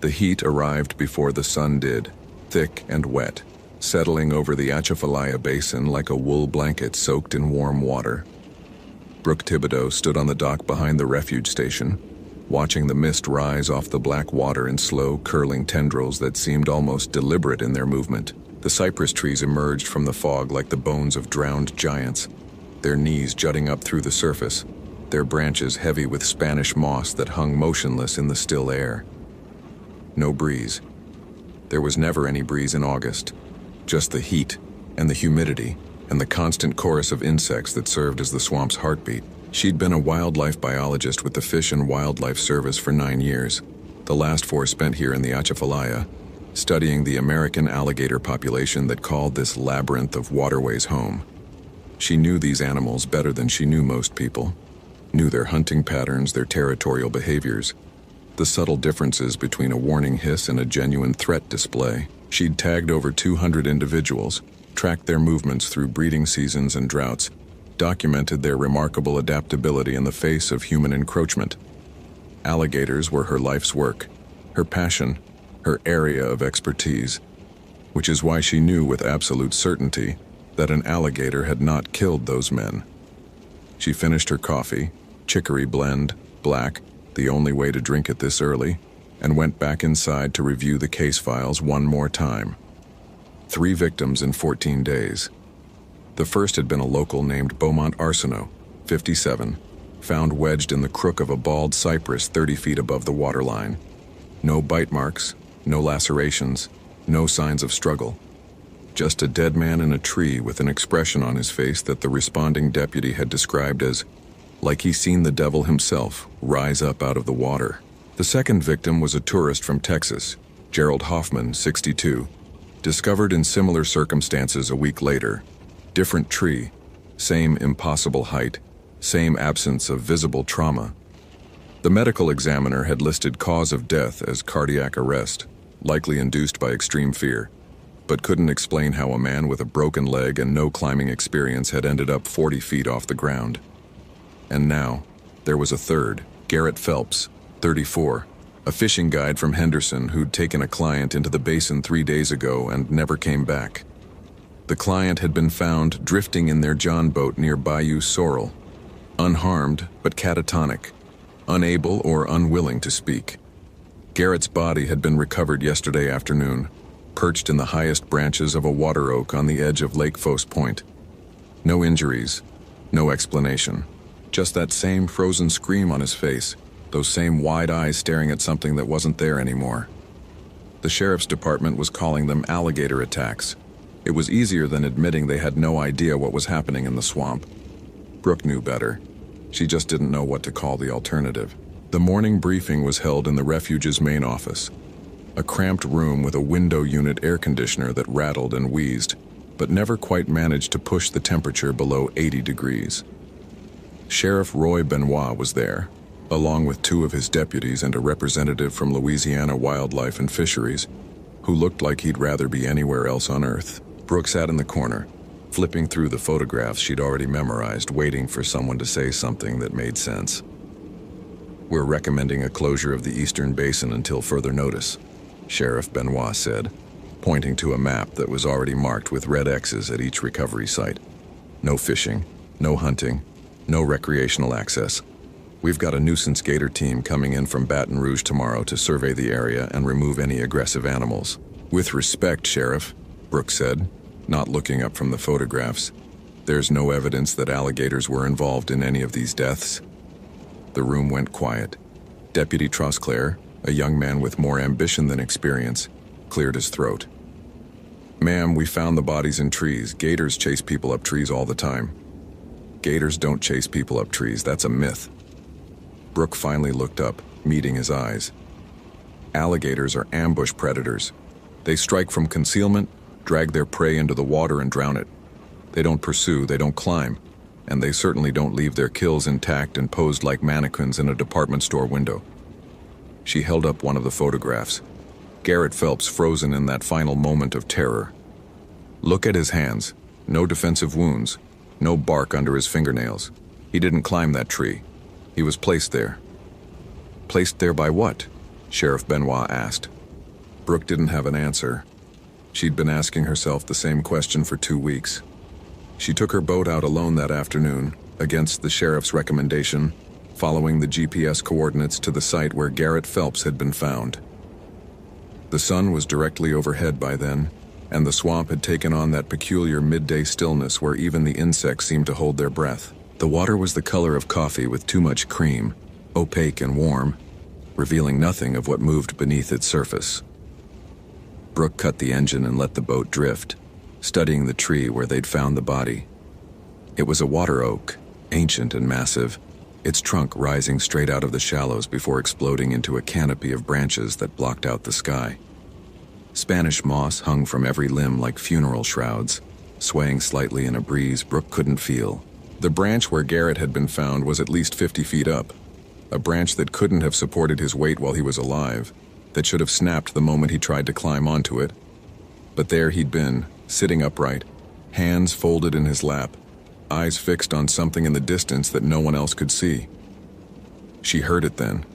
The heat arrived before the sun did, thick and wet, settling over the Atchafalaya Basin like a wool blanket soaked in warm water. Brooke Thibodeau stood on the dock behind the refuge station, watching the mist rise off the black water in slow, curling tendrils that seemed almost deliberate in their movement. The cypress trees emerged from the fog like the bones of drowned giants, their knees jutting up through the surface, their branches heavy with Spanish moss that hung motionless in the still air. No breeze. There was never any breeze in August, just the heat and the humidity and the constant chorus of insects that served as the swamp's heartbeat. She'd been a wildlife biologist with the Fish and Wildlife Service for 9 years, the last 4 spent here in the Atchafalaya, studying the American alligator population that called this labyrinth of waterways home. She knew these animals better than she knew most people, knew their hunting patterns, their territorial behaviors, the subtle differences between a warning hiss and a genuine threat display. She'd tagged over 200 individuals, tracked their movements through breeding seasons and droughts, documented their remarkable adaptability in the face of human encroachment. Alligators were her life's work, her passion, her area of expertise, which is why she knew with absolute certainty that an alligator had not killed those men. She finished her coffee, chicory blend, black, the only way to drink it this early, and went back inside to review the case files one more time. 3 victims in 14 days. The first had been a local named Beaumont Arsenault, 57, found wedged in the crook of a bald cypress 30 feet above the waterline. No bite marks, no lacerations, no signs of struggle. Just a dead man in a tree with an expression on his face that the responding deputy had described as like he's seen the devil himself rise up out of the water. The second victim was a tourist from Texas, Gerald Hoffman, 62, discovered in similar circumstances a week later. Different tree, same impossible height, same absence of visible trauma. The medical examiner had listed cause of death as cardiac arrest, likely induced by extreme fear, but couldn't explain how a man with a broken leg and no climbing experience had ended up 40 feet off the ground. And now, there was a third, Garrett Phelps, 34, a fishing guide from Henderson who'd taken a client into the basin 3 days ago and never came back. The client had been found drifting in their John boat near Bayou Sorrel, unharmed but catatonic, unable or unwilling to speak. Garrett's body had been recovered yesterday afternoon, perched in the highest branches of a water oak on the edge of Lake Fosse Point. No injuries, no explanation. Just that same frozen scream on his face, those same wide eyes staring at something that wasn't there anymore. The sheriff's department was calling them alligator attacks. It was easier than admitting they had no idea what was happening in the swamp. Brooke knew better. She just didn't know what to call the alternative. The morning briefing was held in the refuge's main office, a cramped room with a window unit air conditioner that rattled and wheezed, but never quite managed to push the temperature below 80 degrees. Sheriff Roy Benoit was there, along with 2 of his deputies and a representative from Louisiana Wildlife and Fisheries, who looked like he'd rather be anywhere else on Earth. Brooke sat in the corner, flipping through the photographs she'd already memorized, waiting for someone to say something that made sense. "We're recommending a closure of the Eastern Basin until further notice," Sheriff Benoit said, pointing to a map that was already marked with red X's at each recovery site. "No fishing, no hunting, no recreational access. We've got a nuisance gator team coming in from Baton Rouge tomorrow to survey the area and remove any aggressive animals." "With respect, Sheriff," Brooke said, not looking up from the photographs, "there's no evidence that alligators were involved in any of these deaths." The room went quiet. Deputy Trosclair, a young man with more ambition than experience, cleared his throat. "Ma'am, we found the bodies in trees. Gators chase people up trees all the time." "Gators don't chase people up trees, that's a myth." Brooke finally looked up, meeting his eyes. "Alligators are ambush predators. They strike from concealment, drag their prey into the water and drown it. They don't pursue, they don't climb, and they certainly don't leave their kills intact and posed like mannequins in a department store window." She held up one of the photographs. Garrett Phelps frozen in that final moment of terror. "Look at his hands. No defensive wounds. No bark under his fingernails. He didn't climb that tree. He was placed there." "Placed there by what?" Sheriff Benoit asked. Brooke didn't have an answer. She'd been asking herself the same question for 2 weeks. She took her boat out alone that afternoon, against the sheriff's recommendation, following the GPS coordinates to the site where Garrett Phelps had been found. The sun was directly overhead by then, and the swamp had taken on that peculiar midday stillness where even the insects seemed to hold their breath. The water was the color of coffee with too much cream, opaque and warm, revealing nothing of what moved beneath its surface. Brooke cut the engine and let the boat drift, studying the tree where they'd found the body. It was a water oak, ancient and massive, its trunk rising straight out of the shallows before exploding into a canopy of branches that blocked out the sky. Spanish moss hung from every limb like funeral shrouds, swaying slightly in a breeze Brooke couldn't feel. The branch where Garrett had been found was at least 50 feet up, a branch that couldn't have supported his weight while he was alive, that should have snapped the moment he tried to climb onto it. But there he'd been, sitting upright, hands folded in his lap, eyes fixed on something in the distance that no one else could see. She heard it then.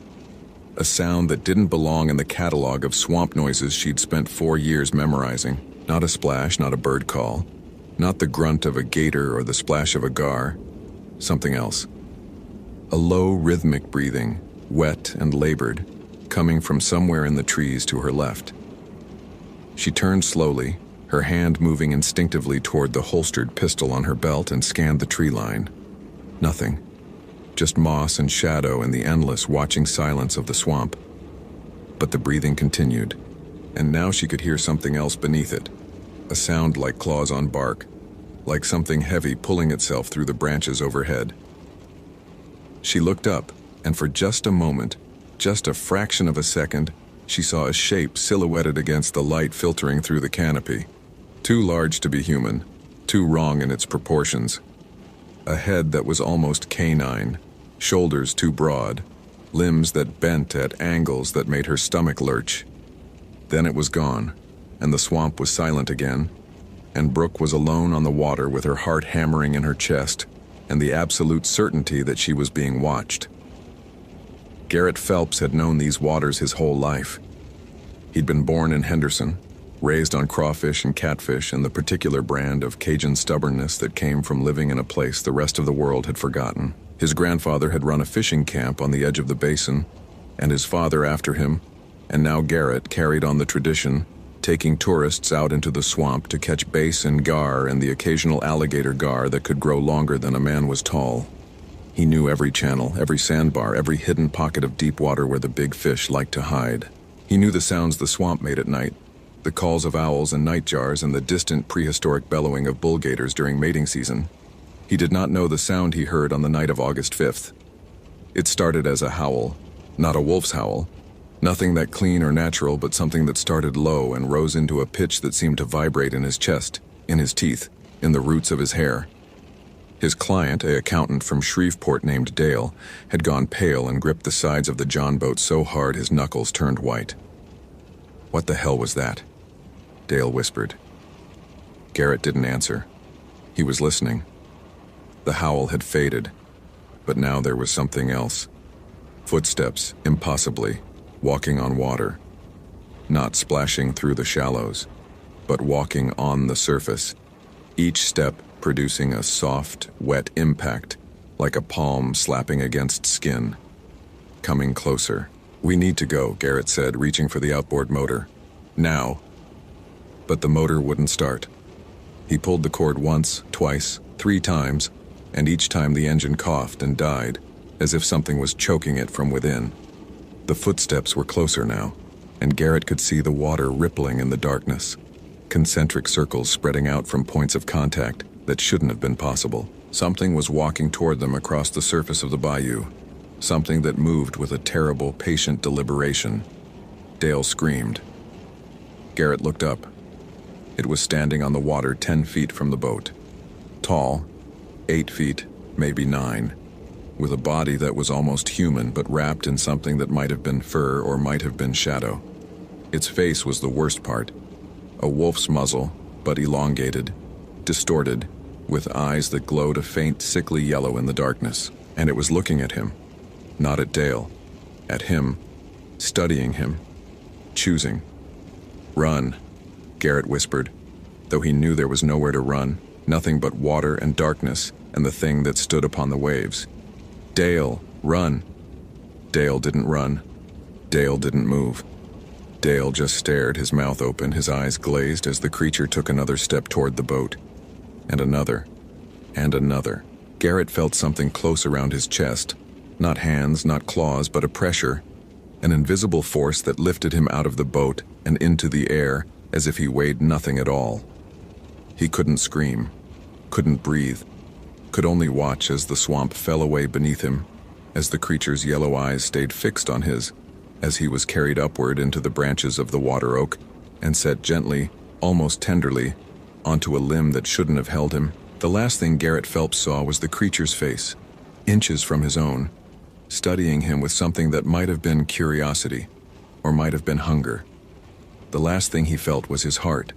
A sound that didn't belong in the catalog of swamp noises she'd spent 4 years memorizing. Not a splash, not a bird call, not the grunt of a gator or the splash of a gar. Something else. A low, rhythmic breathing, wet and labored, coming from somewhere in the trees to her left. She turned slowly, her hand moving instinctively toward the holstered pistol on her belt, and scanned the tree line. Nothing. Just moss and shadow in the endless watching silence of the swamp. But the breathing continued, and now she could hear something else beneath it. A sound like claws on bark, like something heavy pulling itself through the branches overhead. She looked up, and for just a moment, just a fraction of a second, she saw a shape silhouetted against the light filtering through the canopy. Too large to be human, too wrong in its proportions. A head that was almost canine, shoulders too broad, limbs that bent at angles that made her stomach lurch. Then it was gone, and the swamp was silent again, and Brooke was alone on the water with her heart hammering in her chest, and the absolute certainty that she was being watched. Garrett Phelps had known these waters his whole life. He'd been born in Henderson, raised on crawfish and catfish and the particular brand of Cajun stubbornness that came from living in a place the rest of the world had forgotten. His grandfather had run a fishing camp on the edge of the basin, and his father after him, and now Garrett carried on the tradition, taking tourists out into the swamp to catch bass and gar and the occasional alligator gar that could grow longer than a man was tall. He knew every channel, every sandbar, every hidden pocket of deep water where the big fish liked to hide. He knew the sounds the swamp made at night, the calls of owls and nightjars and the distant prehistoric bellowing of bull gators during mating season. He did not know the sound he heard on the night of August 5th. It started as a howl, not a wolf's howl, nothing that clean or natural, but something that started low and rose into a pitch that seemed to vibrate in his chest, in his teeth, in the roots of his hair. His client, an accountant from Shreveport named Dale, had gone pale and gripped the sides of the John boat so hard his knuckles turned white. "What the hell was that?" Dale whispered. Garrett didn't answer. He was listening. The howl had faded, but now there was something else. Footsteps, impossibly, walking on water. Not splashing through the shallows, but walking on the surface, each step producing a soft, wet impact, like a palm slapping against skin. Coming closer. "We need to go," Garrett said, reaching for the outboard motor. "Now." But the motor wouldn't start. He pulled the cord once, twice, 3 times, and each time the engine coughed and died, as if something was choking it from within. The footsteps were closer now, and Garrett could see the water rippling in the darkness, concentric circles spreading out from points of contact that shouldn't have been possible. Something was walking toward them across the surface of the bayou, something that moved with a terrible, patient deliberation. Dale screamed. Garrett looked up. It was standing on the water 10 feet from the boat. Tall, 8 feet, maybe 9, with a body that was almost human but wrapped in something that might have been fur or might have been shadow. Its face was the worst part. A wolf's muzzle, but elongated, distorted, with eyes that glowed a faint, sickly yellow in the darkness. And it was looking at him. Not at Dale. At him. studying him, choosing. "Run," Garrett whispered, though he knew there was nowhere to run, nothing but water and darkness and the thing that stood upon the waves. "Dale, run." Dale didn't run. Dale didn't move. Dale just stared, his mouth open, his eyes glazed as the creature took another step toward the boat. And another. And another. Garrett felt something close around his chest. Not hands, not claws, but a pressure. An invisible force that lifted him out of the boat and into the air as if he weighed nothing at all. He couldn't scream, couldn't breathe, could only watch as the swamp fell away beneath him, as the creature's yellow eyes stayed fixed on his, as he was carried upward into the branches of the water oak and set gently, almost tenderly, onto a limb that shouldn't have held him. The last thing Garrett Phelps saw was the creature's face, inches from his own, studying him with something that might have been curiosity, or might have been hunger. The last thing he felt was his heart,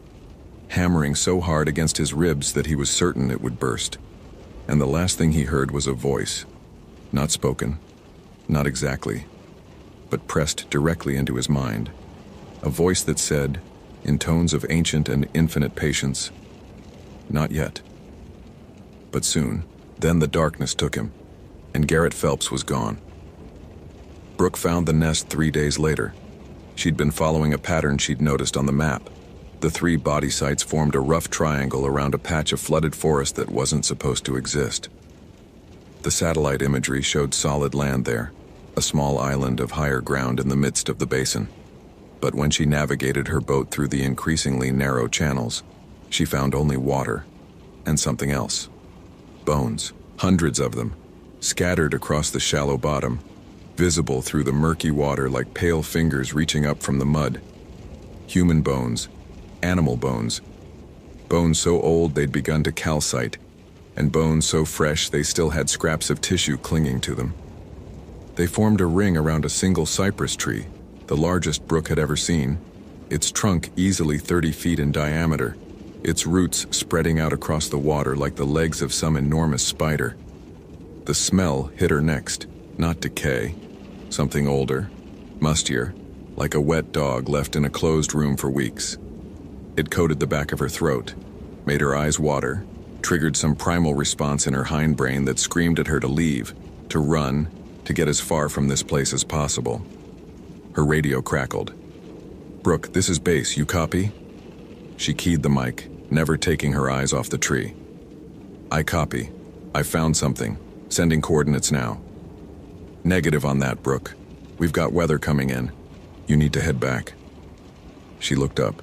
hammering so hard against his ribs that he was certain it would burst. And the last thing he heard was a voice, not spoken, not exactly, but pressed directly into his mind. A voice that said, in tones of ancient and infinite patience, "Not yet." But soon, then the darkness took him, and Garrett Phelps was gone. Brooke found the nest 3 days later. She'd been following a pattern she'd noticed on the map. The 3 body sites formed a rough triangle around a patch of flooded forest that wasn't supposed to exist. The satellite imagery showed solid land there, a small island of higher ground in the midst of the basin. But when she navigated her boat through the increasingly narrow channels, she found only water and something else. Bones, hundreds of them, scattered across the shallow bottom, visible through the murky water like pale fingers reaching up from the mud. Human bones, animal bones, bones so old they'd begun to calcite, and bones so fresh they still had scraps of tissue clinging to them. They formed a ring around a single cypress tree, the largest Brooke had ever seen, its trunk easily 30 feet in diameter, its roots spreading out across the water like the legs of some enormous spider. The smell hit her next, not decay, something older, mustier, like a wet dog left in a closed room for weeks. It coated the back of her throat, made her eyes water, triggered some primal response in her hindbrain that screamed at her to leave, to run, to get as far from this place as possible. Her radio crackled. "Brooke, this is base, you copy?" She keyed the mic, never taking her eyes off the tree. "I copy. I found something. Sending coordinates now." "Negative on that, Brooke. We've got weather coming in. You need to head back." She looked up.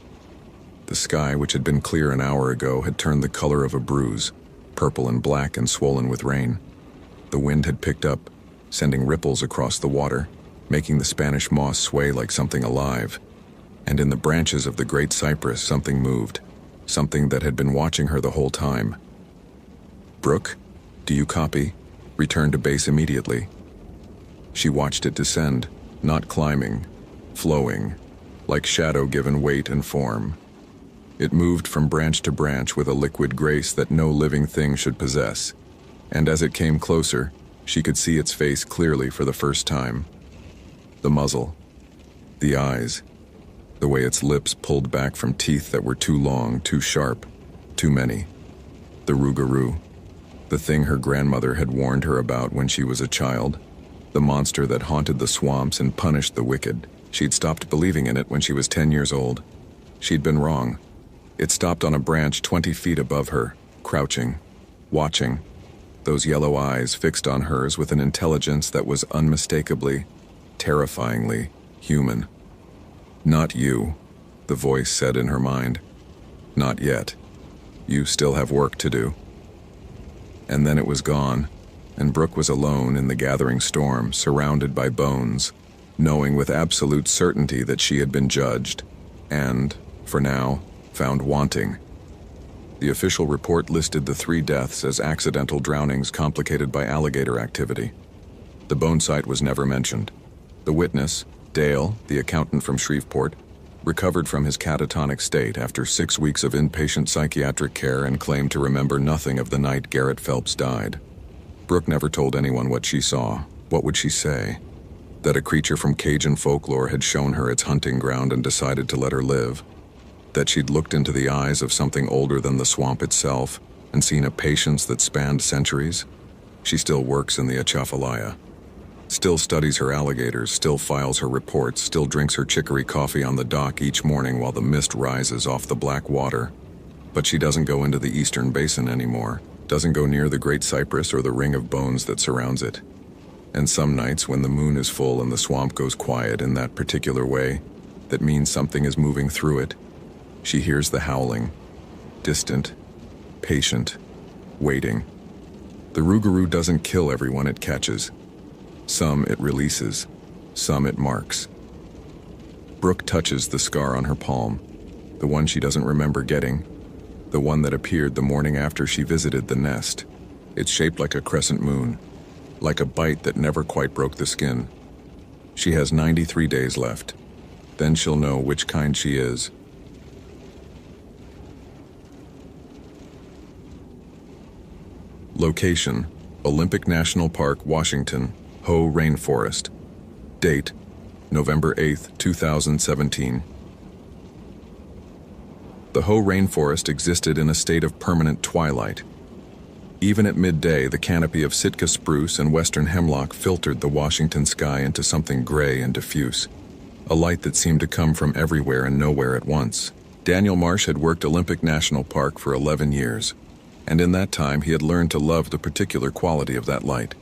The sky, which had been clear an hour ago, had turned the color of a bruise, purple and black and swollen with rain. The wind had picked up, sending ripples across the water, making the Spanish moss sway like something alive. And in the branches of the great cypress something moved, something that had been watching her the whole time. "Brooke, do you copy? Return to base immediately." She watched it descend, not climbing, flowing, like shadow given weight and form. It moved from branch to branch with a liquid grace that no living thing should possess, and as it came closer, she could see its face clearly for the first time. The muzzle, the eyes, the way its lips pulled back from teeth that were too long, too sharp, too many. The rougarou, the thing her grandmother had warned her about when she was a child, the monster that haunted the swamps and punished the wicked. She'd stopped believing in it when she was 10 years old. She'd been wrong. It stopped on a branch 20 feet above her, crouching, watching, those yellow eyes fixed on hers with an intelligence that was unmistakably, terrifyingly human. "Not you," the voice said in her mind. "Not yet. You still have work to do." And then it was gone, and Brooke was alone in the gathering storm, surrounded by bones, knowing with absolute certainty that she had been judged, and, for now, found wanting. The official report listed the 3 deaths as accidental drownings complicated by alligator activity. The bone site was never mentioned. The witness, Dale, the accountant from Shreveport, recovered from his catatonic state after 6 weeks of inpatient psychiatric care and claimed to remember nothing of the night Garrett Phelps died. Brooke never told anyone what she saw. What would she say? That a creature from Cajun folklore had shown her its hunting ground and decided to let her live. That she'd looked into the eyes of something older than the swamp itself and seen a patience that spanned centuries. She still works in the Atchafalaya. Still studies her alligators, still files her reports, still drinks her chicory coffee on the dock each morning while the mist rises off the black water. But she doesn't go into the eastern basin anymore, doesn't go near the great cypress or the ring of bones that surrounds it. And some nights when the moon is full and the swamp goes quiet in that particular way, that means something is moving through it, she hears the howling, distant, patient, waiting. The rougarou doesn't kill everyone it catches. Some it releases, some it marks. Brooke touches the scar on her palm, the one she doesn't remember getting, the one that appeared the morning after she visited the nest. It's shaped like a crescent moon, like a bite that never quite broke the skin. She has 93 days left. Then she'll know which kind she is. Location: Olympic National Park, Washington, Hoh Rainforest. Date: November 8, 2017. The Hoh Rainforest existed in a state of permanent twilight. Even at midday, the canopy of Sitka spruce and western hemlock filtered the Washington sky into something gray and diffuse, a light that seemed to come from everywhere and nowhere at once. Daniel Marsh had worked Olympic National Park for 11 years, and in that time he had learned to love the particular quality of that light.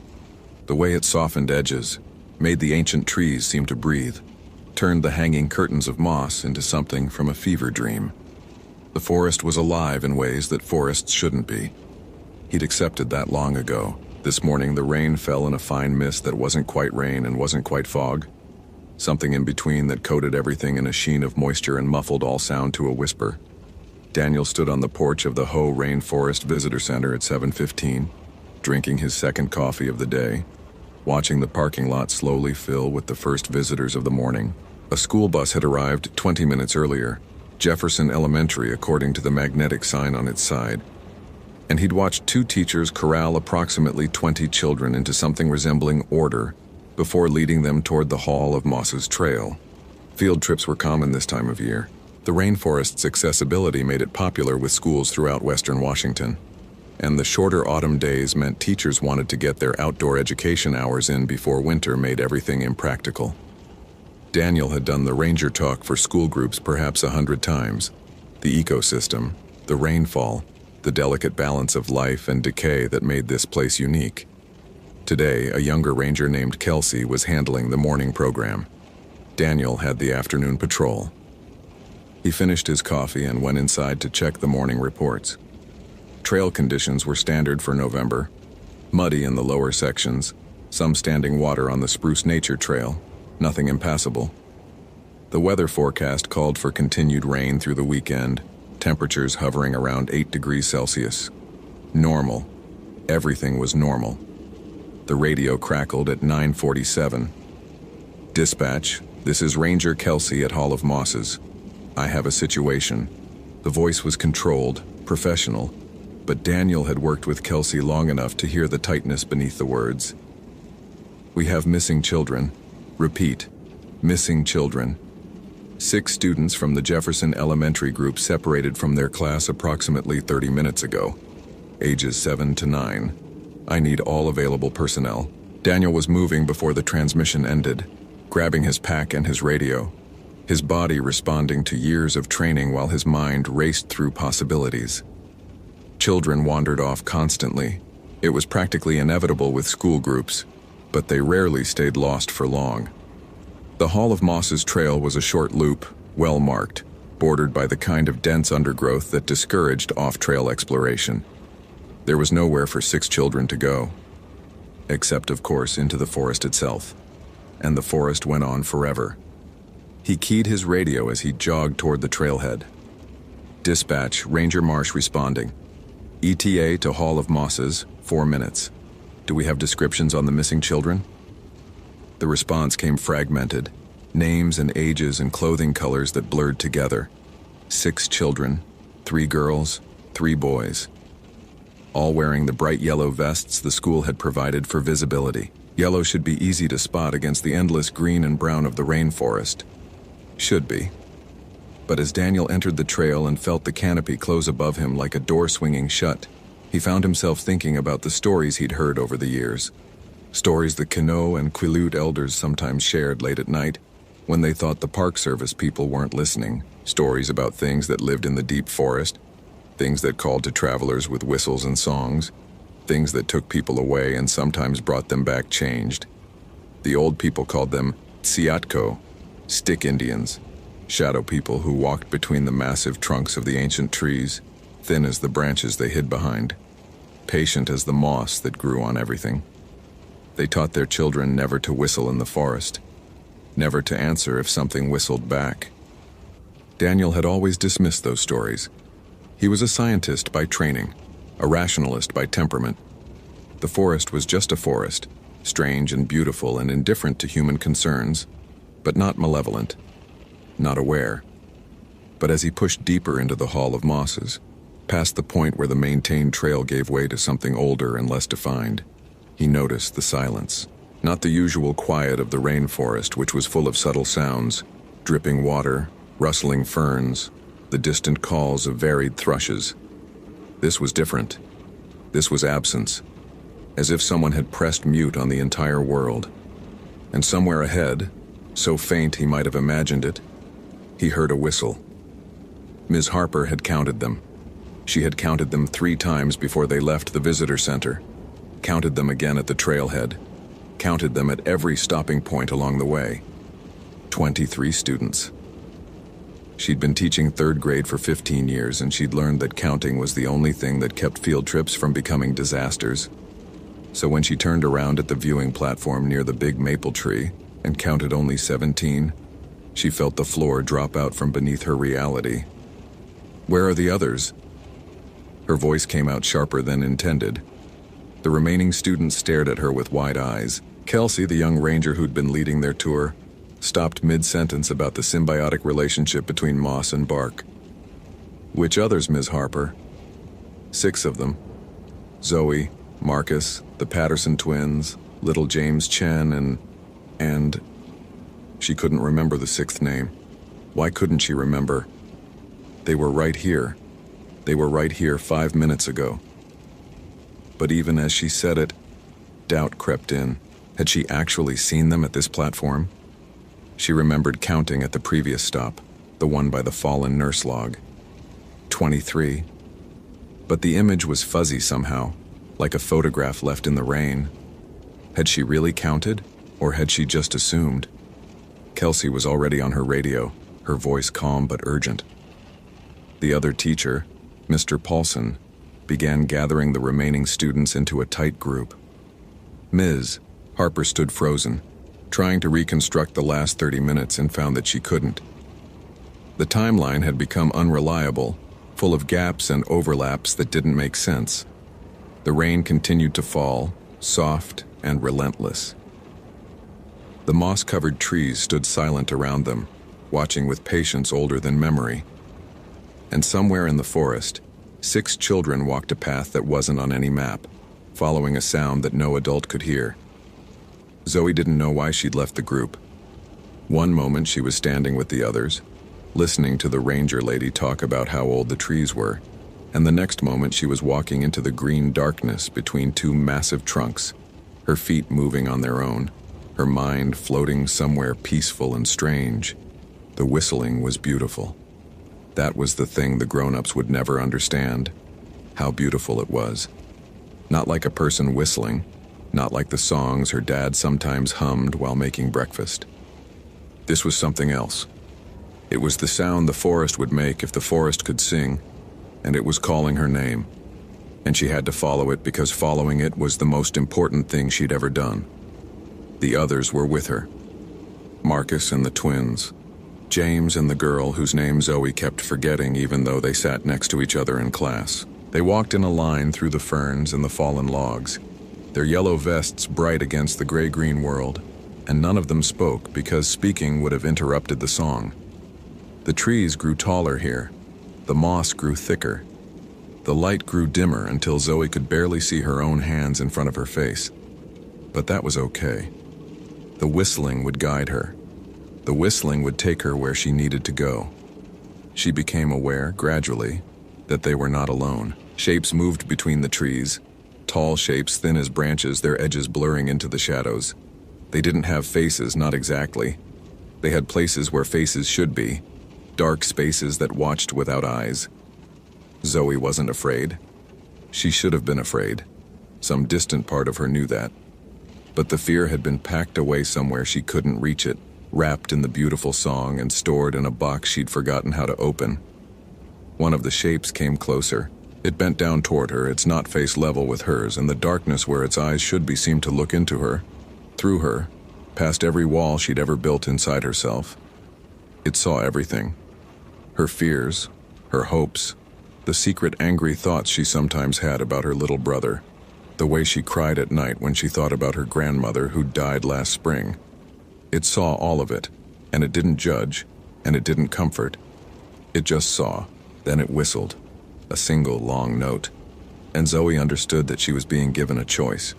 The way it softened edges, made the ancient trees seem to breathe, turned the hanging curtains of moss into something from a fever dream. The forest was alive in ways that forests shouldn't be. He'd accepted that long ago. This morning the rain fell in a fine mist that wasn't quite rain and wasn't quite fog. Something in between that coated everything in a sheen of moisture and muffled all sound to a whisper. Daniel stood on the porch of the Hoh Rainforest Visitor Center at 7:15, drinking his second coffee of the day, watching the parking lot slowly fill with the first visitors of the morning. A school bus had arrived 20 minutes earlier, Jefferson Elementary according to the magnetic sign on its side, and he'd watched two teachers corral approximately 20 children into something resembling order before leading them toward the Hall of Moss's Trail. Field trips were common this time of year. The rainforest's accessibility made it popular with schools throughout western Washington, and the shorter autumn days meant teachers wanted to get their outdoor education hours in before winter made everything impractical. Daniel had done the ranger talk for school groups perhaps 100 times. The ecosystem, the rainfall, the delicate balance of life and decay that made this place unique. Today, a younger ranger named Kelsey was handling the morning program. Daniel had the afternoon patrol. He finished his coffee and went inside to check the morning reports. Trail conditions were standard for November. Muddy in the lower sections, some standing water on the Spruce Nature Trail, nothing impassable. The weather forecast called for continued rain through the weekend, temperatures hovering around 8 degrees Celsius. Normal. Everything was normal. The radio crackled at 9:47. Dispatch, this is Ranger Kelsey at Hall of Mosses. I have a situation. The voice was controlled, professional, but Daniel had worked with Kelsey long enough to hear the tightness beneath the words. We have missing children. Repeat, missing children. 6 students from the Jefferson Elementary group separated from their class approximately 30 minutes ago, ages 7 to 9. I need all available personnel. Daniel was moving before the transmission ended, grabbing his pack and his radio, his body responding to years of training while his mind raced through possibilities. Children wandered off constantly. It was practically inevitable with school groups, but they rarely stayed lost for long. The Hall of Moss's trail was a short loop, well marked, bordered by the kind of dense undergrowth that discouraged off-trail exploration. There was nowhere for 6 children to go, except, of course, into the forest itself. And the forest went on forever. He keyed his radio as he jogged toward the trailhead. Dispatch, Ranger Marsh responding. ETA to Hall of Mosses, 4 minutes. Do we have descriptions on the missing children? The response came fragmented, names and ages and clothing colors that blurred together. 6 children, 3 girls, 3 boys, all wearing the bright yellow vests the school had provided for visibility. Yellow should be easy to spot against the endless green and brown of the rainforest. Should be. But as Daniel entered the trail and felt the canopy close above him like a door swinging shut, he found himself thinking about the stories he'd heard over the years. Stories the Kino and Quileute elders sometimes shared late at night when they thought the Park Service people weren't listening. Stories about things that lived in the deep forest, things that called to travelers with whistles and songs, things that took people away and sometimes brought them back changed. The old people called them Tsiatko, stick Indians, shadow people who walked between the massive trunks of the ancient trees, thin as the branches they hid behind, patient as the moss that grew on everything. They taught their children never to whistle in the forest, never to answer if something whistled back. Daniel had always dismissed those stories. He was a scientist by training, a rationalist by temperament. The forest was just a forest, strange and beautiful and indifferent to human concerns, but not malevolent, not aware. But as he pushed deeper into the Hall of Mosses, past the point where the maintained trail gave way to something older and less defined, he noticed the silence. Not the usual quiet of the rainforest, which was full of subtle sounds, dripping water, rustling ferns, the distant calls of varied thrushes. This was different. This was absence, as if someone had pressed mute on the entire world. And somewhere ahead, so faint he might have imagined it, he heard a whistle. Ms. Harper had counted them. She had counted them 3 times before they left the visitor center, counted them again at the trailhead, counted them at every stopping point along the way. 23 students. She'd been teaching 3rd grade for 15 years, and she'd learned that counting was the only thing that kept field trips from becoming disasters. So when she turned around at the viewing platform near the big maple tree and counted only 17, she felt the floor drop out from beneath her reality. "Where are the others?" Her voice came out sharper than intended. The remaining students stared at her with wide eyes. Kelsey, the young ranger who'd been leading their tour, stopped mid-sentence about the symbiotic relationship between moss and bark. "Which others, Ms. Harper?" 6 of them. Zoe, Marcus, the Patterson twins, little James Chen, and... She couldn't remember the 6th name. Why couldn't she remember? They were right here. They were right here 5 minutes ago. But even as she said it, doubt crept in. Had she actually seen them at this platform? She remembered counting at the previous stop, the one by the fallen nurse log. 23. But the image was fuzzy somehow, like a photograph left in the rain. Had she really counted, or had she just assumed? Kelsey was already on her radio, her voice calm but urgent. The other teacher, Mr. Paulson, began gathering the remaining students into a tight group. Ms. Harper stood frozen, trying to reconstruct the last 30 minutes, and found that she couldn't. The timeline had become unreliable, full of gaps and overlaps that didn't make sense. The rain continued to fall, soft and relentless. The moss-covered trees stood silent around them, watching with patience older than memory. And somewhere in the forest, 6 children walked a path that wasn't on any map, following a sound that no adult could hear. Zoe didn't know why she'd left the group. One moment she was standing with the others, listening to the ranger lady talk about how old the trees were, and the next moment she was walking into the green darkness between 2 massive trunks, her feet moving on their own, her mind floating somewhere peaceful and strange. The whistling was beautiful. That was the thing the grown-ups would never understand, how beautiful it was. Not like a person whistling, not like the songs her dad sometimes hummed while making breakfast. This was something else. It was the sound the forest would make if the forest could sing, and it was calling her name. And she had to follow it because following it was the most important thing she'd ever done. The others were with her. Marcus and the twins, James and the girl whose name Zoe kept forgetting even though they sat next to each other in class. They walked in a line through the ferns and the fallen logs, their yellow vests bright against the gray-green world, and none of them spoke because speaking would have interrupted the song. The trees grew taller here. The moss grew thicker. The light grew dimmer until Zoe could barely see her own hands in front of her face. But that was okay. The whistling would guide her. The whistling would take her where she needed to go. She became aware, gradually, that they were not alone. Shapes moved between the trees, tall shapes thin as branches, their edges blurring into the shadows. They didn't have faces, not exactly. They had places where faces should be, dark spaces that watched without eyes. Zoe wasn't afraid. She should have been afraid. Some distant part of her knew that. But the fear had been packed away somewhere she couldn't reach it, wrapped in the beautiful song and stored in a box she'd forgotten how to open. One of the shapes came closer. It bent down toward her, its not face level with hers, and the darkness where its eyes should be seemed to look into her, through her, past every wall she'd ever built inside herself. It saw everything. Her fears, her hopes, the secret angry thoughts she sometimes had about her little brother, the way she cried at night when she thought about her grandmother who died last spring. It saw all of it, and it didn't judge, and it didn't comfort. It just saw. Then it whistled, a single long note, and Zoe understood that she was being given a choice.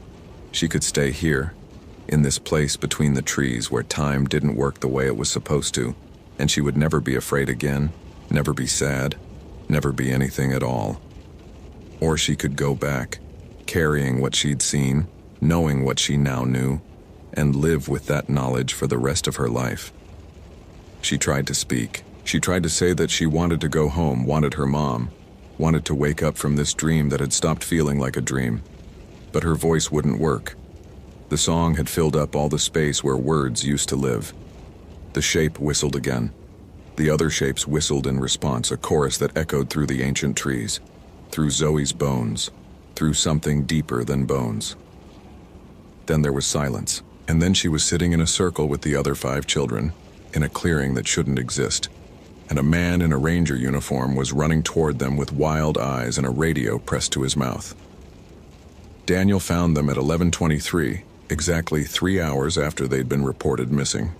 She could stay here, in this place between the trees where time didn't work the way it was supposed to, and she would never be afraid again, never be sad, never be anything at all. Or she could go back, carrying what she'd seen, knowing what she now knew, and live with that knowledge for the rest of her life. She tried to speak. She tried to say that she wanted to go home, wanted her mom, wanted to wake up from this dream that had stopped feeling like a dream. But her voice wouldn't work. The song had filled up all the space where words used to live. The shape whistled again. The other shapes whistled in response, a chorus that echoed through the ancient trees, through Zoe's bones, through something deeper than bones. Then there was silence, and then she was sitting in a circle with the other 5 children, in a clearing that shouldn't exist, and a man in a ranger uniform was running toward them with wild eyes and a radio pressed to his mouth. Daniel found them at 11:23, exactly 3 hours after they'd been reported missing.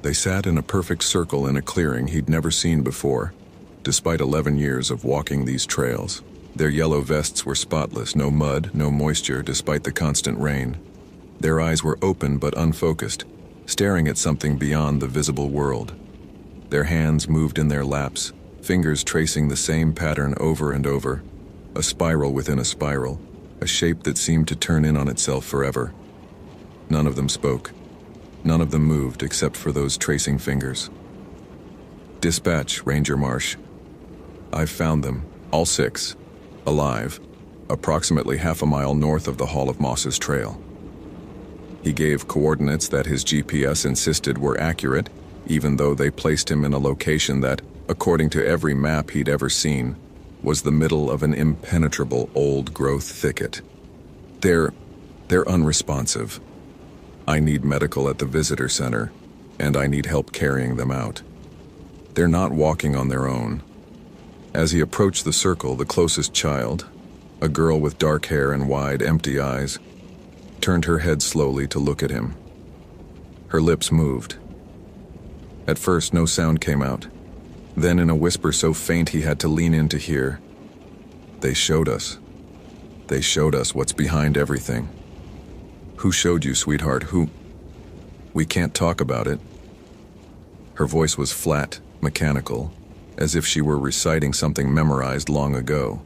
They sat in a perfect circle in a clearing he'd never seen before, despite 11 years of walking these trails. Their yellow vests were spotless, no mud, no moisture, despite the constant rain. Their eyes were open but unfocused, staring at something beyond the visible world. Their hands moved in their laps, fingers tracing the same pattern over and over, a spiral within a spiral, a shape that seemed to turn in on itself forever. None of them spoke. None of them moved except for those tracing fingers. "Dispatch, Ranger Marsh. I've found them, all 6, alive, approximately half a mile north of the Hall of Mosses trail." He gave coordinates that his GPS insisted were accurate, even though they placed him in a location that, according to every map he'd ever seen, was the middle of an impenetrable old-growth thicket. They're unresponsive. I need medical at the visitor center, and I need help carrying them out. They're not walking on their own. As he approached the circle, the closest child, a girl with dark hair and wide, empty eyes, turned her head slowly to look at him. Her lips moved. At first, no sound came out. Then, in a whisper so faint he had to lean in to hear, "They showed us. They showed us what's behind everything." "Who showed you, sweetheart? Who?" "We can't talk about it." Her voice was flat, mechanical, as if she were reciting something memorized long ago.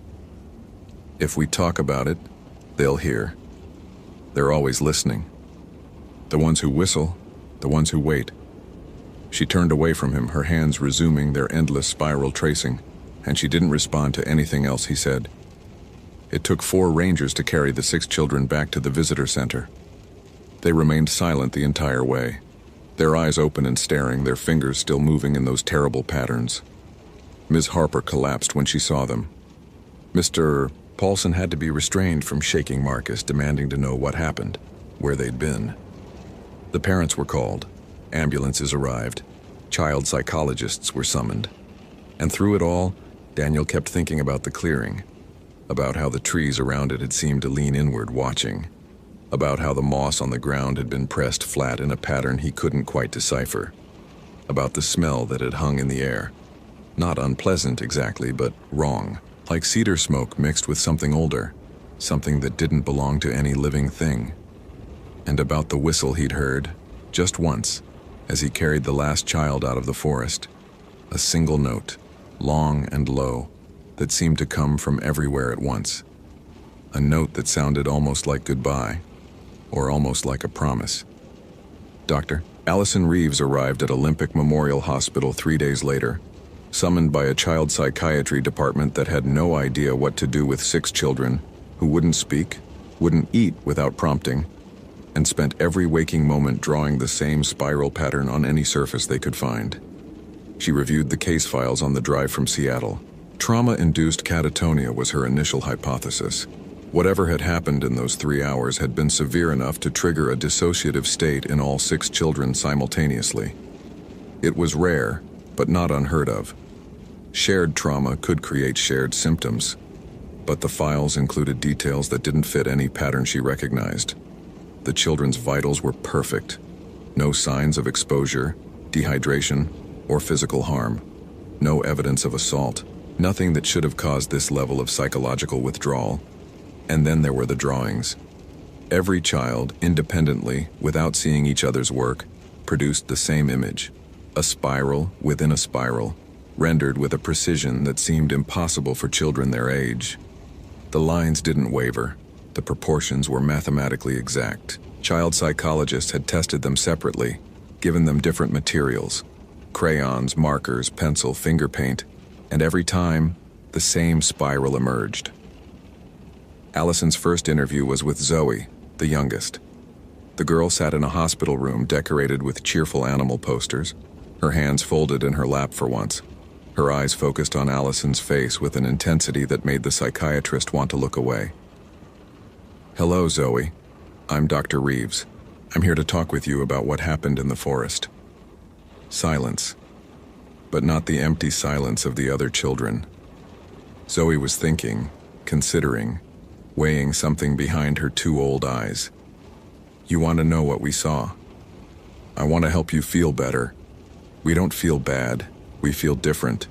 "If we talk about it, they'll hear. They're always listening. The ones who whistle, the ones who wait." She turned away from him, her hands resuming their endless spiral tracing, and she didn't respond to anything else he said. It took 4 rangers to carry the 6 children back to the visitor center. They remained silent the entire way, their eyes open and staring, their fingers still moving in those terrible patterns. Ms. Harper collapsed when she saw them. Mr. Paulson had to be restrained from shaking Marcus, demanding to know what happened, where they'd been. The parents were called. Ambulances arrived. Child psychologists were summoned. And through it all, Daniel kept thinking about the clearing, about how the trees around it had seemed to lean inward, watching, about how the moss on the ground had been pressed flat in a pattern he couldn't quite decipher, about the smell that had hung in the air. Not unpleasant exactly, but wrong, like cedar smoke mixed with something older, something that didn't belong to any living thing. and about the whistle he'd heard, just once, as he carried the last child out of the forest. A single note, long and low, that seemed to come from everywhere at once. A note that sounded almost like goodbye, or almost like a promise. Dr. Allison Reeves arrived at Olympic Memorial Hospital 3 days later, summoned by a child psychiatry department that had no idea what to do with 6 children who wouldn't speak, wouldn't eat without prompting, and spent every waking moment drawing the same spiral pattern on any surface they could find. She reviewed the case files on the drive from Seattle. Trauma-induced catatonia was her initial hypothesis. Whatever had happened in those 3 hours had been severe enough to trigger a dissociative state in all 6 children simultaneously. It was rare, but not unheard of. Shared trauma could create shared symptoms, but the files included details that didn't fit any pattern she recognized. The children's vitals were perfect. No signs of exposure, dehydration, or physical harm. No evidence of assault. Nothing that should have caused this level of psychological withdrawal. And then there were the drawings. Every child, independently, without seeing each other's work, produced the same image. A spiral within a spiral, rendered with a precision that seemed impossible for children their age. The lines didn't waver. The proportions were mathematically exact. Child psychologists had tested them separately, given them different materials, crayons, markers, pencil, finger paint, and every time, the same spiral emerged. Allison's first interview was with Zoe, the youngest. The girl sat in a hospital room decorated with cheerful animal posters, her hands folded in her lap for once, her eyes focused on Allison's face with an intensity that made the psychiatrist want to look away. "Hello, Zoe. I'm Dr. Reeves. I'm here to talk with you about what happened in the forest." Silence, but not the empty silence of the other children. Zoe was thinking, considering, weighing something behind her 2 old eyes. "You want to know what we saw? I want to help you feel better. We don't feel bad, we feel different."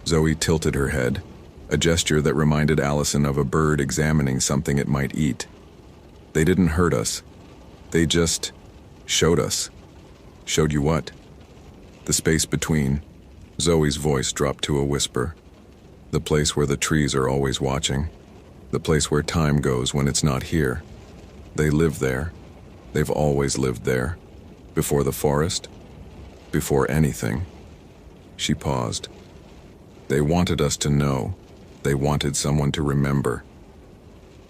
Zoe tilted her head, a gesture that reminded Allison of a bird examining something it might eat. "They didn't hurt us. They just showed us." "Showed you what?" "The space between." Zoe's voice dropped to a whisper. "The place where the trees are always watching. The place where time goes when it's not here. They live there. They've always lived there. Before the forest. Before anything." She paused. "They wanted us to know. They wanted someone to remember."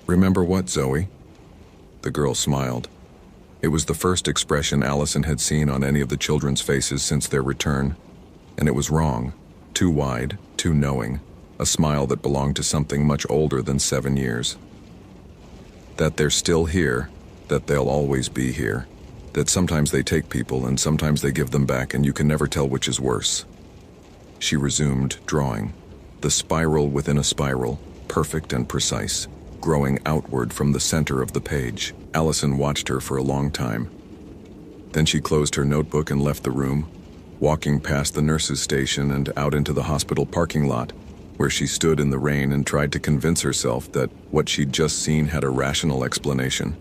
"Remember what, Zoe?" The girl smiled. It was the first expression Allison had seen on any of the children's faces since their return, and it was wrong, too wide, too knowing, a smile that belonged to something much older than 7 years. "That they're still here, that they'll always be here, that sometimes they take people and sometimes they give them back and you can never tell which is worse." She resumed drawing, the spiral within a spiral, perfect and precise, growing outward from the center of the page. Allison watched her for a long time. Then she closed her notebook and left the room, walking past the nurse's station and out into the hospital parking lot, where she stood in the rain and tried to convince herself that what she'd just seen had a rational explanation.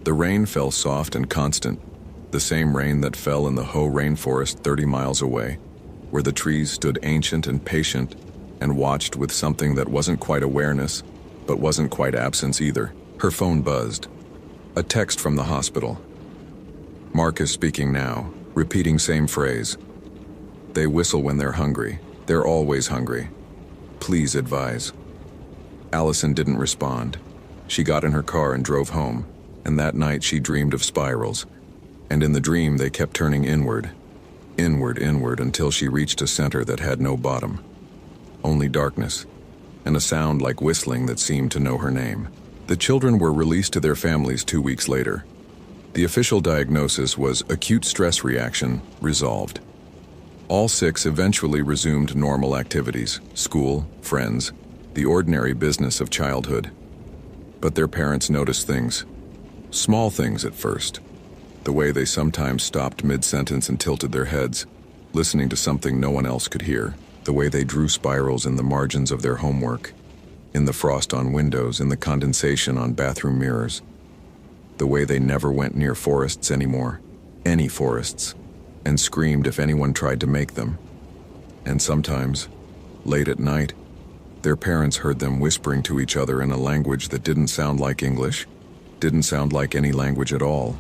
The rain fell soft and constant, the same rain that fell in the Hoh rainforest 30 miles away, where the trees stood ancient and patient and watched with something that wasn't quite awareness, but wasn't quite absence either. Her phone buzzed. A text from the hospital. Mark is speaking now, repeating same phrase. "They whistle when they're hungry. They're always hungry. Please advise." Allison didn't respond. She got in her car and drove home, and that night she dreamed of spirals. And in the dream they kept turning inward, inward, until she reached a center that had no bottom. Only darkness, and a sound like whistling that seemed to know her name. The children were released to their families 2 weeks later. The official diagnosis was acute stress reaction, resolved. All 6 eventually resumed normal activities, school, friends, the ordinary business of childhood. But their parents noticed things. Small things at first. The way they sometimes stopped mid-sentence and tilted their heads, listening to something no one else could hear. The way they drew spirals in the margins of their homework, in the frost on windows, in the condensation on bathroom mirrors. the way they never went near forests anymore, any forests, and screamed if anyone tried to make them. And sometimes, late at night, their parents heard them whispering to each other in a language that didn't sound like English, didn't sound like any language at all,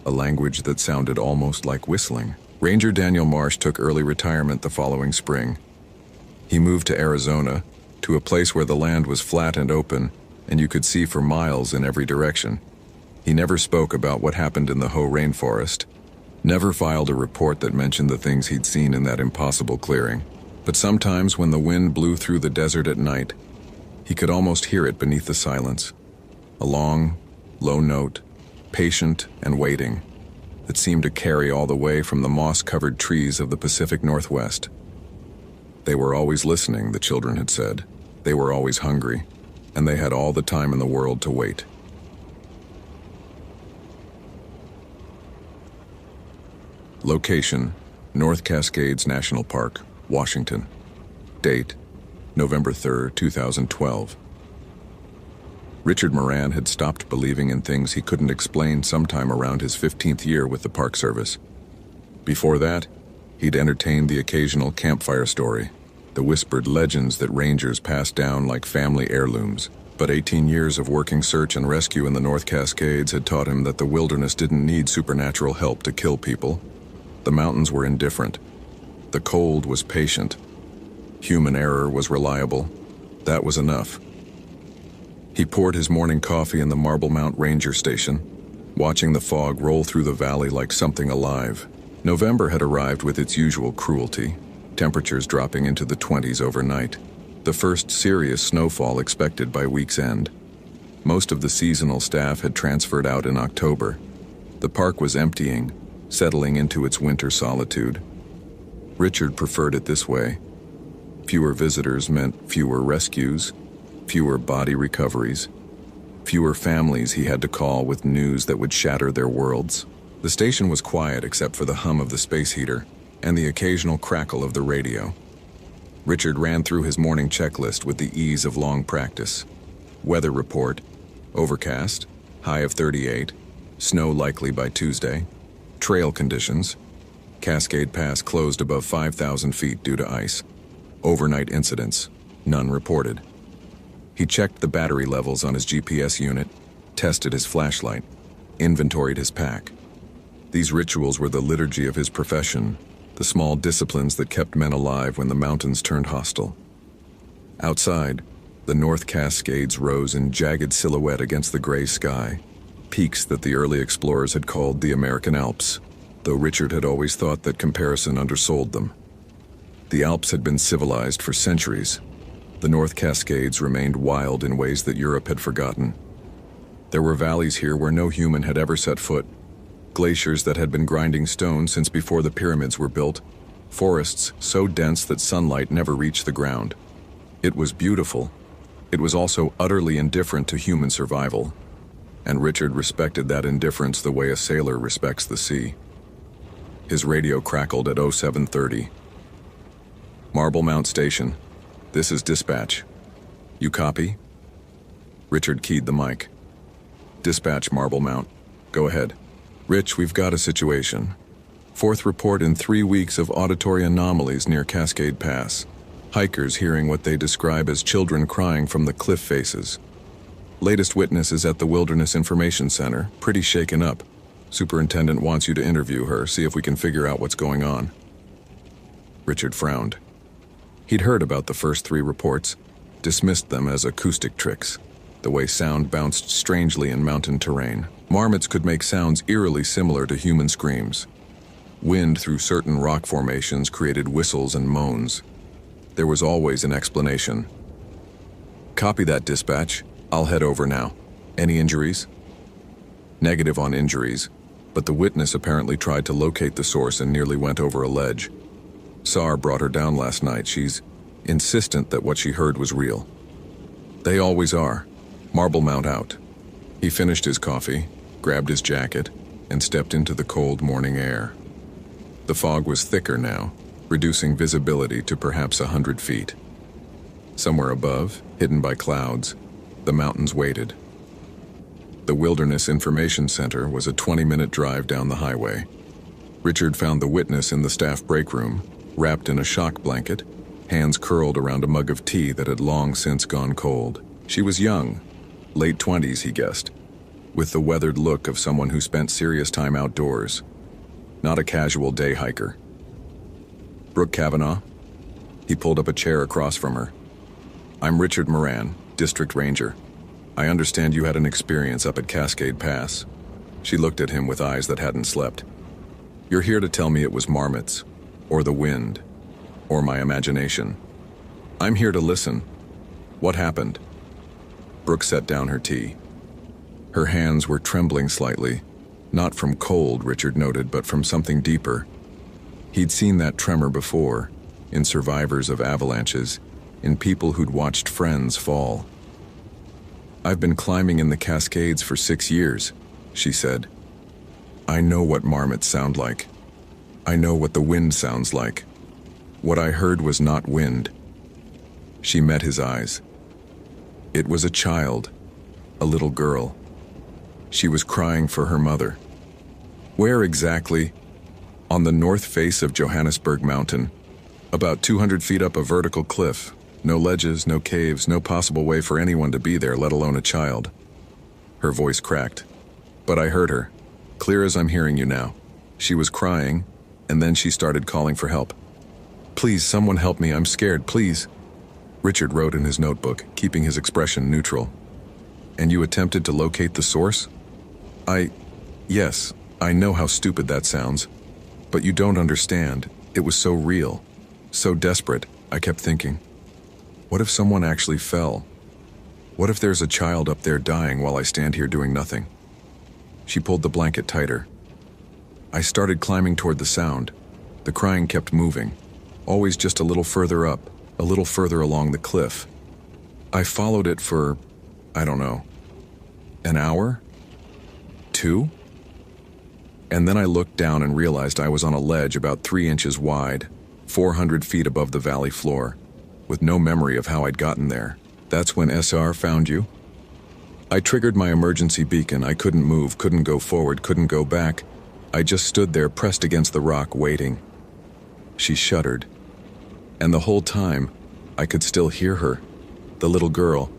a language that sounded almost like whistling. Ranger Daniel Marsh took early retirement the following spring. He moved to Arizona, to a place where the land was flat and open, and you could see for miles in every direction. He never spoke about what happened in the Hoh rainforest, never filed a report that mentioned the things he'd seen in that impossible clearing. But sometimes when the wind blew through the desert at night, he could almost hear it beneath the silence. A long, low note, patient and waiting, that seemed to carry all the way from the moss-covered trees of the Pacific Northwest. They were always listening, the children had said. They were always hungry, and they had all the time in the world to wait. Location: North Cascades National Park, Washington. Date: November 3, 2012. Richard Moran had stopped believing in things he couldn't explain sometime around his 15th year with the Park Service. Before that, he'd entertained the occasional campfire story, the whispered legends that rangers passed down like family heirlooms. But 18 years of working search and rescue in the North Cascades had taught him that the wilderness didn't need supernatural help to kill people. The mountains were indifferent. The cold was patient. Human error was reliable. That was enough. He poured his morning coffee in the Marble Mount Ranger Station, watching the fog roll through the valley like something alive. November had arrived with its usual cruelty, temperatures dropping into the 20s overnight. The first serious snowfall expected by week's end. Most of the seasonal staff had transferred out in October. The park was emptying, settling into its winter solitude. Richard preferred it this way. Fewer visitors meant fewer rescues, fewer body recoveries, fewer families he had to call with news that would shatter their worlds. The station was quiet except for the hum of the space heater and the occasional crackle of the radio. Richard ran through his morning checklist with the ease of long practice. Weather report: overcast, high of 38, snow likely by Tuesday. Trail conditions: Cascade Pass closed above 5,000 feet due to ice. Overnight incidents: none reported. He checked the battery levels on his GPS unit, tested his flashlight, inventoried his pack. These rituals were the liturgy of his profession, the small disciplines that kept men alive when the mountains turned hostile. Outside, the North Cascades rose in jagged silhouette against the gray sky, peaks that the early explorers had called the American Alps, though Richard had always thought that comparison undersold them. The Alps had been civilized for centuries. The North Cascades remained wild in ways that Europe had forgotten. There were valleys here where no human had ever set foot, glaciers that had been grinding stone since before the pyramids were built, forests so dense that sunlight never reached the ground. It was beautiful. It was also utterly indifferent to human survival, and Richard respected that indifference the way a sailor respects the sea. His radio crackled at 0730. Marble Mount Station. This is dispatch. You copy? Richard keyed the mic. Dispatch, Marble Mount. Go ahead. Rich, we've got a situation. Fourth report in 3 weeks of auditory anomalies near Cascade Pass. Hikers hearing what they describe as children crying from the cliff faces. Latest witness is at the Wilderness Information Center, pretty shaken up. Superintendent wants you to interview her, see if we can figure out what's going on. Richard frowned. He'd heard about the first 3 reports, dismissed them as acoustic tricks, the way sound bounced strangely in mountain terrain. Marmots could make sounds eerily similar to human screams. Wind through certain rock formations created whistles and moans. There was always an explanation. Copy that, dispatch. I'll head over now. Any injuries? Negative on injuries, but the witness apparently tried to locate the source and nearly went over a ledge. SAR brought her down last night. She's insistent that what she heard was real. They always are. Marble Mount out. He finished his coffee, grabbed his jacket, and stepped into the cold morning air. The fog was thicker now, reducing visibility to perhaps 100 feet. Somewhere above, hidden by clouds, the mountains waited. The Wilderness Information Center was a 20-minute drive down the highway. Richard found the witness in the staff break room, wrapped in a shock blanket, hands curled around a mug of tea that had long since gone cold. She was young, late 20s, he guessed, with the weathered look of someone who spent serious time outdoors, not a casual day hiker. "Brooke Kavanaugh?" He pulled up a chair across from her. "I'm Richard Moran, District Ranger. I understand you had an experience up at Cascade Pass." She looked at him with eyes that hadn't slept. "You're here to tell me it was marmots, or the wind, or my imagination." "I'm here to listen. What happened?" Brooke set down her tea. Her hands were trembling slightly, not from cold, Richard noted, but from something deeper. He'd seen that tremor before, in survivors of avalanches, in people who'd watched friends fall. "I've been climbing in the Cascades for 6 years," she said. "I know what marmots sound like. I know what the wind sounds like. What I heard was not wind." She met his eyes. It was a child, a little girl. She was crying for her mother. "Where exactly?" "On the north face of Johannesburg Mountain, about 200 feet up a vertical cliff. No ledges, no caves, no possible way for anyone to be there, let alone a child." Her voice cracked. "But I heard her, clear as I'm hearing you now. She was crying, and then she started calling for help. Please, someone help me, I'm scared, please." Richard wrote in his notebook, keeping his expression neutral. "And you attempted to locate the source?" Yes, I know how stupid that sounds. But you don't understand. It was so real, so desperate, I kept thinking. What if someone actually fell? What if there's a child up there dying while I stand here doing nothing?" She pulled the blanket tighter. "I started climbing toward the sound. The crying kept moving, always just a little further up, a little further along the cliff. I followed it for, I don't know, an hour? 2? And then I looked down and realized I was on a ledge about 3 inches wide, 400 feet above the valley floor, with no memory of how I'd gotten there. That's when SR found you?" "I triggered my emergency beacon. I couldn't move, couldn't go forward, couldn't go back. I just stood there pressed against the rock, waiting." She shuddered. And the whole time, I could still hear her, the little girl.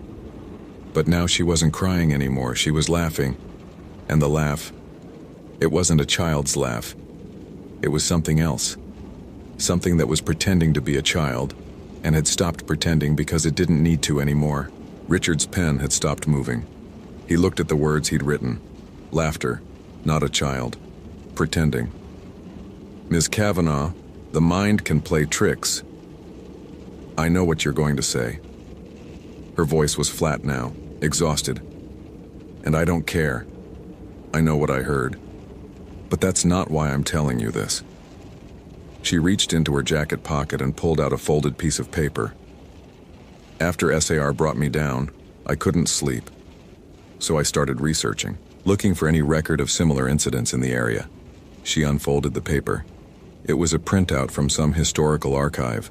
But now she wasn't crying anymore, she was laughing. And the laugh, it wasn't a child's laugh. It was something else. Something that was pretending to be a child, and had stopped pretending because it didn't need to anymore. Richard's pen had stopped moving. He looked at the words he'd written. Laughter, not a child. Pretending. "Ms. Kavanaugh, the mind can play tricks. I know what you're going to say." Her voice was flat now, exhausted. "And I don't care. I know what I heard. But that's not why I'm telling you this." She reached into her jacket pocket and pulled out a folded piece of paper. "After SAR brought me down, I couldn't sleep. So I started researching, looking for any record of similar incidents in the area." She unfolded the paper. It was a printout from some historical archive,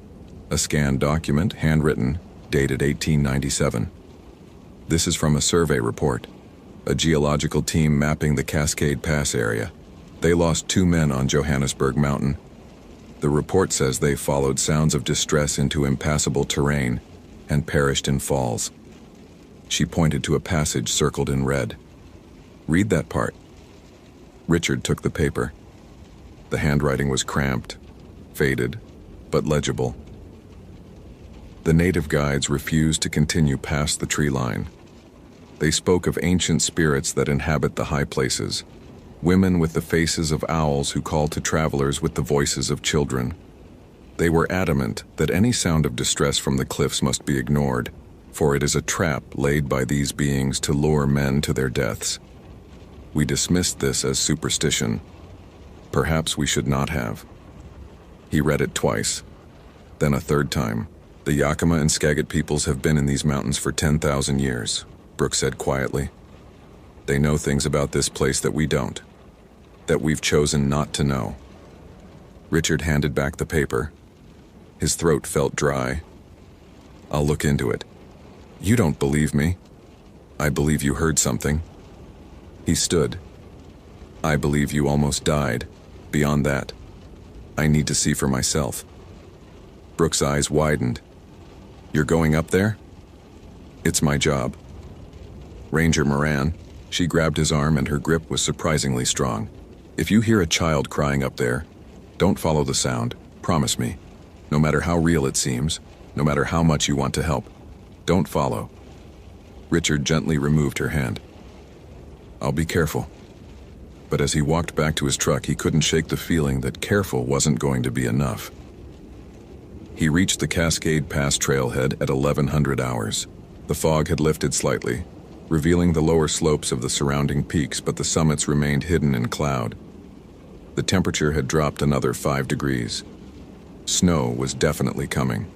a scanned document, handwritten, dated 1897. "This is from a survey report, a geological team mapping the Cascade Pass area. They lost 2 men on Johannesburg Mountain. The report says they followed sounds of distress into impassable terrain and perished in falls." She pointed to a passage circled in red. "Read that part." Richard took the paper. The handwriting was cramped, faded, but legible. "The native guides refused to continue past the tree line. They spoke of ancient spirits that inhabit the high places, women with the faces of owls who call to travelers with the voices of children. They were adamant that any sound of distress from the cliffs must be ignored, for it is a trap laid by these beings to lure men to their deaths. We dismissed this as superstition. Perhaps we should not have." He read it twice, then a third time. "The Yakima and Skagit peoples have been in these mountains for 10,000 years, Brooke said quietly. "They know things about this place that we don't, that we've chosen not to know." Richard handed back the paper. His throat felt dry. "I'll look into it." "You don't believe me." "I believe you heard something." He stood. I believe you almost died. Beyond that, I need to see for myself. Brooke's eyes widened. You're going up there? It's my job. Ranger Moran, she grabbed his arm and her grip was surprisingly strong. If you hear a child crying up there, don't follow the sound, promise me. No matter how real it seems, no matter how much you want to help, don't follow. Richard gently removed her hand. I'll be careful. But as he walked back to his truck, he couldn't shake the feeling that careful wasn't going to be enough. He reached the Cascade Pass trailhead at 1100 hours. The fog had lifted slightly, revealing the lower slopes of the surrounding peaks, but the summits remained hidden in cloud. The temperature had dropped another 5 degrees. Snow was definitely coming.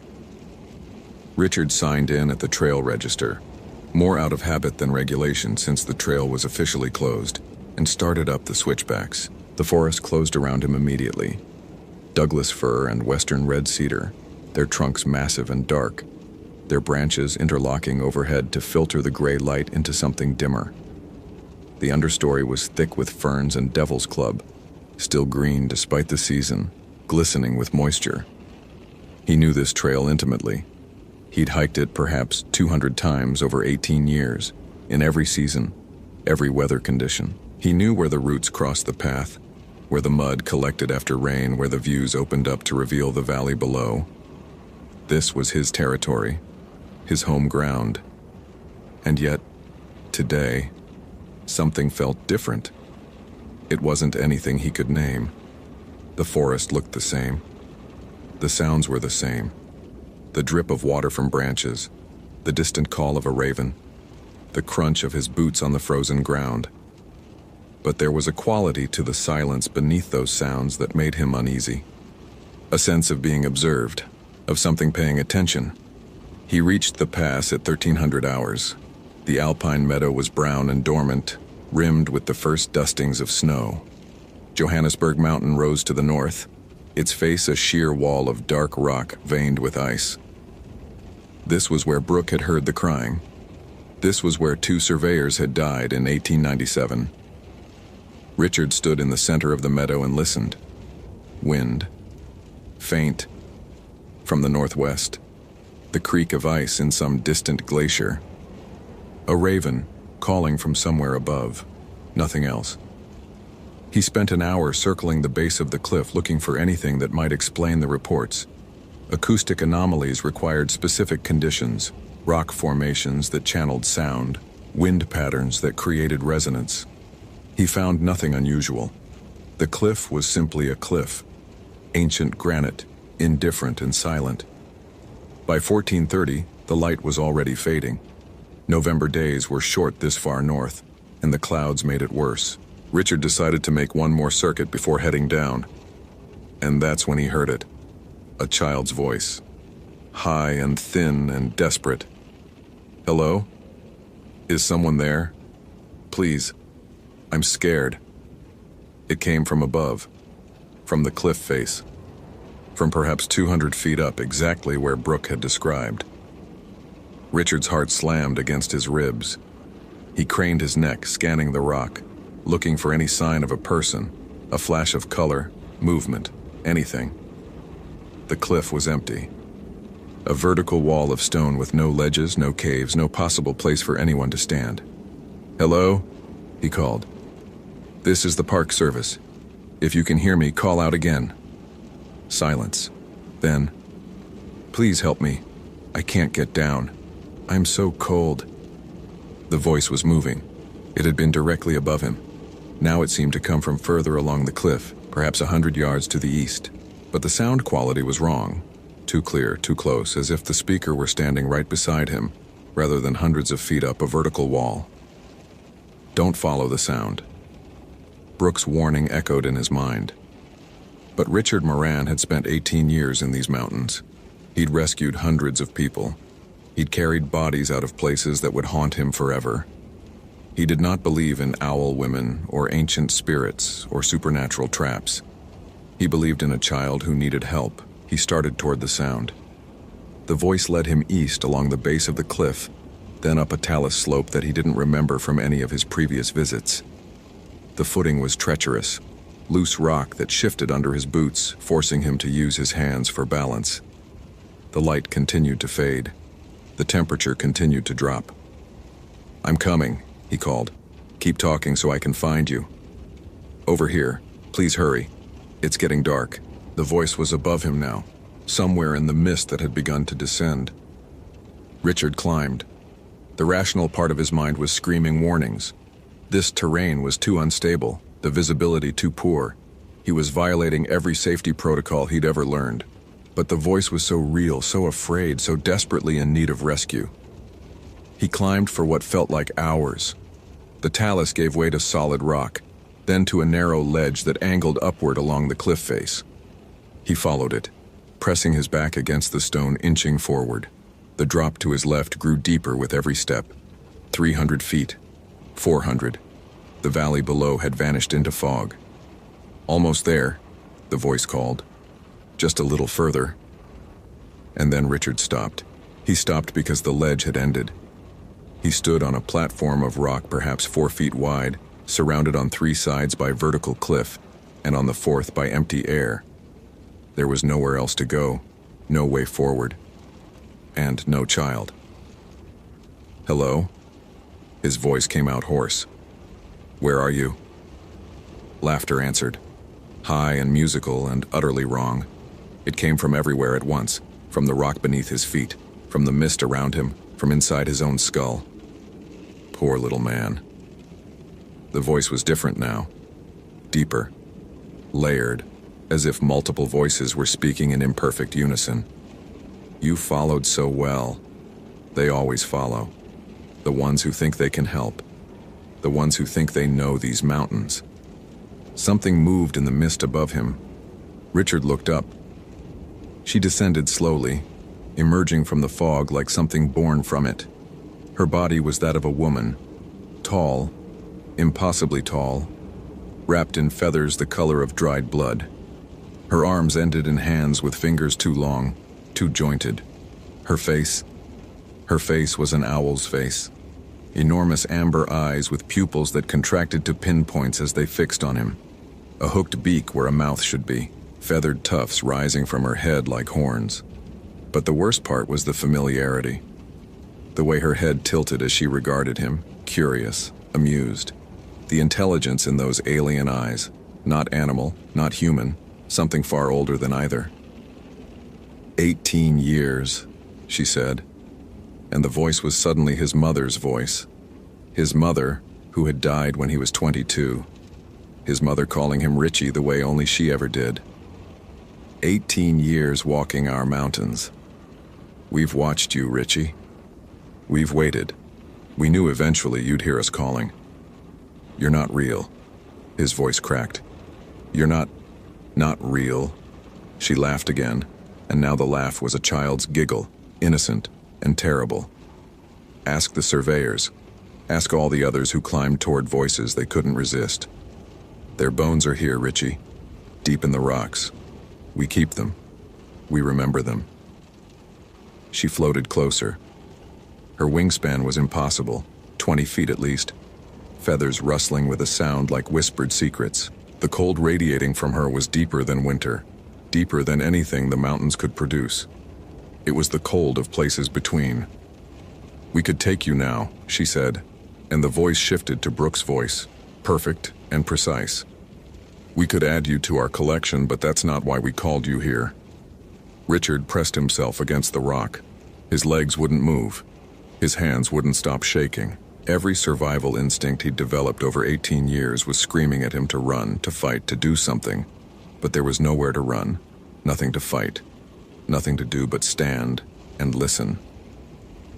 Richard signed in at the trail register, more out of habit than regulation since the trail was officially closed, and started up the switchbacks. The forest closed around him immediately. Douglas fir and western red cedar, their trunks massive and dark, their branches interlocking overhead to filter the gray light into something dimmer. The understory was thick with ferns and devil's club, still green despite the season, glistening with moisture. He knew this trail intimately. He'd hiked it perhaps 200 times over 18 years, in every season, every weather condition. He knew where the roots crossed the path, where the mud collected after rain, where the views opened up to reveal the valley below. This was his territory, his home ground. And yet, today, something felt different. It wasn't anything he could name. The forest looked the same. The sounds were the same. The drip of water from branches, the distant call of a raven, the crunch of his boots on the frozen ground. But there was a quality to the silence beneath those sounds that made him uneasy. A sense of being observed, of something paying attention. He reached the pass at 1300 hours. The alpine meadow was brown and dormant, rimmed with the first dustings of snow. Johannesburg Mountain rose to the north, its face a sheer wall of dark rock veined with ice. This was where Brooke had heard the crying. This was where 2 surveyors had died in 1897. Richard stood in the center of the meadow and listened. Wind. Faint. From the northwest. The creak of ice in some distant glacier. A raven calling from somewhere above. Nothing else. He spent an hour circling the base of the cliff looking for anything that might explain the reports. Acoustic anomalies required specific conditions, rock formations that channeled sound, wind patterns that created resonance. He found nothing unusual. The cliff was simply a cliff, ancient granite, indifferent and silent. By 1430, the light was already fading. November days were short this far north, and the clouds made it worse. Richard decided to make one more circuit before heading down. And that's when he heard it. A child's voice. High and thin and desperate. Hello? Is someone there? Please. I'm scared. It came from above. From the cliff face. From perhaps 200 feet up, exactly where Brooke had described. Richard's heart slammed against his ribs. He craned his neck, scanning the rock, looking for any sign of a person, a flash of color, movement, anything. The cliff was empty. A vertical wall of stone with no ledges, no caves, no possible place for anyone to stand. Hello? He called. This is the Park Service. If you can hear me, call out again. Silence. Then, please help me. I can't get down. I'm so cold. The voice was moving. It had been directly above him. Now it seemed to come from further along the cliff, perhaps 100 yards to the east. But the sound quality was wrong. Too clear, too close, as if the speaker were standing right beside him, rather than hundreds of feet up a vertical wall. Don't follow the sound. Brooke's warning echoed in his mind. But Richard Moran had spent 18 years in these mountains. He'd rescued hundreds of people. He'd carried bodies out of places that would haunt him forever. He did not believe in owl women or ancient spirits or supernatural traps. He believed in a child who needed help. He started toward the sound. The voice led him east along the base of the cliff, then up a talus slope that he didn't remember from any of his previous visits. The footing was treacherous, loose rock that shifted under his boots, forcing him to use his hands for balance. The light continued to fade. The temperature continued to drop. "I'm coming," he called. "Keep talking so I can find you. Over here. Please hurry. It's getting dark." The voice was above him now, somewhere in the mist that had begun to descend. Richard climbed. The rational part of his mind was screaming warnings. This terrain was too unstable, the visibility too poor. He was violating every safety protocol he'd ever learned. But the voice was so real, so afraid, so desperately in need of rescue. He climbed for what felt like hours. The talus gave way to solid rock, then to a narrow ledge that angled upward along the cliff face. He followed it, pressing his back against the stone, inching forward. The drop to his left grew deeper with every step. 300 feet. 400. The valley below had vanished into fog. "Almost there," the voice called. "Just a little further." And then Richard stopped. He stopped because the ledge had ended. He stood on a platform of rock perhaps 4 feet wide, surrounded on 3 sides by vertical cliff, and on the 4th by empty air. There was nowhere else to go, no way forward, and no child. "Hello?" His voice came out hoarse. "Where are you?" Laughter answered, high and musical and utterly wrong. It came from everywhere at once, from the rock beneath his feet, from the mist around him, from inside his own skull. Poor little man. The voice was different now, deeper, layered, as if multiple voices were speaking in imperfect unison. "You followed so well. They always follow. The ones who think they can help. The ones who think they know these mountains." Something moved in the mist above him. Richard looked up. She descended slowly, emerging from the fog like something born from it. Her body was that of a woman, tall, impossibly tall, wrapped in feathers the color of dried blood. Her arms ended in hands with fingers too long, too jointed. Her face was an owl's face. Enormous amber eyes with pupils that contracted to pinpoints as they fixed on him. A hooked beak where a mouth should be, feathered tufts rising from her head like horns. But the worst part was the familiarity. The way her head tilted as she regarded him, curious, amused. The intelligence in those alien eyes, not animal, not human, something far older than either. 18 years, she said, and the voice was suddenly his mother's voice. His mother, who had died when he was 22. His mother calling him Richie the way only she ever did. 18 years walking our mountains. We've watched you, Richie. We've waited. We knew eventually you'd hear us calling. You're not real. His voice cracked. You're not real. She laughed again, and now the laugh was a child's giggle, innocent and terrible. Ask the surveyors. Ask all the others who climbed toward voices they couldn't resist. Their bones are here, Richie, deep in the rocks. We keep them. We remember them. She floated closer. Her wingspan was impossible, 20 feet at least. Feathers rustling with a sound like whispered secrets. The cold radiating from her was deeper than winter, deeper than anything the mountains could produce. It was the cold of places between. We could take you now, she said, and the voice shifted to Brooke's voice, perfect and precise. We could add you to our collection, but that's not why we called you here. Richard pressed himself against the rock. His legs wouldn't move. His hands wouldn't stop shaking. Every survival instinct he'd developed over 18 years was screaming at him to run, to fight, to do something. But there was nowhere to run, nothing to fight, nothing to do but stand and listen.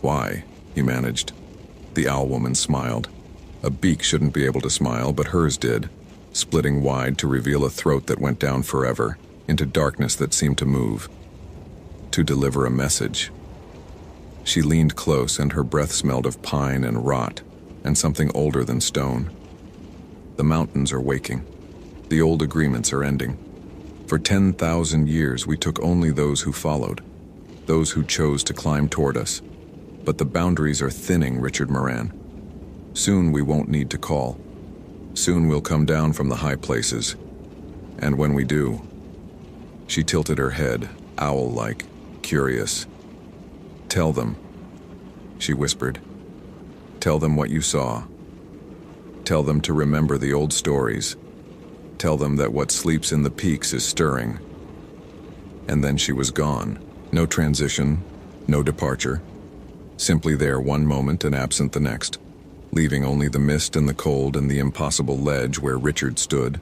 Why? He managed. The owl woman smiled. A beak shouldn't be able to smile, but hers did, splitting wide to reveal a throat that went down forever, into darkness that seemed to move. To deliver a message. She leaned close, and her breath smelled of pine and rot, and something older than stone. The mountains are waking. The old agreements are ending. For 10,000 years we took only those who followed, those who chose to climb toward us. But the boundaries are thinning, Richard Moran. Soon we won't need to call. Soon we'll come down from the high places. And when we do..." She tilted her head, owl-like, curious. "Tell them," she whispered. "Tell them what you saw. Tell them to remember the old stories. Tell them that what sleeps in the peaks is stirring." And then she was gone. No transition, no departure. Simply there one moment and absent the next, leaving only the mist and the cold and the impossible ledge where Richard stood,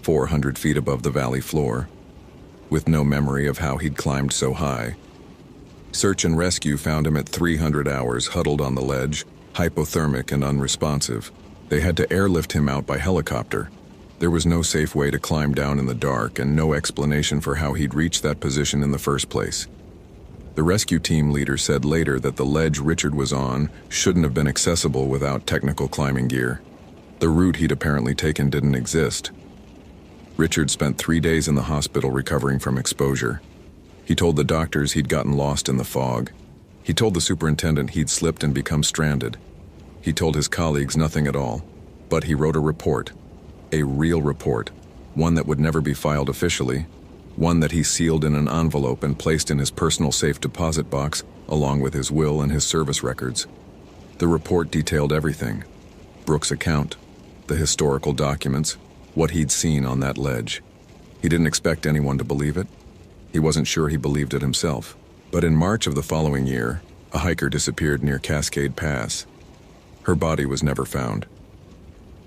400 feet above the valley floor, with no memory of how he'd climbed so high. Search and rescue found him at 300 hours, huddled on the ledge, hypothermic and unresponsive. They had to airlift him out by helicopter. There was no safe way to climb down in the dark and no explanation for how he'd reached that position in the first place. The rescue team leader said later that the ledge Richard was on shouldn't have been accessible without technical climbing gear. The route he'd apparently taken didn't exist. Richard spent 3 days in the hospital recovering from exposure. He told the doctors he'd gotten lost in the fog. He told the superintendent he'd slipped and become stranded. He told his colleagues nothing at all. But he wrote a report. A real report. One that would never be filed officially. One that he sealed in an envelope and placed in his personal safe deposit box, along with his will and his service records. The report detailed everything. Brooks' account, the historical documents, what he'd seen on that ledge. He didn't expect anyone to believe it. He wasn't sure he believed it himself. But in March of the following year, a hiker disappeared near Cascade Pass. Her body was never found.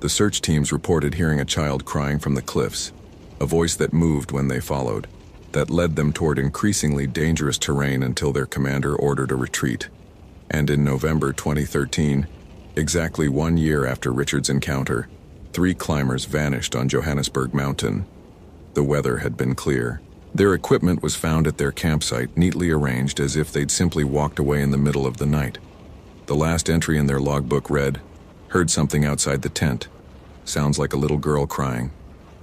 The search teams reported hearing a child crying from the cliffs, a voice that moved when they followed, that led them toward increasingly dangerous terrain until their commander ordered a retreat. And in November 2013, exactly 1 year after Richard's encounter, 3 climbers vanished on Johannesburg Mountain. The weather had been clear. Their equipment was found at their campsite, neatly arranged as if they'd simply walked away in the middle of the night. The last entry in their logbook read, "Heard something outside the tent. Sounds like a little girl crying.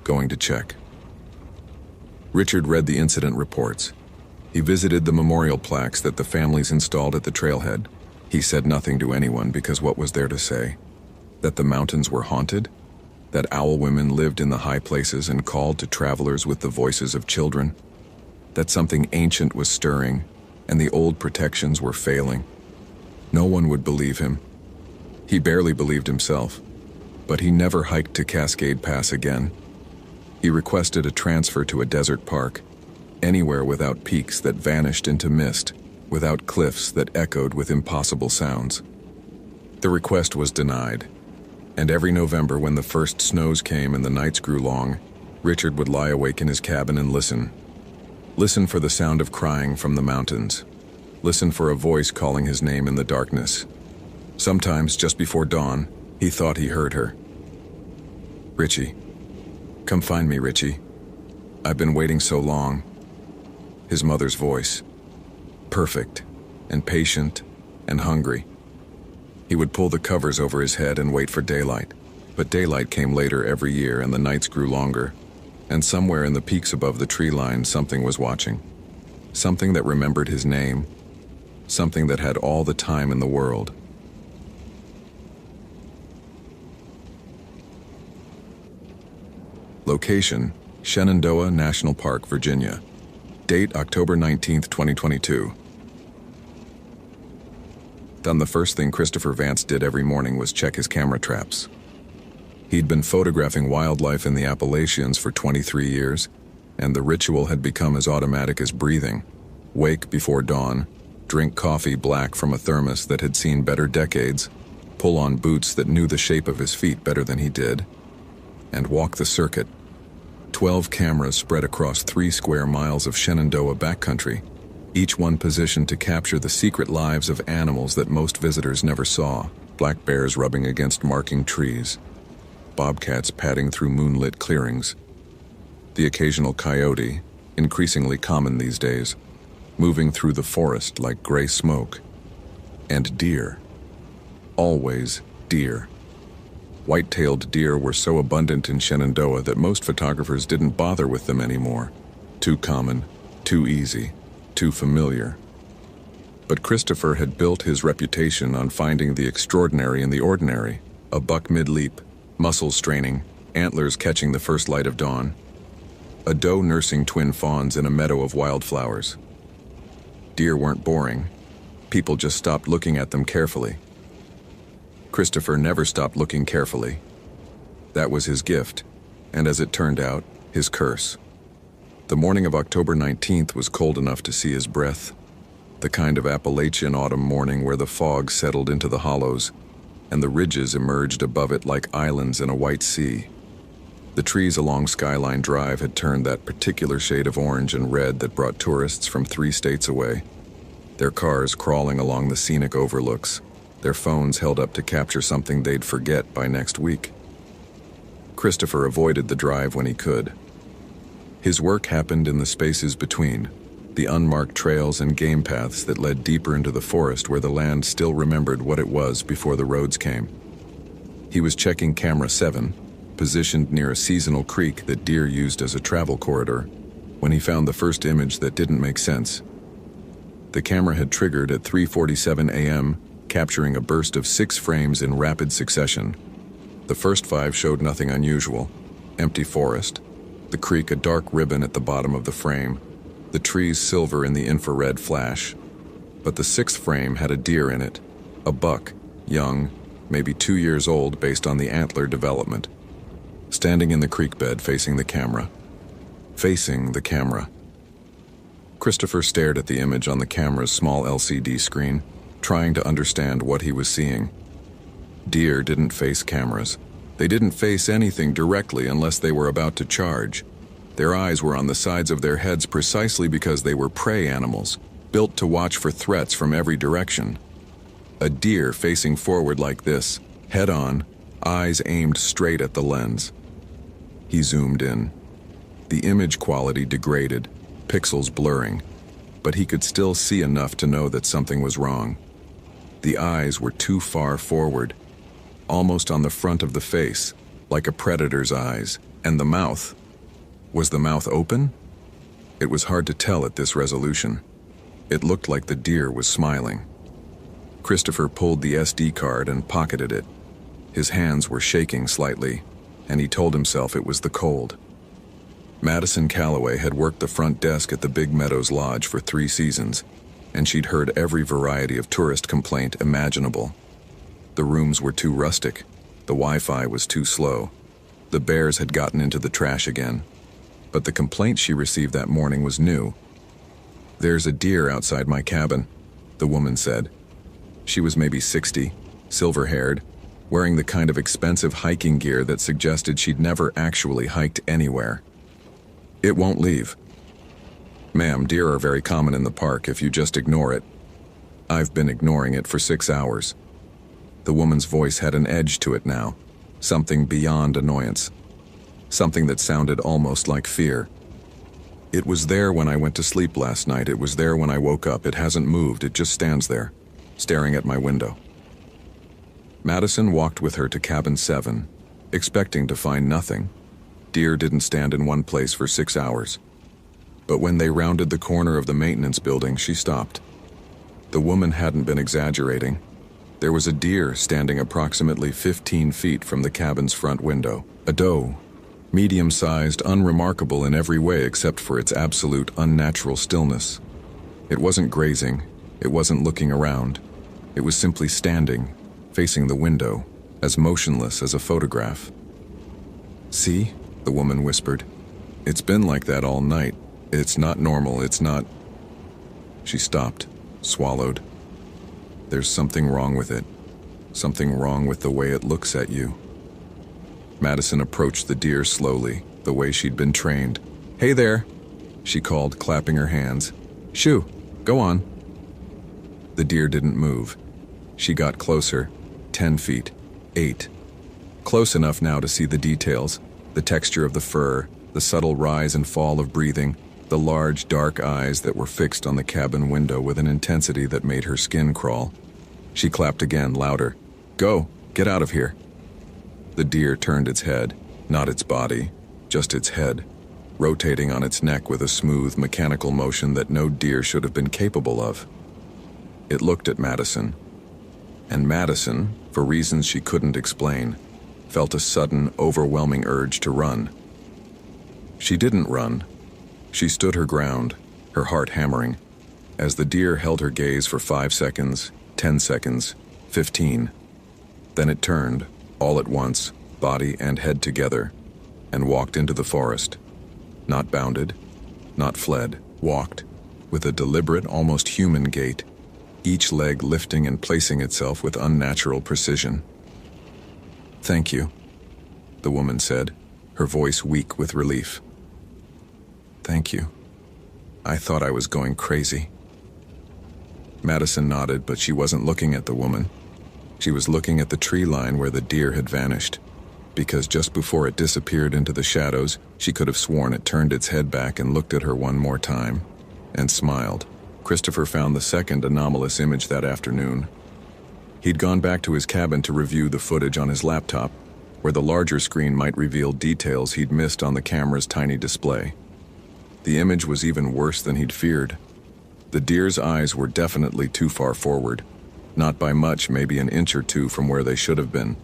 Going to check." Richard read the incident reports. He visited the memorial plaques that the families installed at the trailhead. He said nothing to anyone because what was there to say? That the mountains were haunted? That owl women lived in the high places and called to travelers with the voices of children? That something ancient was stirring and the old protections were failing? No one would believe him. He barely believed himself, but he never hiked to Cascade Pass again. He requested a transfer to a desert park, anywhere without peaks that vanished into mist, without cliffs that echoed with impossible sounds. The request was denied, and every November when the first snows came and the nights grew long, Richard would lie awake in his cabin and listen. Listen for the sound of crying from the mountains. Listen for a voice calling his name in the darkness. Sometimes, just before dawn, he thought he heard her. "Richie. Come find me, Richie. I've been waiting so long." His mother's voice. Perfect, and patient, and hungry. He would pull the covers over his head and wait for daylight. But daylight came later every year and the nights grew longer. And somewhere in the peaks above the tree line something was watching. Something that remembered his name. Something that had all the time in the world. Location, Shenandoah National Park, Virginia. Date, October 19th, 2022. Then the first thing Christopher Vance did every morning was check his camera traps. He'd been photographing wildlife in the Appalachians for 23 years, and the ritual had become as automatic as breathing. Wake before dawn, drink coffee black from a thermos that had seen better decades, pull on boots that knew the shape of his feet better than he did, and walk the circuit. 12 cameras spread across 3 square miles of Shenandoah backcountry, each one positioned to capture the secret lives of animals that most visitors never saw. Black bears rubbing against marking trees, bobcats padding through moonlit clearings, the occasional coyote, increasingly common these days, moving through the forest like gray smoke, and deer. Always deer. White-tailed deer were so abundant in Shenandoah that most photographers didn't bother with them anymore. Too common, too easy, too familiar. But Christopher had built his reputation on finding the extraordinary in the ordinary. A buck mid-leap, muscles straining, antlers catching the first light of dawn. A doe nursing twin fawns in a meadow of wildflowers. Deer weren't boring. People just stopped looking at them carefully. Christopher never stopped looking carefully. That was his gift, and as it turned out, his curse. The morning of October 19th was cold enough to see his breath, the kind of Appalachian autumn morning where the fog settled into the hollows, and the ridges emerged above it like islands in a white sea. The trees along Skyline Drive had turned that particular shade of orange and red that brought tourists from 3 states away. Their cars crawling along the scenic overlooks, their phones held up to capture something they'd forget by next week. Christopher avoided the drive when he could. His work happened in the spaces between, the unmarked trails and game paths that led deeper into the forest where the land still remembered what it was before the roads came. He was checking camera 7, positioned near a seasonal creek that deer used as a travel corridor, when he found the first image that didn't make sense. The camera had triggered at 3:47 a.m., capturing a burst of 6 frames in rapid succession. The first 5 showed nothing unusual: empty forest, the creek a dark ribbon at the bottom of the frame, the trees silver in the infrared flash. But the 6th frame had a deer in it, a buck, young, maybe 2 years old based on the antler development, standing in the creek bed facing the camera. Facing the camera. Christopher stared at the image on the camera's small LCD screen, trying to understand what he was seeing. Deer didn't face cameras. They didn't face anything directly unless they were about to charge. Their eyes were on the sides of their heads precisely because they were prey animals, built to watch for threats from every direction. A deer facing forward like this, head on, eyes aimed straight at the lens. He zoomed in. The image quality degraded, pixels blurring, but he could still see enough to know that something was wrong. The eyes were too far forward, almost on the front of the face, like a predator's eyes, and the mouth. Was the mouth open? It was hard to tell at this resolution. It looked like the deer was smiling. Christopher pulled the SD card and pocketed it. His hands were shaking slightly, and he told himself it was the cold. Madison Calloway had worked the front desk at the Big Meadows Lodge for 3 seasons, and she'd heard every variety of tourist complaint imaginable. The rooms were too rustic, the Wi-Fi was too slow, the bears had gotten into the trash again. But the complaint she received that morning was new. "There's a deer outside my cabin," the woman said. She was maybe 60, silver-haired, wearing the kind of expensive hiking gear that suggested she'd never actually hiked anywhere. "It won't leave." "Ma'am, deer are very common in the park if you just ignore it." "I've been ignoring it for 6 hours." The woman's voice had an edge to it now, something beyond annoyance, something that sounded almost like fear. "It was there when I went to sleep last night. It was there when I woke up. It hasn't moved. It just stands there, staring at my window." Madison walked with her to cabin 7, expecting to find nothing. Deer didn't stand in one place for 6 hours. But when they rounded the corner of the maintenance building, she stopped. The woman hadn't been exaggerating. There was a deer standing approximately 15 feet from the cabin's front window. A doe, medium-sized, unremarkable in every way except for its absolute unnatural stillness. It wasn't grazing. It wasn't looking around. It was simply standing, facing the window, as motionless as a photograph. "See?" the woman whispered. "It's been like that all night. It's not normal, it's not..." She stopped, swallowed. "There's something wrong with it. Something wrong with the way it looks at you." Madison approached the deer slowly, the way she'd been trained. "Hey there," she called, clapping her hands. "Shoo, go on." The deer didn't move. She got closer, 10 feet, 8. Close enough now to see the details, the texture of the fur, the subtle rise and fall of breathing, the large, dark eyes that were fixed on the cabin window with an intensity that made her skin crawl. She clapped again, louder. "Go, get out of here." The deer turned its head, not its body, just its head, rotating on its neck with a smooth, mechanical motion that no deer should have been capable of. It looked at Madison, and Madison, for reasons she couldn't explain, felt a sudden, overwhelming urge to run. She didn't run. She stood her ground, her heart hammering, as the deer held her gaze for 5 seconds, 10 seconds, 15. Then it turned, all at once, body and head together, and walked into the forest. Not bounded, not fled, walked, with a deliberate, almost human gait, each leg lifting and placing itself with unnatural precision. "Thank you," the woman said, her voice weak with relief. "Thank you. I thought I was going crazy." Madison nodded, but she wasn't looking at the woman. She was looking at the tree line where the deer had vanished, because just before it disappeared into the shadows, she could have sworn it turned its head back and looked at her one more time, and smiled. Christopher found the second anomalous image that afternoon. He'd gone back to his cabin to review the footage on his laptop, where the larger screen might reveal details he'd missed on the camera's tiny display. The image was even worse than he'd feared. The deer's eyes were definitely too far forward, not by much, maybe an inch or two from where they should have been,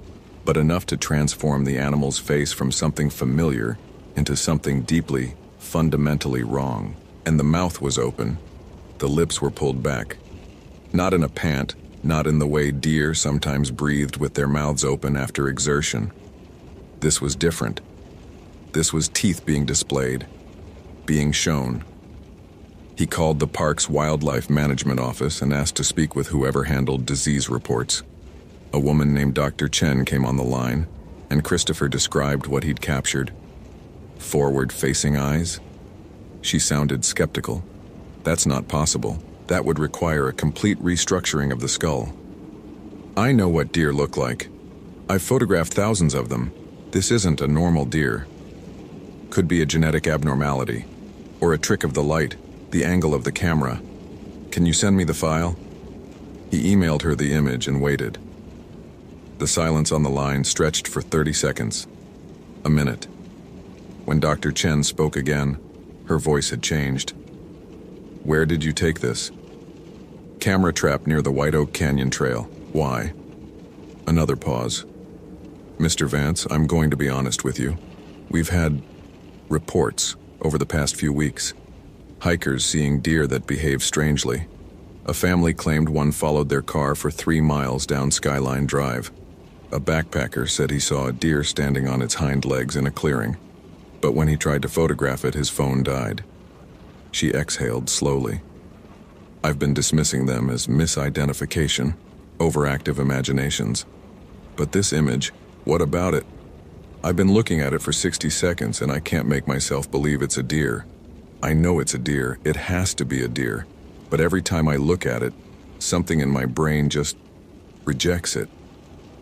but enough to transform the animal's face from something familiar into something deeply, fundamentally wrong. And the mouth was open. The lips were pulled back. Not in a pant, not in the way deer sometimes breathed with their mouths open after exertion. This was different. This was teeth being displayed, being shown. He called the park's wildlife management office and asked to speak with whoever handled disease reports. A woman named Dr. Chen came on the line, and Christopher described what he'd captured. Forward-facing eyes? She sounded skeptical. That's not possible. That would require a complete restructuring of the skull. "I know what deer look like. I've photographed thousands of them. This isn't a normal deer. Could be a genetic abnormality, or a trick of the light, the angle of the camera. Can you send me the file?" He emailed her the image and waited. The silence on the line stretched for 30 seconds. A minute. When Dr. Chen spoke again, her voice had changed. "Where did you take this?" "Camera trap near the White Oak Canyon Trail. Why?" Another pause. "Mr. Vance, I'm going to be honest with you. We've had reports over the past few weeks. Hikers seeing deer that behave strangely. A family claimed one followed their car for 3 miles down Skyline Drive. A backpacker said he saw a deer standing on its hind legs in a clearing, but when he tried to photograph it, his phone died." She exhaled slowly. "I've been dismissing them as misidentification, overactive imaginations. But this image, what about it? I've been looking at it for 60 seconds and I can't make myself believe it's a deer. I know it's a deer, it has to be a deer, but every time I look at it, something in my brain just rejects it,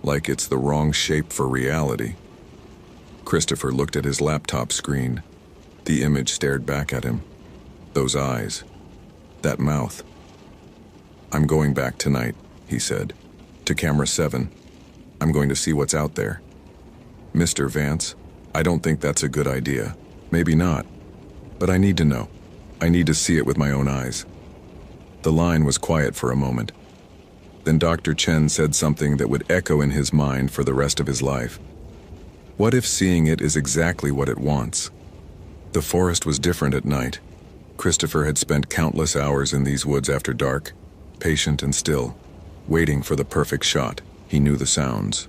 like it's the wrong shape for reality." Christopher looked at his laptop screen. The image stared back at him. Those eyes. That mouth. "I'm going back tonight," he said, "to camera 7. I'm going to see what's out there." "Mr. Vance, I don't think that's a good idea. Maybe not. But I need to know. I need to see it with my own eyes." The line was quiet for a moment. Then Dr. Chen said something that would echo in his mind for the rest of his life. What if seeing it is exactly what it wants? The forest was different at night. Christopher had spent countless hours in these woods after dark, patient and still, waiting for the perfect shot. He knew the sounds.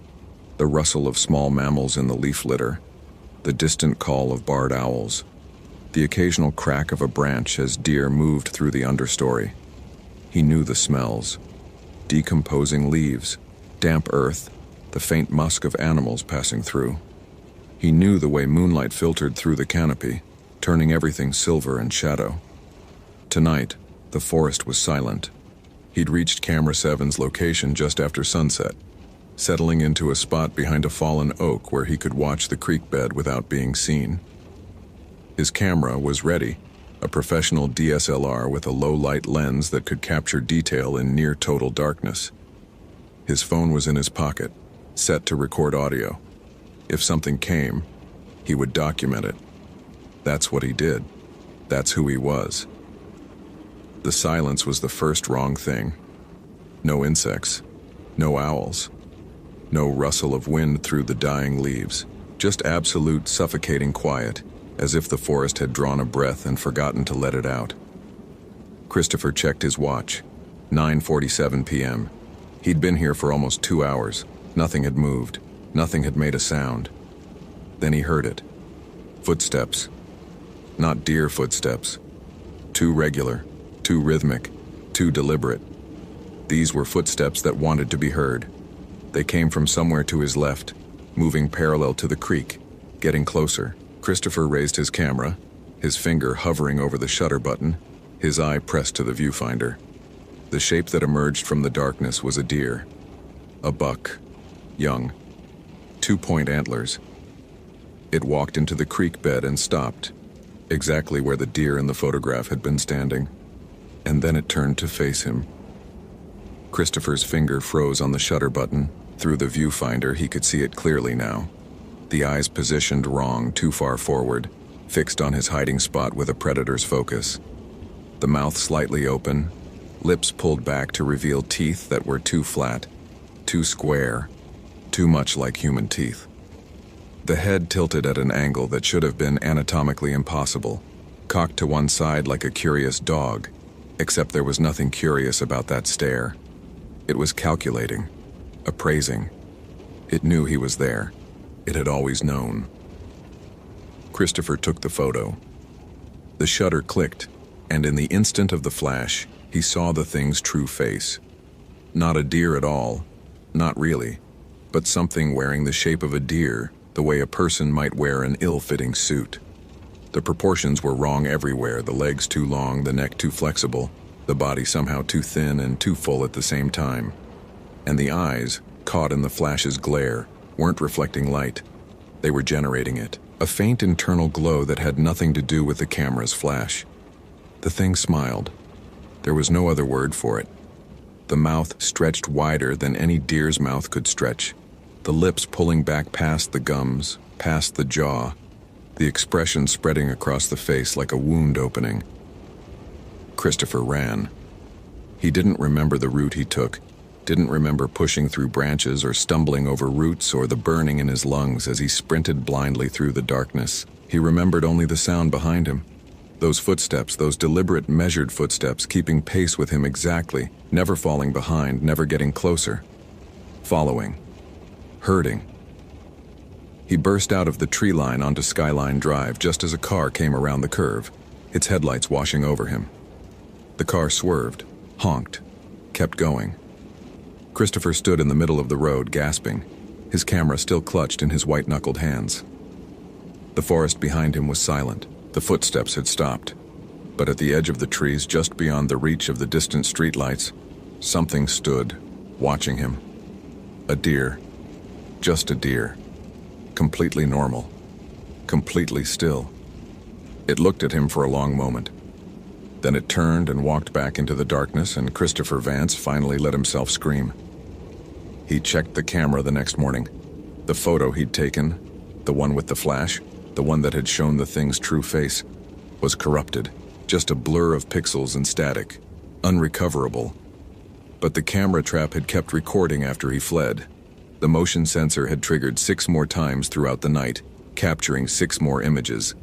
The rustle of small mammals in the leaf litter, the distant call of barred owls, the occasional crack of a branch as deer moved through the understory. He knew the smells. Decomposing leaves, damp earth, the faint musk of animals passing through. He knew the way moonlight filtered through the canopy, turning everything silver and shadow. Tonight, the forest was silent. He'd reached Camera 7's location just after sunset, settling into a spot behind a fallen oak where he could watch the creek bed without being seen. His camera was ready, a professional DSLR with a low-light lens that could capture detail in near-total darkness. His phone was in his pocket, set to record audio. If something came, he would document it. That's what he did. That's who he was. The silence was the first wrong thing. No insects. No owls. No rustle of wind through the dying leaves, just absolute suffocating quiet, as if the forest had drawn a breath and forgotten to let it out. Christopher checked his watch. 9:47 p.m. He'd been here for almost 2 hours. Nothing had moved. Nothing had made a sound. Then he heard it. Footsteps. Not deer footsteps. Too regular, too rhythmic, too deliberate. These were footsteps that wanted to be heard. They came from somewhere to his left, moving parallel to the creek, getting closer. Christopher raised his camera, his finger hovering over the shutter button, his eye pressed to the viewfinder. The shape that emerged from the darkness was a deer. A buck. Young. 2-point antlers. It walked into the creek bed and stopped, exactly where the deer in the photograph had been standing. And then it turned to face him. Christopher's finger froze on the shutter button. Through the viewfinder, he could see it clearly now. The eyes positioned wrong, too far forward, fixed on his hiding spot with a predator's focus. The mouth slightly open, lips pulled back to reveal teeth that were too flat, too square, too much like human teeth. The head tilted at an angle that should have been anatomically impossible, cocked to one side like a curious dog, except there was nothing curious about that stare. It was calculating, appraising. It knew he was there. It had always known. Christopher took the photo. The shutter clicked, and in the instant of the flash, he saw the thing's true face. Not a deer at all, not really, but something wearing the shape of a deer, the way a person might wear an ill-fitting suit. The proportions were wrong everywhere, the legs too long, the neck too flexible, the body somehow too thin and too full at the same time. And the eyes, caught in the flash's glare, weren't reflecting light. They were generating it, a faint internal glow that had nothing to do with the camera's flash. The thing smiled. There was no other word for it. The mouth stretched wider than any deer's mouth could stretch, the lips pulling back past the gums, past the jaw, the expression spreading across the face like a wound opening. Christopher ran. He didn't remember the route he took, didn't remember pushing through branches or stumbling over roots or the burning in his lungs as he sprinted blindly through the darkness. He remembered only the sound behind him. Those footsteps, those deliberate, measured footsteps, keeping pace with him exactly, never falling behind, never getting closer. Following. Herding. He burst out of the tree line onto Skyline Drive just as a car came around the curve, its headlights washing over him. The car swerved, honked, kept going. Christopher stood in the middle of the road, gasping, his camera still clutched in his white-knuckled hands. The forest behind him was silent. The footsteps had stopped. But at the edge of the trees, just beyond the reach of the distant streetlights, something stood, watching him. A deer. Just a deer. Completely normal. Completely still. It looked at him for a long moment. Then it turned and walked back into the darkness, and Christopher Vance finally let himself scream. He checked the camera the next morning. The photo he'd taken, the one with the flash, the one that had shown the thing's true face, was corrupted, just a blur of pixels and static, unrecoverable. But the camera trap had kept recording after he fled. The motion sensor had triggered 6 more times throughout the night, capturing 6 more images.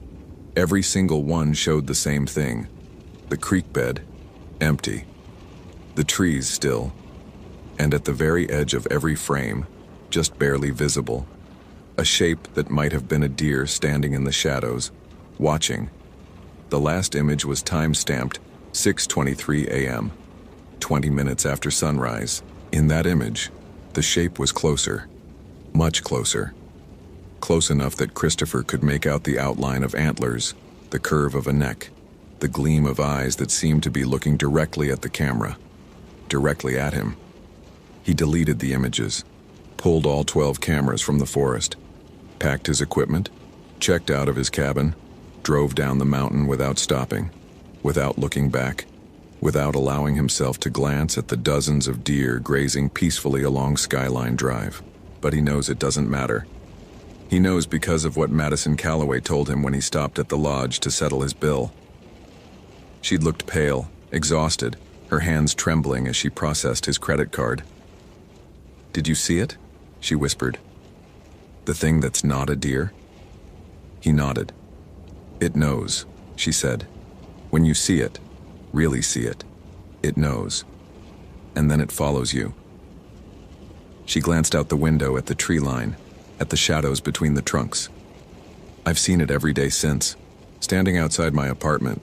Every single one showed the same thing. The creek bed, empty. The trees still. And at the very edge of every frame, just barely visible, a shape that might have been a deer standing in the shadows, watching. The last image was time-stamped 6:23 a.m., 20 minutes after sunrise. In that image, the shape was closer, much closer. Close enough that Christopher could make out the outline of antlers, the curve of a neck, the gleam of eyes that seemed to be looking directly at the camera, directly at him. He deleted the images, pulled all 12 cameras from the forest, packed his equipment, checked out of his cabin, drove down the mountain without stopping, without looking back, without allowing himself to glance at the dozens of deer grazing peacefully along Skyline Drive. But he knows it doesn't matter. He knows because of what Madison Calloway told him when he stopped at the lodge to settle his bill. She'd looked pale, exhausted, her hands trembling as she processed his credit card. "Did you see it?" she whispered. The thing that's not a deer? He nodded. It knows, she said. When you see it, really see it, it knows. And then it follows you. She glanced out the window at the tree line, at the shadows between the trunks. I've seen it every day since, standing outside my apartment,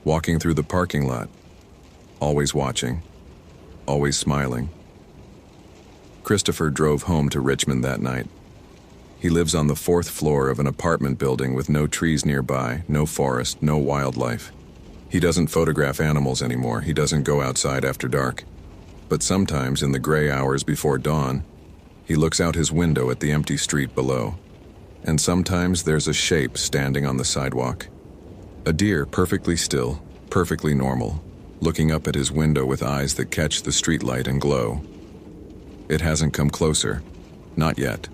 walking through the parking lot, always watching, always smiling. Christopher drove home to Richmond that night. He lives on the 4th floor of an apartment building with no trees nearby, no forest, no wildlife. He doesn't photograph animals anymore. He doesn't go outside after dark. But sometimes in the gray hours before dawn, he looks out his window at the empty street below. And sometimes there's a shape standing on the sidewalk. A deer perfectly still, perfectly normal, looking up at his window with eyes that catch the streetlight and glow. It hasn't come closer, not yet.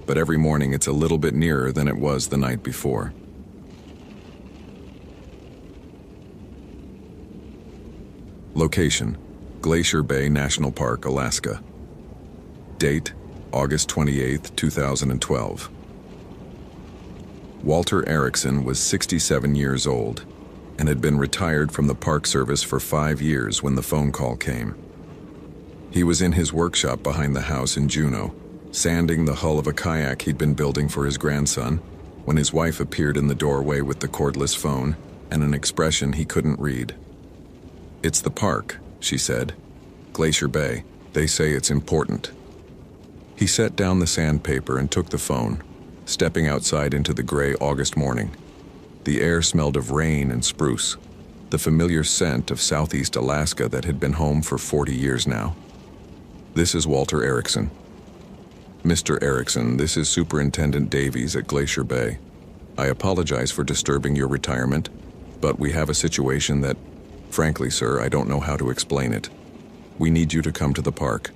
But every morning it's a little bit nearer than it was the night before. Location: Glacier Bay National Park, Alaska. Date: August 28, 2012. Walter Erickson was 67 years old and had been retired from the Park Service for 5 years when the phone call came. He was in his workshop behind the house in Juneau, sanding the hull of a kayak he'd been building for his grandson, when his wife appeared in the doorway with the cordless phone and an expression he couldn't read. "It's the park," she said. "Glacier Bay. They say it's important." He set down the sandpaper and took the phone, stepping outside into the gray August morning. The air smelled of rain and spruce, the familiar scent of southeast Alaska that had been home for 40 years now. "This is Walter Erickson." "Mr. Erickson, this is Superintendent Davies at Glacier Bay. I apologize for disturbing your retirement, but we have a situation that, frankly, sir, I don't know how to explain it. We need you to come to the park."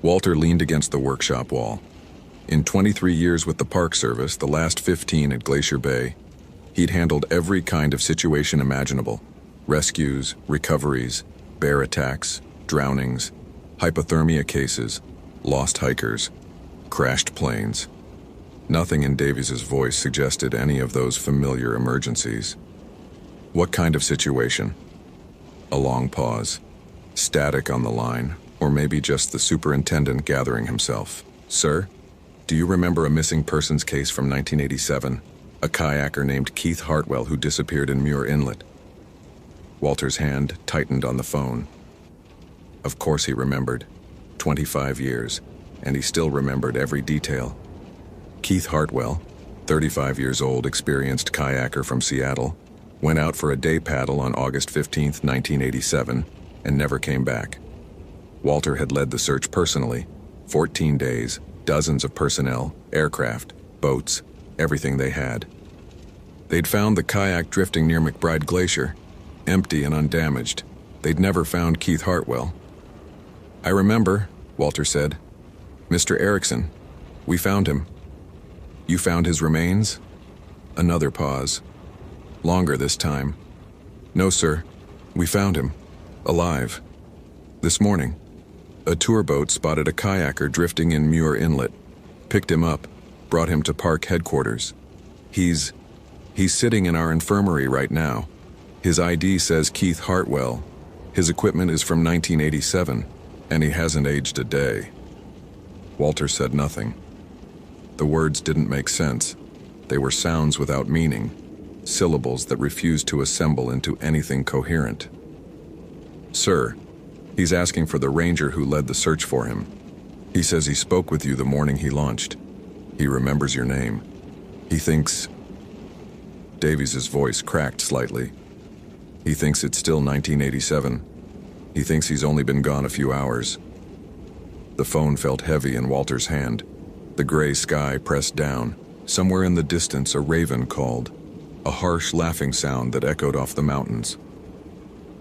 Walter leaned against the workshop wall. In 23 years with the Park Service, the last 15 at Glacier Bay, he'd handled every kind of situation imaginable: rescues, recoveries, bear attacks, drownings, hypothermia cases, lost hikers, crashed planes. Nothing in Davies's voice suggested any of those familiar emergencies. "What kind of situation?" A long pause. Static on the line, or maybe just the superintendent gathering himself. "Sir, do you remember a missing persons case from 1987? A kayaker named Keith Hartwell who disappeared in Muir Inlet?" Walter's hand tightened on the phone. Of course he remembered. 25 years, and he still remembered every detail. Keith Hartwell, 35 years old, experienced kayaker from Seattle, went out for a day paddle on August 15, 1987, and never came back. Walter had led the search personally. 14 days, dozens of personnel, aircraft, boats, everything they had. They'd found the kayak drifting near McBride Glacier, empty and undamaged. They'd never found Keith Hartwell. "I remember," Walter said. "Mr. Erickson, we found him." "You found his remains?" Another pause. Longer this time. "No, sir. We found him. Alive. This morning. A tour boat spotted a kayaker drifting in Muir Inlet, picked him up, brought him to park headquarters. He's sitting in our infirmary right now. His ID says Keith Hartwell. His equipment is from 1987, and he hasn't aged a day." Walter said nothing. The words didn't make sense. They were sounds without meaning, syllables that refused to assemble into anything coherent. "Sir, he's asking for the ranger who led the search for him. He says he spoke with you the morning he launched. He remembers your name. He thinks..." Davies's voice cracked slightly. "He thinks it's still 1987. He thinks he's only been gone a few hours." The phone felt heavy in Walter's hand. The gray sky pressed down. Somewhere in the distance, a raven called, a harsh laughing sound that echoed off the mountains.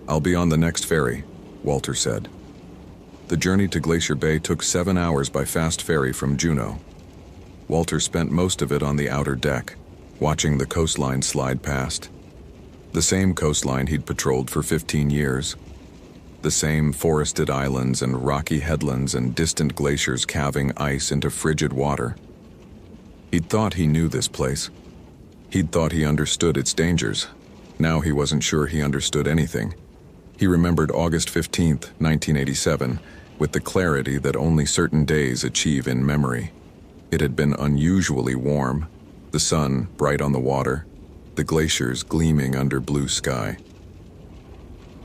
"I'll be on the next ferry," Walter said. The journey to Glacier Bay took 7 hours by fast ferry from Juneau. Walter spent most of it on the outer deck, watching the coastline slide past. The same coastline he'd patrolled for 15 years. The same forested islands and rocky headlands and distant glaciers calving ice into frigid water. He'd thought he knew this place. He'd thought he understood its dangers. Now he wasn't sure he understood anything. He remembered August 15th, 1987, with the clarity that only certain days achieve in memory. It had been unusually warm, the sun bright on the water, the glaciers gleaming under blue sky.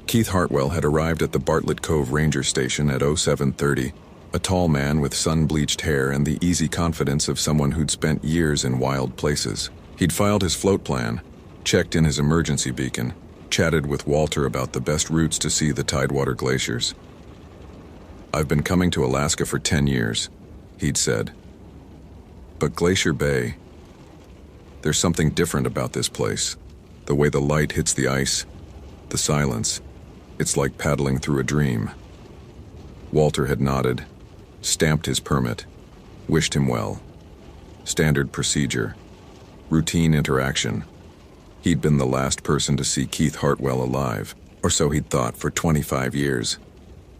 Keith Hartwell had arrived at the Bartlett Cove Ranger Station at 0730, a tall man with sun-bleached hair and the easy confidence of someone who'd spent years in wild places. He'd filed his float plan, checked in his emergency beacon, chatted with Walter about the best routes to see the Tidewater glaciers. "I've been coming to Alaska for 10 years, he'd said. But Glacier Bay, there's something different about this place. The way the light hits the ice, the silence. It's like paddling through a dream." Walter had nodded, stamped his permit, wished him well. Standard procedure. Routine interaction. He'd been the last person to see Keith Hartwell alive, or so he'd thought, for 25 years.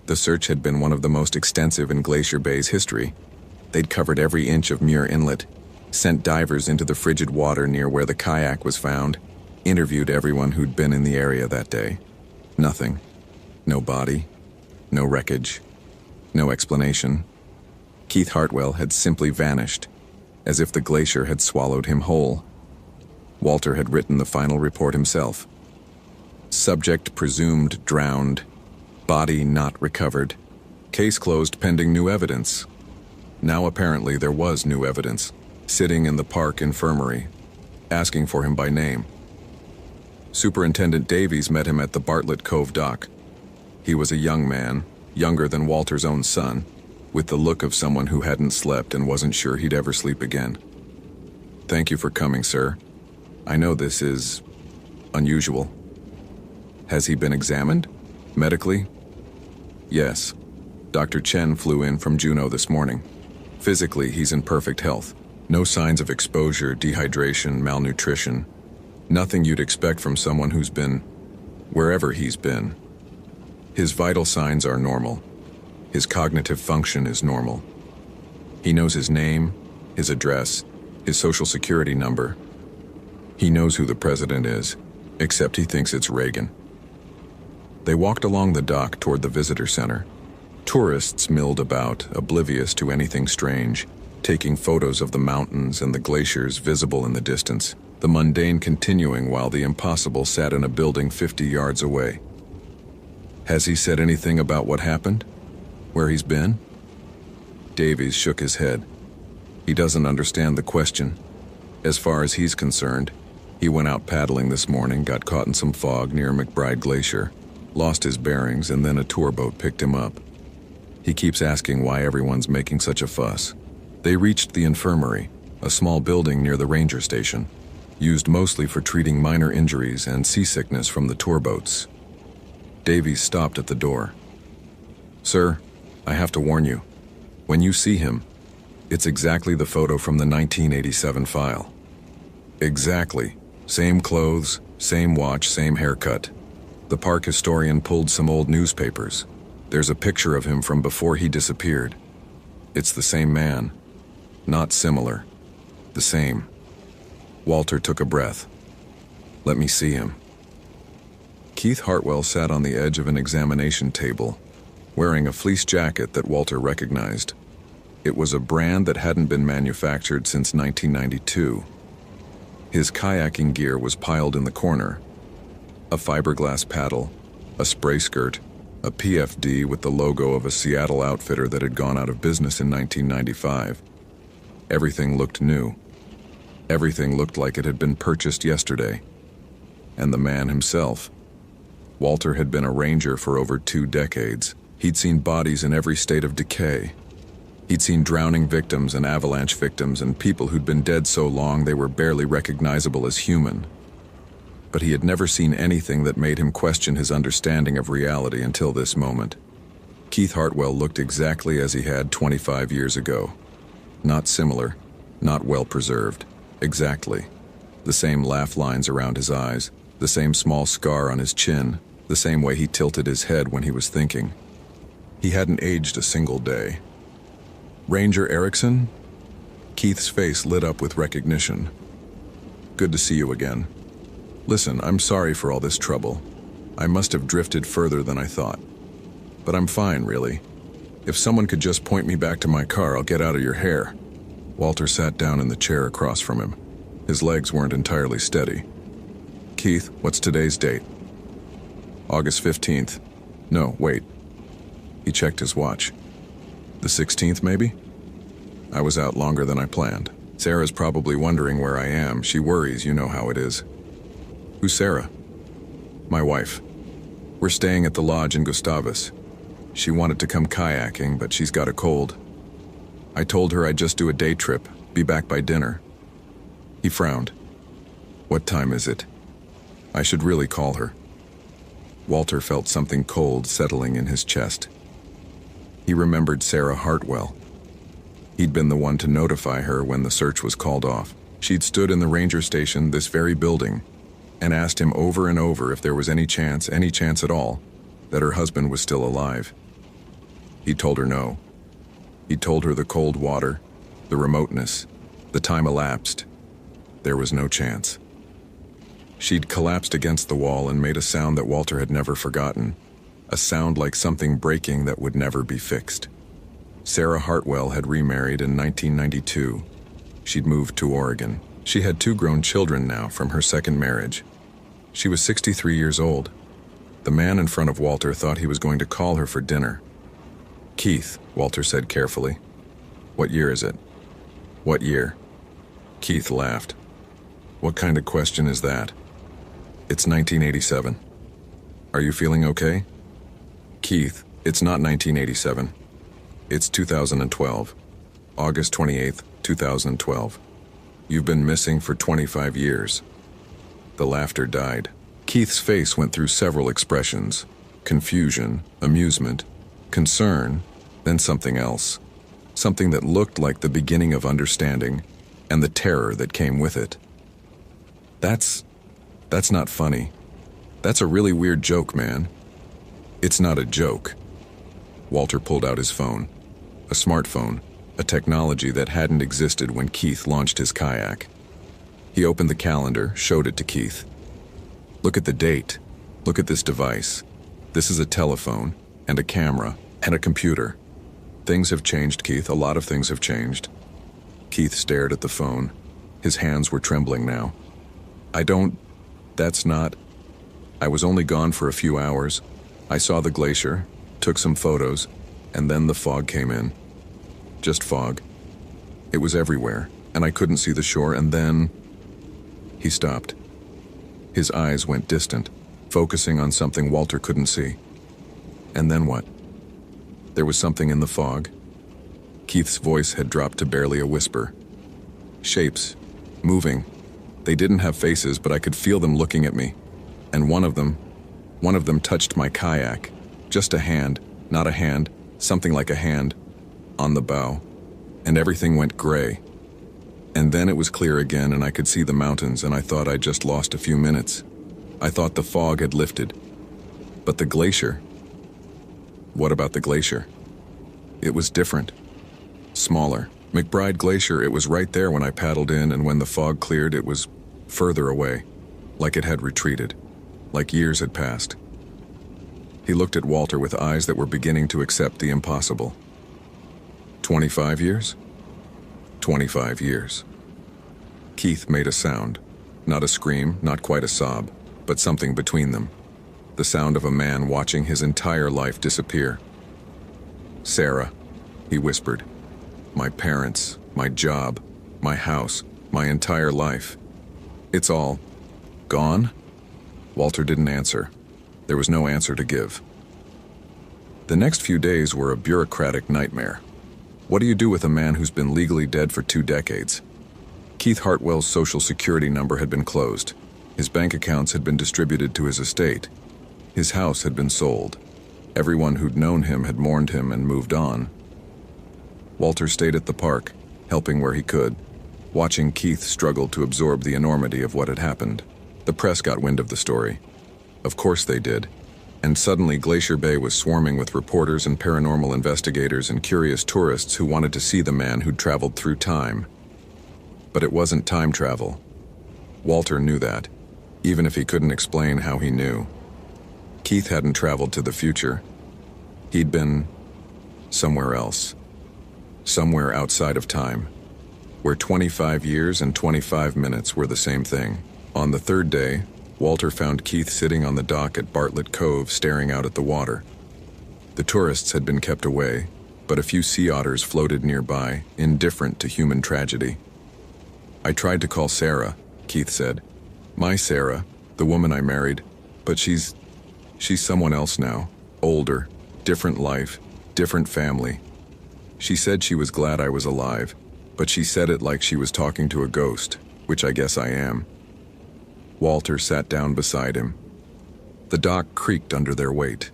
The search had been one of the most extensive in Glacier Bay's history. They'd covered every inch of Muir Inlet, sent divers into the frigid water near where the kayak was found, interviewed everyone who'd been in the area that day. Nothing. No body. No wreckage. No explanation. Keith Hartwell had simply vanished, as if the glacier had swallowed him whole. Walter had written the final report himself. Subject presumed drowned. Body not recovered. Case closed pending new evidence. Now apparently there was new evidence, sitting in the park infirmary, asking for him by name. Superintendent Davies met him at the Bartlett Cove dock. He was a young man, younger than Walter's own son, with the look of someone who hadn't slept and wasn't sure he'd ever sleep again. "Thank you for coming, sir. I know this is unusual." "Has he been examined? Medically?" "Yes. Dr. Chen flew in from Juneau this morning. Physically, he's in perfect health. No signs of exposure, dehydration, malnutrition. Nothing you'd expect from someone who's been wherever he's been. His vital signs are normal. His cognitive function is normal. He knows his name, his address, his social security number. He knows who the president is, except he thinks it's Reagan." They walked along the dock toward the visitor center. Tourists milled about, oblivious to anything strange, taking photos of the mountains and the glaciers visible in the distance, the mundane continuing while the impossible sat in a building 50 yards away. "Has he said anything about what happened? Where he's been?" Davies shook his head. He doesn't understand the question. As far as he's concerned, he went out paddling this morning, got caught in some fog near McBride Glacier, lost his bearings, and then a tour boat picked him up. He keeps asking why everyone's making such a fuss. They reached the infirmary, a small building near the ranger station, used mostly for treating minor injuries and seasickness from the tour boats. Davies stopped at the door. "Sir, I have to warn you. When you see him, it's exactly the photo from the 1987 file. Exactly. Same clothes, same watch, same haircut. The park historian pulled some old newspapers. There's a picture of him from before he disappeared. It's the same man. Not similar. The same." Walter took a breath. "Let me see him." Keith Hartwell sat on the edge of an examination table, wearing a fleece jacket that Walter recognized. It was a brand that hadn't been manufactured since 1992. His kayaking gear was piled in the corner. A fiberglass paddle, a spray skirt, a PFD with the logo of a Seattle outfitter that had gone out of business in 1995. Everything looked new. Everything looked like it had been purchased yesterday. And the man himself. Walter had been a ranger for over 2 decades. He'd seen bodies in every state of decay. He'd seen drowning victims and avalanche victims and people who'd been dead so long they were barely recognizable as human. But he had never seen anything that made him question his understanding of reality until this moment. Keith Hartwell looked exactly as he had 25 years ago. Not similar, not well preserved. Exactly. The same laugh lines around his eyes, the same small scar on his chin, the same way he tilted his head when he was thinking. He hadn't aged a single day. "Ranger Erickson?" Keith's face lit up with recognition. "Good to see you again. Listen, I'm sorry for all this trouble. I must have drifted further than I thought. But I'm fine, really. If someone could just point me back to my car, I'll get out of your hair." Walter sat down in the chair across from him. His legs weren't entirely steady. "Keith, what's today's date?" "August 15th. No, wait." He checked his watch. "The 16th, maybe?" "I was out longer than I planned. Sarah's probably wondering where I am. She worries, you know how it is." "Who's Sarah?" "My wife. We're staying at the lodge in Gustavus. She wanted to come kayaking, but she's got a cold. I told her I'd just do a day trip, be back by dinner." He frowned. "What time is it? I should really call her." Walter felt something cold settling in his chest. He remembered Sarah Hartwell. He'd been the one to notify her when the search was called off. She'd stood in the ranger station, this very building, and asked him over and over if there was any chance at all, that her husband was still alive. He told her no. He told her the cold water, the remoteness, the time elapsed. There was no chance. She'd collapsed against the wall and made a sound that Walter had never forgotten, a sound like something breaking that would never be fixed. Sarah Hartwell had remarried in 1992. She'd moved to Oregon. She had 2 grown children now from her second marriage. She was 63 years old. The man in front of Walter thought he was going to call her for dinner. "Keith," Walter said carefully. "What year is it?" "What year?" Keith laughed. "What kind of question is that?" "It's 1987. Are you feeling okay?" "Keith, it's not 1987. It's 2012. August 28th, 2012. You've been missing for 25 years. The laughter died. Keith's face went through several expressions: confusion, amusement, concern, then something else. Something that looked like the beginning of understanding, and the terror that came with it. That's not funny. That's a really weird joke, man." "It's not a joke." Walter pulled out his phone. A smartphone, a technology that hadn't existed when Keith launched his kayak. He opened the calendar, showed it to Keith. "Look at the date. Look at this device. This is a telephone, and a camera, and a computer. Things have changed, Keith. A lot of things have changed." Keith stared at the phone. His hands were trembling now. That's not... I was only gone for a few hours. I saw the glacier, took some photos, and then the fog came in. Just fog. It was everywhere, and I couldn't see the shore, and then..." He stopped. His eyes went distant, focusing on something Walter couldn't see. "And then what?" "There was something in the fog." Keith's voice had dropped to barely a whisper. "Shapes. Moving. They didn't have faces, but I could feel them looking at me. And one of them touched my kayak. Just a hand, not a hand, something like a hand, on the bow. And everything went gray. And then it was clear again, and I could see the mountains, and I thought I'd just lost a few minutes. I thought the fog had lifted. But the glacier..." "What about the glacier?" "It was different. Smaller. McBride Glacier, it was right there when I paddled in, and when the fog cleared, it was further away, like it had retreated, like years had passed." He looked at Walter with eyes that were beginning to accept the impossible. 25 years? 25 years. Keith made a sound. Not a scream, not quite a sob, but something between them. The sound of a man watching his entire life disappear. "Sarah," he whispered. "My parents, my job, my house, my entire life. It's all gone?" Walter didn't answer. There was no answer to give. The next few days were a bureaucratic nightmare. What do you do with a man who's been legally dead for 2 decades? Keith Hartwell's Social Security number had been closed. His bank accounts had been distributed to his estate. His house had been sold. Everyone who'd known him had mourned him and moved on. Walter stayed at the park, helping where he could, watching Keith struggle to absorb the enormity of what had happened. The press got wind of the story. Of course they did. And suddenly Glacier Bay was swarming with reporters and paranormal investigators and curious tourists who wanted to see the man who'd traveled through time. But it wasn't time travel. Walter knew that, even if he couldn't explain how he knew. Keith hadn't traveled to the future. He'd been somewhere else. Somewhere outside of time, where 25 years and 25 minutes were the same thing. On the third day, Walter found Keith sitting on the dock at Bartlett Cove staring out at the water. The tourists had been kept away, but a few sea otters floated nearby, indifferent to human tragedy. "I tried to call Sarah," Keith said. "My Sarah, the woman I married, but she's someone else now, older, different life, different family. She said she was glad I was alive, but she said it like she was talking to a ghost, which I guess I am." Walter sat down beside him. The dock creaked under their weight.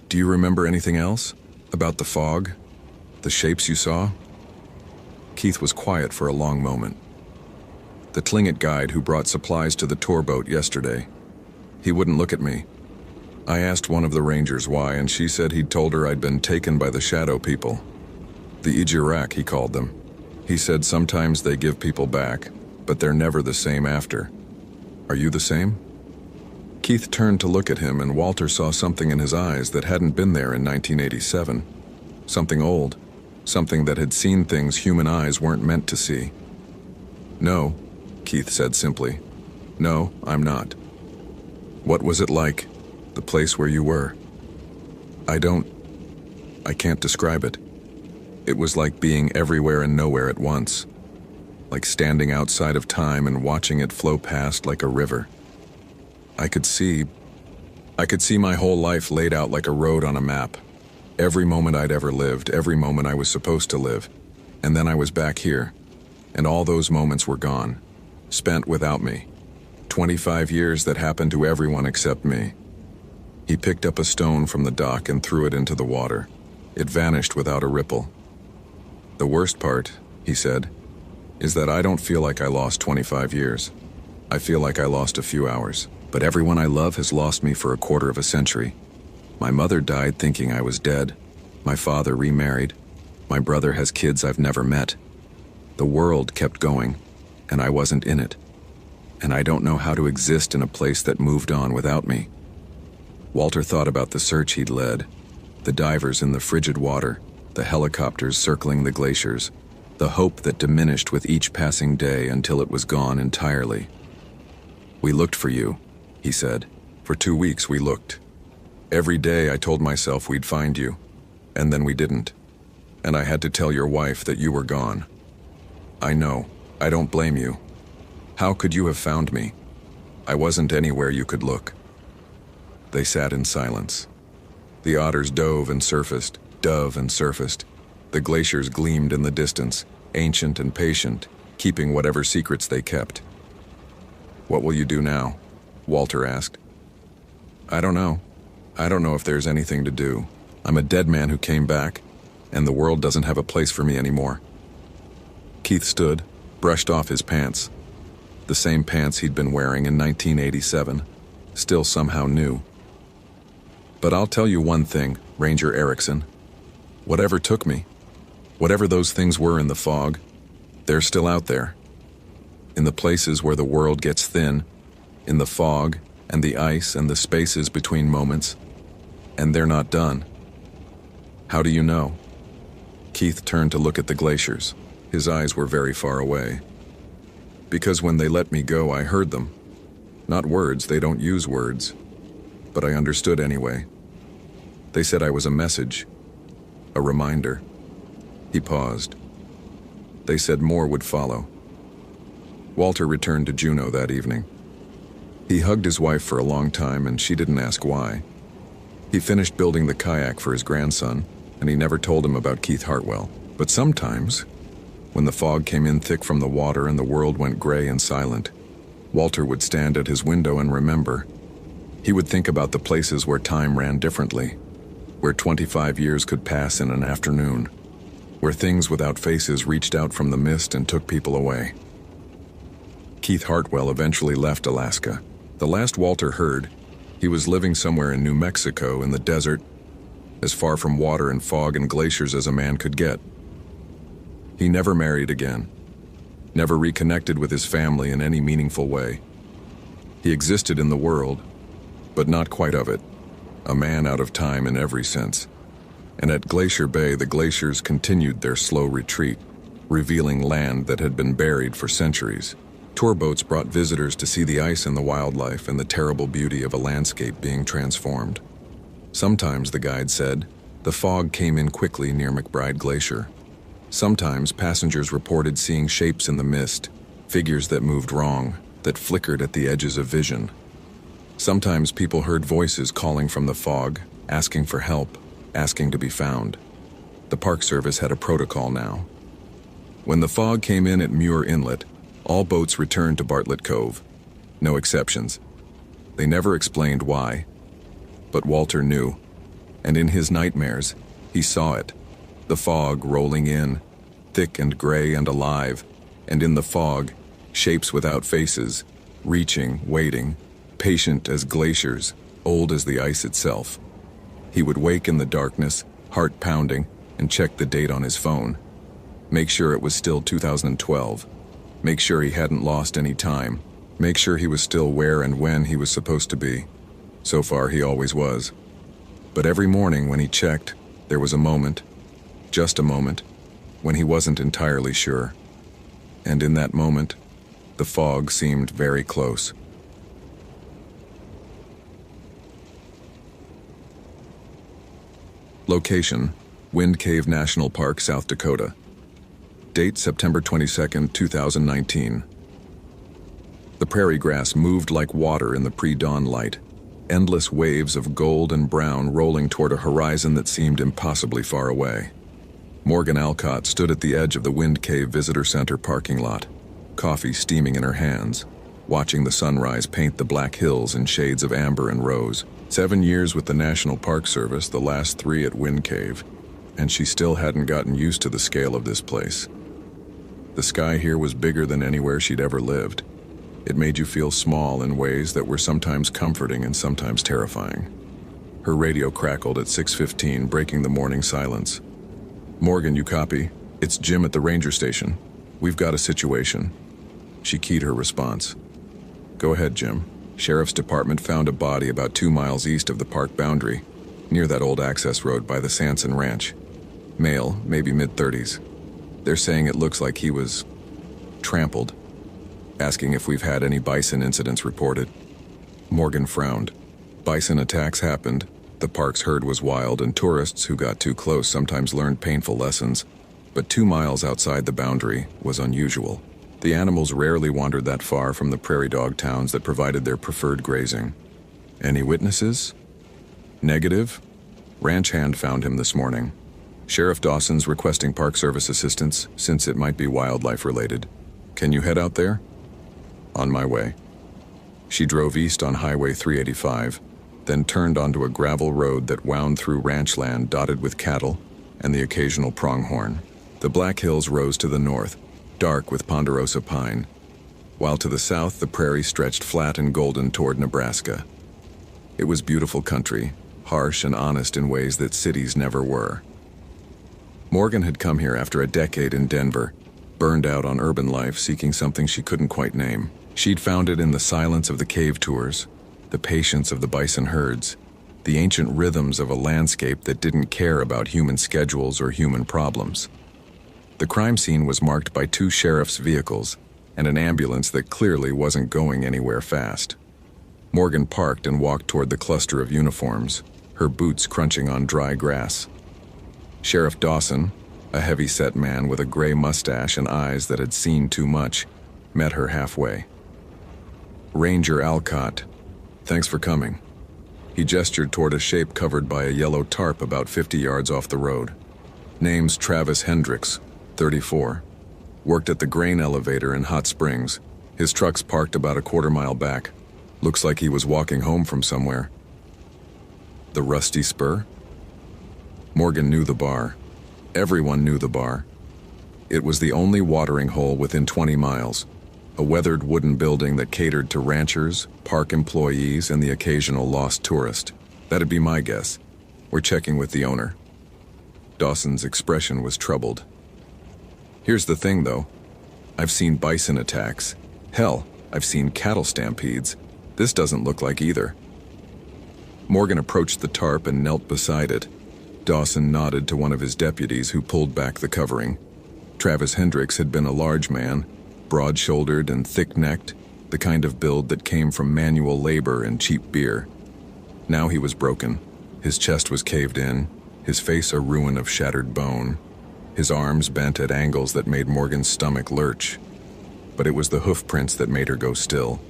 "Do you remember anything else? About the fog? The shapes you saw?" Keith was quiet for a long moment. "The Tlingit guide who brought supplies to the tour boat yesterday. He wouldn't look at me. I asked one of the rangers why, and she said he'd told her I'd been taken by the shadow people. The Ijirak, he called them. He said sometimes they give people back, but they're never the same after. Are you the same?" Keith turned to look at him, and Walter saw something in his eyes that hadn't been there in 1987. Something old. Something that had seen things human eyes weren't meant to see. "No," Keith said simply. "No, I'm not." "What was it like? The place where you were?" I can't describe it. It was like being everywhere and nowhere at once. Like standing outside of time and watching it flow past like a river. I could see my whole life laid out like a road on a map. Every moment I'd ever lived, every moment I was supposed to live. And then I was back here. And all those moments were gone. Spent without me. 25 years that happened to everyone except me." He picked up a stone from the dock and threw it into the water. It vanished without a ripple. "The worst part," he said, "is that I don't feel like I lost 25 years. I feel like I lost a few hours. But everyone I love has lost me for a quarter of a century. My mother died thinking I was dead. My father remarried. My brother has kids I've never met. The world kept going, and I wasn't in it. And I don't know how to exist in a place that moved on without me." Walter thought about the search he'd led, the divers in the frigid water, the helicopters circling the glaciers, the hope that diminished with each passing day until it was gone entirely. "We looked for you," he said. "For 2 weeks we looked. Every day I told myself we'd find you, and then we didn't. And I had to tell your wife that you were gone. I know, I don't blame you. How could you have found me? I wasn't anywhere you could look." They sat in silence. The otters dove and surfaced. The glaciers gleamed in the distance, ancient and patient, keeping whatever secrets they kept. "What will you do now?" Walter asked. "I don't know. I don't know if there's anything to do. I'm a dead man who came back, and the world doesn't have a place for me anymore." Keith stood, brushed off his pants. The same pants he'd been wearing in 1987, still somehow new. "But I'll tell you one thing, Ranger Erickson. Whatever took me, whatever those things were in the fog, they're still out there. In the places where the world gets thin, in the fog and the ice and the spaces between moments, and they're not done." "How do you know?" Keith turned to look at the glaciers. His eyes were very far away. "Because when they let me go, I heard them. Not words, they don't use words. But I understood anyway. They said I was a message, a reminder." He paused. "They said more would follow." Walter returned to Juneau that evening. He hugged his wife for a long time, and she didn't ask why. He finished building the kayak for his grandson, and he never told him about Keith Hartwell. But sometimes, when the fog came in thick from the water and the world went gray and silent, Walter would stand at his window and remember. He would think about the places where time ran differently, where 25 years could pass in an afternoon, where things without faces reached out from the mist and took people away. Keith Hartwell eventually left Alaska. The last Walter heard, He was living somewhere in New Mexico in the desert, as far from water and fog and glaciers as a man could get. He never married again, never reconnected with his family in any meaningful way. He existed in the world, but not quite of it, a man out of time in every sense. And at Glacier Bay, the glaciers continued their slow retreat, revealing land that had been buried for centuries. Tour boats brought visitors to see the ice and the wildlife and the terrible beauty of a landscape being transformed. Sometimes, the guide said, the fog came in quickly near McBride Glacier. Sometimes passengers reported seeing shapes in the mist, figures that moved wrong, that flickered at the edges of vision. Sometimes people heard voices calling from the fog, asking for help, asking to be found. The Park Service had a protocol now. When the fog came in at Muir Inlet, all boats returned to Bartlett Cove. No exceptions. They never explained why. But Walter knew, and in his nightmares, he saw it. The fog rolling in, thick and gray and alive, and in the fog, shapes without faces, reaching, waiting, patient as glaciers, old as the ice itself. He would wake in the darkness, heart pounding, and check the date on his phone. Make sure it was still 2012. Make sure he hadn't lost any time. Make sure he was still where and when he was supposed to be. So far, he always was. But every morning when he checked, there was a moment, just a moment, when he wasn't entirely sure. And in that moment, the fog seemed very close. Location: Wind Cave National Park, South Dakota. Date: September 22, 2019. The prairie grass moved like water in the pre-dawn light, endless waves of gold and brown rolling toward a horizon that seemed impossibly far away. Morgan Alcott stood at the edge of the Wind Cave Visitor Center parking lot, coffee steaming in her hands, watching the sunrise paint the black hills in shades of amber and rose. 7 years with the National Park Service, the last 3 at Wind Cave, and she still hadn't gotten used to the scale of this place. The sky here was bigger than anywhere she'd ever lived. It made you feel small in ways that were sometimes comforting and sometimes terrifying. Her radio crackled at 6:15, breaking the morning silence. "Morgan, you copy? It's Jim at the ranger station. We've got a situation." She keyed her response. "Go ahead, Jim. Sheriff's Department found a body about 2 miles east of the park boundary, near that old access road by the Sanson Ranch. Male, maybe mid-30s. They're saying it looks like he was trampled, asking if we've had any bison incidents reported." Morgan frowned. Bison attacks happened. The park's herd was wild, and tourists who got too close sometimes learned painful lessons. But 2 miles outside the boundary was unusual. The animals rarely wandered that far from the prairie dog towns that provided their preferred grazing. "Any witnesses?" "Negative. Ranch hand found him this morning. Sheriff Dawson's requesting Park Service assistance since it might be wildlife related. Can you head out there?" "On my way." She drove east on Highway 385, then turned onto a gravel road that wound through ranch land dotted with cattle and the occasional pronghorn. The Black Hills rose to the north, dark with ponderosa pine, while to the south the prairie stretched flat and golden toward Nebraska. It was beautiful country, harsh and honest in ways that cities never were. Morgan had come here after a decade in Denver, burned out on urban life, seeking something she couldn't quite name. She'd found it in the silence of the cave tours, the patience of the bison herds, the ancient rhythms of a landscape that didn't care about human schedules or human problems. The crime scene was marked by 2 sheriff's vehicles and an ambulance that clearly wasn't going anywhere fast. Morgan parked and walked toward the cluster of uniforms, her boots crunching on dry grass. Sheriff Dawson, a heavy-set man with a gray mustache and eyes that had seen too much, met her halfway. "Ranger Alcott, thanks for coming." He gestured toward a shape covered by a yellow tarp about 50 yards off the road. "Name's Travis Hendricks, 34. Worked at the grain elevator in Hot Springs. His truck's parked about a quarter-mile back. Looks like he was walking home from somewhere." "The Rusty Spur?" Morgan knew the bar. Everyone knew the bar. It was the only watering hole within 20 miles. A weathered wooden building that catered to ranchers, park employees, and the occasional lost tourist. That'd be my guess. We're checking with the owner. Dawson's expression was troubled. Here's the thing, though. I've seen bison attacks. Hell, I've seen cattle stampedes. This doesn't look like either. Morgan approached the tarp and knelt beside it. Dawson nodded to one of his deputies who pulled back the covering. Travis Hendricks had been a large man, broad-shouldered and thick-necked, the kind of build that came from manual labor and cheap beer. Now he was broken. His chest was caved in, his face a ruin of shattered bone, his arms bent at angles that made Morgan's stomach lurch. But it was the hoof prints that made her go still.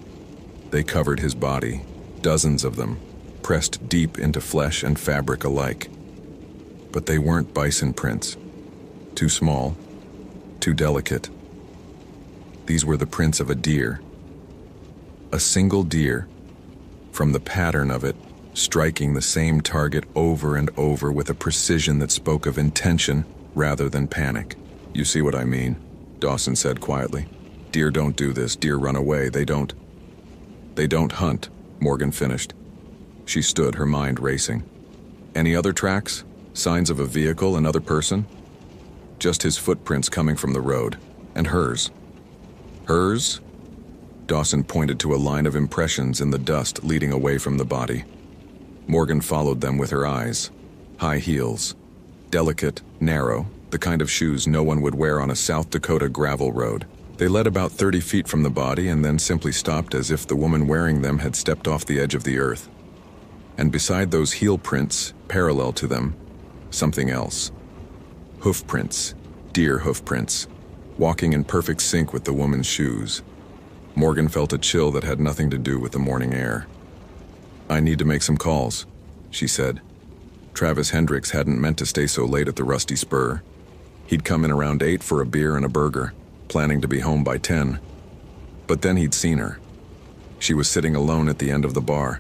They covered his body, dozens of them, pressed deep into flesh and fabric alike. But they weren't bison prints. Too small, too delicate. These were the prints of a deer. A single deer, from the pattern of it, striking the same target over and over with a precision that spoke of intention rather than panic. You see what I mean, Dawson said quietly. Deer don't do this. Deer run away. They don't hunt, Morgan finished. She stood, her mind racing. Any other tracks? Signs of a vehicle, another person? Just his footprints coming from the road. And hers. Hers? Dawson pointed to a line of impressions in the dust leading away from the body. Morgan followed them with her eyes. High heels. Delicate, narrow, the kind of shoes no one would wear on a South Dakota gravel road. They led about 30 feet from the body and then simply stopped as if the woman wearing them had stepped off the edge of the earth. And beside those heel prints, parallel to them, something else. Hoof prints, deer hoof prints, walking in perfect sync with the woman's shoes. Morgan felt a chill that had nothing to do with the morning air. I need to make some calls, she said. Travis Hendricks hadn't meant to stay so late at the Rusty Spur. He'd come in around 8 for a beer and a burger, planning to be home by 10. But then he'd seen her. She was sitting alone at the end of the bar.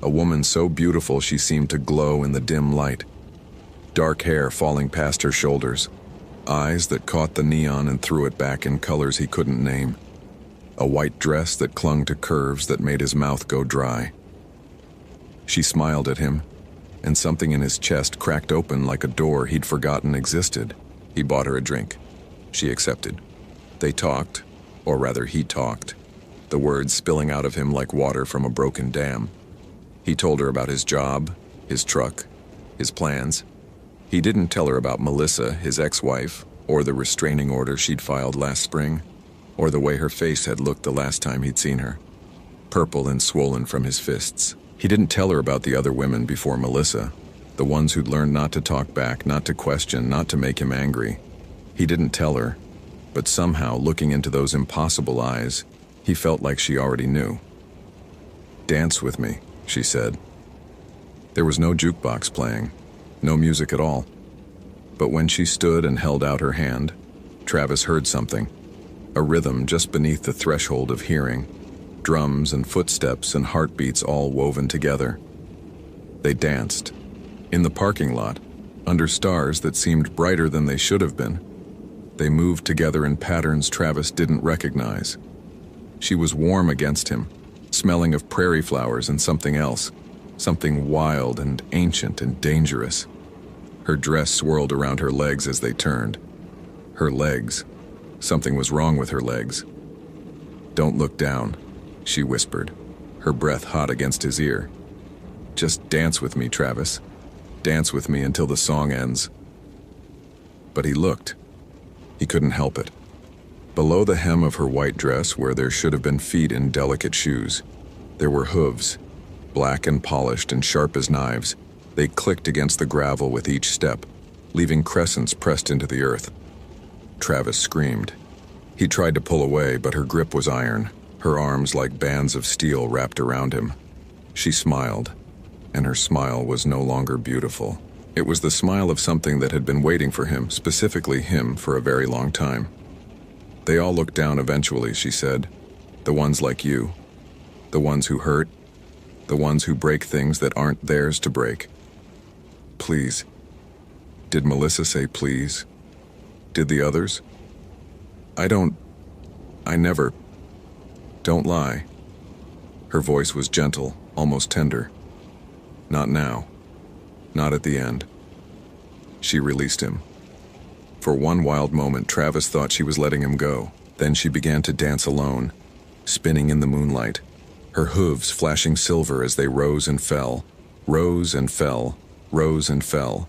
A woman so beautiful she seemed to glow in the dim light. Dark hair falling past her shoulders. Eyes that caught the neon and threw it back in colors he couldn't name. A white dress that clung to curves that made his mouth go dry. She smiled at him, and something in his chest cracked open like a door he'd forgotten existed. He bought her a drink. She accepted. They talked, or rather he talked, the words spilling out of him like water from a broken dam. He told her about his job, his truck, his plans. He didn't tell her about Melissa, his ex-wife, or the restraining order she'd filed last spring, or the way her face had looked the last time he'd seen her, purple and swollen from his fists. He didn't tell her about the other women before Melissa, the ones who'd learned not to talk back, not to question, not to make him angry. He didn't tell her, but somehow, looking into those impossible eyes, he felt like she already knew. "Dance with me," she said. There was no jukebox playing, no music at all. But when she stood and held out her hand, Travis heard something, a rhythm just beneath the threshold of hearing, drums and footsteps and heartbeats all woven together. They danced. In the parking lot, under stars that seemed brighter than they should have been. They moved together in patterns Travis didn't recognize. She was warm against him, smelling of prairie flowers and something else, something wild and ancient and dangerous. Her dress swirled around her legs as they turned. Her legs. Something was wrong with her legs. "Don't look down," she whispered, her breath hot against his ear. "Just dance with me, Travis. Dance with me until the song ends." But he looked. He couldn't help it. Below the hem of her white dress, where there should have been feet in delicate shoes, there were hooves, black and polished and sharp as knives. They clicked against the gravel with each step, leaving crescents pressed into the earth. Travis screamed. He tried to pull away, but her grip was iron, her arms like bands of steel wrapped around him. She smiled, and her smile was no longer beautiful. It was the smile of something that had been waiting for him, specifically him, for a very long time. "They all look down eventually," she said. "The ones like you. The ones who hurt. The ones who break things that aren't theirs to break." "Please." Did Melissa say please? Did the others? I never. Don't lie. Her voice was gentle, almost tender. Not now. Not at the end. She released him. For one wild moment, Travis thought she was letting him go. Then she began to dance alone, spinning in the moonlight, her hooves flashing silver as they rose and fell, rose and fell, rose and fell.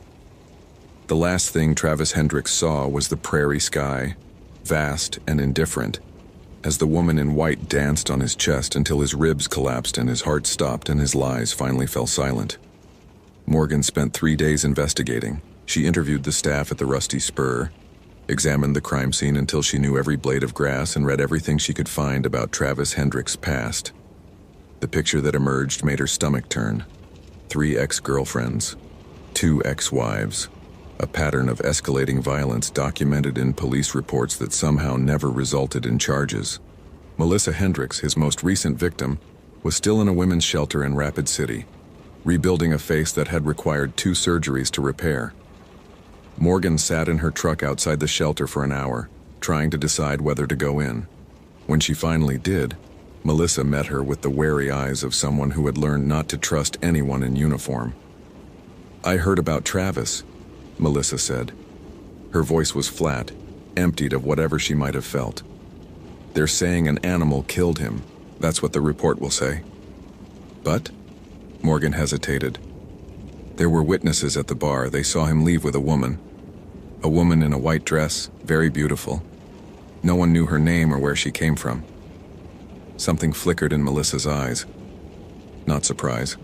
The last thing Travis Hendricks saw was the prairie sky, vast and indifferent, as the woman in white danced on his chest until his ribs collapsed and his heart stopped and his lies finally fell silent. Morgan spent 3 days investigating. She interviewed the staff at the Rusty Spur, examined the crime scene until she knew every blade of grass and read everything she could find about Travis Hendricks' past. The picture that emerged made her stomach turn. 3 ex-girlfriends, 2 ex-wives, a pattern of escalating violence documented in police reports that somehow never resulted in charges. Melissa Hendricks, his most recent victim, was still in a women's shelter in Rapid City, rebuilding a face that had required 2 surgeries to repair. Morgan sat in her truck outside the shelter for an hour, trying to decide whether to go in. When she finally did, Melissa met her with the wary eyes of someone who had learned not to trust anyone in uniform. "I heard about Travis," Melissa said. Her voice was flat, emptied of whatever she might have felt. "They're saying an animal killed him. That's what the report will say." "But?" Morgan hesitated. "There were witnesses at the bar. They saw him leave with a woman. A woman in a white dress, very beautiful. No one knew her name or where she came from." Something flickered in Melissa's eyes. Not surprise.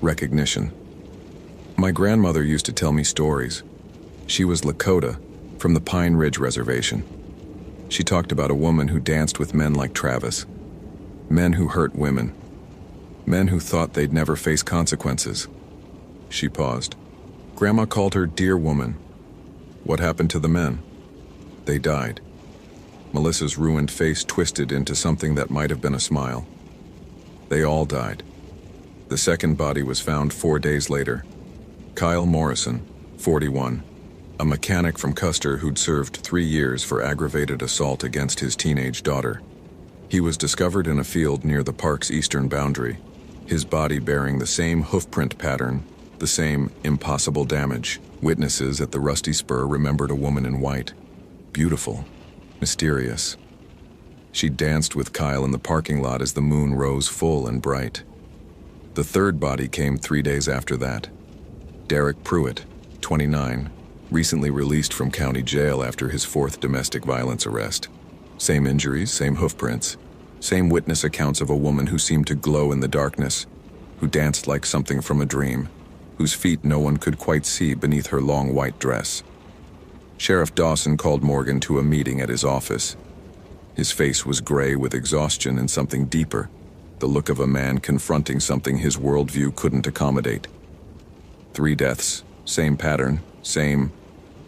Recognition. "My grandmother used to tell me stories. She was Lakota, from the Pine Ridge Reservation. She talked about a woman who danced with men like Travis. Men who hurt women. Men who thought they'd never face consequences." She paused. "Grandma called her Dear Woman." "What happened to the men?" "They died." Melissa's ruined face twisted into something that might have been a smile. "They all died. The second body was found 4 days later. Kyle Morrison, 41, a mechanic from Custer who'd served 3 years for aggravated assault against his teenage daughter. He was discovered in a field near the park's eastern boundary, his body bearing the same hoofprint pattern, the same impossible damage. Witnesses at the Rusty Spur remembered a woman in white. Beautiful. Mysterious. She danced with Kyle in the parking lot as the moon rose full and bright. The third body came 3 days after that. Derek Pruitt, 29, recently released from county jail after his 4th domestic violence arrest. Same injuries, same hoofprints, same witness accounts of a woman who seemed to glow in the darkness, who danced like something from a dream, whose feet no one could quite see beneath her long white dress. Sheriff Dawson called Morgan to a meeting at his office. His face was gray with exhaustion and something deeper, the look of a man confronting something his worldview couldn't accommodate. 3 deaths, same pattern, same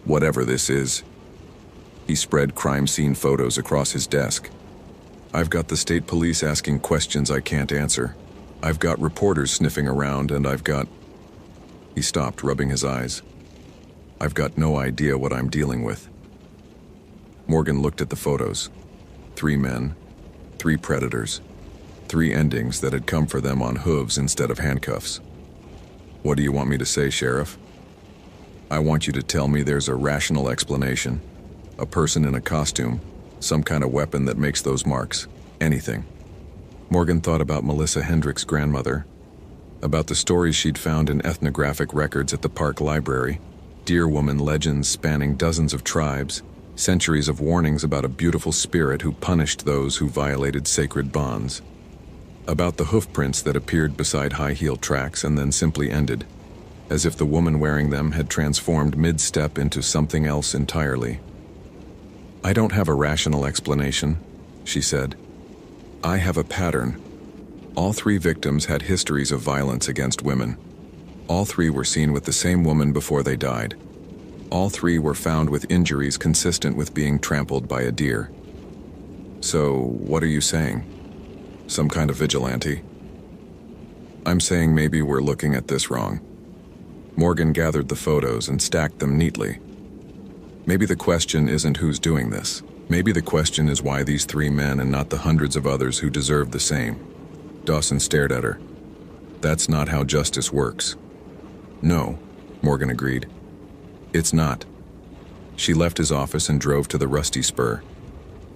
whatever this is. He spread crime scene photos across his desk. "I've got the state police asking questions I can't answer. I've got reporters sniffing around, and I've got..." He stopped, rubbing his eyes. "I've got no idea what I'm dealing with." Morgan looked at the photos. 3 men, 3 predators, 3 endings that had come for them on hooves instead of handcuffs. "What do you want me to say, Sheriff?" "I want you to tell me there's a rational explanation. A person in a costume, some kind of weapon that makes those marks. Anything." Morgan thought about Melissa Hendricks' grandmother, about the stories she'd found in ethnographic records at the park library, Deer Woman legends spanning dozens of tribes, centuries of warnings about a beautiful spirit who punished those who violated sacred bonds, about the hoofprints that appeared beside high-heeled tracks and then simply ended, as if the woman wearing them had transformed mid-step into something else entirely. "I don't have a rational explanation," she said. "I have a pattern. All 3 victims had histories of violence against women. All 3 were seen with the same woman before they died. All 3 were found with injuries consistent with being trampled by a deer." "So, what are you saying? Some kind of vigilante?" "I'm saying maybe we're looking at this wrong." Morgan gathered the photos and stacked them neatly. "Maybe the question isn't who's doing this. Maybe the question is why these three men and not the hundreds of others who deserve the same. Dawson stared at her. That's not how justice works. No, Morgan agreed. It's not. She left his office and drove to the Rusty Spur.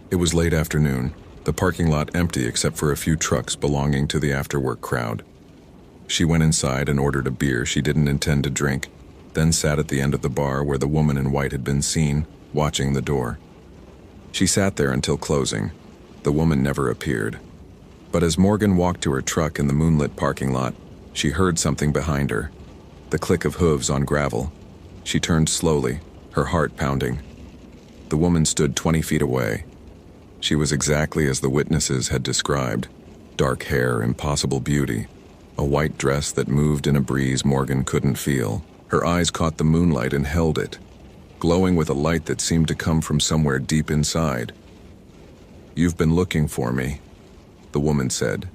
It was late afternoon, the parking lot empty except for a few trucks belonging to the after-work crowd. She went inside and ordered a beer she didn't intend to drink, then sat at the end of the bar where the woman in white had been seen, watching the door. She sat there until closing. The woman never appeared. But as Morgan walked to her truck in the moonlit parking lot, she heard something behind her. The click of hooves on gravel. She turned slowly, her heart pounding. The woman stood 20 feet away. She was exactly as the witnesses had described. Dark hair, impossible beauty. A white dress that moved in a breeze Morgan couldn't feel. Her eyes caught the moonlight and held it, glowing with a light that seemed to come from somewhere deep inside. "You've been looking for me," the woman said.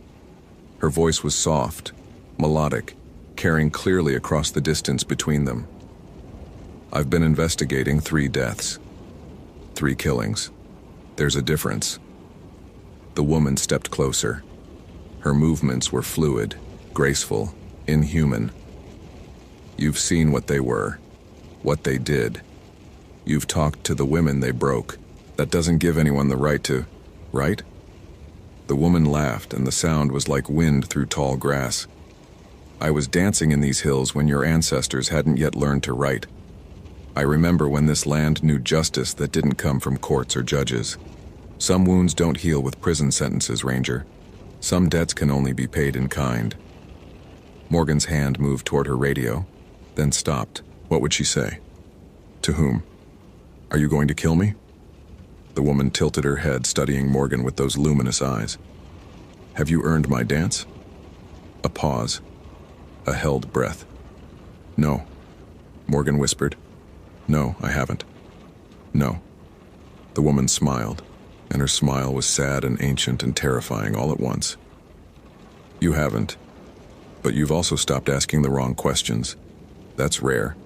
Her voice was soft, melodic, carrying clearly across the distance between them. "I've been investigating 3 deaths. 3 killings. There's a difference." The woman stepped closer. Her movements were fluid, graceful, inhuman. "You've seen what they were, what they did. You've talked to the women they broke. That doesn't give anyone the right to, right?" The woman laughed, and the sound was like wind through tall grass. "I was dancing in these hills when your ancestors hadn't yet learned to write. I remember when this land knew justice that didn't come from courts or judges. Some wounds don't heal with prison sentences, Ranger. Some debts can only be paid in kind." Morgan's hand moved toward her radio, then stopped. What would she say? To whom? "Are you going to kill me?" The woman tilted her head, studying Morgan with those luminous eyes. "Have you earned my dance?" A pause. A held breath. "No," Morgan whispered. "No, I haven't. No." The woman smiled, and her smile was sad and ancient and terrifying all at once. "You haven't. But you've also stopped asking the wrong questions. That's rare."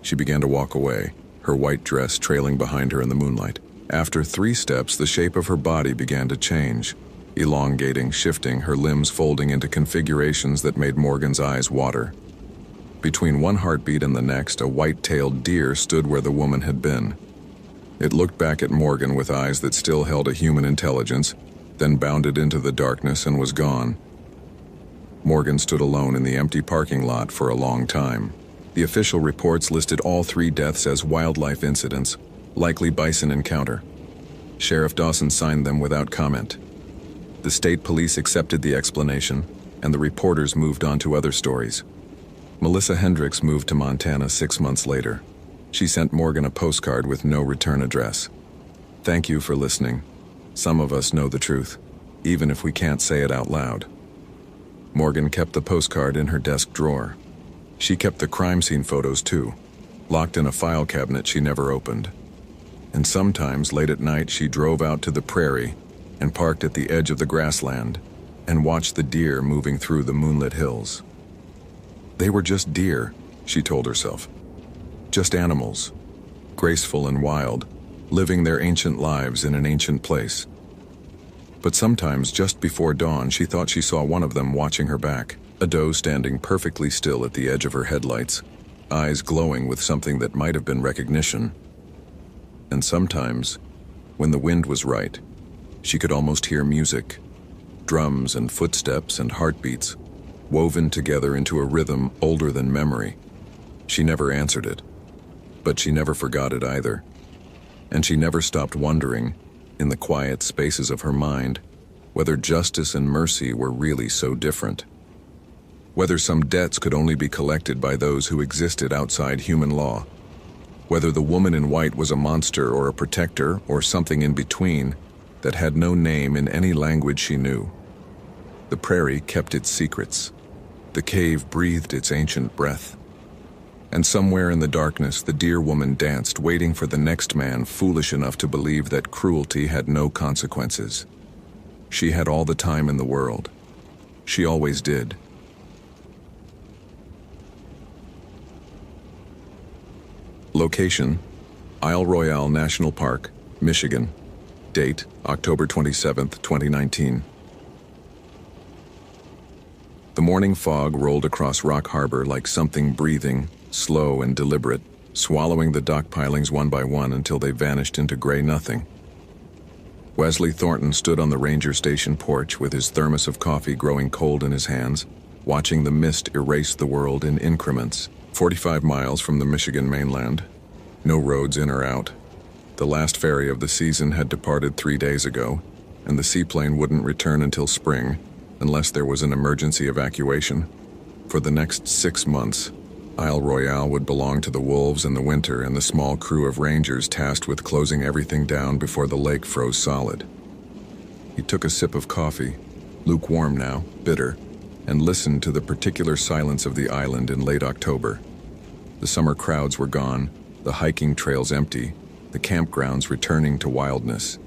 She began to walk away, her white dress trailing behind her in the moonlight. After 3 steps, the shape of her body began to change, elongating, shifting, her limbs folding into configurations that made Morgan's eyes water. Between one heartbeat and the next, a white-tailed deer stood where the woman had been. It looked back at Morgan with eyes that still held a human intelligence, then bounded into the darkness and was gone. Morgan stood alone in the empty parking lot for a long time. The official reports listed all 3 deaths as wildlife incidents, likely bison encounter. Sheriff Dawson signed them without comment. The state police accepted the explanation, and the reporters moved on to other stories. Melissa Hendricks moved to Montana 6 months later. She sent Morgan a postcard with no return address. "Thank you for listening. Some of us know the truth, even if we can't say it out loud." Morgan kept the postcard in her desk drawer. She kept the crime scene photos too, locked in a file cabinet she never opened. And sometimes, late at night, she drove out to the prairie and parked at the edge of the grassland and watched the deer moving through the moonlit hills. They were just deer, she told herself. Just animals, graceful and wild, living their ancient lives in an ancient place. But sometimes, just before dawn, she thought she saw one of them watching her back, a doe standing perfectly still at the edge of her headlights, eyes glowing with something that might have been recognition. And sometimes, when the wind was right, she could almost hear music, drums and footsteps and heartbeats, woven together into a rhythm older than memory. She never answered it, but she never forgot it either. And she never stopped wondering, in the quiet spaces of her mind, whether justice and mercy were really so different. Whether some debts could only be collected by those who existed outside human law. Whether the woman in white was a monster or a protector or something in between that had no name in any language she knew. The prairie kept its secrets. The cave breathed its ancient breath. And somewhere in the darkness, the deer woman danced, waiting for the next man foolish enough to believe that cruelty had no consequences. She had all the time in the world. She always did. Location: Isle Royale National Park, Michigan. Date, October 27, 2019. The morning fog rolled across Rock Harbor like something breathing, slow and deliberate, swallowing the dock pilings one by one until they vanished into gray nothing. Wesley Thornton stood on the ranger station porch with his thermos of coffee growing cold in his hands, watching the mist erase the world in increments. 45 miles from the Michigan mainland. No roads in or out. The last ferry of the season had departed 3 days ago, and the seaplane wouldn't return until spring, unless there was an emergency evacuation. For the next 6 months, Isle Royale would belong to the wolves in the winter and the small crew of rangers tasked with closing everything down before the lake froze solid. He took a sip of coffee, lukewarm now, bitter, and listened to the particular silence of the island in late October. The summer crowds were gone, the hiking trails empty, the campgrounds returning to wildness.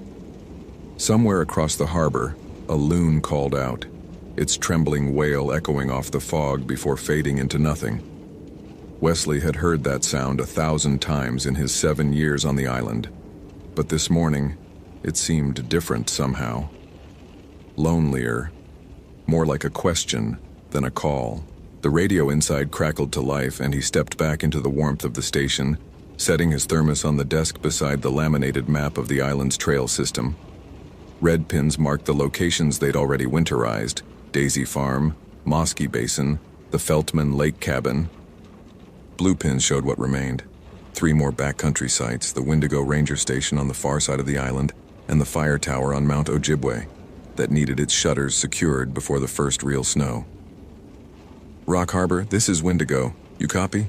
Somewhere across the harbor, a loon called out, its trembling wail echoing off the fog before fading into nothing. Wesley had heard that sound 1,000 times in his 7 years on the island, but this morning, it seemed different somehow. Lonelier, more like a question than a call. The radio inside crackled to life, and he stepped back into the warmth of the station, setting his thermos on the desk beside the laminated map of the island's trail system. Red pins marked the locations they'd already winterized: Daisy Farm, Mosky Basin, the Feltman Lake Cabin. Blue pins showed what remained: 3 more backcountry sites, the Wendigo Ranger Station on the far side of the island, and the fire tower on Mount Ojibwe, that needed its shutters secured before the first real snow. Rock Harbor, this is Wendigo. You copy?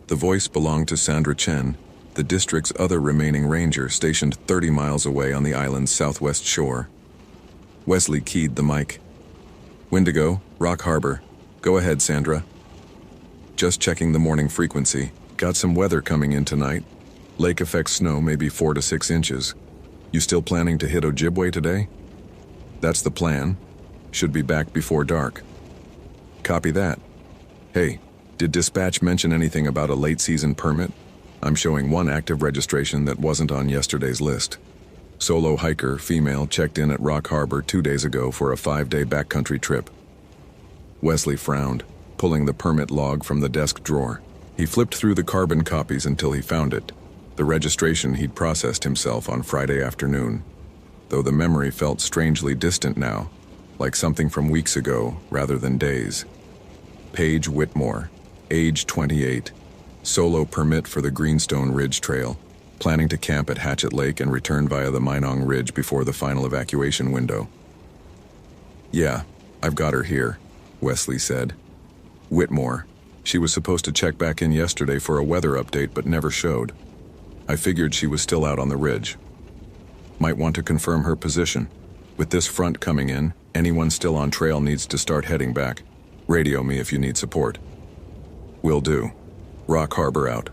The voice belonged to Sandra Chen, the district's other remaining ranger stationed 30 miles away on the island's southwest shore. Wesley keyed the mic. Wendigo, Rock Harbor. Go ahead, Sandra. Just checking the morning frequency. Got some weather coming in tonight. Lake effect snow maybe 4 to 6 inches. You still planning to hit Ojibwe today? That's the plan. Should be back before dark. Copy that. Hey, did dispatch mention anything about a late season permit? I'm showing 1 active registration that wasn't on yesterday's list. Solo hiker, female, checked in at Rock Harbor 2 days ago for a 5-day backcountry trip. Wesley frowned, pulling the permit log from the desk drawer. He flipped through the carbon copies until he found it, the registration he'd processed himself on Friday afternoon, though the memory felt strangely distant now, like something from weeks ago rather than days. Paige Whitmore, age 28, solo permit for the Greenstone Ridge Trail, planning to camp at Hatchet Lake and return via the Minong Ridge before the final evacuation window. Yeah, I've got her here, Wesley said. Whitmore. She was supposed to check back in yesterday for a weather update but never showed. I figured she was still out on the ridge. Might want to confirm her position. With this front coming in, anyone still on trail needs to start heading back. Radio me if you need support. Will do. Rock Harbor out.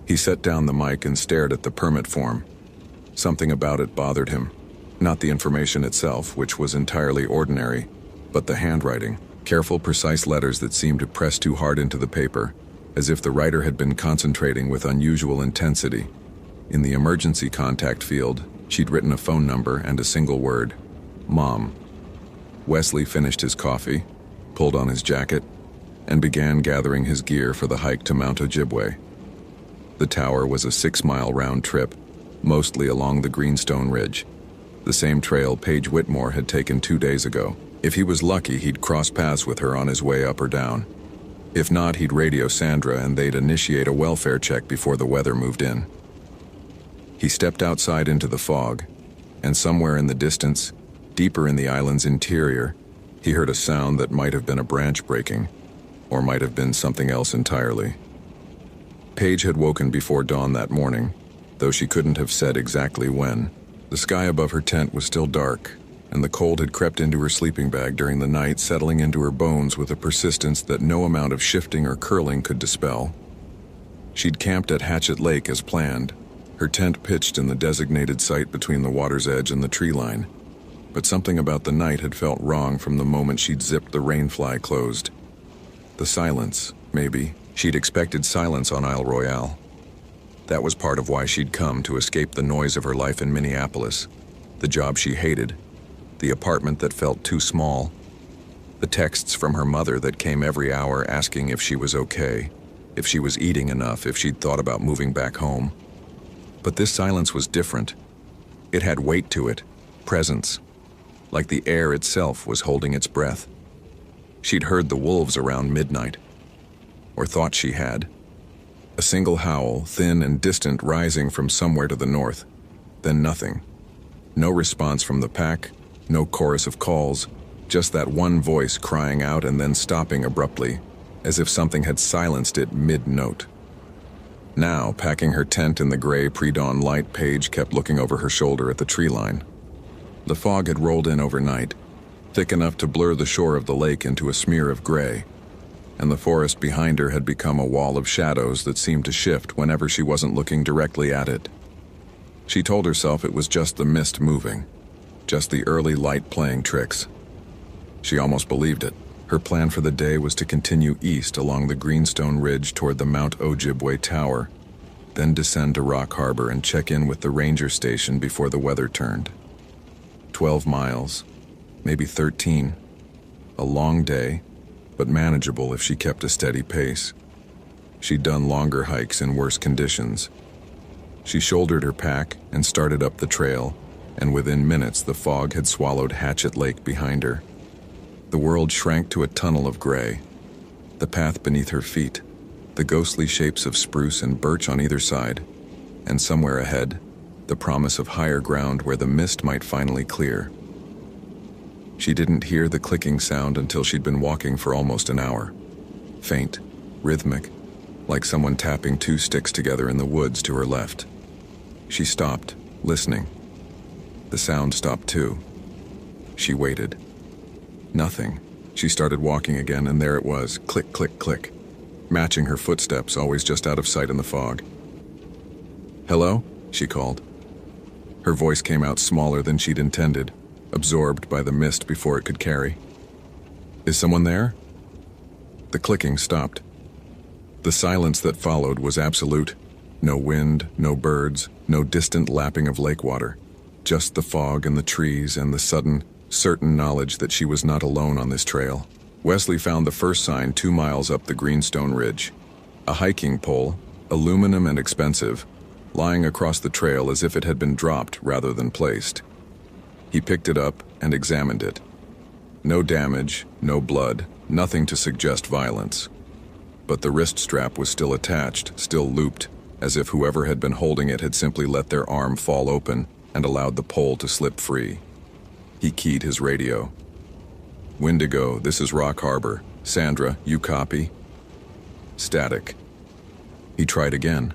He set down the mic and stared at the permit form. Something about it bothered him. Not the information itself, which was entirely ordinary, but the handwriting. Careful, precise letters that seemed to press too hard into the paper, as if the writer had been concentrating with unusual intensity. In the emergency contact field, she'd written a phone number and a single word: Mom. Wesley finished his coffee, pulled on his jacket, and began gathering his gear for the hike to Mount Ojibwe. The tower was a 6-mile round trip, mostly along the Greenstone Ridge, the same trail Paige Whitmore had taken 2 days ago. If he was lucky, he'd cross paths with her on his way up or down. If not, he'd radio Sandra and they'd initiate a welfare check before the weather moved in. He stepped outside into the fog, and somewhere in the distance, deeper in the island's interior, he heard a sound that might have been a branch breaking, or might have been something else entirely. Paige had woken before dawn that morning, though she couldn't have said exactly when. The sky above her tent was still dark, and the cold had crept into her sleeping bag during the night, settling into her bones with a persistence that no amount of shifting or curling could dispel. She'd camped at Hatchet Lake as planned, her tent pitched in the designated site between the water's edge and the tree line. But something about the night had felt wrong from the moment she'd zipped the rainfly closed. The silence, maybe. She'd expected silence on Isle Royale. That was part of why she'd come, to escape the noise of her life in Minneapolis, the job she hated, the apartment that felt too small, the texts from her mother that came every hour asking if she was okay, if she was eating enough, if she'd thought about moving back home. But this silence was different. It had weight to it, presence, like the air itself was holding its breath. She'd heard the wolves around midnight, or thought she had. A single howl, thin and distant, rising from somewhere to the north. Then nothing. No response from the pack, no chorus of calls, just that one voice crying out and then stopping abruptly, as if something had silenced it mid-note. Now, packing her tent in the gray pre-dawn light, Paige kept looking over her shoulder at the tree line. The fog had rolled in overnight, thick enough to blur the shore of the lake into a smear of gray, and the forest behind her had become a wall of shadows that seemed to shift whenever she wasn't looking directly at it. She told herself it was just the mist moving, just the early light playing tricks. She almost believed it. Her plan for the day was to continue east along the greenstone ridge toward the Mount Ojibwe Tower, then descend to Rock Harbor and check in with the ranger station before the weather turned. 12 miles, maybe 13. A long day, but manageable if she kept a steady pace. She'd done longer hikes in worse conditions. She shouldered her pack and started up the trail, and within minutes the fog had swallowed Hatchet Lake behind her. The world shrank to a tunnel of gray. The path beneath her feet, the ghostly shapes of spruce and birch on either side, and somewhere ahead, the promise of higher ground where the mist might finally clear. She didn't hear the clicking sound until she'd been walking for almost an hour. Faint, rhythmic, like someone tapping two sticks together in the woods to her left. She stopped, listening. The sound stopped too. She waited. Nothing. She started walking again, and there it was, click, click, click, matching her footsteps, always just out of sight in the fog. "Hello?" she called. Her voice came out smaller than she'd intended, absorbed by the mist before it could carry. "Is someone there?" The clicking stopped. The silence that followed was absolute. No wind, no birds, no distant lapping of lake water. Just the fog and the trees and the sudden, certain knowledge that she was not alone on this trail. Wesley found the first sign 2 miles up the greenstone ridge. A hiking pole, aluminum and expensive, lying across the trail as if it had been dropped rather than placed. He picked it up and examined it. No damage, no blood, nothing to suggest violence. But the wrist strap was still attached, still looped, as if whoever had been holding it had simply let their arm fall open and allowed the pole to slip free. He keyed his radio. "Wendigo, this is Rock Harbor. Sandra, you copy?" Static. He tried again.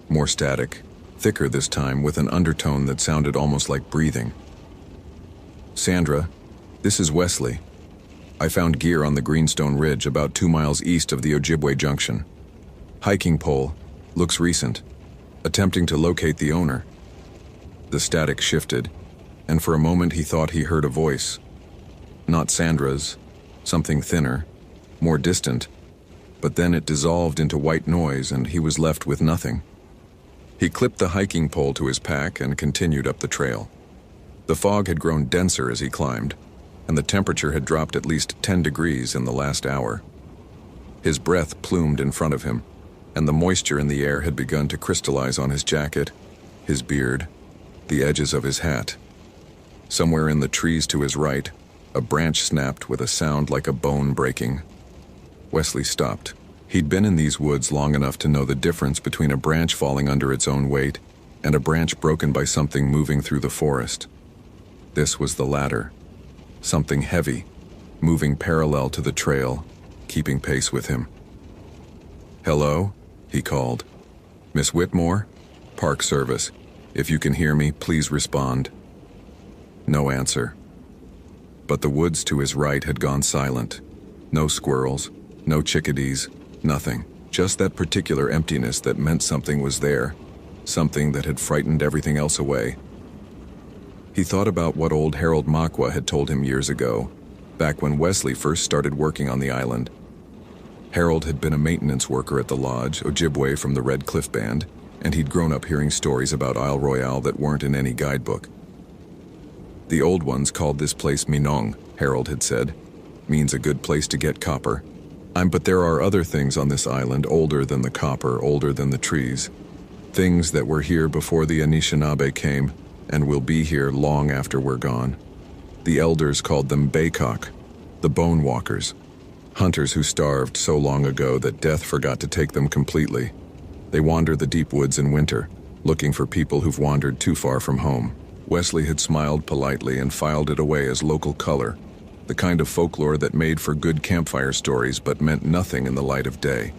More static, thicker this time, with an undertone that sounded almost like breathing. "Sandra, this is Wesley. I found gear on the Greenstone Ridge about 2 miles east of the Ojibwe Junction. Hiking pole, looks recent. Attempting to locate the owner." The static shifted, and for a moment he thought he heard a voice. Not Sandra's, something thinner, more distant, but then it dissolved into white noise and he was left with nothing. He clipped the hiking pole to his pack and continued up the trail. The fog had grown denser as he climbed, and the temperature had dropped at least 10 degrees in the last hour. His breath plumed in front of him, and the moisture in the air had begun to crystallize on his jacket, his beard, the edges of his hat. Somewhere in the trees to his right, a branch snapped with a sound like a bone breaking. Wesley stopped. He'd been in these woods long enough to know the difference between a branch falling under its own weight and a branch broken by something moving through the forest. This was the latter. Something heavy, moving parallel to the trail, keeping pace with him. "Hello?" he called. "Miss Whitmore? Park Service. If you can hear me, please respond." No answer. But the woods to his right had gone silent. No squirrels, no chickadees, nothing. Just that particular emptiness that meant something was there, something that had frightened everything else away. He thought about what old Harold Makwa had told him years ago, back when Wesley first started working on the island. Harold had been a maintenance worker at the lodge, Ojibwe from the Red Cliff Band, and he'd grown up hearing stories about Isle Royale that weren't in any guidebook. The old ones called this place Minong, Harold had said. Means a good place to get copper. But there are other things on this island older than the copper, older than the trees. Things that were here before the Anishinaabe came, and will be here long after we're gone. The elders called them Baycock, the Bone Walkers, hunters who starved so long ago that death forgot to take them completely. They wander the deep woods in winter, looking for people who've wandered too far from home. Wesley had smiled politely and filed it away as local color, the kind of folklore that made for good campfire stories but meant nothing in the light of day.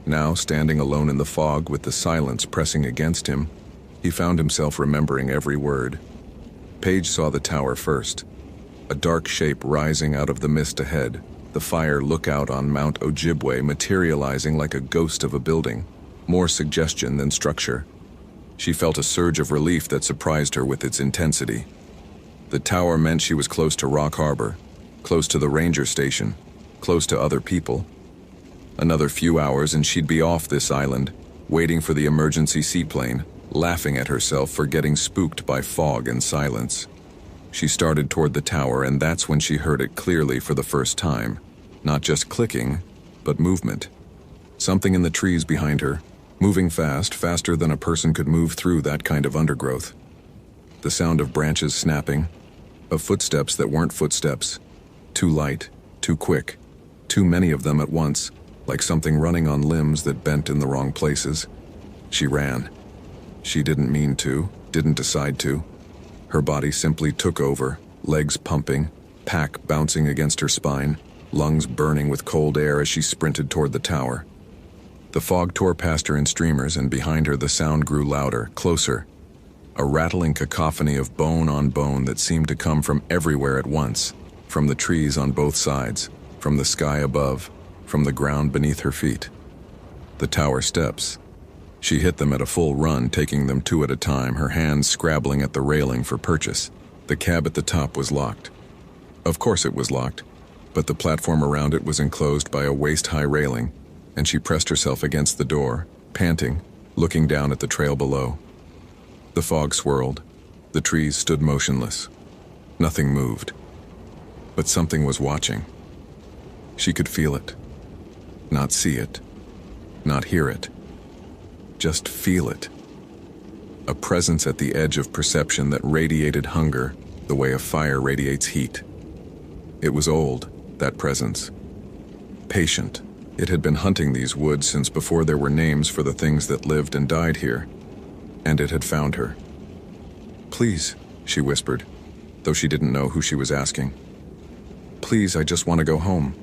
Now, standing alone in the fog with the silence pressing against him, he found himself remembering every word. Paige saw the tower first, a dark shape rising out of the mist ahead, the fire lookout on Mount Ojibwe materializing like a ghost of a building, more suggestion than structure. She felt a surge of relief that surprised her with its intensity. The tower meant she was close to Rock Harbor, close to the ranger station, close to other people. Another few hours and she'd be off this island, waiting for the emergency seaplane, laughing at herself for getting spooked by fog and silence. She started toward the tower, and that's when she heard it clearly for the first time. Not just clicking, but movement. Something in the trees behind her, moving fast, faster than a person could move through that kind of undergrowth. The sound of branches snapping, of footsteps that weren't footsteps. Too light, too quick, too many of them at once, like something running on limbs that bent in the wrong places. She ran. She didn't mean to, didn't decide to. Her body simply took over, legs pumping, pack bouncing against her spine, lungs burning with cold air as she sprinted toward the tower. The fog tore past her in streamers, and behind her the sound grew louder, closer. A rattling cacophony of bone on bone that seemed to come from everywhere at once, from the trees on both sides, from the sky above, from the ground beneath her feet. The tower steps. She hit them at a full run, taking them two at a time, her hands scrabbling at the railing for purchase. The cab at the top was locked. Of course it was locked, but the platform around it was enclosed by a waist-high railing, and she pressed herself against the door, panting, looking down at the trail below. The fog swirled. The trees stood motionless. Nothing moved. But something was watching. She could feel it. Not see it. Not hear it. Just feel it. A presence at the edge of perception that radiated hunger the way a fire radiates heat. It was old, that presence. Patient. It had been hunting these woods since before there were names for the things that lived and died here. And it had found her. "Please," she whispered, though she didn't know who she was asking. "Please, I just want to go home."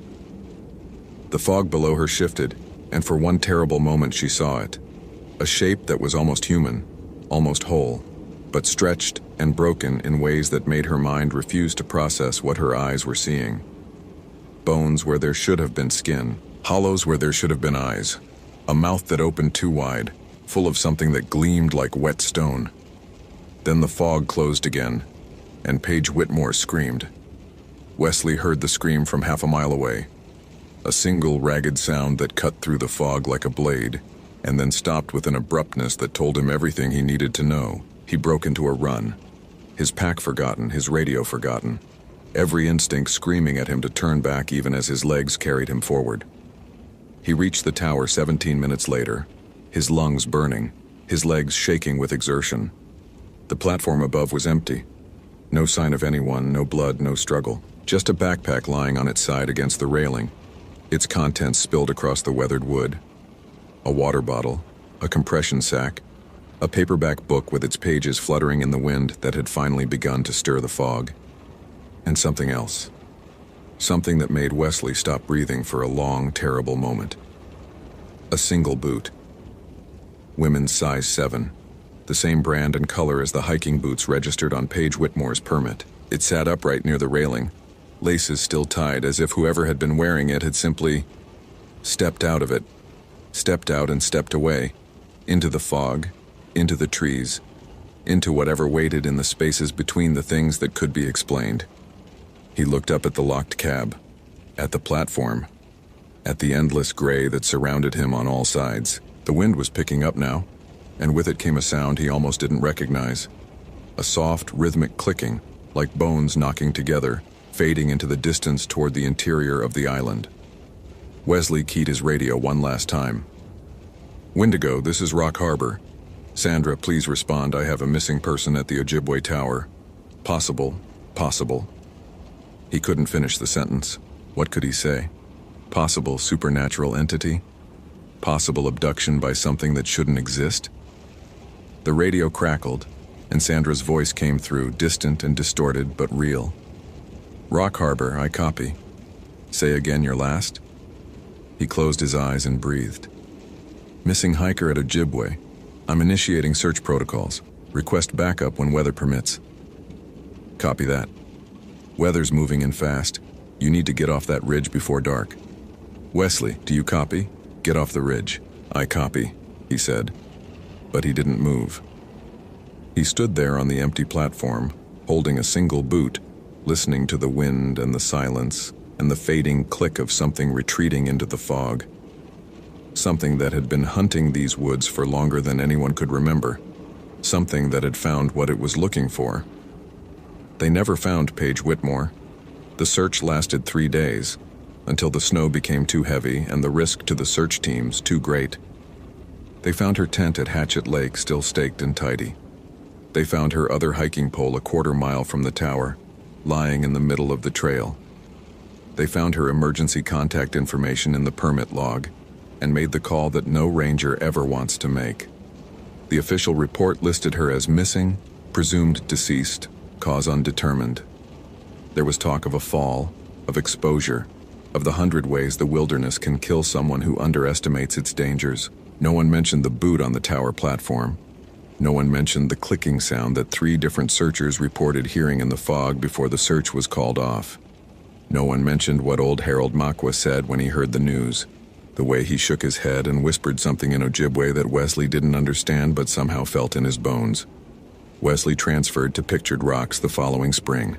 The fog below her shifted, and for one terrible moment she saw it. A shape that was almost human, almost whole, but stretched and broken in ways that made her mind refuse to process what her eyes were seeing. Bones where there should have been skin, hollows where there should have been eyes, a mouth that opened too wide, full of something that gleamed like wet stone. Then the fog closed again, and Paige Whitmore screamed. Wesley heard the scream from half a mile away, a single ragged sound that cut through the fog like a blade, and then stopped with an abruptness that told him everything he needed to know. He broke into a run, his pack forgotten, his radio forgotten, every instinct screaming at him to turn back even as his legs carried him forward. He reached the tower 17 minutes later, his lungs burning, his legs shaking with exertion. The platform above was empty. No sign of anyone, no blood, no struggle. Just a backpack lying on its side against the railing, its contents spilled across the weathered wood. A water bottle, a compression sack, a paperback book with its pages fluttering in the wind that had finally begun to stir the fog. And something else. Something that made Wesley stop breathing for a long, terrible moment. A single boot. Women's size 7. The same brand and color as the hiking boots registered on Paige Whitmore's permit. It sat upright near the railing, laces still tied as if whoever had been wearing it had simply stepped out of it, stepped out and stepped away, into the fog, into the trees, into whatever waited in the spaces between the things that could be explained. He looked up at the locked cab, at the platform, at the endless gray that surrounded him on all sides. The wind was picking up now, and with it came a sound he almost didn't recognize. A soft, rhythmic clicking, like bones knocking together, fading into the distance toward the interior of the island. Wesley keyed his radio one last time. "Wendigo, this is Rock Harbor. Sandra, please respond. I have a missing person at the Ojibwe Tower. Possible. He couldn't finish the sentence. What could he say? Possible supernatural entity? Possible abduction by something that shouldn't exist? The radio crackled, and Sandra's voice came through, distant and distorted, but real. "Rock Harbor, I copy. Say again your last?" He closed his eyes and breathed. "Missing hiker at Ojibwe. I'm initiating search protocols. Request backup when weather permits." "Copy that. Weather's moving in fast. You need to get off that ridge before dark." "Wesley, do you copy? Get off the ridge." "I copy," he said. But he didn't move. He stood there on the empty platform, holding a single boot, listening to the wind and the silence and the fading click of something retreating into the fog. Something that had been hunting these woods for longer than anyone could remember. Something that had found what it was looking for. They never found Paige Whitmore. The search lasted 3 days, until the snow became too heavy and the risk to the search teams too great. They found her tent at Hatchet Lake still staked and tidy. They found her other hiking pole a quarter-mile from the tower, lying in the middle of the trail. They found her emergency contact information in the permit log, and made the call that no ranger ever wants to make. The official report listed her as missing, presumed deceased, cause undetermined. There was talk of a fall, of exposure, of the 100 ways the wilderness can kill someone who underestimates its dangers. No one mentioned the boot on the tower platform. No one mentioned the clicking sound that 3 different searchers reported hearing in the fog before the search was called off. No one mentioned what old Harold Makwa said when he heard the news, the way he shook his head and whispered something in Ojibwe that Wesley didn't understand but somehow felt in his bones. Wesley transferred to Pictured Rocks the following spring,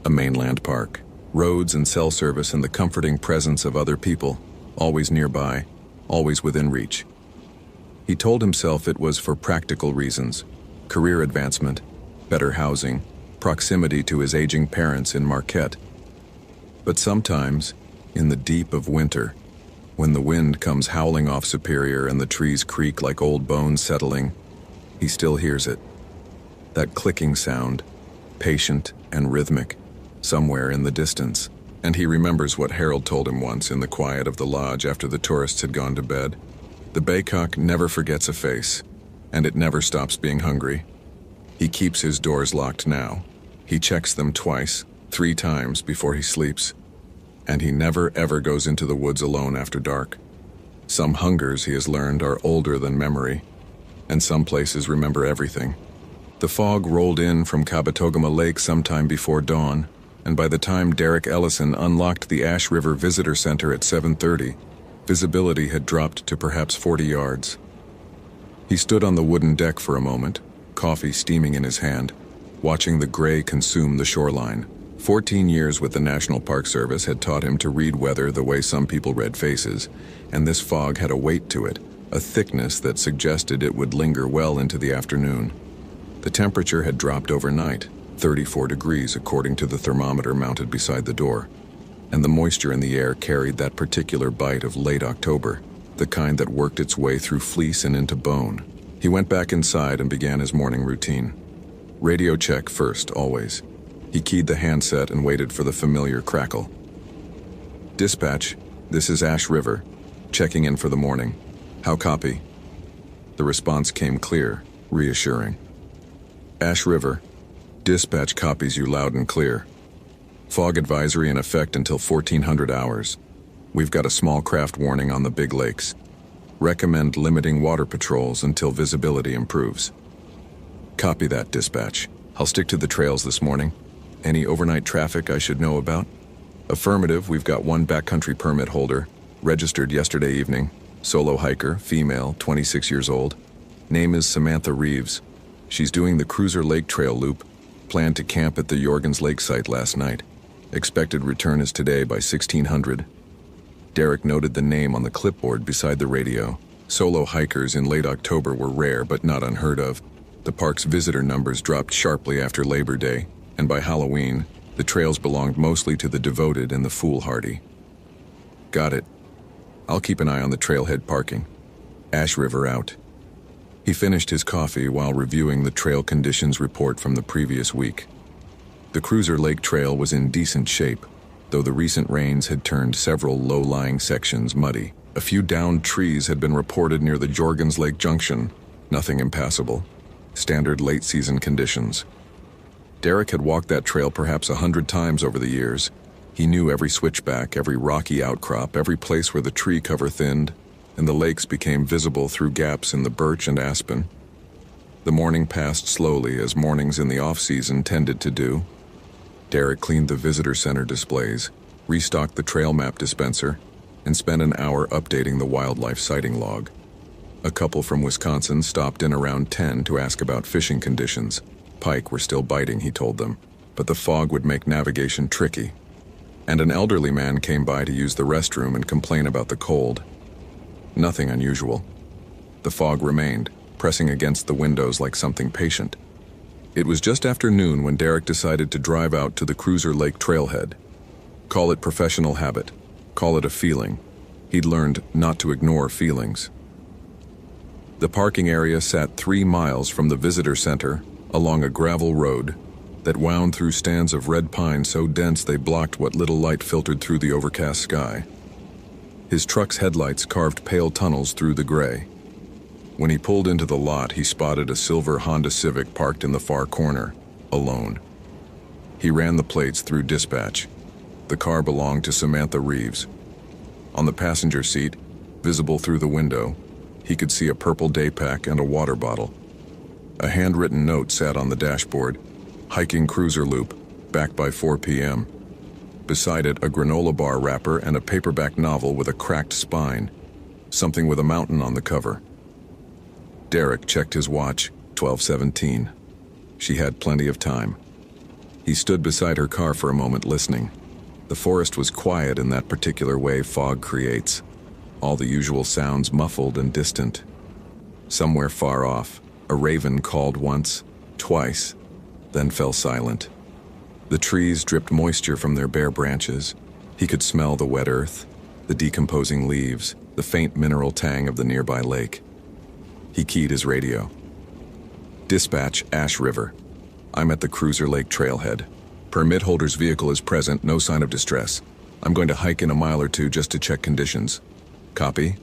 a mainland park, roads and cell service and the comforting presence of other people, always nearby, always within reach. He told himself it was for practical reasons, career advancement, better housing, proximity to his aging parents in Marquette. But sometimes, in the deep of winter, when the wind comes howling off Superior and the trees creak like old bones settling, he still hears it. That clicking sound, patient and rhythmic, somewhere in the distance. And he remembers what Harold told him once in the quiet of the lodge after the tourists had gone to bed. The baycock never forgets a face, and it never stops being hungry. He keeps his doors locked now. He checks them twice, 3 times before he sleeps. And he never ever goes into the woods alone after dark. Some hungers, he has learned, are older than memory, and some places remember everything. The fog rolled in from Kabetogama Lake sometime before dawn, and by the time Derek Ellison unlocked the Ash River Visitor Center at 7:30, visibility had dropped to perhaps 40 yards. He stood on the wooden deck for a moment, coffee steaming in his hand, watching the gray consume the shoreline. 14 years with the National Park Service had taught him to read weather the way some people read faces, and this fog had a weight to it, a thickness that suggested it would linger well into the afternoon. The temperature had dropped overnight, 34 degrees according to the thermometer mounted beside the door, and the moisture in the air carried that particular bite of late October, the kind that worked its way through fleece and into bone. He went back inside and began his morning routine. Radio check first, always. He keyed the handset and waited for the familiar crackle. "Dispatch, this is Ash River. Checking in for the morning. How copy?" The response came clear, reassuring. "Ash River. Dispatch copies you loud and clear. Fog advisory in effect until 1400 hours. We've got a small craft warning on the big lakes. Recommend limiting water patrols until visibility improves." "Copy that, dispatch. I'll stick to the trails this morning. Any overnight traffic I should know about?" "Affirmative, we've got 1 backcountry permit holder, registered yesterday evening. Solo hiker, female, 26 years old. Name is Samantha Reeves. She's doing the Cruiser Lake Trail loop. Planned to camp at the Jorgens Lake site last night. Expected return is today by 1600. Derek noted the name on the clipboard beside the radio, Solo hikers in late October were rare but not unheard of. The park's visitor numbers dropped sharply after Labor Day, and by Halloween, the trails belonged mostly to the devoted and the foolhardy. Got it. I'll keep an eye on the trailhead parking. Ash River out. He finished his coffee while reviewing the trail conditions report from the previous week. The Cruiser Lake Trail was in decent shape, though the recent rains had turned several low-lying sections muddy. A few downed trees had been reported near the Jorgens Lake Junction. Nothing impassable. Standard late-season conditions. Derek had walked that trail perhaps 100 times over the years. He knew every switchback, every rocky outcrop, every place where the tree cover thinned, and the lakes became visible through gaps in the birch and aspen. The morning passed slowly, as mornings in the off-season tended to do. Derek cleaned the visitor center displays, restocked the trail map dispenser, and spent an hour updating the wildlife sighting log. A couple from Wisconsin stopped in around 10 to ask about fishing conditions. Pike were still biting, he told them, but the fog would make navigation tricky. And an elderly man came by to use the restroom and complain about the cold. Nothing unusual. The fog remained, pressing against the windows like something patient. It was just after noon when Derek decided to drive out to the Cruiser Lake trailhead. Call it professional habit. Call it a feeling. He'd learned not to ignore feelings. The parking area sat 3 miles from the visitor center along a gravel road that wound through stands of red pine so dense they blocked what little light filtered through the overcast sky. His truck's headlights carved pale tunnels through the gray. When he pulled into the lot, he spotted a silver Honda Civic parked in the far corner, alone. He ran the plates through dispatch. The car belonged to Samantha Reeves. On the passenger seat, visible through the window, he could see a purple day pack and a water bottle. A handwritten note sat on the dashboard, hiking cruiser loop, back by 4 p.m. Beside it, a granola bar wrapper and a paperback novel with a cracked spine, something with a mountain on the cover. Derek checked his watch, 12:17. She had plenty of time. He stood beside her car for a moment, listening. The forest was quiet in that particular way fog creates, all the usual sounds muffled and distant. Somewhere far off, a raven called once, twice, then fell silent. The trees dripped moisture from their bare branches. He could smell the wet earth, the decomposing leaves, the faint mineral tang of the nearby lake. He keyed his radio. Dispatch, Ash River. I'm at the Cruiser Lake trailhead. Permit holder's vehicle is present, no sign of distress. I'm going to hike in a mile or two just to check conditions. Copy?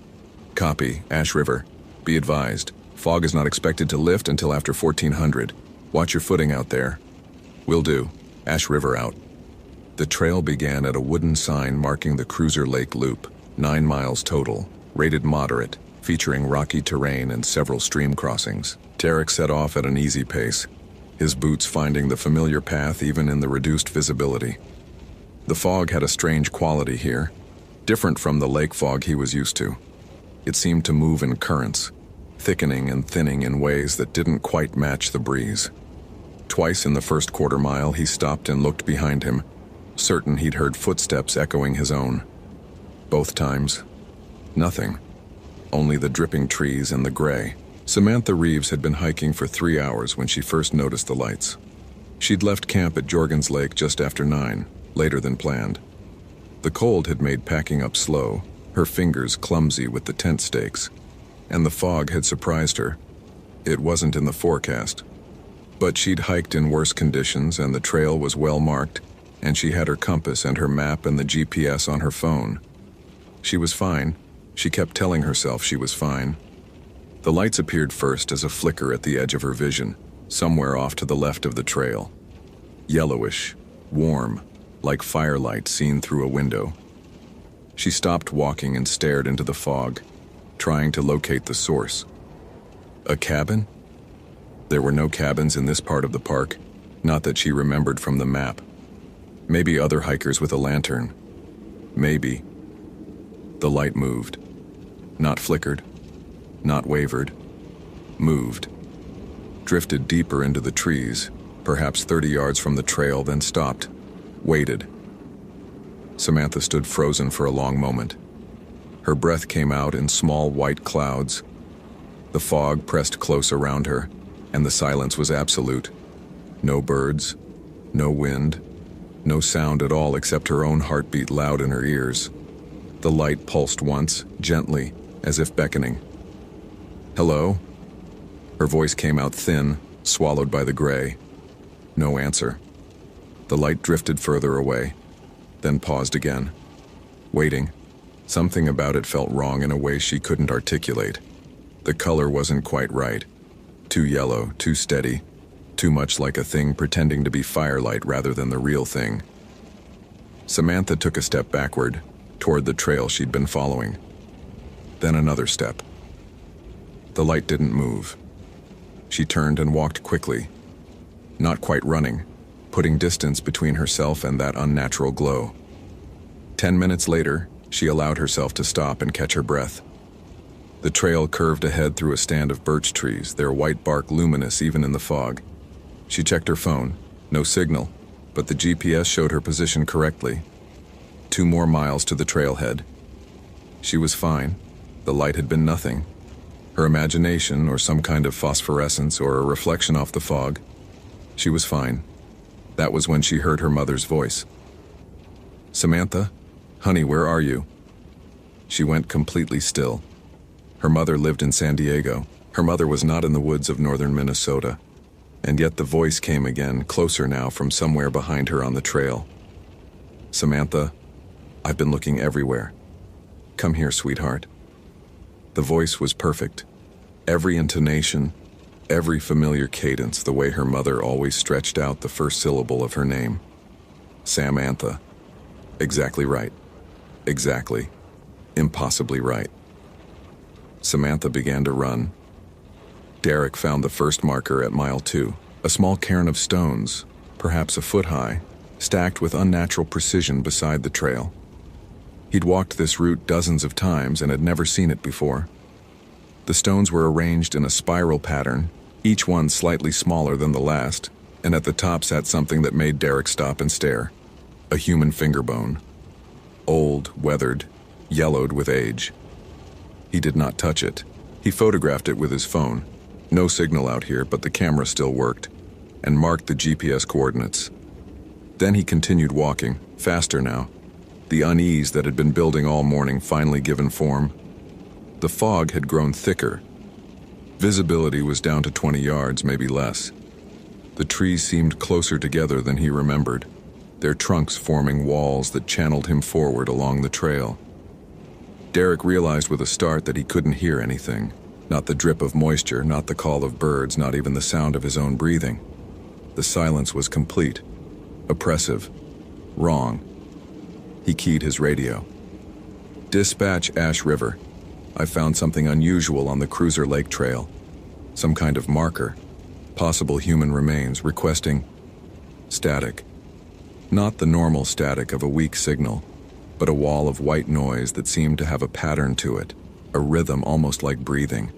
Copy, Ash River. Be advised, fog is not expected to lift until after 1400. Watch your footing out there. Will do. Ash River out. The trail began at a wooden sign marking the Cruiser Lake Loop, 9 miles total, rated moderate, featuring rocky terrain and several stream crossings. Derek set off at an easy pace, his boots finding the familiar path even in the reduced visibility. The fog had a strange quality here, different from the lake fog he was used to. It seemed to move in currents, thickening and thinning in ways that didn't quite match the breeze. Twice in the first quarter mile, he stopped and looked behind him, certain he'd heard footsteps echoing his own. Both times, nothing. Only the dripping trees and the gray. Samantha Reeves had been hiking for 3 hours when she first noticed the lights. She'd left camp at Jorgens Lake just after 9, later than planned. The cold had made packing up slow, her fingers clumsy with the tent stakes, and the fog had surprised her. It wasn't in the forecast. But she'd hiked in worse conditions and the trail was well marked, and she had her compass and her map and the GPS on her phone. She was fine. She kept telling herself she was fine. The lights appeared first as a flicker at the edge of her vision, somewhere off to the left of the trail. Yellowish, warm, like firelight seen through a window. She stopped walking and stared into the fog, trying to locate the source. A cabin? There were no cabins in this part of the park, not that she remembered from the map. Maybe other hikers with a lantern. Maybe. The light moved. Not flickered. Not wavered. Moved. Drifted deeper into the trees, perhaps 30 yards from the trail, then stopped. Waited. Samantha stood frozen for a long moment. Her breath came out in small white clouds. The fog pressed close around her, and the silence was absolute. No birds, no wind, no sound at all except her own heartbeat loud in her ears. The light pulsed once, gently, as if beckoning. "Hello?" Her voice came out thin, swallowed by the gray. No answer. The light drifted further away, then paused again. Waiting. Something about it felt wrong in a way she couldn't articulate. The color wasn't quite right. Too yellow, too steady, too much like a thing pretending to be firelight rather than the real thing. Samantha took a step backward, toward the trail she'd been following. Then another step. The light didn't move. She turned and walked quickly, not quite running, putting distance between herself and that unnatural glow. 10 minutes later, she allowed herself to stop and catch her breath. The trail curved ahead through a stand of birch trees, their white bark luminous even in the fog. She checked her phone. No signal, but the GPS showed her position correctly. 2 more miles to the trailhead. She was fine. The light had been nothing. Her imagination, or some kind of phosphorescence, or a reflection off the fog. She was fine. That was when she heard her mother's voice. "Samantha? Honey, where are you?" She went completely still. Her mother lived in San Diego. Her mother was not in the woods of northern Minnesota. And yet the voice came again, closer now from somewhere behind her on the trail. "Samantha, I've been looking everywhere. Come here, sweetheart." The voice was perfect. Every intonation, every familiar cadence, the way her mother always stretched out the first syllable of her name. Samantha. Exactly right. Exactly. Impossibly right. Samantha began to run. Derek found the first marker at mile 2, a small cairn of stones, perhaps a foot high, stacked with unnatural precision beside the trail. He'd walked this route dozens of times and had never seen it before. The stones were arranged in a spiral pattern, each one slightly smaller than the last, and at the top sat something that made Derek stop and stare. A human finger bone. Old, weathered, yellowed with age. He did not touch it. He photographed it with his phone. No signal out here, but the camera still worked, and marked the GPS coordinates. Then he continued walking, faster now. The unease that had been building all morning finally given form. The fog had grown thicker. Visibility was down to 20 yards, maybe less. The trees seemed closer together than he remembered, their trunks forming walls that channeled him forward along the trail. Derek realized with a start that he couldn't hear anything. Not the drip of moisture, not the call of birds, not even the sound of his own breathing. The silence was complete, oppressive, wrong. He keyed his radio. "Dispatch, Ash River. I found something unusual on the Cruiser Lake Trail. Some kind of marker. Possible human remains, requesting static. Not the normal static of a weak signal, but a wall of white noise that seemed to have a pattern to it, a rhythm almost like breathing."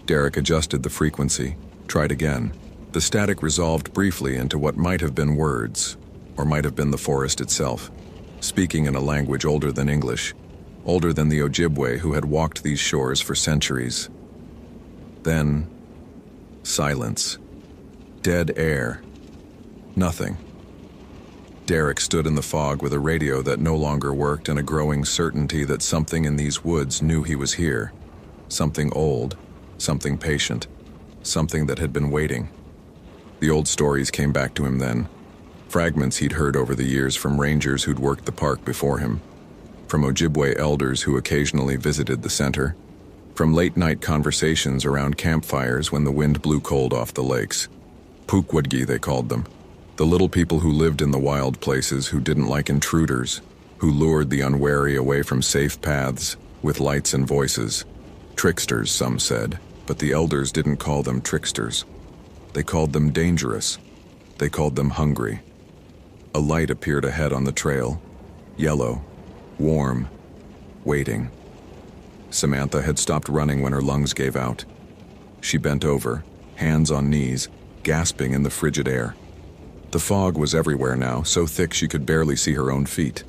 Derek adjusted the frequency, tried again. The static resolved briefly into what might have been words, or might have been the forest itself, speaking in a language older than English, older than the Ojibwe who had walked these shores for centuries. Then, silence. Dead air. Nothing. Derek stood in the fog with a radio that no longer worked and a growing certainty that something in these woods knew he was here. Something old, something patient, something that had been waiting. The old stories came back to him then, fragments he'd heard over the years from rangers who'd worked the park before him, from Ojibwe elders who occasionally visited the center, from late-night conversations around campfires when the wind blew cold off the lakes. Pukwudgi, they called them. The little people who lived in the wild places, who didn't like intruders, who lured the unwary away from safe paths with lights and voices. Tricksters, some said, but the elders didn't call them tricksters. They called them dangerous. They called them hungry. A light appeared ahead on the trail, yellow, warm, waiting. Samantha had stopped running when her lungs gave out. She bent over, hands on knees, gasping in the frigid air. The fog was everywhere now, so thick she could barely see her own feet.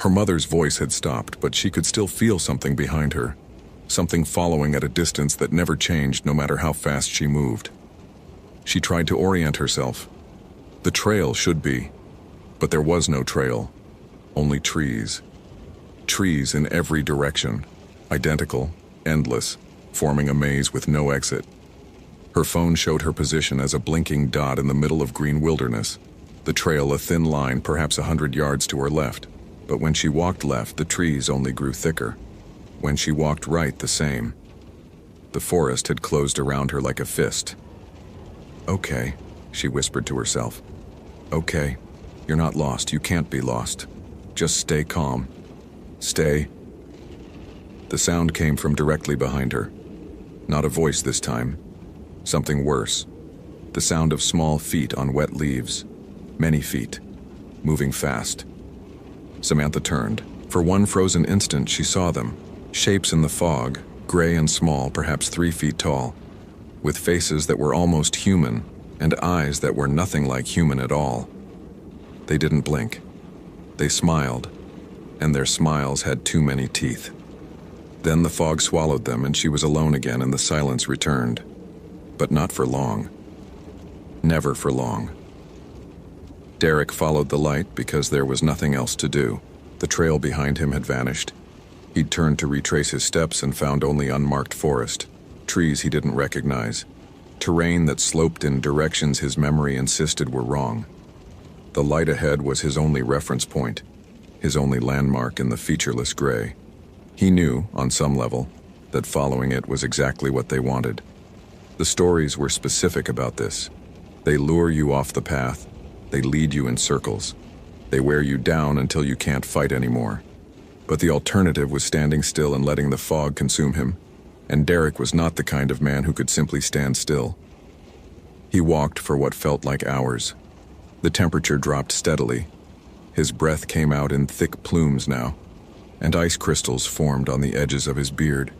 Her mother's voice had stopped, but she could still feel something behind her, something following at a distance that never changed no matter how fast she moved. She tried to orient herself. The trail should be, but there was no trail, only trees. Trees in every direction, identical, endless, forming a maze with no exit. Her phone showed her position as a blinking dot in the middle of green wilderness, the trail a thin line perhaps 100 yards to her left. But when she walked left, the trees only grew thicker. When she walked right, the same. The forest had closed around her like a fist. "Okay," she whispered to herself. "Okay, you're not lost. You can't be lost. Just stay calm. Stay." The sound came from directly behind her. Not a voice this time. Something worse. The sound of small feet on wet leaves. Many feet. Moving fast. Samantha turned. For one frozen instant, she saw them. Shapes in the fog, gray and small, perhaps 3 feet tall, with faces that were almost human and eyes that were nothing like human at all. They didn't blink. They smiled, and their smiles had too many teeth. Then the fog swallowed them, and she was alone again, and the silence returned. But not for long. Never for long. Derek followed the light because there was nothing else to do. The trail behind him had vanished. He'd turned to retrace his steps and found only unmarked forest, trees he didn't recognize, terrain that sloped in directions his memory insisted were wrong. The light ahead was his only reference point, his only landmark in the featureless gray. He knew, on some level, that following it was exactly what they wanted. The stories were specific about this. They lure you off the path. They lead you in circles. They wear you down until you can't fight anymore. But the alternative was standing still and letting the fog consume him, and Derek was not the kind of man who could simply stand still. He walked for what felt like hours. The temperature dropped steadily. His breath came out in thick plumes now, and ice crystals formed on the edges of his beard.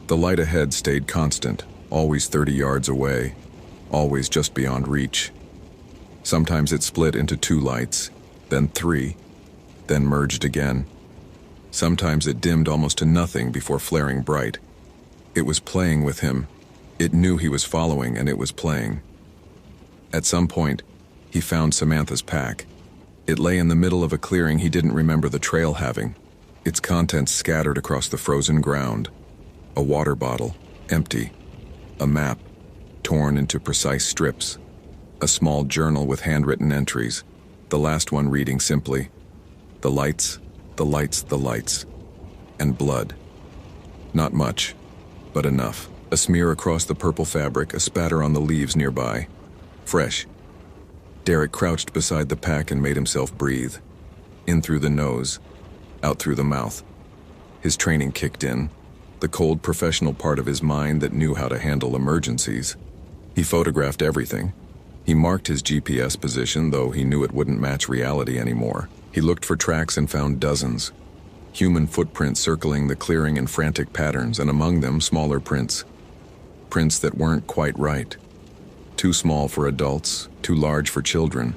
The light ahead stayed constant, always 30 yards away, always just beyond reach. Sometimes it split into 2 lights, then 3, then merged again. Sometimes it dimmed almost to nothing before flaring bright. It was playing with him. It knew he was following, and it was playing. At some point, he found Samantha's pack. It lay in the middle of a clearing he didn't remember the trail having, its contents scattered across the frozen ground. A water bottle, empty. A map, torn into precise strips. A small journal with handwritten entries, the last one reading simply, "The lights, the lights, the lights." And blood. Not much, but enough. A smear across the purple fabric, a spatter on the leaves nearby. Fresh. Derek crouched beside the pack and made himself breathe. In through the nose, out through the mouth. His training kicked in, the cold professional part of his mind that knew how to handle emergencies. He photographed everything. He marked his GPS position, though he knew it wouldn't match reality anymore. He looked for tracks and found dozens. Human footprints circling the clearing in frantic patterns, and among them smaller prints. Prints that weren't quite right. Too small for adults, too large for children,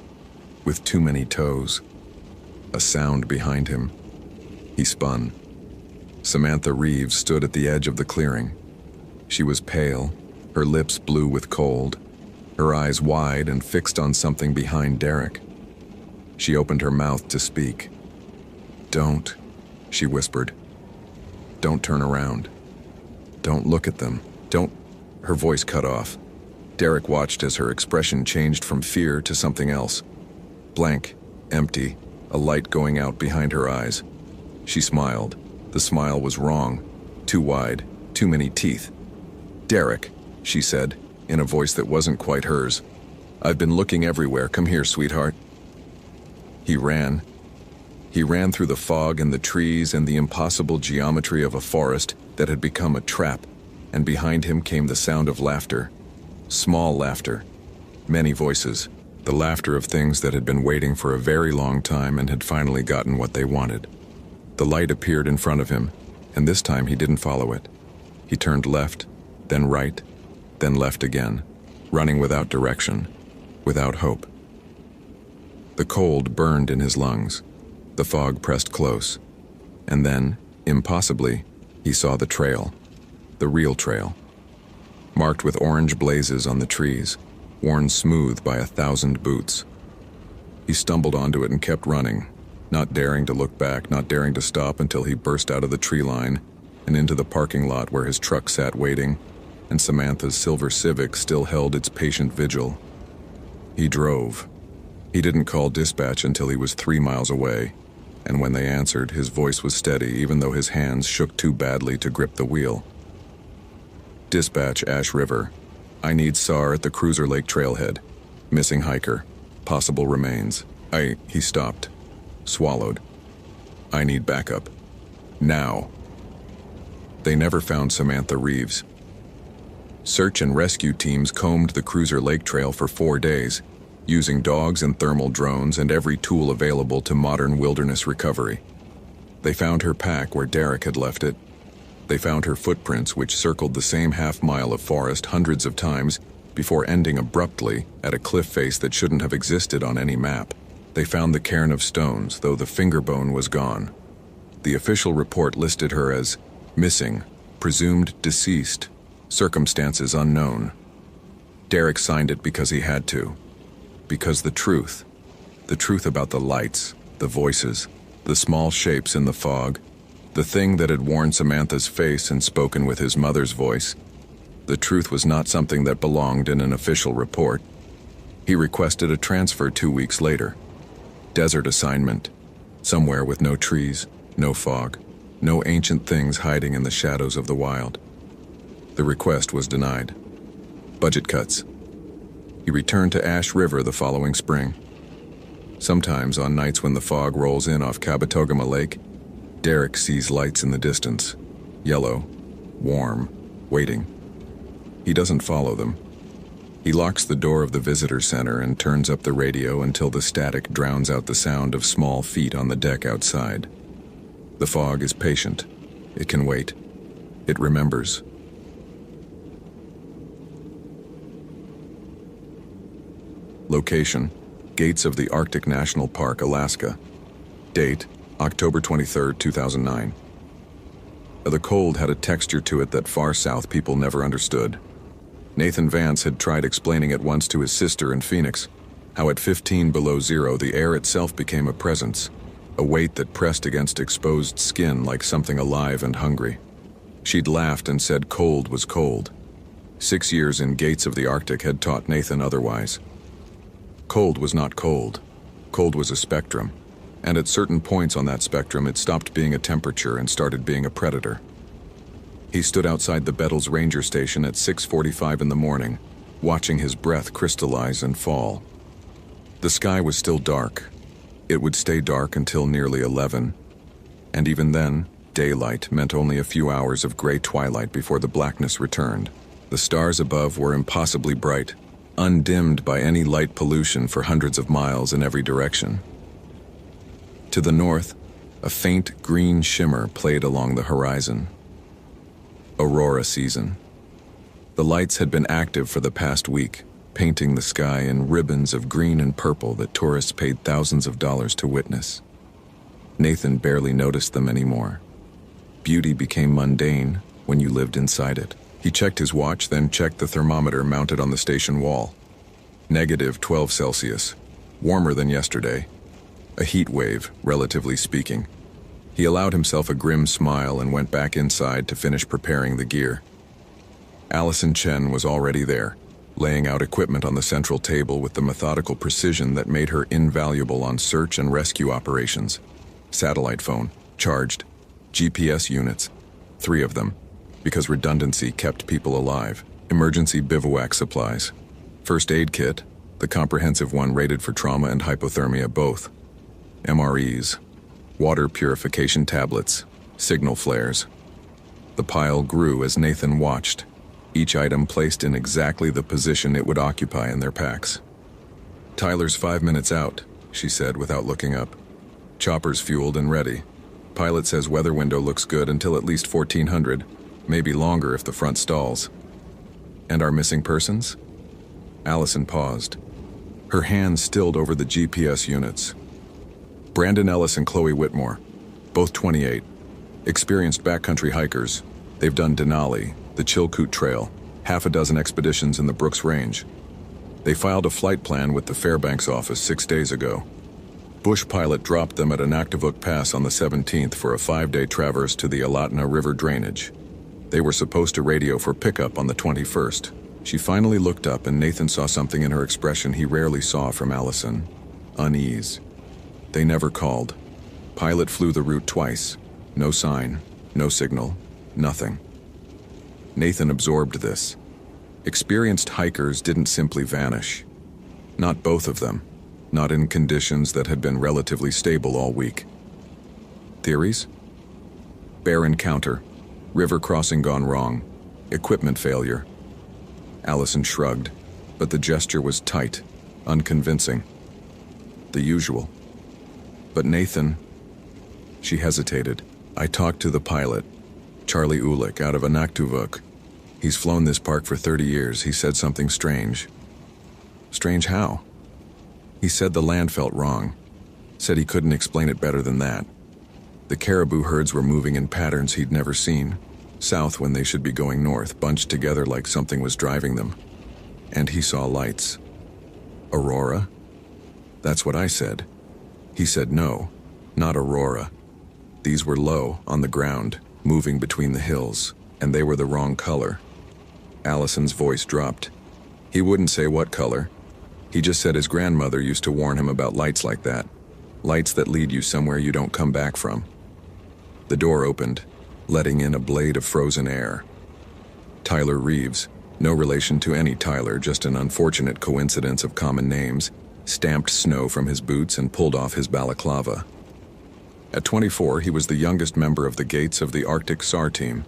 with too many toes. A sound behind him. He spun. Samantha Reeves stood at the edge of the clearing. She was pale, her lips blue with cold, her eyes wide and fixed on something behind Derek. She opened her mouth to speak. "Don't," she whispered. "Don't turn around. Don't look at them. Don't—" Her voice cut off. Derek watched as her expression changed from fear to something else. Blank, empty, a light going out behind her eyes. She smiled. The smile was wrong. Too wide, too many teeth. "Derek," she said, in a voice that wasn't quite hers. "I've been looking everywhere. Come here, sweetheart." He ran. He ran through the fog and the trees and the impossible geometry of a forest that had become a trap, and behind him came the sound of laughter. Small laughter. Many voices. The laughter of things that had been waiting for a very long time and had finally gotten what they wanted. The light appeared in front of him, and this time he didn't follow it. He turned left, then right, then left again, running without direction, without hope. The cold burned in his lungs. The fog pressed close, and then, impossibly, he saw the trail, the real trail, marked with orange blazes on the trees, worn smooth by 1,000 boots. He stumbled onto it and kept running, not daring to look back, not daring to stop until he burst out of the tree line and into the parking lot where his truck sat waiting, and Samantha's silver Civic still held its patient vigil. He drove. He didn't call dispatch until he was 3 miles away, and when they answered, his voice was steady even though his hands shook too badly to grip the wheel. Dispatch, Ash River. I need SAR at the Cruiser Lake trailhead. Missing hiker. Possible remains. He stopped. Swallowed. I need backup. Now. They never found Samantha Reeves. Search and rescue teams combed the Cruiser Lake Trail for 4 days, using dogs and thermal drones and every tool available to modern wilderness recovery. They found her pack where Derek had left it. They found her footprints, which circled the same half-mile of forest hundreds of times before ending abruptly at a cliff face that shouldn't have existed on any map. They found the cairn of stones, though the finger bone was gone. The official report listed her as missing, presumed deceased, circumstances unknown. Derek signed it because he had to. Because the truth about the lights, the voices, the small shapes in the fog, the thing that had worn Samantha's face and spoken with his mother's voice, the truth was not something that belonged in an official report. He requested a transfer 2 weeks later. Desert assignment, somewhere with no trees, no fog, no ancient things hiding in the shadows of the wild. The request was denied. Budget cuts. He returned to Ash River the following spring. Sometimes on nights when the fog rolls in off Kabetogama Lake, Derek sees lights in the distance, yellow, warm, waiting. He doesn't follow them. He locks the door of the visitor center and turns up the radio until the static drowns out the sound of small feet on the deck outside. The fog is patient. It can wait. It remembers. Location: Gates of the Arctic National Park, Alaska. Date: October 23, 2009. The cold had a texture to it that far south people never understood. Nathan Vance had tried explaining it once to his sister in Phoenix, how at 15 below zero the air itself became a presence, a weight that pressed against exposed skin like something alive and hungry. She'd laughed and said cold was cold. 6 years in Gates of the Arctic had taught Nathan otherwise. Cold was not cold. Cold was a spectrum, and at certain points on that spectrum it stopped being a temperature and started being a predator. He stood outside the Bettles Ranger Station at 6:45 in the morning, watching his breath crystallize and fall. The sky was still dark. It would stay dark until nearly 11, and even then, daylight meant only a few hours of gray twilight before the blackness returned. The stars above were impossibly bright, undimmed by any light pollution for hundreds of miles in every direction. To the north, a faint green shimmer played along the horizon. Aurora season. The lights had been active for the past week, painting the sky in ribbons of green and purple that tourists paid thousands of dollars to witness. Nathan barely noticed them anymore. Beauty became mundane when you lived inside it. He checked his watch, then checked the thermometer mounted on the station wall. -12 Celsius, warmer than yesterday. A heat wave, relatively speaking. He allowed himself a grim smile and went back inside to finish preparing the gear. Allison Chen was already there, laying out equipment on the central table with the methodical precision that made her invaluable on search and rescue operations. Satellite phone, charged. GPS units, 3 of them, because redundancy kept people alive. Emergency bivouac supplies. First aid kit, the comprehensive one rated for trauma and hypothermia both. MREs. Water purification tablets, signal flares. The pile grew as Nathan watched, each item placed in exactly the position it would occupy in their packs. "Tyler's 5 minutes out," she said without looking up. "Chopper's fueled and ready. Pilot says weather window looks good until at least 1400, maybe longer if the front stalls." "And our missing persons?" Allison paused. Her hand stilled over the GPS units. Brandon Ellis and Chloe Whitmore, both 28, experienced backcountry hikers. They've done Denali, the Chilkoot Trail, half a dozen expeditions in the Brooks Range. They filed a flight plan with the Fairbanks office 6 days ago. Bush Pilot dropped them at Anaktivuk Pass on the 17th for a 5-day traverse to the Alatna River drainage. They were supposed to radio for pickup on the 21st. She finally looked up and Nathan saw something in her expression he rarely saw from Allison: unease. They never called. Pilot flew the route twice. No sign, no signal, nothing. Nathan absorbed this. Experienced hikers didn't simply vanish. Not both of them. Not in conditions that had been relatively stable all week. Theories? Bear encounter. River crossing gone wrong. Equipment failure. Allison shrugged, but the gesture was tight, unconvincing. The usual. But Nathan... She hesitated. I talked to the pilot, Charlie Ulick, out of Anaktivuk. He's flown this park for 30 years. He said something strange. Strange how? He said the land felt wrong. Said he couldn't explain it better than that. The caribou herds were moving in patterns he'd never seen. South when they should be going north, bunched together like something was driving them. And he saw lights. Aurora? That's what I said. He said no, not aurora. These were low, on the ground, moving between the hills, and they were the wrong color. Allison's voice dropped. He wouldn't say what color. He just said his grandmother used to warn him about lights like that. Lights that lead you somewhere you don't come back from. The door opened, letting in a blade of frozen air. Tyler Reeves, no relation to any Tyler, just an unfortunate coincidence of common names, stamped snow from his boots and pulled off his balaclava. At 24, he was the youngest member of the Gates of the Arctic SAR team,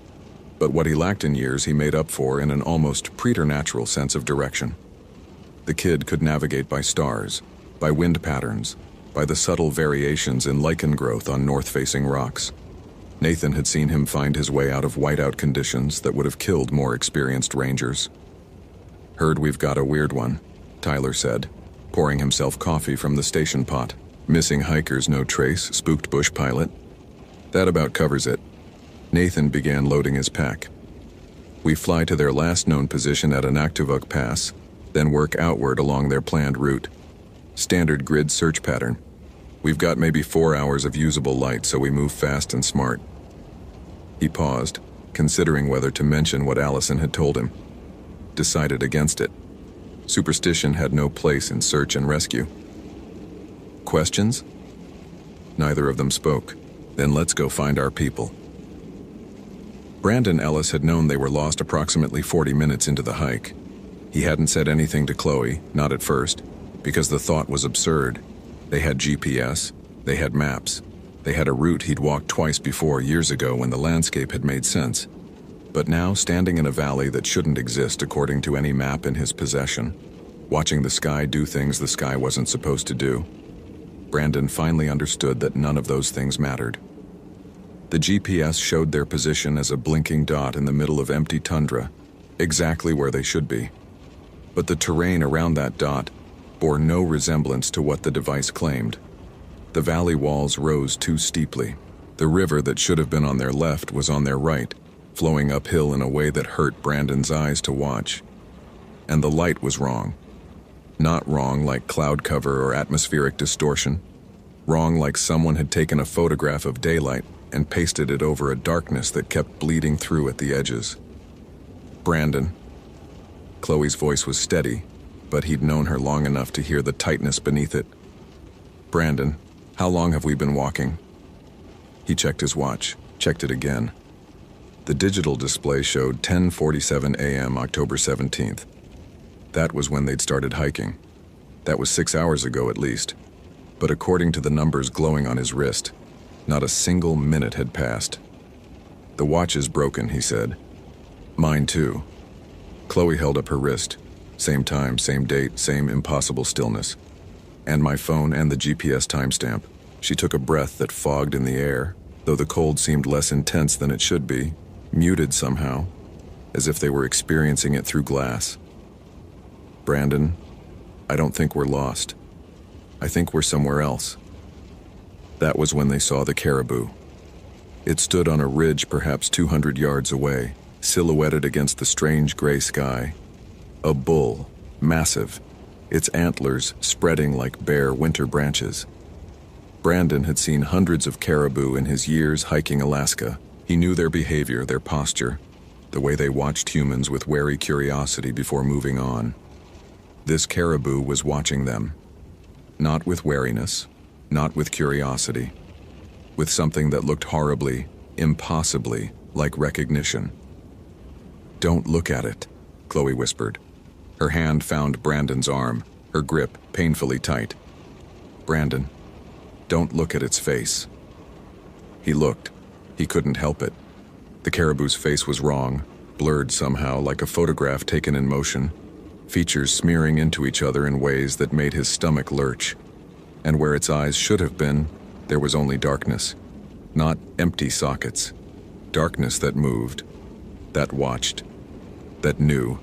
but what he lacked in years he made up for in an almost preternatural sense of direction. The kid could navigate by stars, by wind patterns, by the subtle variations in lichen growth on north-facing rocks. Nathan had seen him find his way out of whiteout conditions that would have killed more experienced rangers. Heard we've got a weird one, Tyler said, pouring himself coffee from the station pot. Missing hikers no trace, spooked Bush Pilot. That about covers it. Nathan began loading his pack. We fly to their last known position at Anaktivuk Pass, then work outward along their planned route. Standard grid search pattern. We've got maybe 4 hours of usable light, so we move fast and smart. He paused, considering whether to mention what Allison had told him. Decided against it. Superstition had no place in search and rescue. Questions? Neither of them spoke. Then let's go find our people. Brandon Ellis had known they were lost approximately 40 minutes into the hike. He hadn't said anything to Chloe, not at first, because the thought was absurd. They had GPS, they had maps, they had a route he'd walked twice before years ago when the landscape had made sense. But now, standing in a valley that shouldn't exist according to any map in his possession, watching the sky do things the sky wasn't supposed to do, Brandon finally understood that none of those things mattered. The GPS showed their position as a blinking dot in the middle of empty tundra, exactly where they should be. But the terrain around that dot bore no resemblance to what the device claimed. The valley walls rose too steeply. The river that should have been on their left was on their right, flowing uphill in a way that hurt Brandon's eyes to watch. And the light was wrong. Not wrong like cloud cover or atmospheric distortion. Wrong like someone had taken a photograph of daylight and pasted it over a darkness that kept bleeding through at the edges. Brandon. Chloe's voice was steady, but he'd known her long enough to hear the tightness beneath it. Brandon, how long have we been walking? He checked his watch, checked it again. The digital display showed 10:47 a.m. October 17th. That was when they'd started hiking. That was 6 hours ago at least. But according to the numbers glowing on his wrist, not a single minute had passed. The watch is broken, he said. Mine too. Chloe held up her wrist. Same time, same date, same impossible stillness. And my phone and the GPS timestamp. She took a breath that fogged in the air, though the cold seemed less intense than it should be, muted somehow, as if they were experiencing it through glass. Brandon, I don't think we're lost. I think we're somewhere else. That was when they saw the caribou. It stood on a ridge perhaps 200 yards away, silhouetted against the strange gray sky. A bull, massive, its antlers spreading like bare winter branches. Brandon had seen hundreds of caribou in his years hiking Alaska. He knew their behavior, their posture, the way they watched humans with wary curiosity before moving on. This caribou was watching them, not with wariness, not with curiosity, with something that looked horribly, impossibly like recognition. "Don't look at it," Chloe whispered. Her hand found Brandon's arm, her grip painfully tight. "Brandon, don't look at its face." He looked. He couldn't help it. The caribou's face was wrong, blurred somehow like a photograph taken in motion, features smearing into each other in ways that made his stomach lurch. And where its eyes should have been, there was only darkness. Not empty sockets. Darkness that moved, that watched, that knew.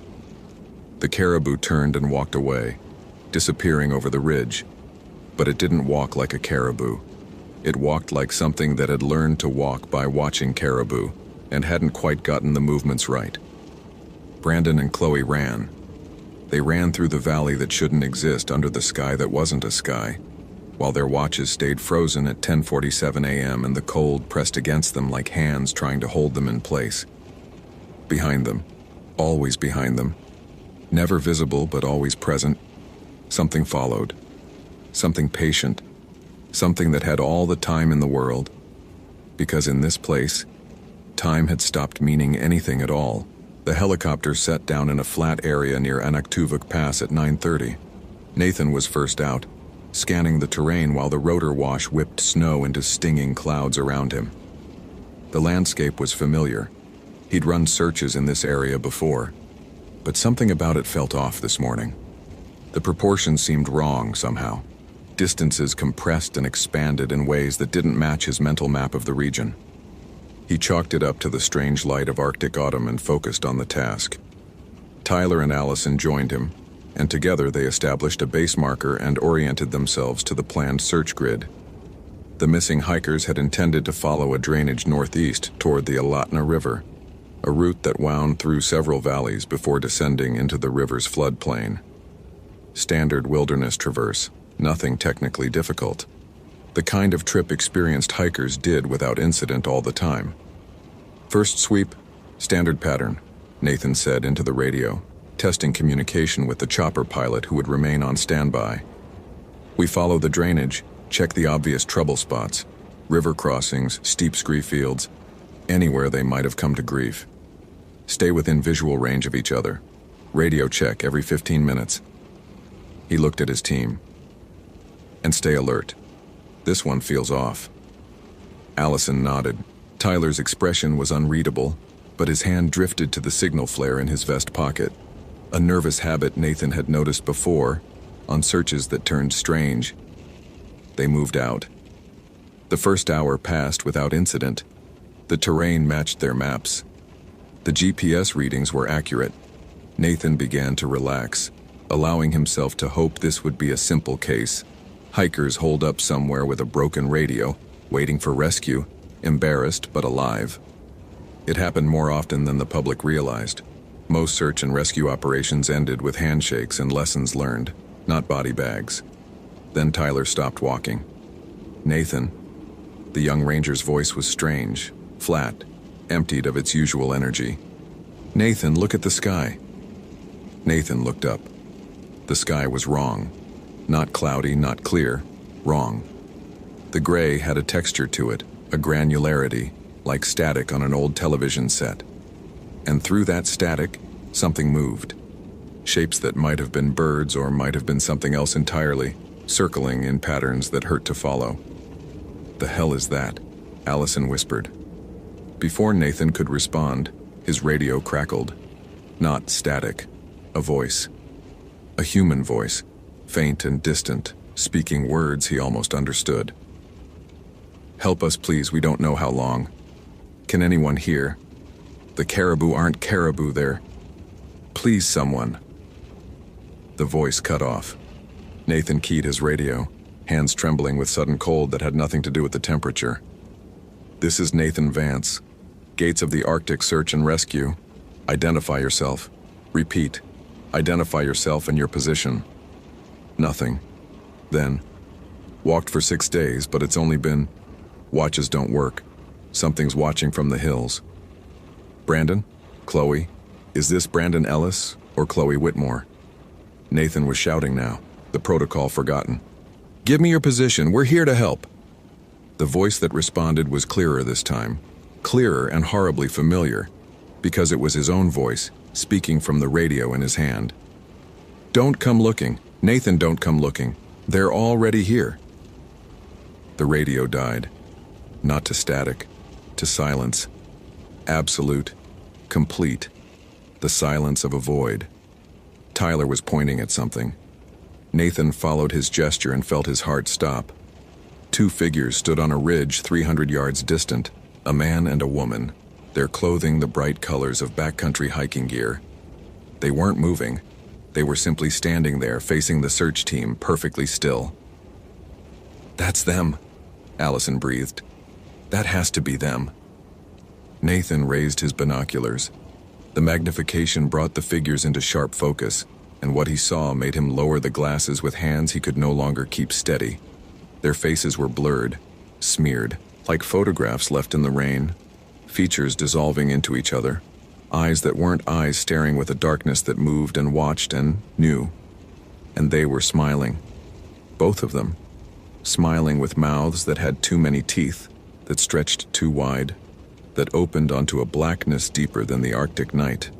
The caribou turned and walked away, disappearing over the ridge. But it didn't walk like a caribou. It walked like something that had learned to walk by watching caribou and hadn't quite gotten the movements right. Brandon and Chloe ran. They ran through the valley that shouldn't exist under the sky that wasn't a sky, while their watches stayed frozen at 10:47 a.m. and the cold pressed against them like hands trying to hold them in place. Behind them, always behind them, never visible but always present, something followed. Something patient, something that had all the time in the world, because in this place, time had stopped meaning anything at all. The helicopter set down in a flat area near Anaktuvuk Pass at 9:30. Nathan was first out, scanning the terrain while the rotor wash whipped snow into stinging clouds around him. The landscape was familiar. He'd run searches in this area before, but something about it felt off this morning. The proportions seemed wrong somehow. Distances compressed and expanded in ways that didn't match his mental map of the region. He chalked it up to the strange light of Arctic autumn and focused on the task. Tyler and Allison joined him, and together they established a base marker and oriented themselves to the planned search grid. The missing hikers had intended to follow a drainage northeast toward the Alatna River, a route that wound through several valleys before descending into the river's floodplain. Standard wilderness traverse. Nothing technically difficult. The kind of trip experienced hikers did without incident all the time. "First sweep, standard pattern," Nathan said into the radio, testing communication with the chopper pilot who would remain on standby. "We follow the drainage, check the obvious trouble spots, river crossings, steep scree fields, anywhere they might have come to grief. Stay within visual range of each other. Radio check every 15 minutes. He looked at his team. "And stay alert. This one feels off." Allison nodded. Tyler's expression was unreadable, but his hand drifted to the signal flare in his vest pocket, a nervous habit Nathan had noticed before, on searches that turned strange. They moved out. The first hour passed without incident. The terrain matched their maps. The GPS readings were accurate. Nathan began to relax, allowing himself to hope this would be a simple case. Hikers holed up somewhere with a broken radio, waiting for rescue, embarrassed but alive. It happened more often than the public realized. Most search and rescue operations ended with handshakes and lessons learned, not body bags. Then Tyler stopped walking. "Nathan." The young ranger's voice was strange, flat, emptied of its usual energy. "Nathan, look at the sky." Nathan looked up. The sky was wrong. Not cloudy, not clear. Wrong. The gray had a texture to it, a granularity, like static on an old television set. And through that static, something moved. Shapes that might have been birds or might have been something else entirely, circling in patterns that hurt to follow. "The hell is that?" Allison whispered. Before Nathan could respond, his radio crackled. Not static. A voice. A human voice, faint and distant, speaking words he almost understood. "Help us, please, we don't know how long. Can anyone hear? The caribou aren't caribou there. Please, someone." The voice cut off. Nathan keyed his radio. hands trembling with sudden cold that had nothing to do with the temperature. "This is Nathan Vance. Gates of the Arctic Search and Rescue. Identify yourself. Repeat. Identify yourself and your position." Nothing. Then, "Walked for 6 days, but it's only been..." "Watches don't work. Something's watching from the hills." "Brandon? Chloe? Is this Brandon Ellis or Chloe Whitmore?" Nathan was shouting now, the protocol forgotten. "Give me your position. We're here to help." The voice that responded was clearer this time, clearer and horribly familiar, because it was his own voice, speaking from the radio in his hand. "Don't come looking. Nathan, don't come looking. They're already here." The radio died. Not to static, to silence. Absolute, complete, the silence of a void. Tyler was pointing at something. Nathan followed his gesture and felt his heart stop. 2 figures stood on a ridge 300 yards distant, a man and a woman, their clothing the bright colors of backcountry hiking gear. They weren't moving. They were simply standing there, facing the search team, perfectly still. "That's them," Allison breathed. "That has to be them." Nathan raised his binoculars. The magnification brought the figures into sharp focus, and what he saw made him lower the glasses with hands he could no longer keep steady. Their faces were blurred, smeared, like photographs left in the rain, features dissolving into each other, eyes that weren't eyes staring with a darkness that moved and watched and knew. And they were smiling. Both of them. Smiling with mouths that had too many teeth, that stretched too wide, that opened onto a blackness deeper than the Arctic night.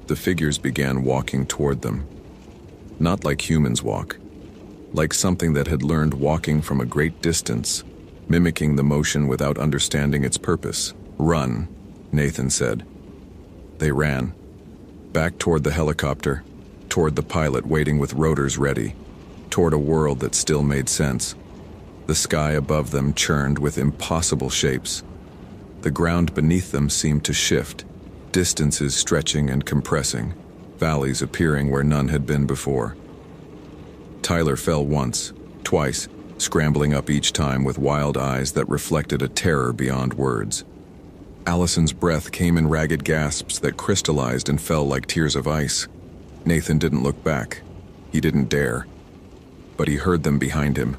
The figures began walking toward them. Not like humans walk. Like something that had learned walking from a great distance, mimicking the motion without understanding its purpose. "Run," Nathan said. They ran. Back toward the helicopter, toward the pilot waiting with rotors ready, toward a world that still made sense. The sky above them churned with impossible shapes. The ground beneath them seemed to shift, distances stretching and compressing, valleys appearing where none had been before. Tyler fell once, twice, scrambling up each time with wild eyes that reflected a terror beyond words. Allison's breath came in ragged gasps that crystallized and fell like tears of ice. Nathan didn't look back. He didn't dare. But he heard them behind him,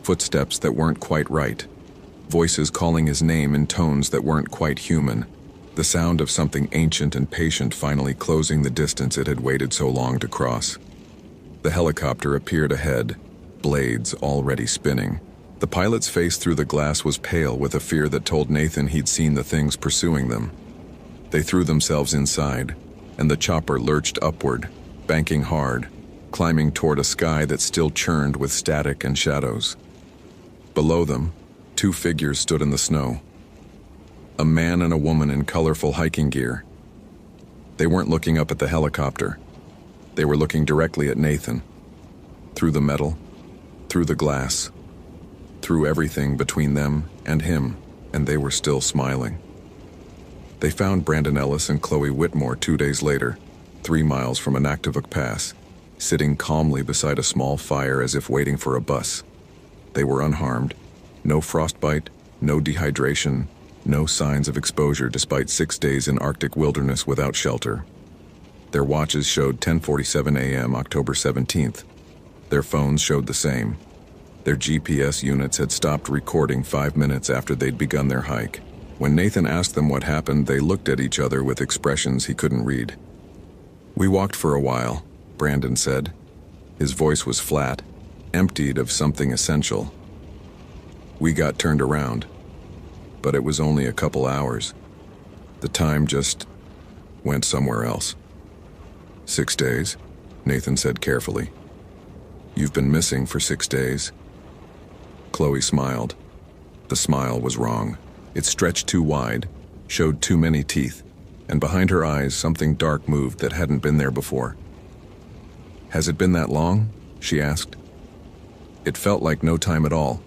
footsteps that weren't quite right. Voices calling his name in tones that weren't quite human, the sound of something ancient and patient finally closing the distance it had waited so long to cross. The helicopter appeared ahead, blades already spinning. The pilot's face through the glass was pale with a fear that told Nathan he'd seen the things pursuing them. They threw themselves inside, and the chopper lurched upward, banking hard, climbing toward a sky that still churned with static and shadows. Below them, 2 figures stood in the snow. A man and a woman in colorful hiking gear. They weren't looking up at the helicopter. They were looking directly at Nathan. Through the metal, through the glass, through everything between them and him, and they were still smiling. They found Brandon Ellis and Chloe Whitmore 2 days later, 3 miles from Anaktivuk Pass, sitting calmly beside a small fire as if waiting for a bus. They were unharmed. No frostbite, no dehydration, no signs of exposure despite 6 days in Arctic wilderness without shelter. Their watches showed 10:47 a.m. October 17th. Their phones showed the same. Their GPS units had stopped recording 5 minutes after they'd begun their hike. When Nathan asked them what happened, they looked at each other with expressions he couldn't read. "We walked for a while," Brandon said. His voice was flat, emptied of something essential. "We got turned around, but it was only a couple hours. The time just went somewhere else." 6 days, Nathan said carefully. "You've been missing for 6 days." Chloe smiled. The smile was wrong. It stretched too wide, showed too many teeth, and behind her eyes something dark moved that hadn't been there before. "Has it been that long?" she asked. "It felt like no time at all."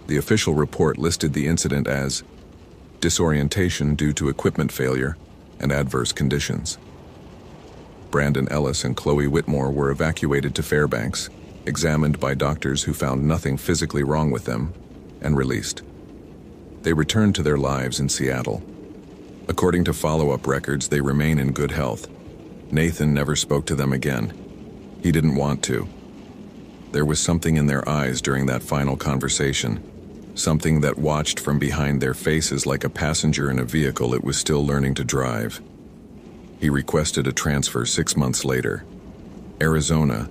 The official report listed the incident as disorientation due to equipment failure and adverse conditions. Brandon Ellis and Chloe Whitmore were evacuated to Fairbanks, examined by doctors who found nothing physically wrong with them, and released. They returned to their lives in Seattle. According to follow-up records, they remain in good health. Nathan never spoke to them again. He didn't want to. There was something in their eyes during that final conversation, something that watched from behind their faces like a passenger in a vehicle it was still learning to drive. He requested a transfer 6 months later. Arizona,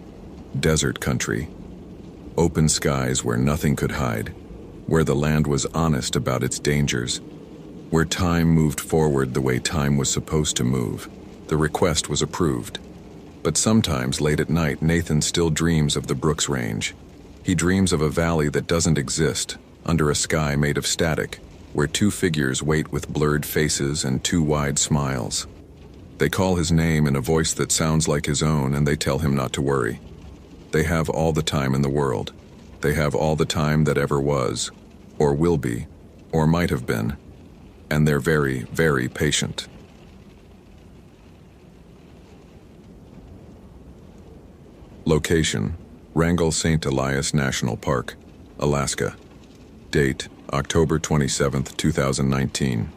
desert country, open skies where nothing could hide, where the land was honest about its dangers, where time moved forward the way time was supposed to move. The request was approved. But sometimes, late at night, Nathan still dreams of the Brooks Range. He dreams of a valley that doesn't exist, under a sky made of static, where two figures wait with blurred faces and two wide smiles. They call his name in a voice that sounds like his own, and they tell him not to worry. They have all the time in the world. They have all the time that ever was, or will be, or might have been. And they're very, very patient. Location: Wrangell St. Elias National Park, Alaska. Date: October 27, 2019.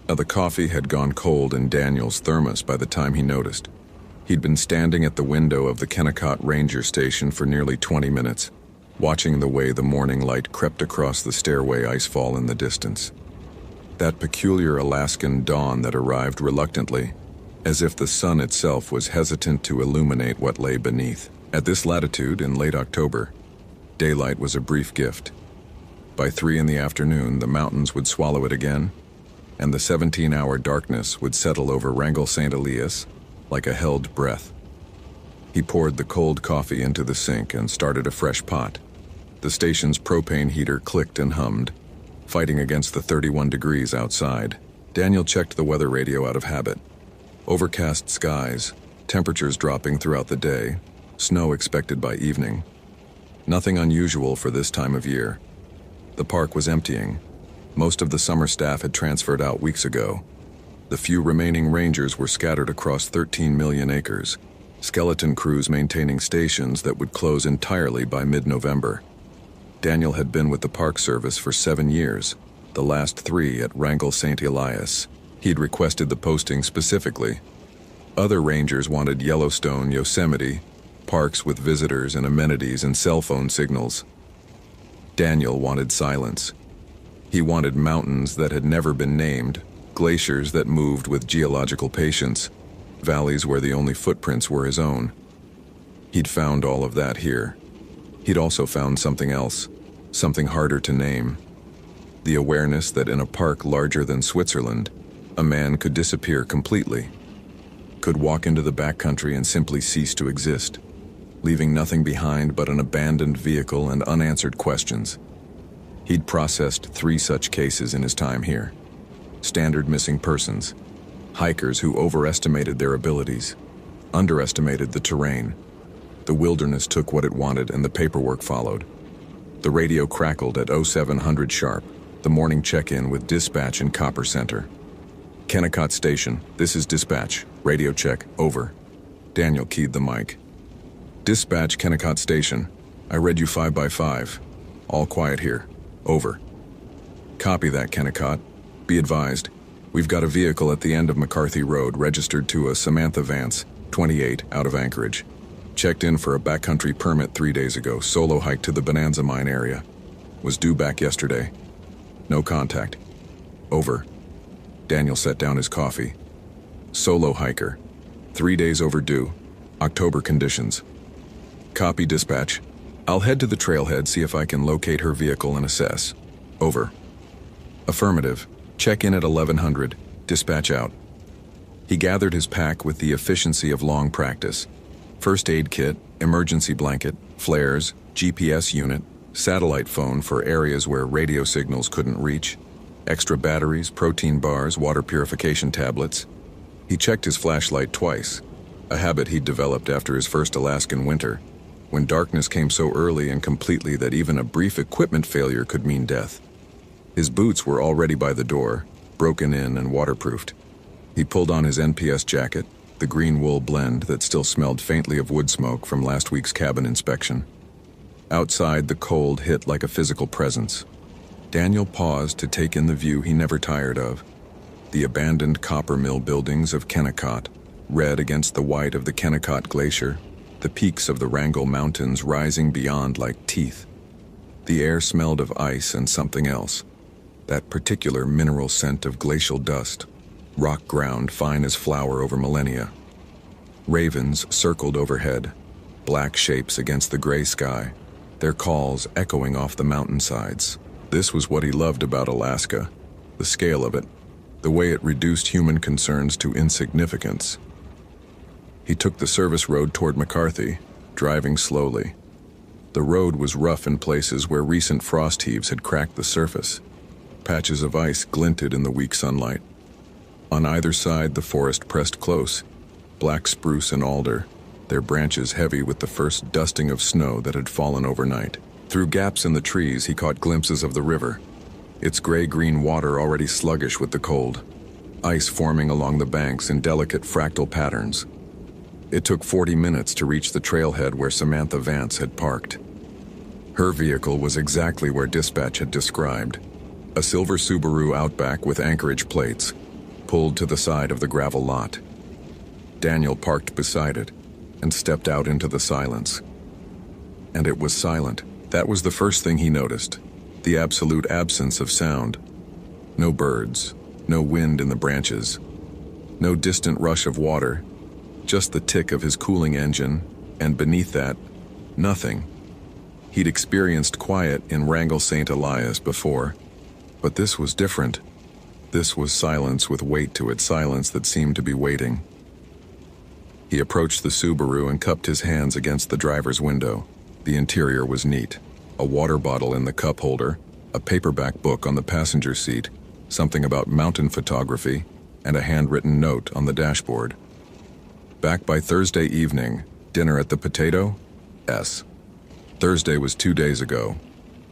The coffee had gone cold in Daniel's thermos by the time he noticed. He'd been standing at the window of the Kennecott Ranger Station for nearly 20 minutes, watching the way the morning light crept across the stairway icefall in the distance. That peculiar Alaskan dawn that arrived reluctantly, as if the sun itself was hesitant to illuminate what lay beneath. At this latitude, in late October, daylight was a brief gift. By 3 in the afternoon, the mountains would swallow it again, and the 17-hour darkness would settle over Wrangell St. Elias like a held breath. He poured the cold coffee into the sink and started a fresh pot. The station's propane heater clicked and hummed, fighting against the 31 degrees outside. Daniel checked the weather radio out of habit. Overcast skies, temperatures dropping throughout the day, snow expected by evening. Nothing unusual for this time of year. The park was emptying. Most of the summer staff had transferred out weeks ago. The few remaining rangers were scattered across 13 million acres, skeleton crews maintaining stations that would close entirely by mid-November. Daniel had been with the Park Service for 7 years, the last 3 at Wrangell St. Elias. He'd requested the posting specifically. Other rangers wanted Yellowstone, Yosemite, parks with visitors and amenities and cell phone signals. Daniel wanted silence. He wanted mountains that had never been named, glaciers that moved with geological patience, valleys where the only footprints were his own. He'd found all of that here. He'd also found something else, something harder to name. The awareness that in a park larger than Switzerland, a man could disappear completely, could walk into the backcountry and simply cease to exist, leaving nothing behind but an abandoned vehicle and unanswered questions. He'd processed 3 such cases in his time here. Standard missing persons, hikers who overestimated their abilities, underestimated the terrain. The wilderness took what it wanted and the paperwork followed. The radio crackled at 0700 sharp, the morning check-in with dispatch in Copper Center. Kennecott Station, this is dispatch. Radio check, over. Daniel keyed the mic. Dispatch, Kennecott Station. I read you 5 by 5. All quiet here. Over. Copy that, Kennecott. Be advised, we've got a vehicle at the end of McCarthy Road registered to a Samantha Vance, 28, out of Anchorage. Checked in for a backcountry permit 3 days ago, solo hike to the Bonanza Mine area. Was due back yesterday. No contact. Over. Daniel set down his coffee. Solo hiker. 3 days overdue. October conditions. Copy, dispatch. I'll head to the trailhead, see if I can locate her vehicle and assess. Over. Affirmative. Check in at 1100. Dispatch out. He gathered his pack with the efficiency of long practice. First aid kit, emergency blanket, flares, GPS unit, satellite phone for areas where radio signals couldn't reach, extra batteries, protein bars, water purification tablets. He checked his flashlight twice, a habit he'd developed after his first Alaskan winter, when darkness came so early and completely that even a brief equipment failure could mean death. His boots were already by the door, broken in and waterproofed. He pulled on his NPS jacket, the green wool blend that still smelled faintly of wood smoke from last week's cabin inspection. Outside, the cold hit like a physical presence. Daniel paused to take in the view he never tired of. The abandoned copper mill buildings of Kennecott, red against the white of the Kennecott Glacier, the peaks of the Wrangell Mountains rising beyond like teeth. The air smelled of ice and something else, that particular mineral scent of glacial dust, rock ground fine as flour over millennia. Ravens circled overhead, black shapes against the gray sky, their calls echoing off the mountainsides. This was what he loved about Alaska, the scale of it, the way it reduced human concerns to insignificance. He took the service road toward McCarthy, driving slowly. The road was rough in places where recent frost heaves had cracked the surface. Patches of ice glinted in the weak sunlight. On either side, the forest pressed close, black spruce and alder, their branches heavy with the first dusting of snow that had fallen overnight. Through gaps in the trees, he caught glimpses of the river, its gray-green water already sluggish with the cold, ice forming along the banks in delicate fractal patterns. It took 40 minutes to reach the trailhead where Samantha Vance had parked. Her vehicle was exactly where dispatch had described, a silver Subaru Outback with anchorage plates, pulled to the side of the gravel lot. Daniel parked beside it and stepped out into the silence. And it was silent. That was the first thing he noticed, the absolute absence of sound. No birds, no wind in the branches, no distant rush of water, just the tick of his cooling engine, and beneath that, nothing. He'd experienced quiet in Wrangell St. Elias before, but this was different. This was silence with weight to it, silence that seemed to be waiting. He approached the Subaru and cupped his hands against the driver's window. The interior was neat. A water bottle in the cup holder, a paperback book on the passenger seat, something about mountain photography, and a handwritten note on the dashboard. Back by Thursday evening, dinner at the Potato? S. Thursday was 2 days ago.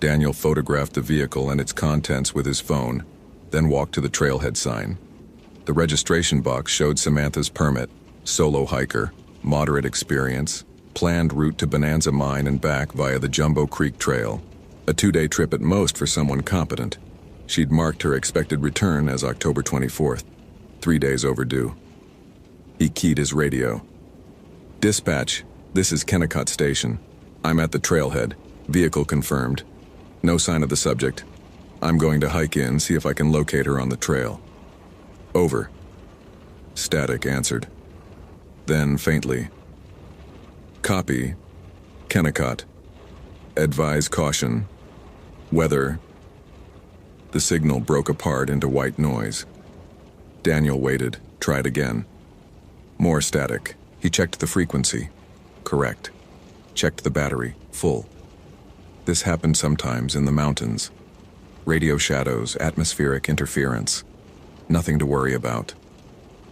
Daniel photographed the vehicle and its contents with his phone, then walked to the trailhead sign. The registration box showed Samantha's permit, solo hiker, moderate experience, planned route to Bonanza Mine and back via the Jumbo Creek Trail. A 2-day trip at most for someone competent. She'd marked her expected return as October 24th, 3 days overdue. He keyed his radio. Dispatch, this is Kennecott Station. I'm at the trailhead. Vehicle confirmed. No sign of the subject. I'm going to hike in, see if I can locate her on the trail. Over. Static answered. Then faintly. Copy. Kennecott. Advise caution. Weather. The signal broke apart into white noise. Daniel waited, tried again. More static. He checked the frequency. Correct. Checked the battery. Full. This happened sometimes in the mountains. Radio shadows, atmospheric interference. Nothing to worry about.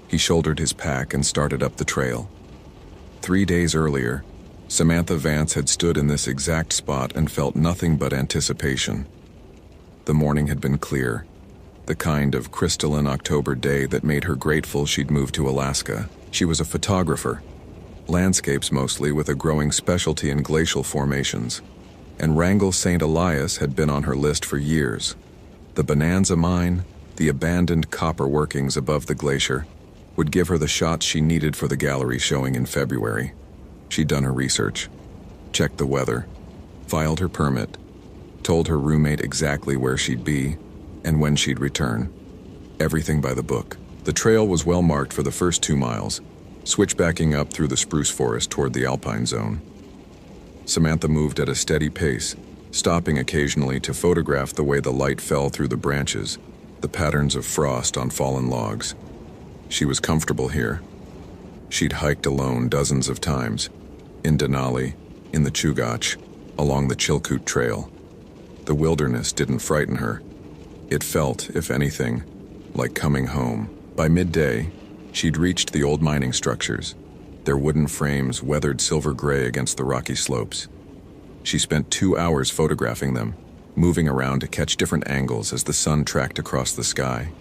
He shouldered his pack and started up the trail. 3 days earlier, Samantha Vance had stood in this exact spot and felt nothing but anticipation. The morning had been clear, the kind of crystalline October day that made her grateful she'd moved to Alaska. She was a photographer, landscapes mostly with a growing specialty in glacial formations, and Wrangell St. Elias had been on her list for years. The Bonanza Mine, the abandoned copper workings above the glacier, would give her the shots she needed for the gallery showing in February. She'd done her research, checked the weather, filed her permit, told her roommate exactly where she'd be and when she'd return. Everything by the book. The trail was well marked for the first 2 miles, switchbacking up through the spruce forest toward the alpine zone. Samantha moved at a steady pace, stopping occasionally to photograph the way the light fell through the branches, the patterns of frost on fallen logs. She was comfortable here. She'd hiked alone dozens of times, in Denali, in the Chugach, along the Chilkoot Trail. The wilderness didn't frighten her. It felt, if anything, like coming home. By midday, she'd reached the old mining structures, their wooden frames weathered silver gray against the rocky slopes. She spent 2 hours photographing them, moving around to catch different angles as the sun tracked across the sky.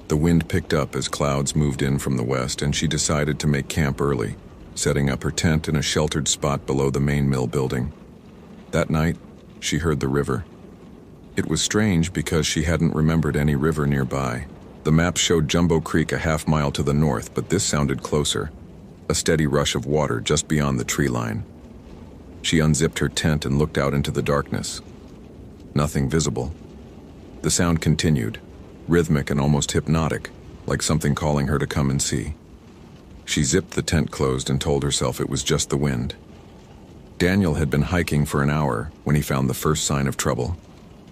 The wind picked up as clouds moved in from the west, and she decided to make camp early, setting up her tent in a sheltered spot below the main mill building. That night, she heard the river. It was strange because she hadn't remembered any river nearby. The map showed Jumbo Creek a half-mile to the north, but this sounded closer, a steady rush of water just beyond the tree line. She unzipped her tent and looked out into the darkness. Nothing visible. The sound continued, rhythmic and almost hypnotic, like something calling her to come and see. She zipped the tent closed and told herself it was just the wind. Daniel had been hiking for an hour when he found the first sign of trouble.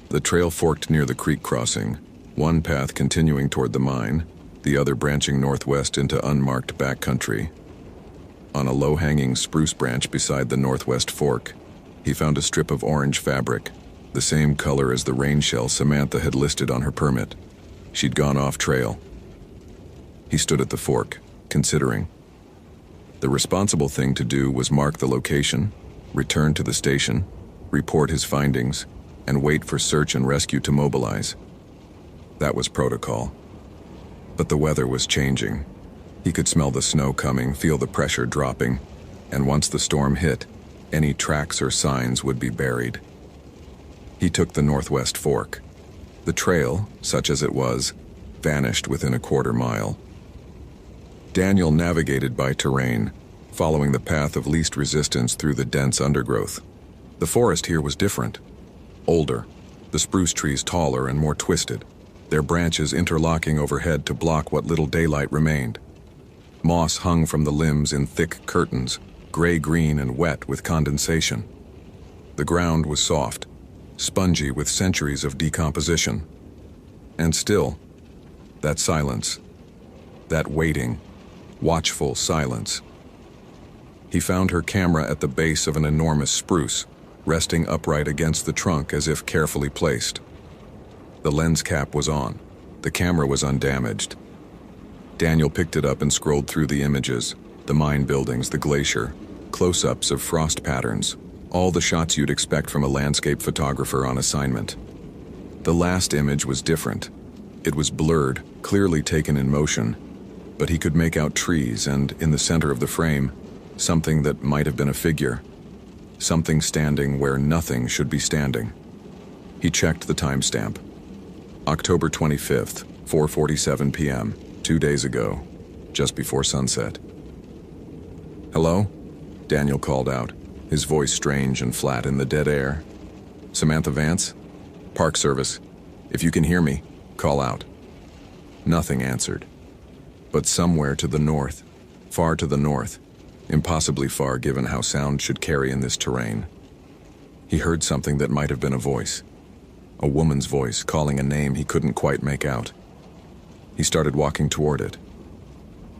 The trail forked near the creek crossing, one path continuing toward the mine, the other branching northwest into unmarked backcountry. On a low-hanging spruce branch beside the northwest fork, he found a strip of orange fabric, the same color as the rain shell Samantha had listed on her permit. She'd gone off trail. He stood at the fork, considering. The responsible thing to do was mark the location, return to the station, report his findings, and wait for search and rescue to mobilize. That was protocol. But the weather was changing. He could smell the snow coming, feel the pressure dropping, and once the storm hit, any tracks or signs would be buried. He took the northwest fork. The trail, such as it was, vanished within a quarter mile. Daniel navigated by terrain, following the path of least resistance through the dense undergrowth. The forest here was different. Older, the spruce trees taller and more twisted, their branches interlocking overhead to block what little daylight remained. Moss hung from the limbs in thick curtains, gray-green and wet with condensation. The ground was soft, spongy with centuries of decomposition. And still, that silence, that waiting, watchful silence. He found her camera at the base of an enormous spruce, resting upright against the trunk as if carefully placed. The lens cap was on. The camera was undamaged. Daniel picked it up and scrolled through the images, the mine buildings, the glacier, close-ups of frost patterns, all the shots you'd expect from a landscape photographer on assignment. The last image was different. It was blurred, clearly taken in motion, but he could make out trees and, in the center of the frame, something that might have been a figure. Something standing where nothing should be standing. He checked the timestamp. October 25th, 4:47 p.m., 2 days ago, just before sunset. "Hello?" Daniel called out, his voice strange and flat in the dead air. "Samantha Vance? Park Service. If you can hear me, call out." Nothing answered. But somewhere to the north, far to the north, impossibly far given how sound should carry in this terrain, he heard something that might have been a voice. A woman's voice calling a name he couldn't quite make out. He started walking toward it.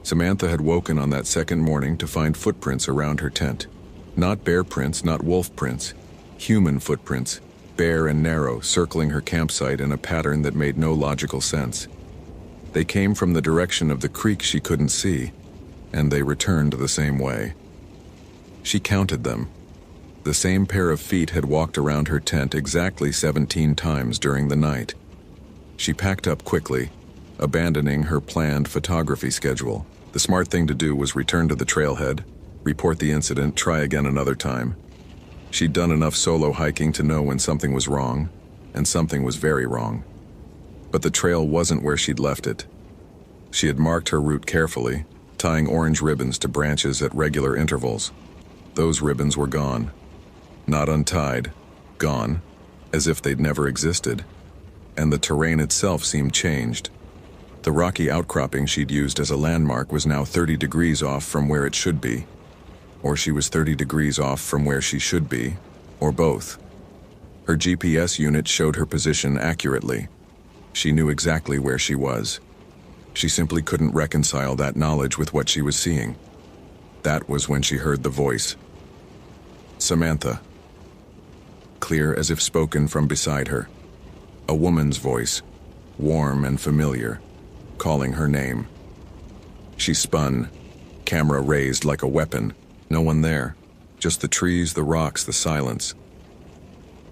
Samantha had woken on that second morning to find footprints around her tent. Not bear prints, not wolf prints. Human footprints, bare and narrow, circling her campsite in a pattern that made no logical sense. They came from the direction of the creek she couldn't see, and they returned the same way. She counted them. The same pair of feet had walked around her tent exactly 17 times during the night. She packed up quickly, abandoning her planned photography schedule. The smart thing to do was return to the trailhead, report the incident, try again another time. She'd done enough solo hiking to know when something was wrong, and something was very wrong. But the trail wasn't where she'd left it. She had marked her route carefully, tying orange ribbons to branches at regular intervals. Those ribbons were gone. Not untied, gone, as if they'd never existed. And the terrain itself seemed changed. The rocky outcropping she'd used as a landmark was now 30 degrees off from where it should be. Or she was 30 degrees off from where she should be, or both. Her GPS unit showed her position accurately. She knew exactly where she was. She simply couldn't reconcile that knowledge with what she was seeing. That was when she heard the voice. Samantha. Clear as if spoken from beside her. A woman's voice, warm and familiar, calling her name. She spun, camera raised like a weapon. No one there, just the trees, the rocks, the silence.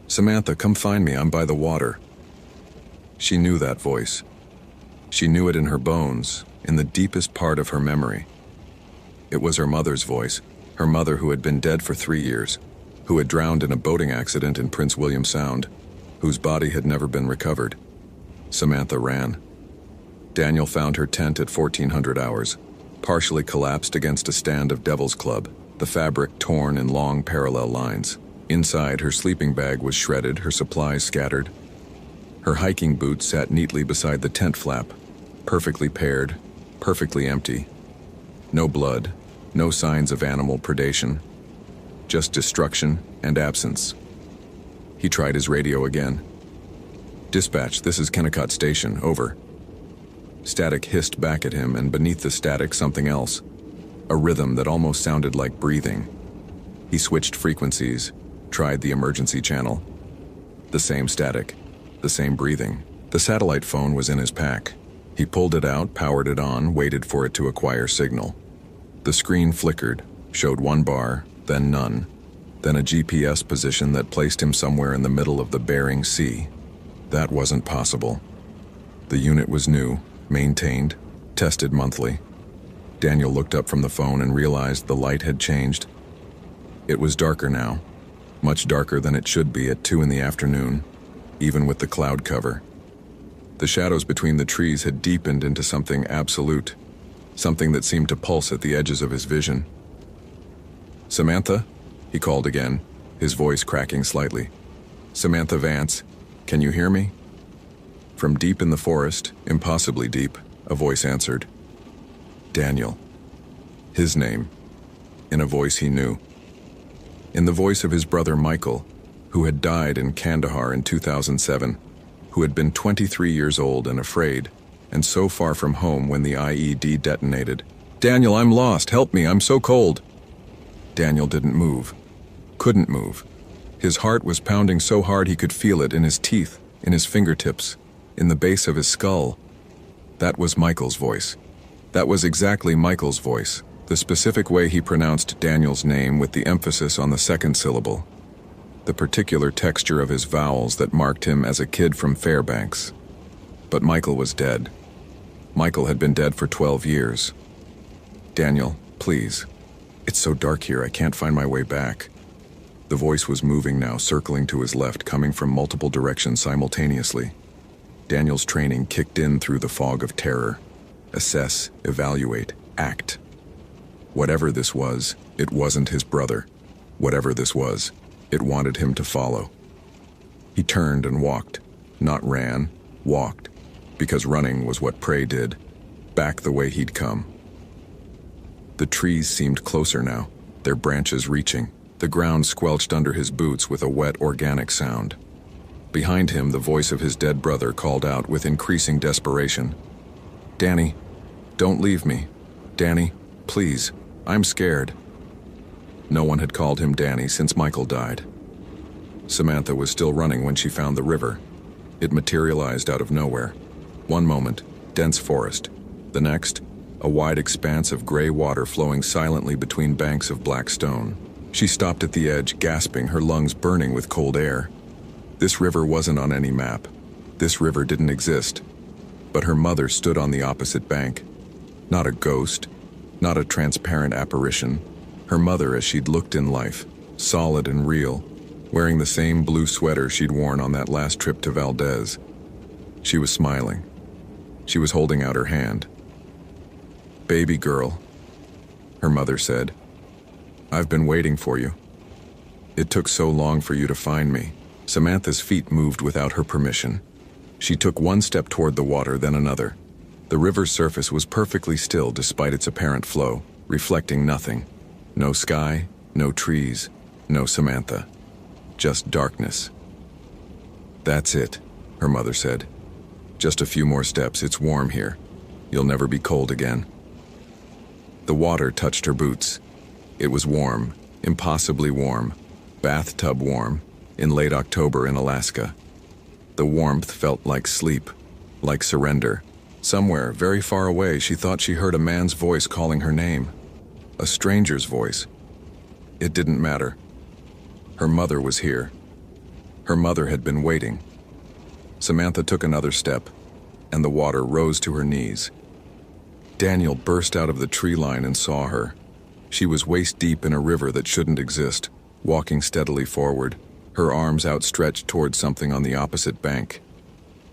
"Samantha, come find me, I'm by the water." She knew that voice. She knew it in her bones, in the deepest part of her memory. It was her mother's voice, her mother who had been dead for 3 years, who had drowned in a boating accident in Prince William Sound, whose body had never been recovered. Samantha ran. Daniel found her tent at 1400 hours, partially collapsed against a stand of Devil's Club, the fabric torn in long parallel lines. Inside, her sleeping bag was shredded, her supplies scattered. Her hiking boots sat neatly beside the tent flap, perfectly paired, perfectly empty. No blood, no signs of animal predation, just destruction and absence. He tried his radio again. "Dispatch, this is Kennecott Station, over." Static hissed back at him, and beneath the static something else, a rhythm that almost sounded like breathing. He switched frequencies, tried the emergency channel. The same static, the same breathing. The satellite phone was in his pack. He pulled it out, powered it on, waited for it to acquire signal. The screen flickered, showed 1 bar, then none, then a GPS position that placed him somewhere in the middle of the Bering Sea. That wasn't possible. The unit was new, maintained, tested monthly. Daniel looked up from the phone and realized the light had changed. It was darker now, much darker than it should be at 2 in the afternoon, even with the cloud cover. The shadows between the trees had deepened into something absolute, something that seemed to pulse at the edges of his vision. "Samantha?" he called again, his voice cracking slightly. "Samantha Vance, can you hear me?" From deep in the forest, impossibly deep, a voice answered. Daniel. His name, in a voice he knew. In the voice of his brother Michael, who had died in Kandahar in 2007, who had been 23 years old and afraid, and so far from home when the IED detonated. "Daniel, I'm lost. Help me. I'm so cold." Daniel didn't move. Couldn't move. His heart was pounding so hard he could feel it in his teeth, in his fingertips, in the base of his skull. That was Michael's voice. That was exactly Michael's voice, the specific way he pronounced Daniel's name with the emphasis on the second syllable, the particular texture of his vowels that marked him as a kid from Fairbanks. But Michael was dead. Michael had been dead for 12 years. "Daniel, please. It's so dark here, I can't find my way back." The voice was moving now, circling to his left, coming from multiple directions simultaneously. Daniel's training kicked in through the fog of terror. Assess, evaluate, act. Whatever this was, it wasn't his brother. Whatever this was, it wanted him to follow. He turned and walked, not ran, walked, because running was what prey did, back the way he'd come. The trees seemed closer now, their branches reaching. The ground squelched under his boots with a wet, organic sound. Behind him, the voice of his dead brother called out with increasing desperation. "Danny, don't leave me. Danny, please, I'm scared." No one had called him Danny since Michael died. Samantha was still running when she found the river. It materialized out of nowhere. One moment, dense forest. The next, a wide expanse of gray water flowing silently between banks of black stone. She stopped at the edge, gasping, her lungs burning with cold air. This river wasn't on any map. This river didn't exist. But her mother stood on the opposite bank. Not a ghost, not a transparent apparition. Her mother as she'd looked in life, solid and real, wearing the same blue sweater she'd worn on that last trip to Valdez. She was smiling. She was holding out her hand. "Baby girl," her mother said. "I've been waiting for you. It took so long for you to find me." Samantha's feet moved without her permission. She took one step toward the water, then another. The river's surface was perfectly still despite its apparent flow, reflecting nothing. No sky, no trees, no Samantha. Just darkness. "That's it," her mother said. "Just a few more steps, it's warm here. You'll never be cold again." The water touched her boots. It was warm, impossibly warm, bathtub warm, in late October in Alaska. The warmth felt like sleep, like surrender. Somewhere, very far away, she thought she heard a man's voice calling her name. A stranger's voice. It didn't matter. Her mother was here. Her mother had been waiting. Samantha took another step. and the water rose to her knees. Daniel burst out of the tree line and saw her. She was waist-deep in a river that shouldn't exist, walking steadily forward, her arms outstretched toward something on the opposite bank.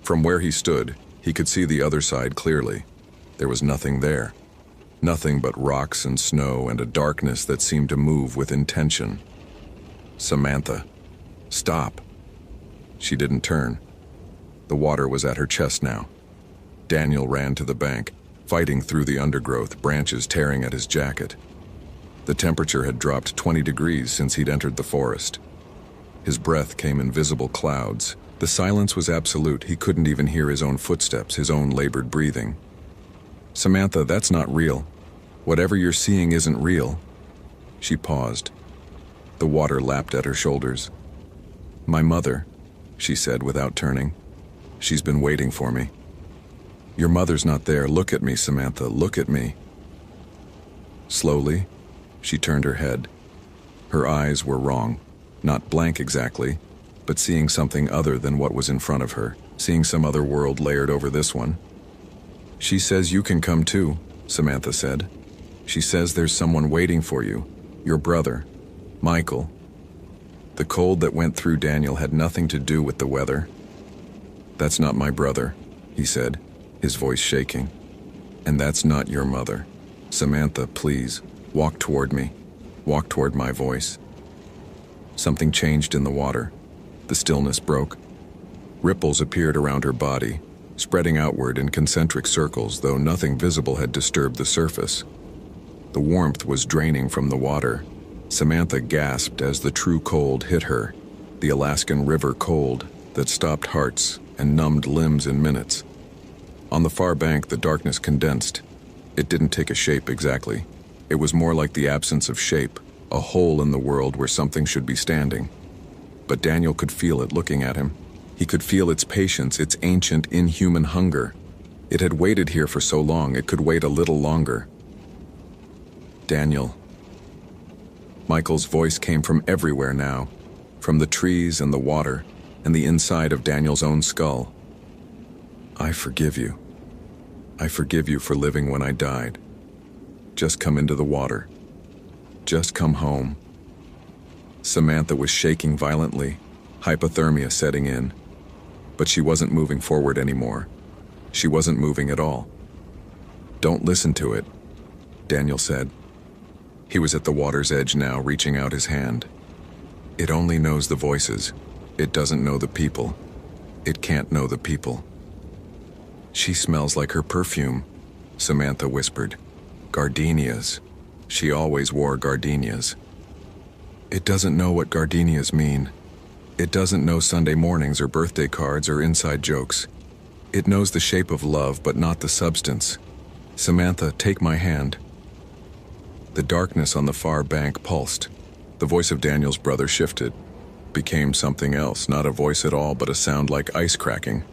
From where he stood, he could see the other side clearly. There was nothing there. Nothing but rocks and snow and a darkness that seemed to move with intention. Samantha, stop. She didn't turn. The water was at her chest now. Daniel ran to the bank, fighting through the undergrowth, branches tearing at his jacket. The temperature had dropped 20 degrees since he'd entered the forest. His breath came in visible clouds. The silence was absolute. He couldn't even hear his own footsteps, his own labored breathing. Samantha, that's not real. Whatever you're seeing isn't real. She paused. The water lapped at her shoulders. My mother, she said without turning. She's been waiting for me. Your mother's not there. Look at me, Samantha, look at me. Slowly, she turned her head. Her eyes were wrong. Not blank exactly, but seeing something other than what was in front of her, seeing some other world layered over this one. She says you can come too, Samantha said. She says there's someone waiting for you, your brother, Michael. The cold that went through Daniel had nothing to do with the weather. That's not my brother, he said, his voice shaking. And that's not your mother. Samantha, please, walk toward me. Walk toward my voice. Something changed in the water. The stillness broke. Ripples appeared around her body, spreading outward in concentric circles, though nothing visible had disturbed the surface. The warmth was draining from the water. Samantha gasped as the true cold hit her, the Alaskan river cold that stopped hearts and numbed limbs in minutes. On the far bank, the darkness condensed. It didn't take a shape exactly. It was more like the absence of shape, a hole in the world where something should be standing. But Daniel could feel it looking at him. He could feel its patience, its ancient, inhuman hunger. It had waited here for so long, it could wait a little longer. Daniel. Michael's voice came from everywhere now, from the trees and the water, and the inside of Daniel's own skull. I forgive you. I forgive you for living when I died. Just come into the water. Just come home. Samantha was shaking violently, hypothermia setting in. But she wasn't moving forward anymore. She wasn't moving at all. Don't listen to it, Daniel said. He was at the water's edge now, reaching out his hand. It only knows the voices. It doesn't know the people. It can't know the people. She smells like her perfume, Samantha whispered. Gardenias. She always wore gardenias. It doesn't know what gardenias mean. It doesn't know Sunday mornings or birthday cards or inside jokes. It knows the shape of love, but not the substance. Samantha, take my hand. The darkness on the far bank pulsed. The voice of Daniel's brother shifted, became something else, not a voice at all, but a sound like ice cracking,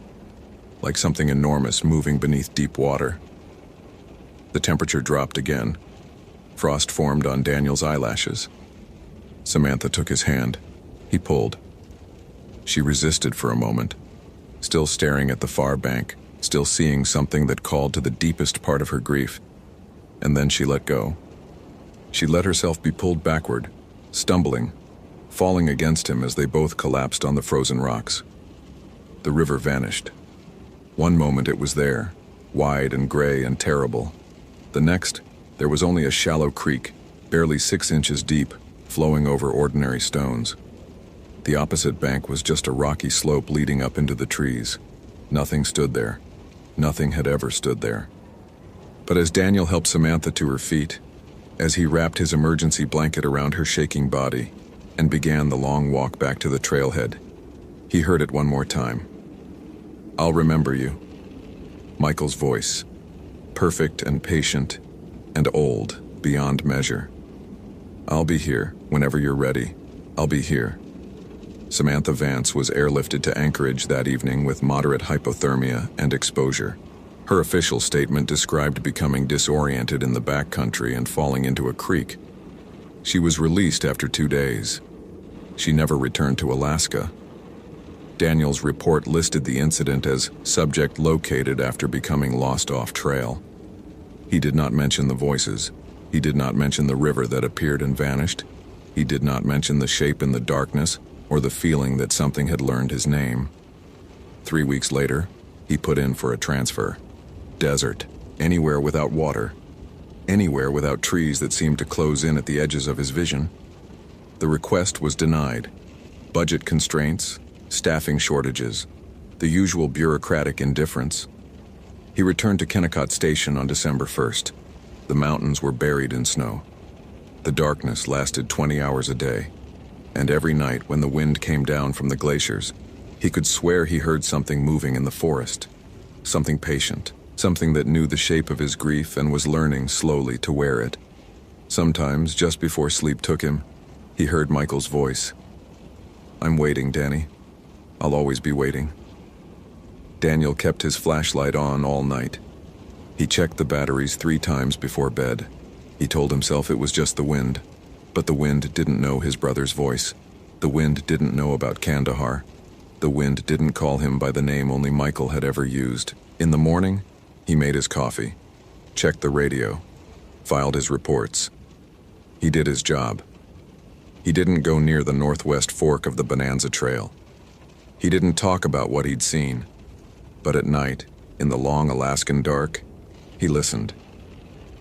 like something enormous moving beneath deep water. The temperature dropped again. Frost formed on Daniel's eyelashes. Samantha took his hand. He pulled. She resisted for a moment, still staring at the far bank, still seeing something that called to the deepest part of her grief. And then she let go. She let herself be pulled backward, stumbling, falling against him as they both collapsed on the frozen rocks. The river vanished. One moment it was there, wide and gray and terrible. The next, there was only a shallow creek, barely 6 inches deep, flowing over ordinary stones. The opposite bank was just a rocky slope leading up into the trees. Nothing stood there. Nothing had ever stood there. But as Daniel helped Samantha to her feet, as he wrapped his emergency blanket around her shaking body and began the long walk back to the trailhead, he heard it one more time. I'll remember you. Michael's voice, perfect and patient and old beyond measure. I'll be here whenever you're ready. I'll be here. Samantha Vance was airlifted to Anchorage that evening with moderate hypothermia and exposure. Her official statement described becoming disoriented in the backcountry and falling into a creek. She was released after 2 days. She never returned to Alaska. Daniel's report listed the incident as subject located after becoming lost off trail. He did not mention the voices. He did not mention the river that appeared and vanished. He did not mention the shape in the darkness or the feeling that something had learned his name. 3 weeks later, he put in for a transfer. Desert, anywhere without water, anywhere without trees that seemed to close in at the edges of his vision. The request was denied. Budget constraints, staffing shortages, the usual bureaucratic indifference. He returned to Kennecott Station on December 1st. The mountains were buried in snow. The darkness lasted 20 hours a day, and every night when the wind came down from the glaciers, he could swear he heard something moving in the forest, something patient, something that knew the shape of his grief and was learning slowly to wear it. Sometimes, just before sleep took him, he heard Michael's voice. "I'm waiting, Danny. I'll always be waiting." Daniel kept his flashlight on all night. He checked the batteries 3 times before bed. He told himself it was just the wind, but the wind didn't know his brother's voice. The wind didn't know about Kandahar. The wind didn't call him by the name only Michael had ever used. In the morning, he made his coffee, checked the radio, filed his reports. He did his job. He didn't go near the northwest fork of the Bonanza Trail. He didn't talk about what he'd seen. But at night, in the long Alaskan dark, he listened.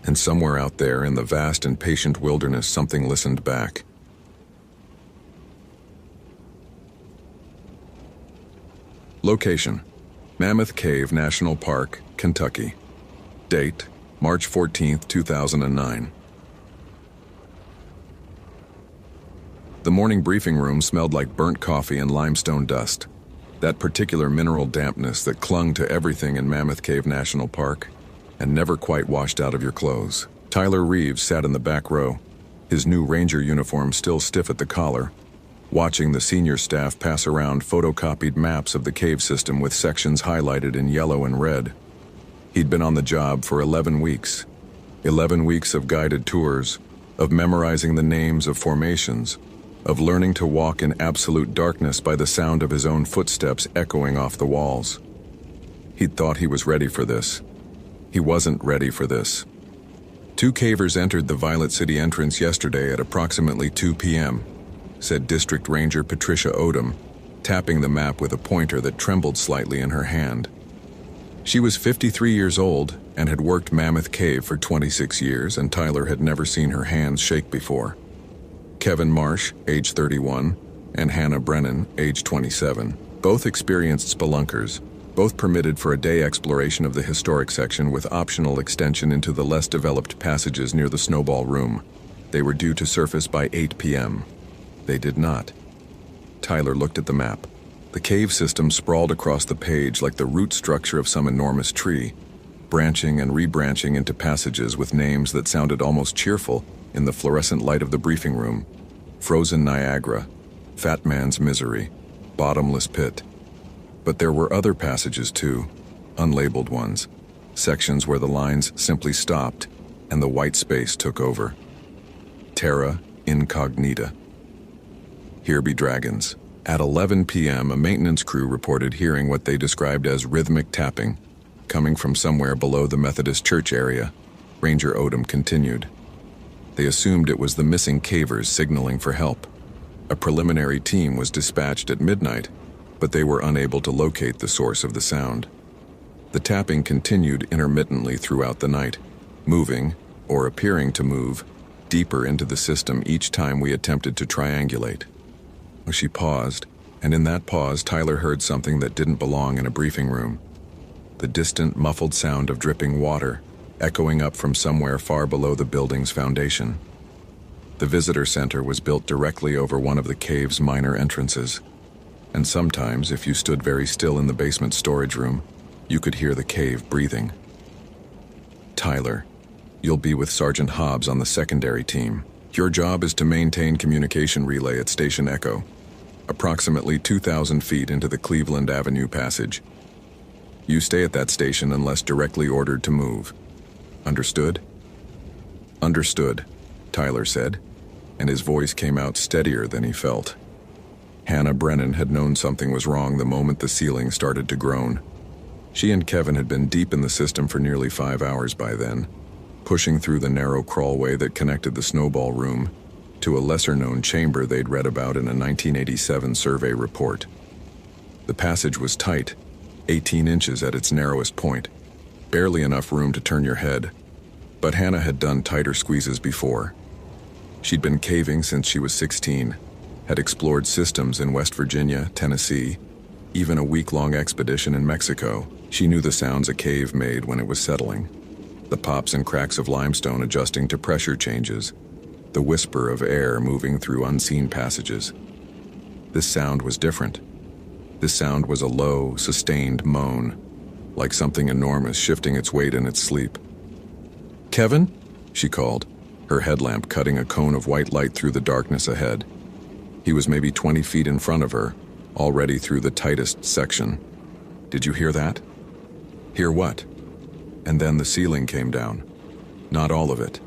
And somewhere out there in the vast and patient wilderness, something listened back. Location: Mammoth Cave National Park, Kentucky. Date: March 14, 2009. The morning briefing room smelled like burnt coffee and limestone dust. That particular mineral dampness that clung to everything in Mammoth Cave National Park and never quite washed out of your clothes. Tyler Reeves sat in the back row, his new ranger uniform still stiff at the collar, watching the senior staff pass around photocopied maps of the cave system with sections highlighted in yellow and red. He'd been on the job for 11 weeks. 11 weeks of guided tours, of memorizing the names of formations, of learning to walk in absolute darkness by the sound of his own footsteps echoing off the walls. He'd thought he was ready for this. He wasn't ready for this. 2 cavers entered the Violet City entrance yesterday at approximately 2 p.m., said District Ranger Patricia Odom, tapping the map with a pointer that trembled slightly in her hand. She was 53 years old and had worked Mammoth Cave for 26 years, and Tyler had never seen her hands shake before. Kevin Marsh, age 31, and Hannah Brennan, age 27, both experienced spelunkers, both permitted for a day exploration of the historic section with optional extension into the less developed passages near the Snowball Room. They were due to surface by 8 p.m. They did not. Tyler looked at the map. The cave system sprawled across the page like the root structure of some enormous tree, branching and rebranching into passages with names that sounded almost cheerful in the fluorescent light of the briefing room: Frozen Niagara, Fat Man's Misery, Bottomless Pit. But there were other passages too, unlabeled ones, sections where the lines simply stopped and the white space took over. Terra Incognita. Here be dragons. At 11 p.m., a maintenance crew reported hearing what they described as rhythmic tapping, coming from somewhere below the Methodist church area. Ranger Odom continued. They assumed it was the missing cavers signaling for help. A preliminary team was dispatched at midnight, but they were unable to locate the source of the sound. The tapping continued intermittently throughout the night, moving, or appearing to move, deeper into the system each time we attempted to triangulate. She paused, and in that pause Tyler heard something that didn't belong in a briefing room. The distant, muffled sound of dripping water, echoing up from somewhere far below the building's foundation. The visitor center was built directly over one of the cave's minor entrances, and sometimes, if you stood very still in the basement storage room, you could hear the cave breathing. Tyler, you'll be with Sergeant Hobbs on the secondary team. Your job is to maintain communication relay at Station Echo, approximately 2,000 feet into the Cleveland Avenue passage. You stay at that station unless directly ordered to move. Understood? Understood, Tyler said, and his voice came out steadier than he felt. Hannah Brennan had known something was wrong the moment the ceiling started to groan. She and Kevin had been deep in the system for nearly 5 hours by then, pushing through the narrow crawlway that connected the snowball room to a lesser-known chamber they'd read about in a 1987 survey report. The passage was tight, 18 inches at its narrowest point, barely enough room to turn your head, but Hannah had done tighter squeezes before. She'd been caving since she was 16, had explored systems in West Virginia, Tennessee, even a week-long expedition in Mexico. She knew the sounds a cave made when it was settling, the pops and cracks of limestone adjusting to pressure changes, the whisper of air moving through unseen passages. This sound was different. This sound was a low, sustained moan, like something enormous shifting its weight in its sleep. "Kevin?" she called, her headlamp cutting a cone of white light through the darkness ahead. He was maybe 20 feet in front of her, already through the tightest section. "Did you hear that?" "Hear what?" And then the ceiling came down. Not all of it.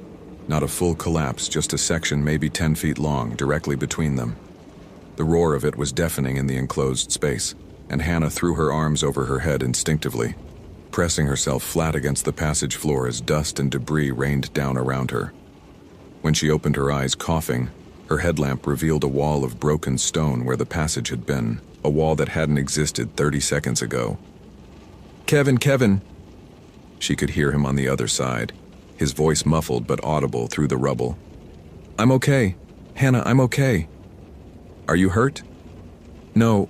Not a full collapse, just a section maybe 10 feet long, directly between them. The roar of it was deafening in the enclosed space, and Hannah threw her arms over her head instinctively, pressing herself flat against the passage floor as dust and debris rained down around her. When she opened her eyes, coughing, her headlamp revealed a wall of broken stone where the passage had been, a wall that hadn't existed 30 seconds ago. "Kevin, Kevin!" She could hear him on the other side, his voice muffled but audible through the rubble. "I'm okay. Hannah, I'm okay." "Are you hurt?" No.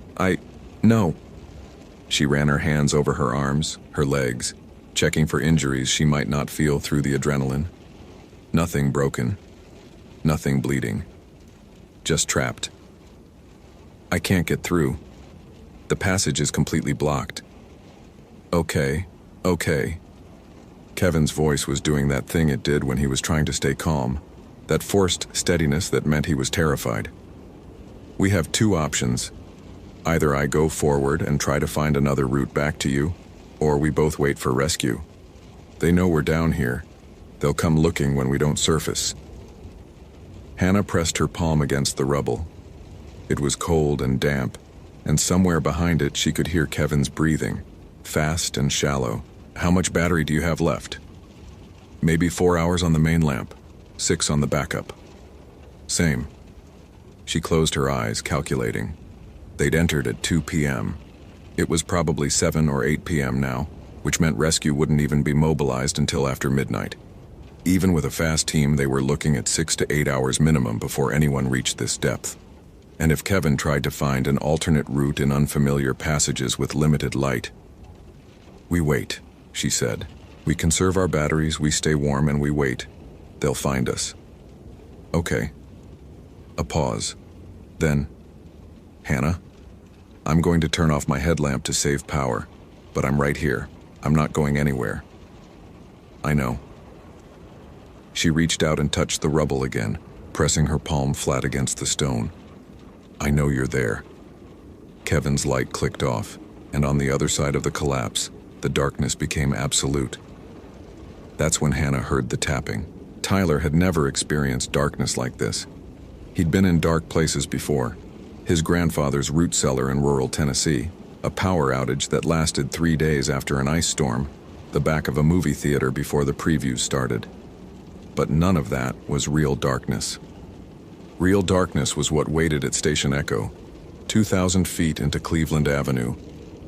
She ran her hands over her arms, her legs, checking for injuries she might not feel through the adrenaline. Nothing broken. Nothing bleeding. Just trapped. "I can't get through. The passage is completely blocked." Okay. Kevin's voice was doing that thing it did when he was trying to stay calm, that forced steadiness that meant he was terrified. "We have two options. Either I go forward and try to find another route back to you, or we both wait for rescue. They know we're down here. They'll come looking when we don't surface." Hannah pressed her palm against the rubble. It was cold and damp, and somewhere behind it she could hear Kevin's breathing, fast and shallow. "How much battery do you have left?" "Maybe 4 hours on the main lamp, 6 on the backup." "Same." She closed her eyes, calculating. They'd entered at 2 p.m. It was probably 7 or 8 p.m. now, which meant rescue wouldn't even be mobilized until after midnight. Even with a fast team, they were looking at 6 to 8 hours minimum before anyone reached this depth. And if Kevin tried to find an alternate route in unfamiliar passages with limited light. "We wait," she said. "We conserve our batteries, we stay warm, and we wait. They'll find us." "Okay." A pause. Then, "Hannah, I'm going to turn off my headlamp to save power, but I'm right here. I'm not going anywhere." "I know." She reached out and touched the rubble again, pressing her palm flat against the stone. "I know you're there." Kevin's light clicked off, and on the other side of the collapse, the darkness became absolute. That's when Hannah heard the tapping. Tyler had never experienced darkness like this. He'd been in dark places before. His grandfather's root cellar in rural Tennessee, a power outage that lasted 3 days after an ice storm, the back of a movie theater before the previews started. But none of that was real darkness. Real darkness was what waited at Station Echo, 2,000 feet into Cleveland Avenue,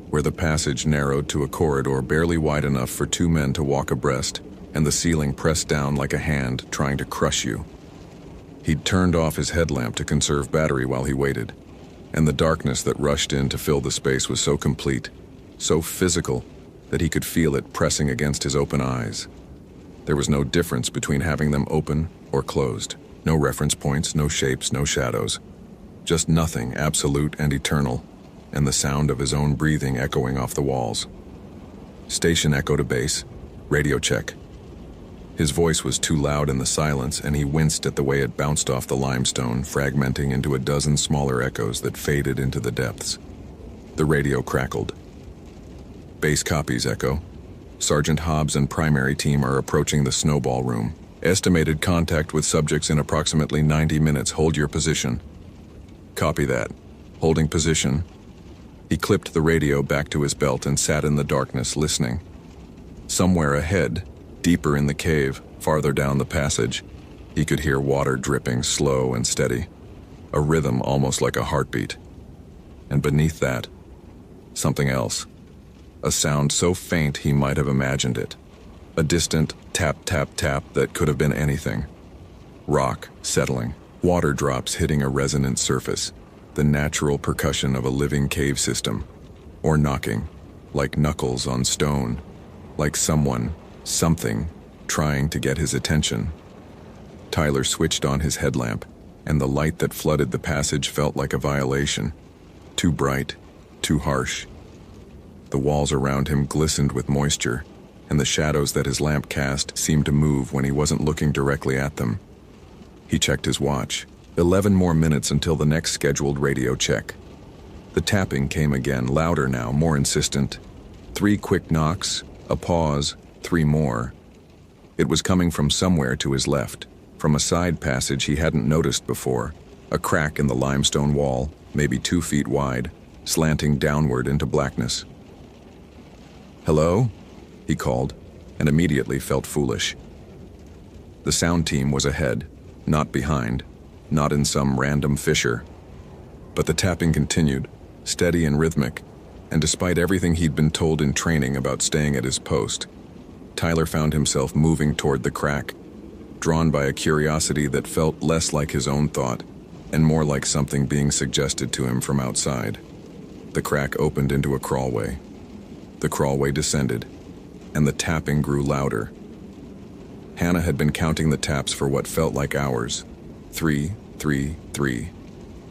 where the passage narrowed to a corridor barely wide enough for 2 men to walk abreast, and the ceiling pressed down like a hand trying to crush you. He'd turned off his headlamp to conserve battery while he waited, and the darkness that rushed in to fill the space was so complete, so physical, that he could feel it pressing against his open eyes. There was no difference between having them open or closed. No reference points, no shapes, no shadows. Just nothing, absolute and eternal, and the sound of his own breathing echoing off the walls. "Station Echo to base. Radio check." His voice was too loud in the silence, and he winced at the way it bounced off the limestone, fragmenting into a dozen smaller echoes that faded into the depths. The radio crackled. "Base copies, Echo. Sergeant Hobbs and primary team are approaching the snowball room. Estimated contact with subjects in approximately 90 minutes. Hold your position." "Copy that. holding position. He clipped the radio back to his belt and sat in the darkness, listening. Somewhere ahead, deeper in the cave, farther down the passage, he could hear water dripping slow and steady, a rhythm almost like a heartbeat. And beneath that, something else, a sound so faint he might have imagined it, a distant tap, tap, tap that could have been anything. Rock settling, water drops hitting a resonant surface, the natural percussion of a living cave system, or knocking, like knuckles on stone, like something, trying to get his attention. Tyler switched on his headlamp, and the light that flooded the passage felt like a violation. Too bright, too harsh. The walls around him glistened with moisture, and the shadows that his lamp cast seemed to move when he wasn't looking directly at them. He checked his watch. 11 more minutes until the next scheduled radio check. The tapping came again, louder now, more insistent. 3 quick knocks, a pause, 3 more. It was coming from somewhere to his left, from a side passage he hadn't noticed before, a crack in the limestone wall, maybe 2 feet wide, slanting downward into blackness. "Hello?" he called, and immediately felt foolish. The sound team was ahead, not behind, not in some random fissure. But the tapping continued, steady and rhythmic, and despite everything he'd been told in training about staying at his post, Tyler found himself moving toward the crack, drawn by a curiosity that felt less like his own thought and more like something being suggested to him from outside. The crack opened into a crawlway. The crawlway descended, and the tapping grew louder. Hannah had been counting the taps for what felt like hours. 3, 3, 3.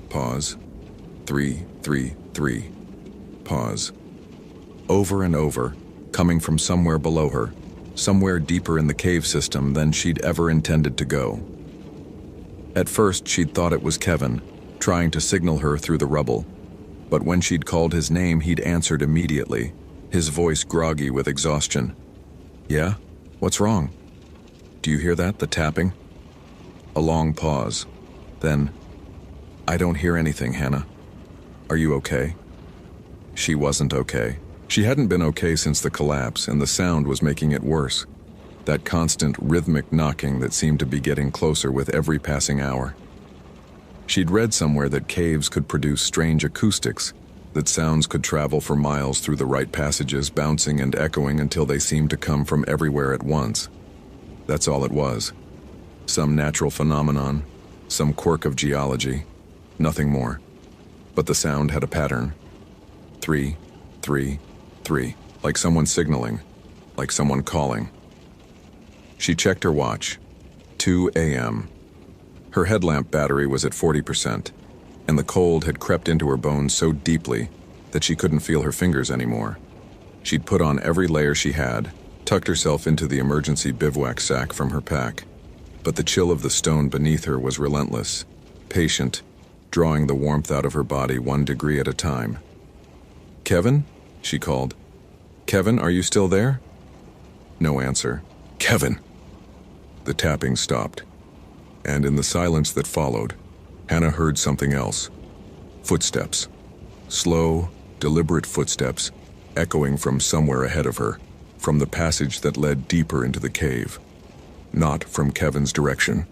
Pause. 3, 3, 3. Pause. Over and over, coming from somewhere below her, somewhere deeper in the cave system than she'd ever intended to go. At first, she'd thought it was Kevin, trying to signal her through the rubble. But when she'd called his name, he'd answered immediately, his voice groggy with exhaustion. "Yeah? What's wrong? Do you hear that, the tapping?" A long pause. Then, "I don't hear anything, Hannah. Are you okay?" She wasn't okay. She hadn't been okay since the collapse, and the sound was making it worse. That constant rhythmic knocking that seemed to be getting closer with every passing hour. She'd read somewhere that caves could produce strange acoustics, that sounds could travel for miles through the right passages, bouncing and echoing until they seemed to come from everywhere at once. That's all it was. Some natural phenomenon, some quirk of geology, nothing more. But the sound had a pattern. 3, 3, 3, like someone signaling, like someone calling. She checked her watch. 2 a.m. Her headlamp battery was at 40%, and the cold had crept into her bones so deeply that she couldn't feel her fingers anymore. She'd put on every layer she had, tucked herself into the emergency bivouac sack from her pack, but the chill of the stone beneath her was relentless, patient, drawing the warmth out of her body 1 degree at a time. "Kevin?" she called. "Kevin, are you still there?" No answer. "Kevin!" The tapping stopped, and in the silence that followed, Hannah heard something else. Footsteps. Slow, deliberate footsteps, echoing from somewhere ahead of her, from the passage that led deeper into the cave. Not from Kevin's direction.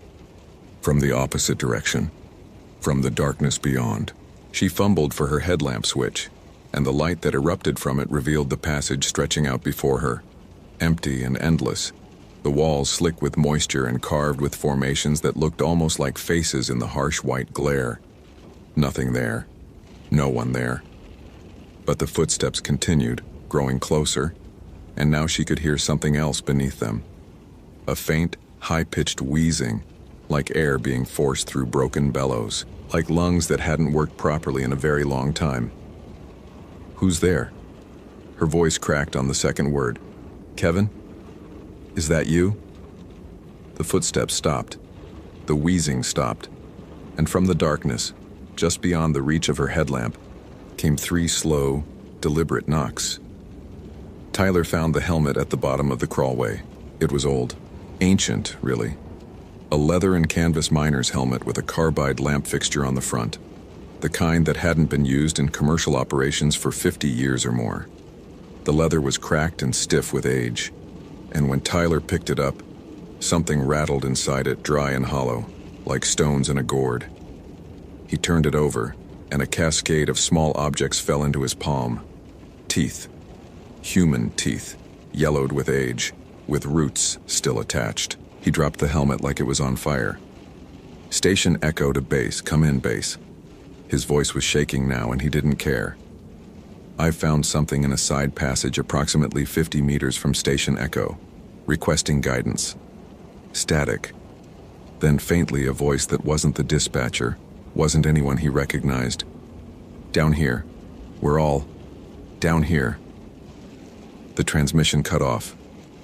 From the opposite direction. From the darkness beyond. She fumbled for her headlamp switch, and the light that erupted from it revealed the passage stretching out before her, empty and endless, the walls slick with moisture and carved with formations that looked almost like faces in the harsh white glare. Nothing there. No one there. But the footsteps continued, growing closer, and now she could hear something else beneath them. A faint, high-pitched wheezing, like air being forced through broken bellows, like lungs that hadn't worked properly in a very long time. "Who's there?" Her voice cracked on the second word. "Kevin? Is that you?" The footsteps stopped. The wheezing stopped. And from the darkness, just beyond the reach of her headlamp, came 3 slow, deliberate knocks. Tyler found the helmet at the bottom of the crawlway. It was old. Ancient, really. A leather and canvas miner's helmet with a carbide lamp fixture on the front. the kind that hadn't been used in commercial operations for 50 years or more. The leather was cracked and stiff with age, and when Tyler picked it up, something rattled inside it, dry and hollow, like stones in a gourd. He turned it over, and a cascade of small objects fell into his palm. Teeth. Human teeth, yellowed with age, with roots still attached. He dropped the helmet like it was on fire. Station Echo to base, come in base. His voice was shaking now and he didn't care. I've found something in a side passage approximately 50 meters from Station Echo, requesting guidance. Static. Then faintly a voice that wasn't the dispatcher, wasn't anyone he recognized. Down here. We're all down here. The transmission cut off.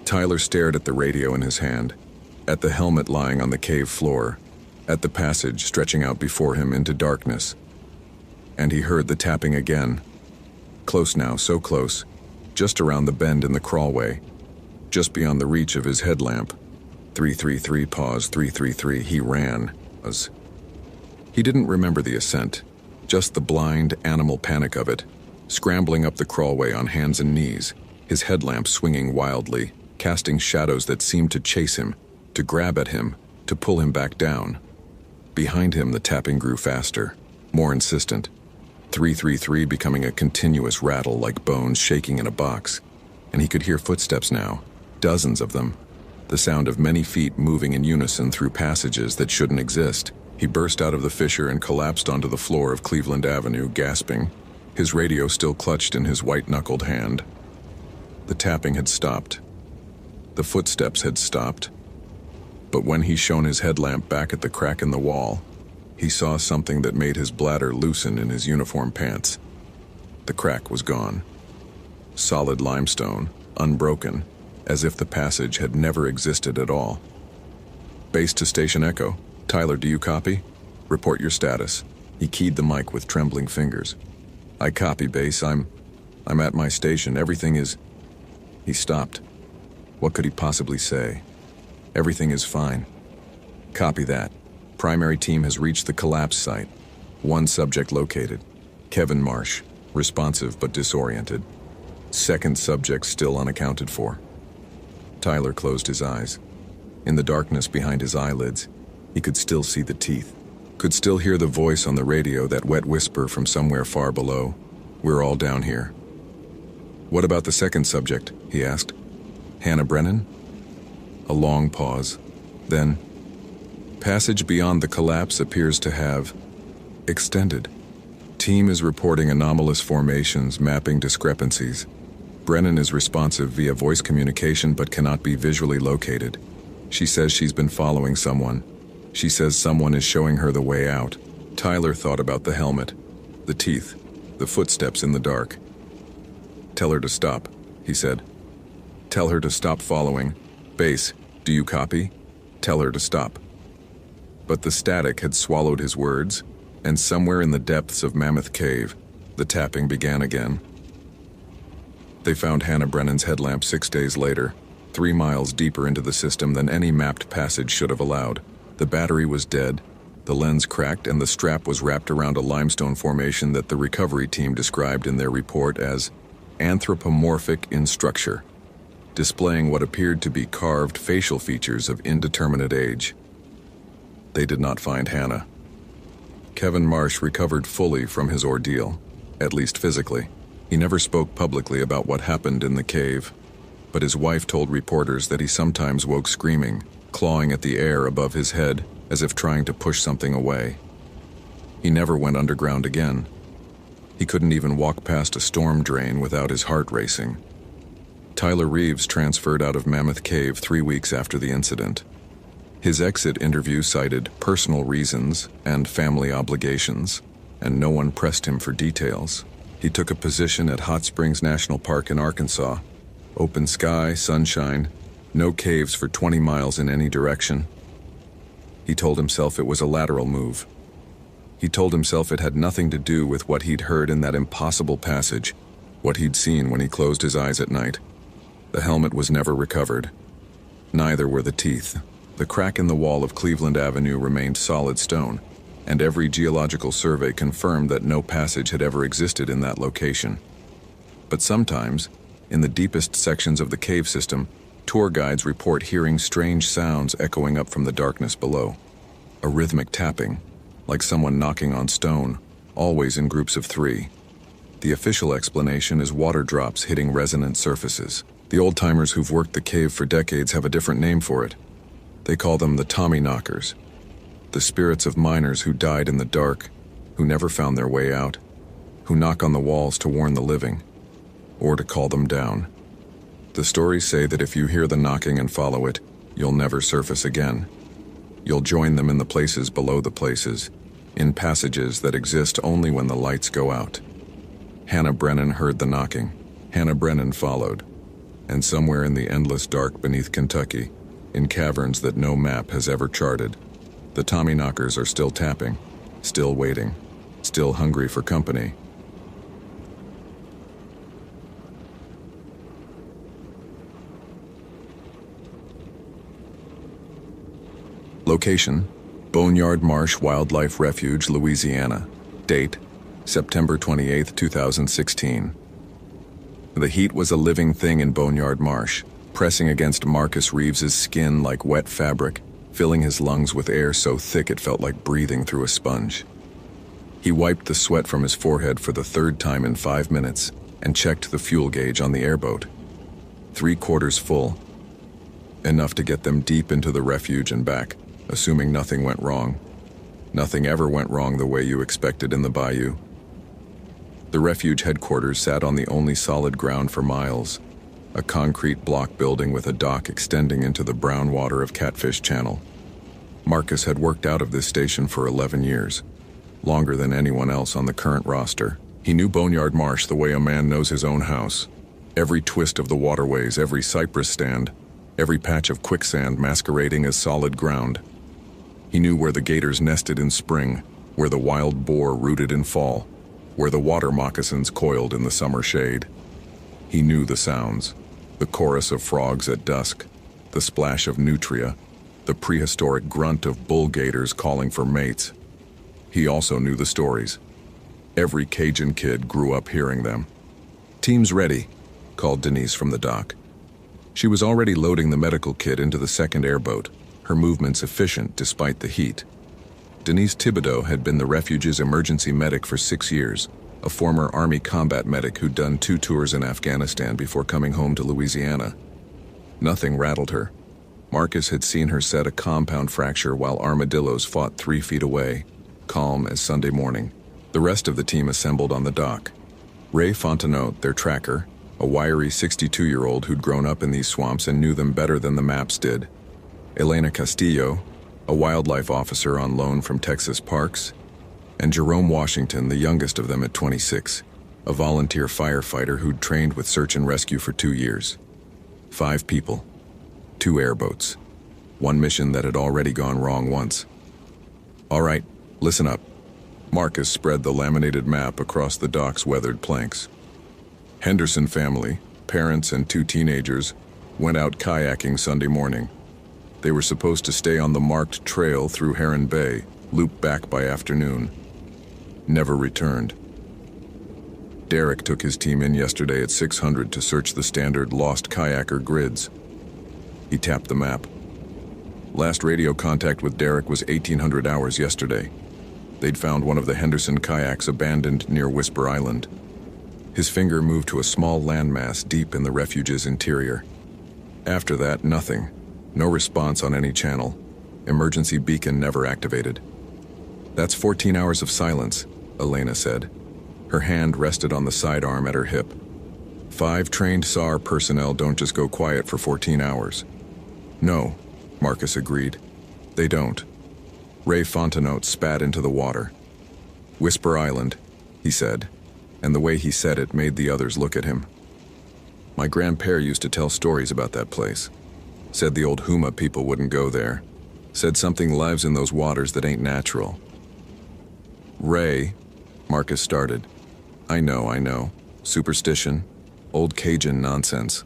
Tyler stared at the radio in his hand, at the helmet lying on the cave floor, at the passage stretching out before him into darkness. And he heard the tapping again. Close now, so close, just around the bend in the crawlway, just beyond the reach of his headlamp. 333, pause, 333, he ran. He didn't remember the ascent, just the blind, animal panic of it, scrambling up the crawlway on hands and knees, his headlamp swinging wildly, casting shadows that seemed to chase him, to grab at him, to pull him back down. Behind him, the tapping grew faster, more insistent. 333 becoming a continuous rattle like bones shaking in a box. And he could hear footsteps now, dozens of them, the sound of many feet moving in unison through passages that shouldn't exist. He burst out of the fissure and collapsed onto the floor of Cleveland Avenue, gasping, his radio still clutched in his white-knuckled hand. The tapping had stopped. The footsteps had stopped. But when he shone his headlamp back at the crack in the wall, he saw something that made his bladder loosen in his uniform pants. The crack was gone. Solid limestone, unbroken, as if the passage had never existed at all. Base to Station Echo. Tyler, do you copy? Report your status. He keyed the mic with trembling fingers. I copy, base. I'm at my station. Everything is... He stopped. What could he possibly say? Everything is fine. Copy that. Primary team has reached the collapse site. One subject located. Kevin Marsh, responsive but disoriented. Second subject still unaccounted for. Tyler closed his eyes. In the darkness behind his eyelids, he could still see the teeth. Could still hear the voice on the radio, that wet whisper from somewhere far below. We're all down here. What about the second subject? He asked. Hannah Brennan? A long pause. Then, passage beyond the collapse appears to have extended. Team is reporting anomalous formations, mapping discrepancies. Brennan is responsive via voice communication but cannot be visually located. She says she's been following someone. She says someone is showing her the way out. Tyler thought about the helmet, the teeth, the footsteps in the dark. Tell her to stop, he said. Tell her to stop following. Base, do you copy? Tell her to stop. But the static had swallowed his words, and somewhere in the depths of Mammoth Cave, the tapping began again. They found Hannah Brennan's headlamp 6 days later, 3 miles deeper into the system than any mapped passage should have allowed. The battery was dead, the lens cracked, and the strap was wrapped around a limestone formation that the recovery team described in their report as anthropomorphic in structure, displaying what appeared to be carved facial features of indeterminate age. They did not find Hannah. Kevin Marsh recovered fully from his ordeal, at least physically. He never spoke publicly about what happened in the cave, but his wife told reporters that he sometimes woke screaming, clawing at the air above his head as if trying to push something away. He never went underground again. He couldn't even walk past a storm drain without his heart racing. Tyler Reeves transferred out of Mammoth Cave 3 weeks after the incident. His exit interview cited personal reasons and family obligations, and no one pressed him for details. He took a position at Hot Springs National Park in Arkansas. Open sky, sunshine, no caves for 20 miles in any direction. He told himself it was a lateral move. He told himself it had nothing to do with what he'd heard in that impossible passage, what he'd seen when he closed his eyes at night. The helmet was never recovered. Neither were the teeth. The crack in the wall of Cleveland Avenue remained solid stone. and every geological survey confirmed that no passage had ever existed in that location. But sometimes, in the deepest sections of the cave system, tour guides report hearing strange sounds echoing up from the darkness below. A rhythmic tapping, like someone knocking on stone, always in groups of 3. The official explanation is water drops hitting resonant surfaces. The old-timers who've worked the cave for decades have a different name for it. They call them the Tommy Knockers, the spirits of miners who died in the dark, who never found their way out, who knock on the walls to warn the living, or to call them down. The stories say that if you hear the knocking and follow it, you'll never surface again. You'll join them in the places below the places, in passages that exist only when the lights go out. Hannah Brennan heard the knocking. Hannah Brennan followed. And somewhere in the endless dark beneath Kentucky, in caverns that no map has ever charted, the Tommy Knockers are still tapping, still waiting, still hungry for company. Location: Boneyard Marsh Wildlife Refuge, Louisiana. Date: September 28, 2016. The heat was a living thing in Boneyard Marsh, pressing against Marcus Reeves's skin like wet fabric, filling his lungs with air so thick it felt like breathing through a sponge. He wiped the sweat from his forehead for the 3rd time in 5 minutes and checked the fuel gauge on the airboat. 3/4 full. Enough to get them deep into the refuge and back, assuming nothing went wrong. Nothing ever went wrong the way you expected in the bayou. The refuge headquarters sat on the only solid ground for miles, a concrete block building with a dock extending into the brown water of Catfish Channel. Marcus had worked out of this station for 11 years, longer than anyone else on the current roster. He knew Boneyard Marsh the way a man knows his own house. Every twist of the waterways, every cypress stand, every patch of quicksand masquerading as solid ground. He knew where the gators nested in spring, where the wild boar rooted in fall, where the water moccasins coiled in the summer shade. He knew the sounds, the chorus of frogs at dusk, the splash of nutria, the prehistoric grunt of bull gators calling for mates. He also knew the stories. Every Cajun kid grew up hearing them. "Team's ready," called Denise from the dock. She was already loading the medical kit into the 2nd airboat, her movements efficient despite the heat. Denise Thibodeau had been the refuge's emergency medic for 6 years, a former Army combat medic who'd done 2 tours in Afghanistan before coming home to Louisiana. Nothing rattled her. Marcus had seen her set a compound fracture while armadillos fought 3 feet away, calm as Sunday morning. The rest of the team assembled on the dock. Ray Fontenot, their tracker, a wiry 62-year-old who'd grown up in these swamps and knew them better than the maps did. Elena Castillo, a wildlife officer on loan from Texas Parks, and Jerome Washington, the youngest of them at 26, a volunteer firefighter who'd trained with search and rescue for 2 years. 5 people, 2 airboats, one mission that had already gone wrong once. "All right, listen up." Marcus spread the laminated map across the dock's weathered planks. Henderson family, parents and 2 teenagers, went out kayaking Sunday morning. They were supposed to stay on the marked trail through Heron Bay, loop back by afternoon. Never returned. Derek took his team in yesterday at 600 to search the standard lost kayaker grids. He tapped the map. Last radio contact with Derek was 1800 hours yesterday. They'd found one of the Henderson kayaks abandoned near Whisper Island. His finger moved to a small landmass deep in the refuge's interior. After that, nothing. No response on any channel. Emergency beacon never activated. "That's 14 hours of silence," Elena said. Her hand rested on the sidearm at her hip. 5 trained SAR personnel don't just go quiet for 14 hours. "No," Marcus agreed. "They don't." Ray Fontenot spat into the water. "Whisper Island," he said, and the way he said it made the others look at him. "My grandpère used to tell stories about that place. Said the old Huma people wouldn't go there. Said something lives in those waters that ain't natural." "Ray," Marcus started. I know. Superstition. Old Cajun nonsense."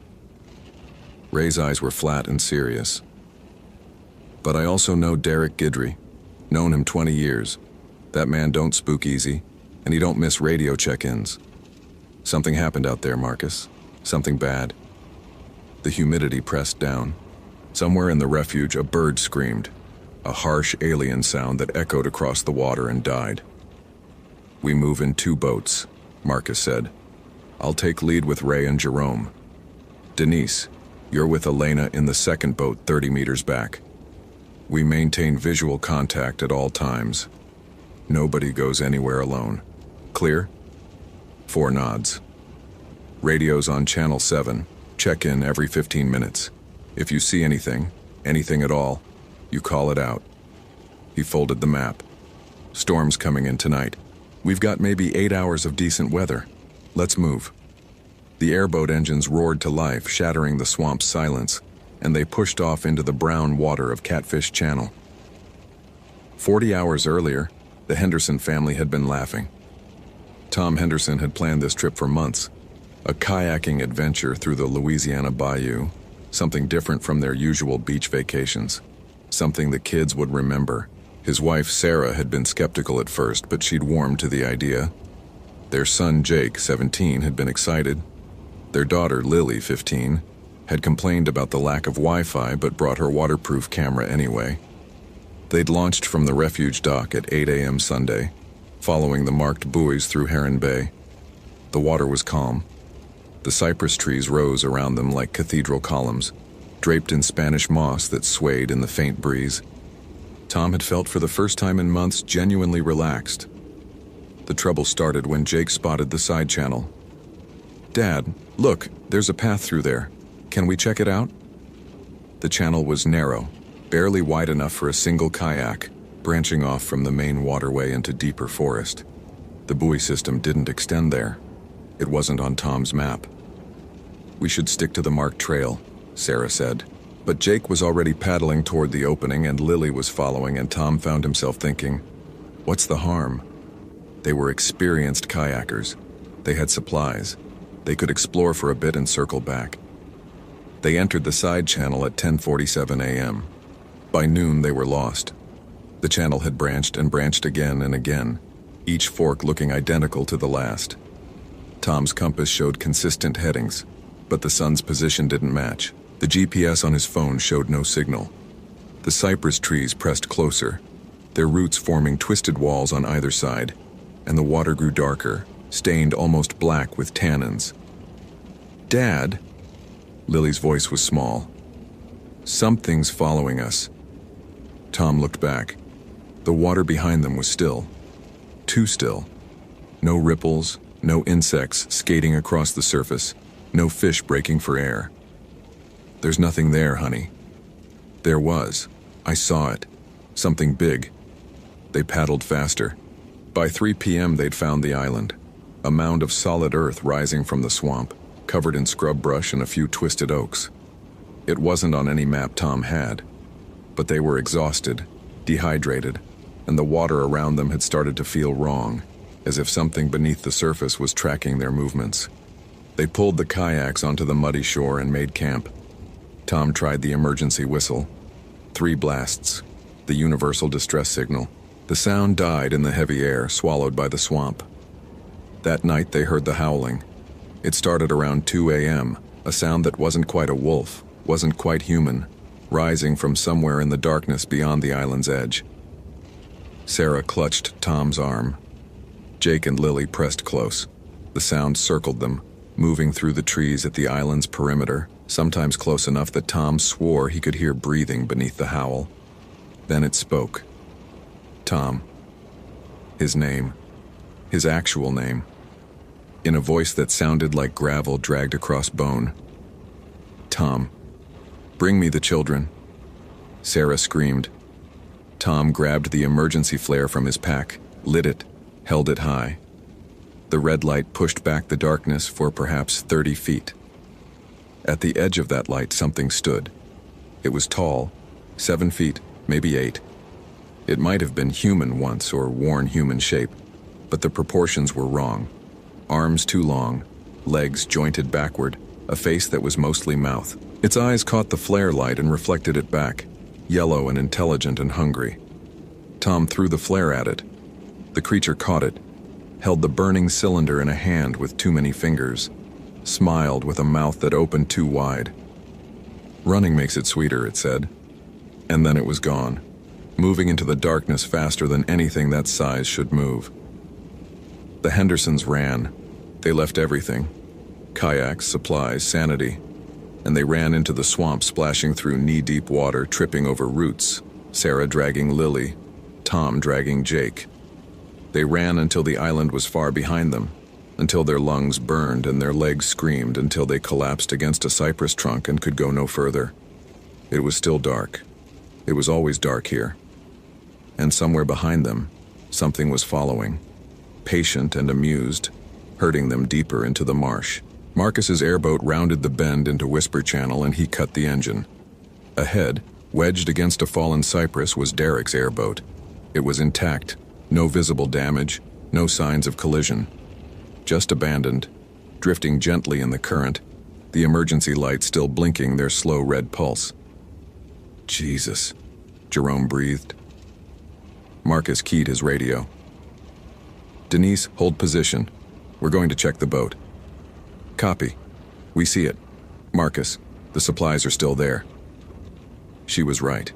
Ray's eyes were flat and serious. "But I also know Derek Guidry. Known him 20 years. That man don't spook easy, and he don't miss radio check-ins. Something happened out there, Marcus. Something bad. The humidity pressed down. Somewhere in the refuge, a bird screamed, a harsh alien sound that echoed across the water and died. "We move in 2 boats," Marcus said. "I'll take lead with Ray and Jerome. Denise, you're with Elena in the second boat 30 meters back. We maintain visual contact at all times. Nobody goes anywhere alone. Clear?" 4 nods. "Radio's on channel 7. Check in every 15 minutes. If you see anything at all, you call it out." He folded the map. "Storm's coming in tonight. We've got maybe 8 hours of decent weather. Let's move." The airboat engines roared to life, shattering the swamp's silence, and they pushed off into the brown water of Catfish Channel. 40 hours earlier, the Henderson family had been laughing. Tom Henderson had planned this trip for months, a kayaking adventure through the Louisiana Bayou, something different from their usual beach vacations, something the kids would remember. His wife, Sarah, had been skeptical at first, but she'd warmed to the idea. Their son, Jake, 17, had been excited. Their daughter, Lily, 15, had complained about the lack of Wi-Fi but brought her waterproof camera anyway. They'd launched from the refuge dock at 8 a.m. Sunday, following the marked buoys through Heron Bay. The water was calm. The cypress trees rose around them like cathedral columns, draped in Spanish moss that swayed in the faint breeze. Tom had felt for the first time in months genuinely relaxed. The trouble started when Jake spotted the side channel. "Dad, look, there's a path through there. Can we check it out?" The channel was narrow, barely wide enough for a single kayak, branching off from the main waterway into deeper forest. The buoy system didn't extend there. It wasn't on Tom's map. "We should stick to the marked trail," Sarah said. But Jake was already paddling toward the opening and Lily was following, and Tom found himself thinking, what's the harm? They were experienced kayakers. They had supplies. They could explore for a bit and circle back. They entered the side channel at 10:47 a.m. By noon, they were lost. The channel had branched and branched again and again, each fork looking identical to the last. Tom's compass showed consistent headings, but the sun's position didn't match. The GPS on his phone showed no signal. The cypress trees pressed closer, their roots forming twisted walls on either side, and the water grew darker, stained almost black with tannins. "Dad," Lily's voice was small. "Something's following us." Tom looked back. The water behind them was still. Too still. No ripples, no insects skating across the surface, no fish breaking for air. "There's nothing there, honey." There was. I saw it. Something big. They paddled faster. By 3 p.m. they'd found the island, a mound of solid earth rising from the swamp, covered in scrub brush and a few twisted oaks. It wasn't on any map Tom had, but they were exhausted, dehydrated, and the water around them had started to feel wrong, as if something beneath the surface was tracking their movements. They pulled the kayaks onto the muddy shore and made camp. Tom tried the emergency whistle. 3 blasts, the universal distress signal. The sound died in the heavy air, swallowed by the swamp. That night they heard the howling. It started around 2 a.m., a sound that wasn't quite a wolf, wasn't quite human, rising from somewhere in the darkness beyond the island's edge. Sarah clutched Tom's arm. Jake and Lily pressed close. The sound circled them, moving through the trees at the island's perimeter, sometimes close enough that Tom swore he could hear breathing beneath the howl. Then it spoke. Tom. His name. His actual name. In a voice that sounded like gravel dragged across bone. "Tom. Bring me the children." Sarah screamed. Tom grabbed the emergency flare from his pack, lit it, held it high. The red light pushed back the darkness for perhaps 30 feet. At the edge of that light, something stood. It was tall, 7 feet, maybe 8. It might have been human once or worn human shape, but the proportions were wrong. Arms too long, legs jointed backward, a face that was mostly mouth. Its eyes caught the flare light and reflected it back, yellow and intelligent and hungry. Tom threw the flare at it. The creature caught it, held the burning cylinder in a hand with too many fingers, smiled with a mouth that opened too wide. "Running makes it sweeter," it said. And then it was gone, moving into the darkness faster than anything that size should move. The Hendersons ran. They left everything: kayaks, supplies, sanity. And they ran into the swamp, splashing through knee-deep water, tripping over roots, Sarah dragging Lily, Tom dragging Jake. They ran until the island was far behind them, until their lungs burned and their legs screamed, until they collapsed against a cypress trunk and could go no further. It was still dark. It was always dark here. And somewhere behind them, something was following, patient and amused, herding them deeper into the marsh. Marcus's airboat rounded the bend into Whisper Channel and he cut the engine. Ahead, wedged against a fallen cypress, was Derek's airboat. It was intact, no visible damage, no signs of collision. Just abandoned, drifting gently in the current, the emergency lights still blinking their slow red pulse. "Jesus," Jerome breathed. Marcus keyed his radio. "Denise, hold position. We're going to check the boat." "Copy. We see it. Marcus, the supplies are still there." She was right.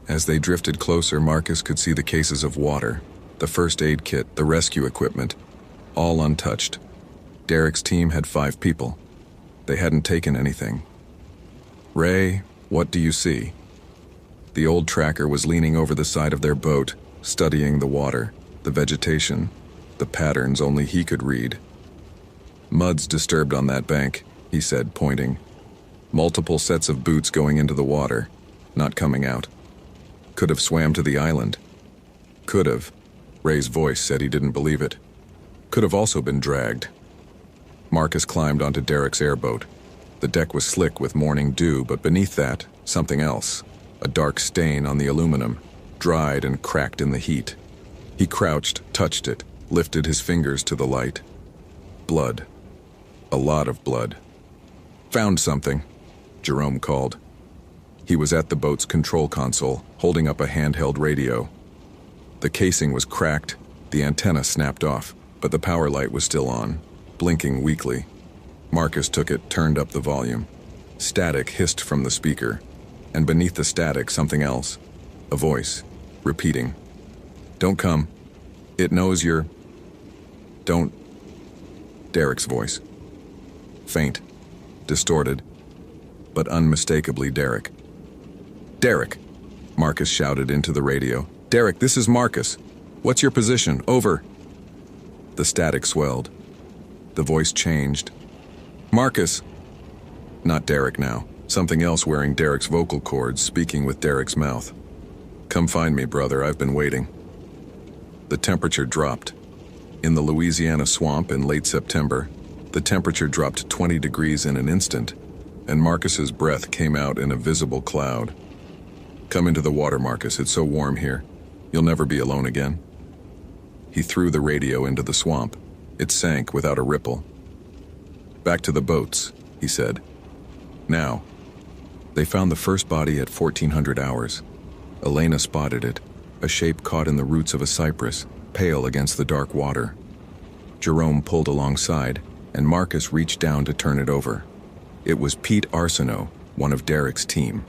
As they drifted closer, Marcus could see the cases of water, the first aid kit, the rescue equipment, all untouched. Derek's team had 5 people. They hadn't taken anything. "Ray, what do you see?" The old tracker was leaning over the side of their boat, studying the water, the vegetation, the patterns only he could read. "Mud's disturbed on that bank," he said, pointing. "Multiple sets of boots going into the water, not coming out. Could have swam to the island. Could have." Ray's voice said he didn't believe it. "Could have also been dragged." Marcus climbed onto Derek's airboat. The deck was slick with morning dew, but beneath that, something else. A dark stain on the aluminum, dried and cracked in the heat. He crouched, touched it, lifted his fingers to the light. Blood. A lot of blood. "Found something," Jerome called. He was at the boat's control console, holding up a handheld radio. The casing was cracked, the antenna snapped off, but the power light was still on, blinking weakly. Marcus took it, turned up the volume. Static hissed from the speaker, and beneath the static, something else. A voice, repeating. "Don't come. It knows you're... Don't..." Derek's voice. Faint, distorted, but unmistakably Derek. "Derek!" Marcus shouted into the radio. "Derek, this is Marcus. What's your position? Over." The static swelled. The voice changed. "Marcus!" Not Derek now. Something else wearing Derek's vocal cords, speaking with Derek's mouth. "Come find me, brother. I've been waiting." The temperature dropped. In the Louisiana swamp in late September, the temperature dropped 20 degrees in an instant, and Marcus's breath came out in a visible cloud. "Come into the water, Marcus. It's so warm here. You'll never be alone again." He threw the radio into the swamp. It sank without a ripple. "Back to the boats," he said. "Now." They found the first body at 1400 hours. Elena spotted it, a shape caught in the roots of a cypress, pale against the dark water. Jerome pulled alongside, and Marcus reached down to turn it over. It was Pete Arsenault, one of Derek's team.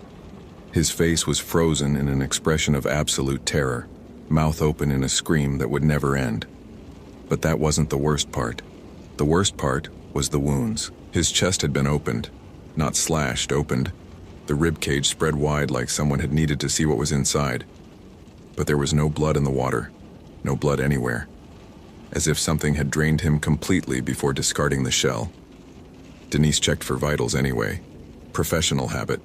His face was frozen in an expression of absolute terror, mouth open in a scream that would never end. But that wasn't the worst part. The worst part was the wounds. His chest had been opened, not slashed, opened. The rib cage spread wide like someone had needed to see what was inside. But there was no blood in the water, no blood anywhere, as if something had drained him completely before discarding the shell. Denise checked for vitals anyway. Professional habit.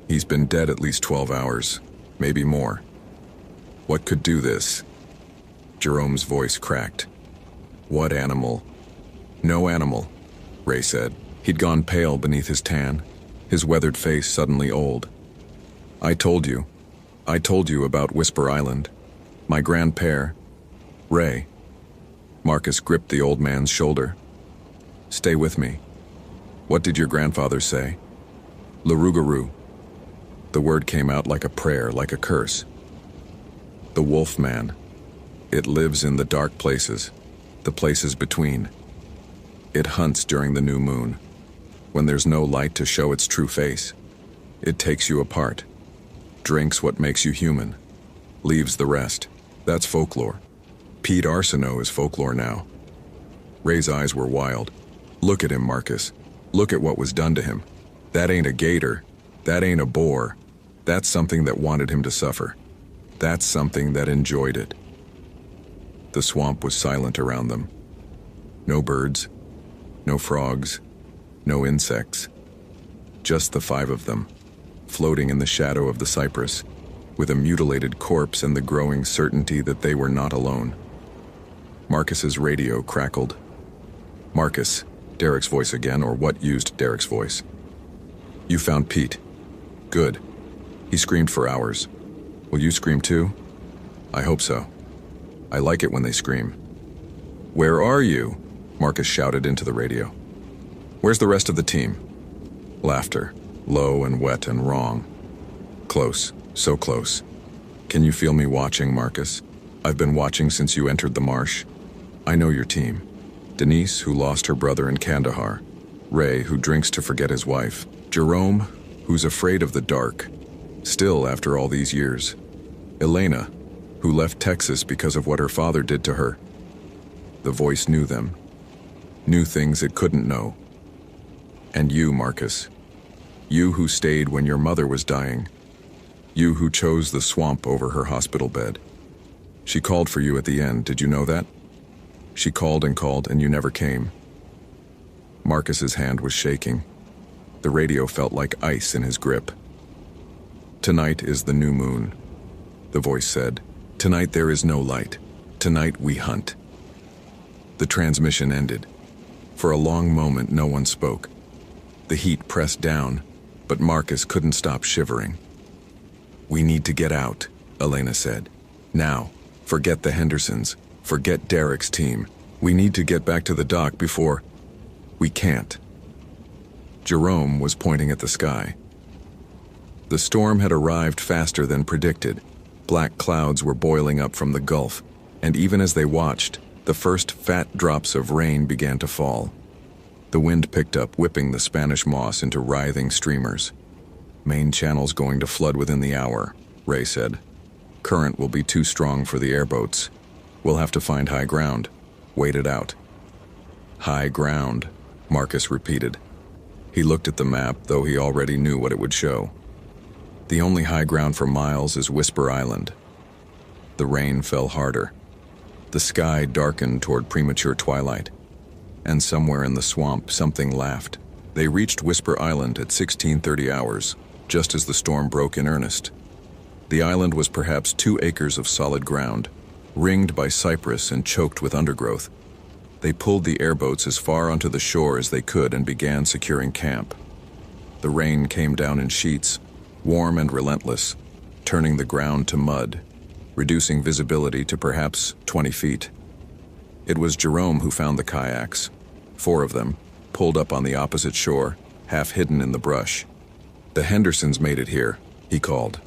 He's been dead at least 12 hours, maybe more. What could do this? Jerome's voice cracked. What animal? No animal, Ray said. He'd gone pale beneath his tan, his weathered face suddenly old. I told you about Whisper Island. My grandpère, Ray. Marcus gripped the old man's shoulder. Stay with me. What did your grandfather say? Larugaroo. The word came out like a prayer, like a curse. The wolf man. It lives in the dark places, the places between. It hunts during the new moon, when there's no light to show its true face. It takes you apart, drinks what makes you human, leaves the rest. That's folklore. Pete Arsenault is folklore now. Ray's eyes were wild. Look at him, Marcus. Look at what was done to him. That ain't a gator. That ain't a boar. That's something that wanted him to suffer. That's something that enjoyed it. The swamp was silent around them. No birds, no frogs, no insects. Just the five of them, floating in the shadow of the cypress, with a mutilated corpse and the growing certainty that they were not alone. Marcus's radio crackled. Marcus, Derek's voice again, or what used Derek's voice. You found Pete. Good. He screamed for hours. Will you scream too? I hope so. I like it when they scream. Where are you? Marcus shouted into the radio. Where's the rest of the team? Laughter, low and wet and wrong. Close, so close. Can you feel me watching, Marcus? I've been watching since you entered the marsh. I know your team. Denise, who lost her brother in Kandahar. Ray, who drinks to forget his wife. Jerome, who's afraid of the dark. Still after all these years. Elena, who left Texas because of what her father did to her. The voice knew them. Knew things it couldn't know. And you, Marcus. You who stayed when your mother was dying. You who chose the swamp over her hospital bed. She called for you at the end, did you know that? She called and you never came. Marcus's hand was shaking. The radio felt like ice in his grip. Tonight is the new moon, the voice said. Tonight there is no light. Tonight we hunt. The transmission ended. For a long moment no one spoke. The heat pressed down, but Marcus couldn't stop shivering. We need to get out, Elena said. Now, forget the Hendersons. Forget Derek's team. We need to get back to the dock before... We can't. Jerome was pointing at the sky. The storm had arrived faster than predicted. Black clouds were boiling up from the Gulf, and even as they watched, the first fat drops of rain began to fall. The wind picked up, whipping the Spanish moss into writhing streamers. Main channel's going to flood within the hour, Ray said. Current will be too strong for the airboats. We'll have to find high ground. Wait it out. High ground, Marcus repeated. He looked at the map, though he already knew what it would show. The only high ground for miles is Whisper Island. The rain fell harder. The sky darkened toward premature twilight. And somewhere in the swamp, something laughed. They reached Whisper Island at 16:30 hours, just as the storm broke in earnest. The island was perhaps 2 acres of solid ground, ringed by cypress and choked with undergrowth. They pulled the airboats as far onto the shore as they could and began securing camp. The rain came down in sheets, warm and relentless, turning the ground to mud, reducing visibility to perhaps 20 feet. It was Jerome who found the kayaks, 4 of them, pulled up on the opposite shore, half hidden in the brush. The Hendersons made it here, he called.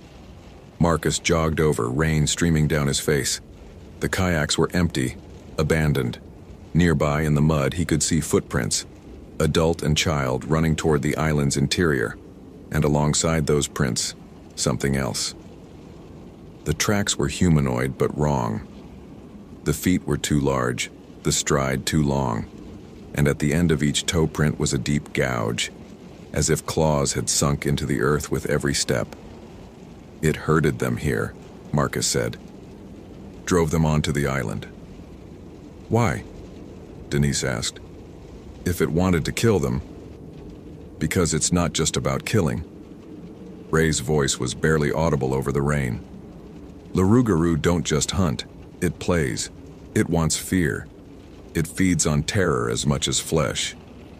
Marcus jogged over, rain streaming down his face. The kayaks were empty, abandoned. Nearby in the mud he could see footprints, adult and child running toward the island's interior, and alongside those prints, something else. The tracks were humanoid but wrong. The feet were too large, the stride too long, and at the end of each toe print was a deep gouge, as if claws had sunk into the earth with every step. It herded them here, Marcus said. Drove them onto the island. Why? Denise asked. If it wanted to kill them. Because it's not just about killing. Ray's voice was barely audible over the rain. Larougarou don't just hunt, it plays. It wants fear. It feeds on terror as much as flesh.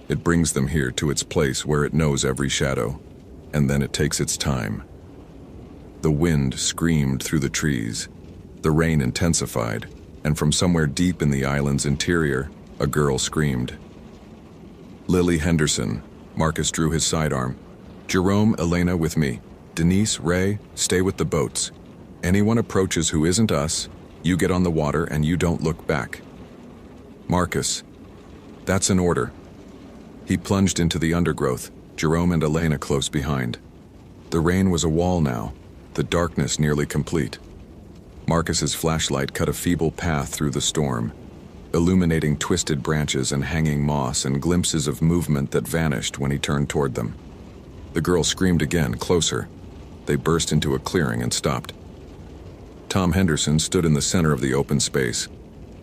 It brings them here to its place where it knows every shadow, and then it takes its time. The wind screamed through the trees. The rain intensified, and from somewhere deep in the island's interior, a girl screamed. Lily Henderson. Marcus drew his sidearm. Jerome, Elena with me. Denise, Ray, stay with the boats. Anyone approaches who isn't us, You get on the water and you don't look back. Marcus, that's an order. He plunged into the undergrowth, Jerome and Elena close behind. The rain was a wall now, the darkness nearly complete. Marcus's flashlight cut a feeble path through the storm, illuminating twisted branches and hanging moss and glimpses of movement that vanished when he turned toward them. The girl screamed again, closer. They burst into a clearing and stopped. Tom Henderson stood in the center of the open space,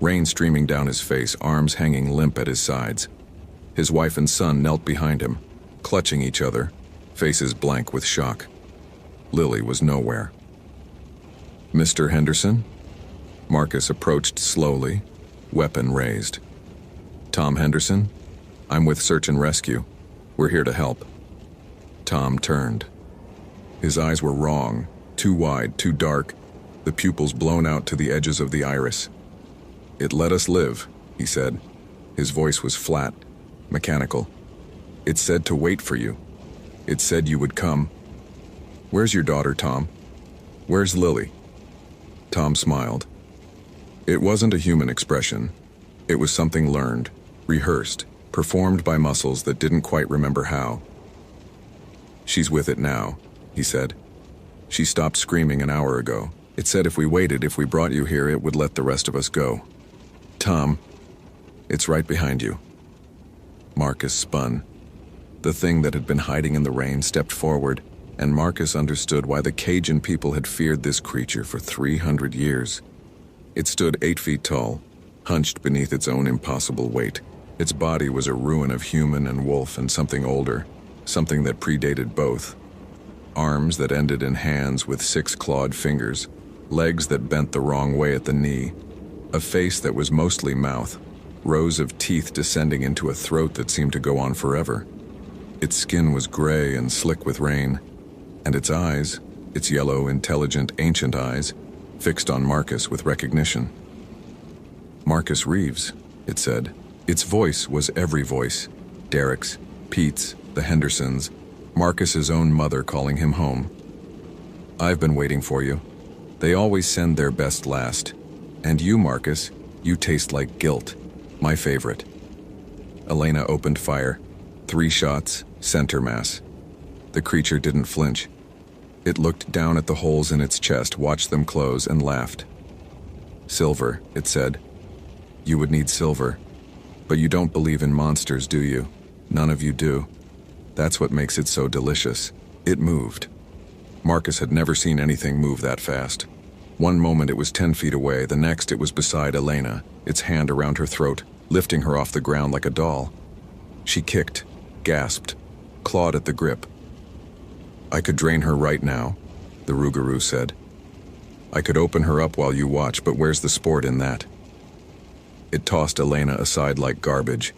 rain streaming down his face, arms hanging limp at his sides. His wife and son knelt behind him, clutching each other, faces blank with shock. Lily was nowhere. Mr. Henderson? Marcus approached slowly, weapon raised. Tom Henderson? I'm with Search and Rescue. We're here to help. Tom turned. His eyes were wrong, too wide, too dark, the pupils blown out to the edges of the iris. It let us live, he said. His voice was flat, mechanical. It said to wait for you. It said you would come. Where's your daughter, Tom? Where's Lily? Tom smiled. It wasn't a human expression. It was something learned, rehearsed, performed by muscles that didn't quite remember how. She's with it now, he said. She stopped screaming an hour ago. It said if we waited, if we brought you here, it would let the rest of us go. Tom, it's right behind you. Marcus spun. The thing that had been hiding in the rain stepped forward, and Marcus understood why the Cajun people had feared this creature for 300 years. It stood 8 feet tall, hunched beneath its own impossible weight. Its body was a ruin of human and wolf and something older, something that predated both. Arms that ended in hands with 6 clawed fingers, legs that bent the wrong way at the knee, a face that was mostly mouth, rows of teeth descending into a throat that seemed to go on forever. Its skin was gray and slick with rain, and its eyes, its yellow, intelligent, ancient eyes, fixed on Marcus with recognition. Marcus Reeves, it said. Its voice was every voice. Derek's, Pete's, the Hendersons', Marcus's own mother calling him home. I've been waiting for you. They always send their best last. And you, Marcus, you taste like guilt. My favorite. Elena opened fire. 3 shots, center mass. The creature didn't flinch. It looked down at the holes in its chest, watched them close, and laughed. Silver, it said. You would need silver. But you don't believe in monsters, do you? None of you do. That's what makes it so delicious. It moved. Marcus had never seen anything move that fast. One moment it was 10 feet away, the next it was beside Elena, its hand around her throat, lifting her off the ground like a doll. She kicked, gasped, clawed at the grip. I could drain her right now, the Rougarou said. I could open her up while you watch, but where's the sport in that? It tossed Elena aside like garbage.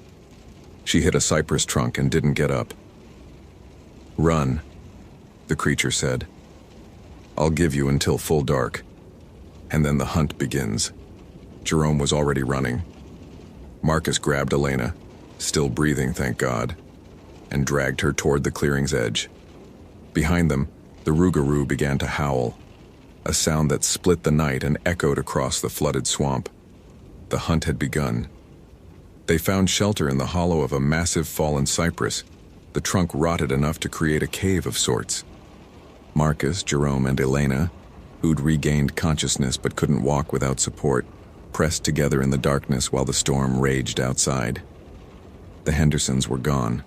She hit a cypress trunk and didn't get up. Run, the creature said. I'll give you until full dark. And then the hunt begins. Jerome was already running. Marcus grabbed Elena, still breathing, thank God, and dragged her toward the clearing's edge. Behind them, the Rougarou began to howl, a sound that split the night and echoed across the flooded swamp. The hunt had begun. They found shelter in the hollow of a massive fallen cypress, the trunk rotted enough to create a cave of sorts. Marcus, Jerome, and Elena, who'd regained consciousness but couldn't walk without support, pressed together in the darkness while the storm raged outside. The Hendersons were gone.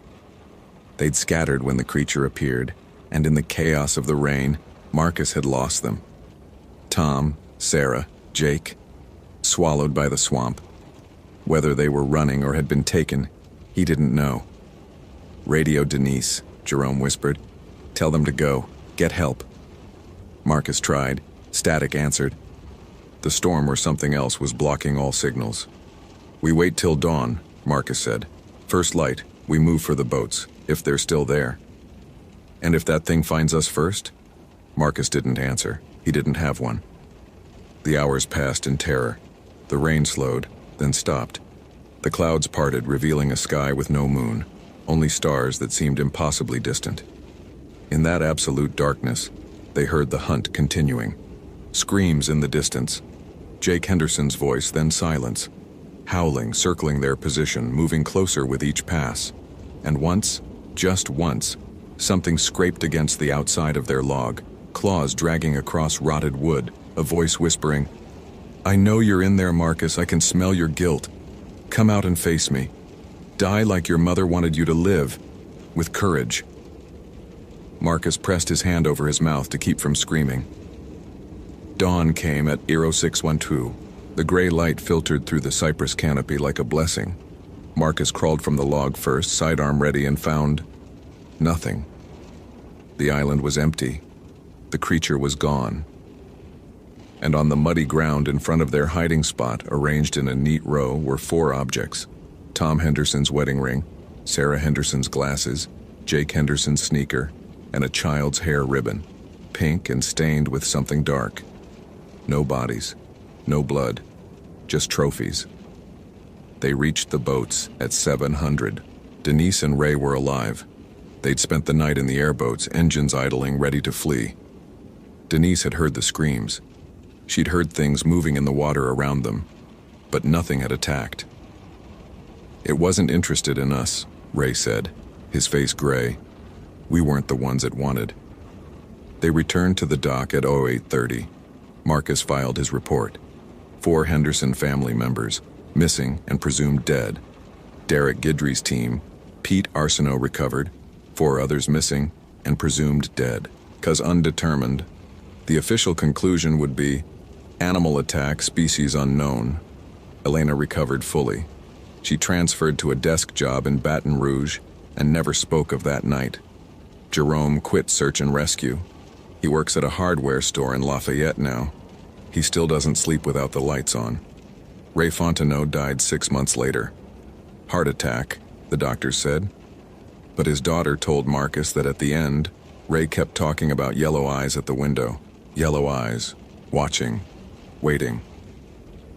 They'd scattered when the creature appeared, and in the chaos of the rain, Marcus had lost them. Tom, Sarah, Jake, swallowed by the swamp. Whether they were running or had been taken, he didn't know. Radio Denise, Jerome whispered. Tell them to go. Get help. Marcus tried. Static answered. The storm or something else was blocking all signals. We wait till dawn, Marcus said. First light, we move for the boats, if they're still there. And if that thing finds us first? Marcus didn't answer. He didn't have one. The hours passed in terror. The rain slowed, then stopped. The clouds parted, revealing a sky with no moon, only stars that seemed impossibly distant. In that absolute darkness, they heard the hunt continuing. Screams in the distance. Jake Henderson's voice, then silence. Howling, circling their position, moving closer with each pass. And once, just once, something scraped against the outside of their log, claws dragging across rotted wood, a voice whispering, "I know you're in there, Marcus. I can smell your guilt. Come out and face me. Die like your mother wanted you to live, with courage." Marcus pressed his hand over his mouth to keep from screaming. Dawn came at 0612. The gray light filtered through the cypress canopy like a blessing. Marcus crawled from the log first, sidearm ready, and found nothing. The island was empty. The creature was gone. And on the muddy ground in front of their hiding spot, arranged in a neat row, were 4 objects: Tom Henderson's wedding ring, Sarah Henderson's glasses, Jake Henderson's sneaker, and a child's hair ribbon, pink and stained with something dark. No bodies, no blood, just trophies. They reached the boats at 700. Denise and Ray were alive. They'd spent the night in the airboats, engines idling, ready to flee. Denise had heard the screams. She'd heard things moving in the water around them, but nothing had attacked. "It wasn't interested in us," Ray said, his face gray. "We weren't the ones it wanted." They returned to the dock at 0830. Marcus filed his report. 4 Henderson family members, missing and presumed dead. Derek Guidry's team, Pete Arsenault recovered, 4 others missing and presumed dead. 'Cause undetermined, the official conclusion would be animal attack, species unknown. Elena recovered fully. She transferred to a desk job in Baton Rouge and never spoke of that night. Jerome quit search and rescue. He works at a hardware store in Lafayette now. He still doesn't sleep without the lights on. Ray Fontenot died 6 months later. Heart attack, the doctors said. But his daughter told Marcus that at the end, Ray kept talking about yellow eyes at the window. Yellow eyes, watching, waiting.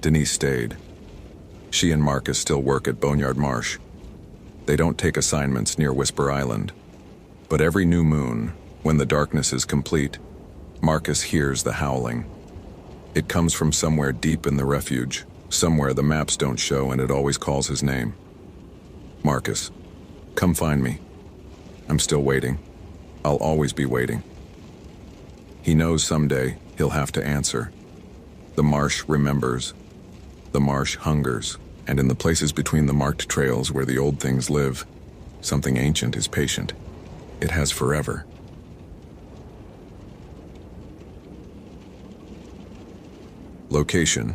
Denise stayed. She and Marcus still work at Boneyard Marsh. They don't take assignments near Whisper Island. But every new moon, when the darkness is complete, Marcus hears the howling. It comes from somewhere deep in the refuge, somewhere the maps don't show, and it always calls his name. "Marcus, come find me. I'm still waiting. I'll always be waiting." He knows someday he'll have to answer. The marsh remembers. The marsh hungers, and in the places between the marked trails where the old things live, something ancient is patient. It has forever. Location: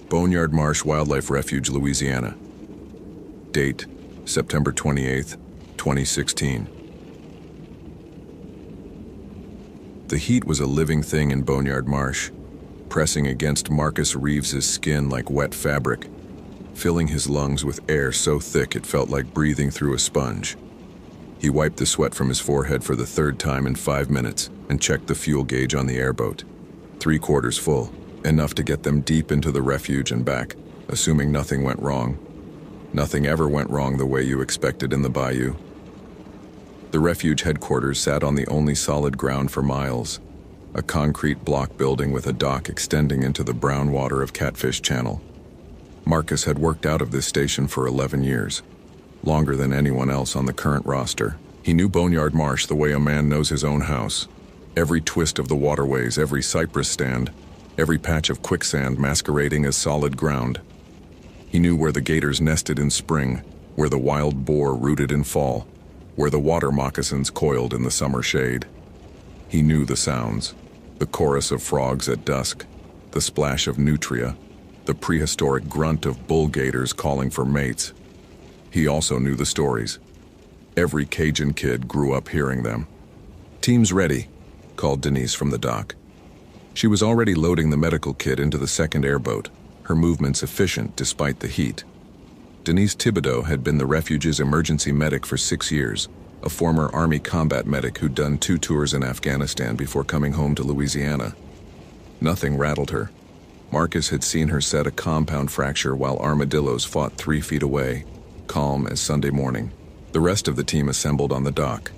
Boneyard Marsh Wildlife Refuge, Louisiana. Date: September 28, 2016. The heat was a living thing in Boneyard Marsh, pressing against Marcus Reeves's skin like wet fabric, filling his lungs with air so thick it felt like breathing through a sponge. He wiped the sweat from his forehead for the 3rd time in 5 minutes and checked the fuel gauge on the airboat. 3/4 full, enough to get them deep into the refuge and back, assuming nothing went wrong. Nothing ever went wrong the way you expected in the bayou. The refuge headquarters sat on the only solid ground for miles, a concrete block building with a dock extending into the brown water of Catfish Channel. Marcus had worked out of this station for 11 years, longer than anyone else on the current roster. He knew Boneyard Marsh the way a man knows his own house. Every twist of the waterways, every cypress stand, every patch of quicksand masquerading as solid ground. He knew where the gators nested in spring, where the wild boar rooted in fall, where the water moccasins coiled in the summer shade. He knew the sounds, the chorus of frogs at dusk, the splash of nutria, the prehistoric grunt of bull gators calling for mates. He also knew the stories. Every Cajun kid grew up hearing them. "Team's ready," called Denise from the dock. She was already loading the medical kit into the 2nd airboat, her movements efficient despite the heat. Denise Thibodeau had been the refuge's emergency medic for 6 years, a former Army combat medic who'd done 2 tours in Afghanistan before coming home to Louisiana. Nothing rattled her. Marcus had seen her set a compound fracture while armadillos fought 3 feet away, calm as Sunday morning. The rest of the team assembled on the dock.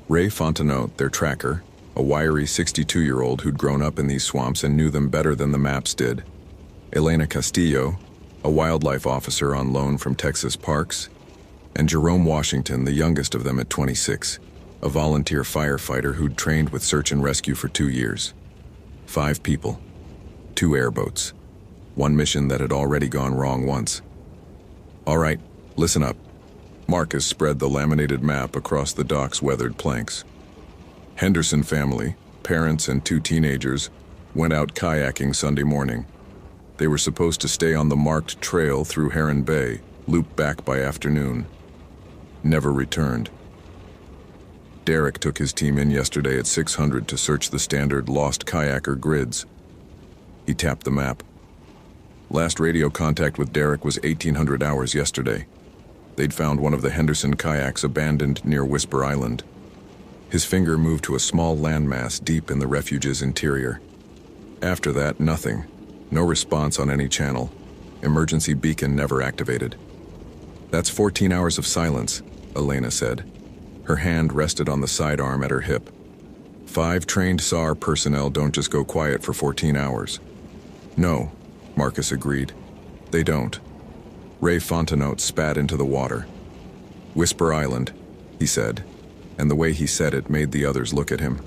Ray Fontenot, their tracker, a wiry 62-year-old who'd grown up in these swamps and knew them better than the maps did. Elena Castillo, a wildlife officer on loan from Texas Parks, and Jerome Washington, the youngest of them at 26, a volunteer firefighter who'd trained with search and rescue for 2 years. 5 people, 2 airboats, one mission that had already gone wrong once. All right, listen up. Marcus spread the laminated map across the dock's weathered planks. Henderson family, parents and 2 teenagers, went out kayaking Sunday morning. They were supposed to stay on the marked trail through Heron Bay, loop back by afternoon. Never returned. Derek took his team in yesterday at 600 to search the standard lost kayaker grids. He tapped the map. Last radio contact with Derek was 1800 hours yesterday. They'd found one of the Henderson kayaks abandoned near Whisper Island. His finger moved to a small landmass deep in the refuge's interior. After that, nothing. No response on any channel. Emergency beacon never activated. That's 14 hours of silence, Elena said. Her hand rested on the sidearm at her hip. 5 trained SAR personnel don't just go quiet for 14 hours. No, Marcus agreed. They don't. Ray Fontenot spat into the water. Whisper Island, he said, and the way he said it made the others look at him.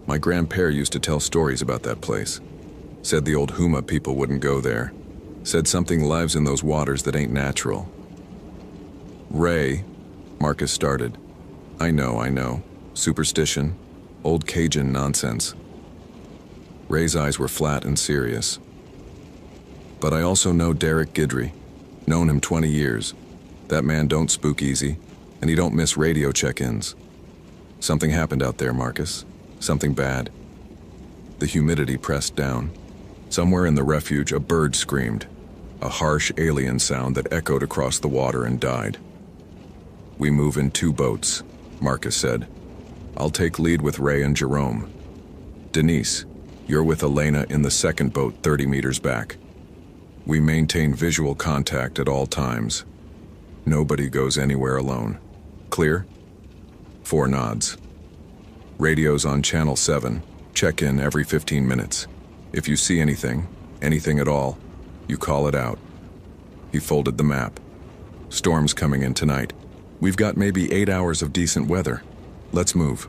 My grandpère used to tell stories about that place. Said the old Huma people wouldn't go there. Said something lives in those waters that ain't natural. Ray, Marcus started. I know. Superstition. Old Cajun nonsense. Ray's eyes were flat and serious. But I also know Derek Guidry. Known him 20 years. That man don't spook easy, and he don't miss radio check-ins. Something happened out there, Marcus. Something bad. The humidity pressed down. Somewhere in the refuge, a bird screamed. A harsh alien sound that echoed across the water and died. We move in 2 boats, Marcus said. I'll take lead with Ray and Jerome. Denise, you're with Elena in the second boat 30 meters back. We maintain visual contact at all times. Nobody goes anywhere alone. Clear? 4 nods. Radio's on channel 7. Check in every 15 minutes. If you see anything at all, you call it out. He folded the map. Storm's coming in tonight. We've got maybe 8 hours of decent weather. Let's move.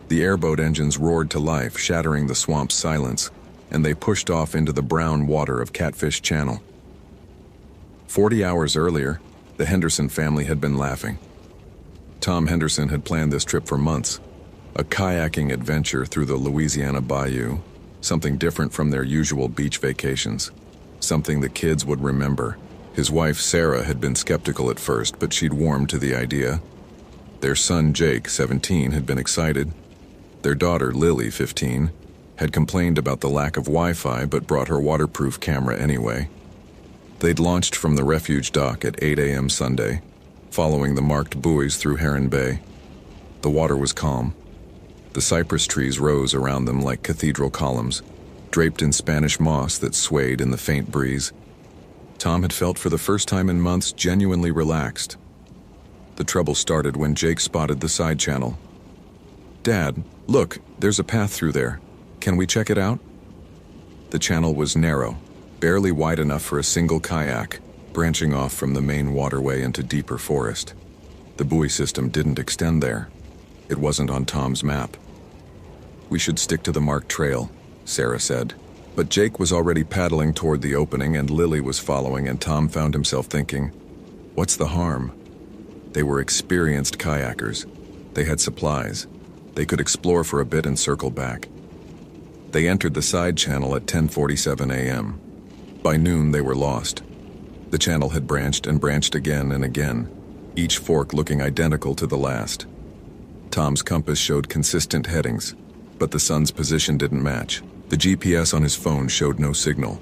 The airboat engines roared to life, shattering the swamp's silence, and they pushed off into the brown water of Catfish Channel. 40 hours earlier, the Henderson family had been laughing. Tom Henderson had planned this trip for months. A kayaking adventure through the Louisiana bayou, something different from their usual beach vacations, something the kids would remember. His wife Sarah had been skeptical at first, but she'd warmed to the idea. Their son Jake, 17, had been excited. Their daughter Lily, 15, had complained about the lack of Wi-Fi but brought her waterproof camera anyway. They'd launched from the refuge dock at 8 a.m. Sunday, following the marked buoys through Heron Bay. The water was calm. The cypress trees rose around them like cathedral columns, draped in Spanish moss that swayed in the faint breeze. Tom had felt for the first time in months genuinely relaxed. The trouble started when Jake spotted the side channel. Dad, look, there's a path through there. Can we check it out? The channel was narrow, barely wide enough for a single kayak, branching off from the main waterway into deeper forest. The buoy system didn't extend there. It wasn't on Tom's map. We should stick to the marked trail, Sarah said. But Jake was already paddling toward the opening and Lily was following, and Tom found himself thinking, what's the harm? They were experienced kayakers. They had supplies. They could explore for a bit and circle back. They entered the side channel at 10:47 a.m. By noon, they were lost. The channel had branched and branched again and again, each fork looking identical to the last. Tom's compass showed consistent headings, but the sun's position didn't match. The GPS on his phone showed no signal.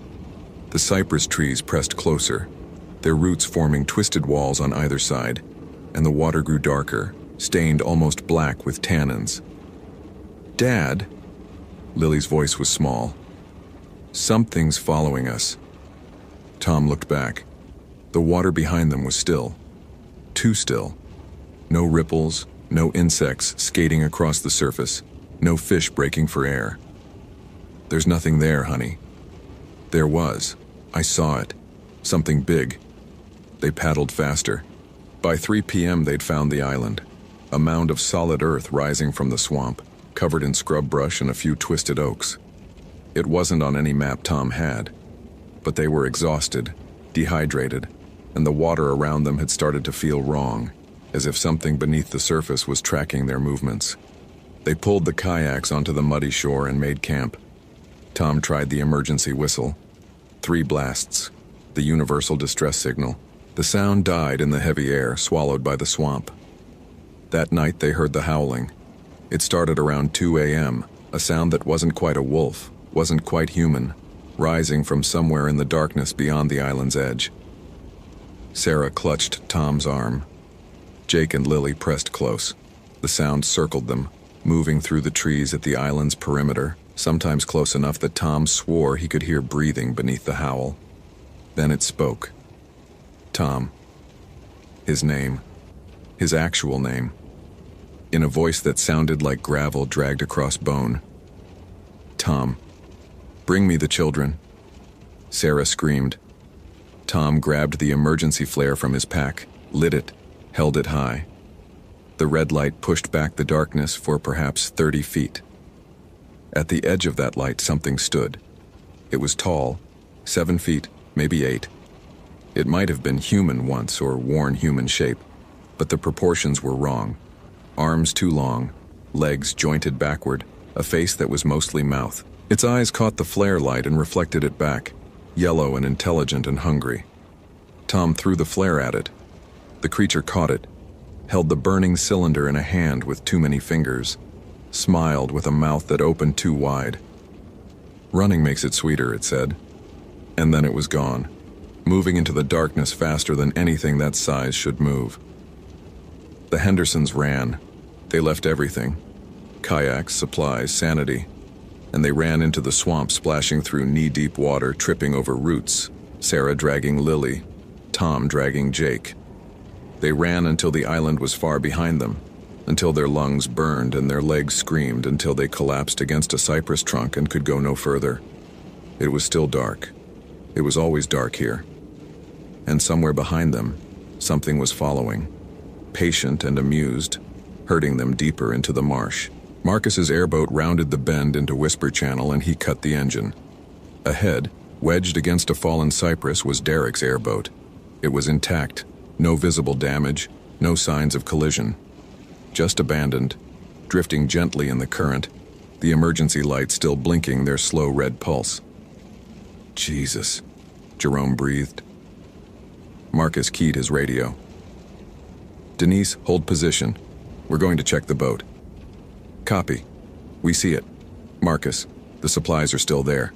The cypress trees pressed closer, their roots forming twisted walls on either side, and the water grew darker, stained almost black with tannins. Dad, Lily's voice was small. Something's following us. Tom looked back. The water behind them was still. Too still. No ripples, no insects skating across the surface, no fish breaking for air. There's nothing there, honey. There was. I saw it. Something big. They paddled faster. By 3 p.m. they'd found the island, a mound of solid earth rising from the swamp, covered in scrub brush and a few twisted oaks. It wasn't on any map Tom had, but they were exhausted, dehydrated, and the water around them had started to feel wrong, as if something beneath the surface was tracking their movements. They pulled the kayaks onto the muddy shore and made camp. Tom tried the emergency whistle. 3 blasts, the universal distress signal. The sound died in the heavy air, swallowed by the swamp. That night they heard the howling. It started around 2 a.m., a sound that wasn't quite a wolf, wasn't quite human, rising from somewhere in the darkness beyond the island's edge. Sarah clutched Tom's arm. Jake and Lily pressed close. The sound circled them, moving through the trees at the island's perimeter, sometimes close enough that Tom swore he could hear breathing beneath the howl. Then it spoke. Tom. His name. His actual name. In a voice that sounded like gravel dragged across bone. Tom. Bring me the children. Sarah screamed. Tom grabbed the emergency flare from his pack, lit it, held it high. The red light pushed back the darkness for perhaps 30 feet. At the edge of that light, something stood. It was tall, 7 feet, maybe 8. It might have been human once or worn human shape, but the proportions were wrong. Arms too long, legs jointed backward, a face that was mostly mouth. Its eyes caught the flare light and reflected it back, yellow and intelligent and hungry. Tom threw the flare at it. The creature caught it, held the burning cylinder in a hand with too many fingers, smiled with a mouth that opened too wide. Running makes it sweeter, it said. And then it was gone, moving into the darkness faster than anything that size should move. The Hendersons ran. They left everything. Kayaks, supplies, sanity. And they ran into the swamp, splashing through knee-deep water, tripping over roots, Sarah dragging Lily, Tom dragging Jake. They ran until the island was far behind them, until their lungs burned and their legs screamed, until they collapsed against a cypress trunk and could go no further. It was still dark. It was always dark here. And somewhere behind them, something was following, patient and amused, herding them deeper into the marsh. Marcus's airboat rounded the bend into Whisper Channel and he cut the engine. Ahead, wedged against a fallen cypress, was Derek's airboat. It was intact, no visible damage, no signs of collision. Just abandoned, drifting gently in the current, the emergency lights still blinking their slow red pulse. Jesus, Jerome breathed. Marcus keyed his radio. Denise, hold position. We're going to check the boat. Copy. We see it. Marcus, the supplies are still there.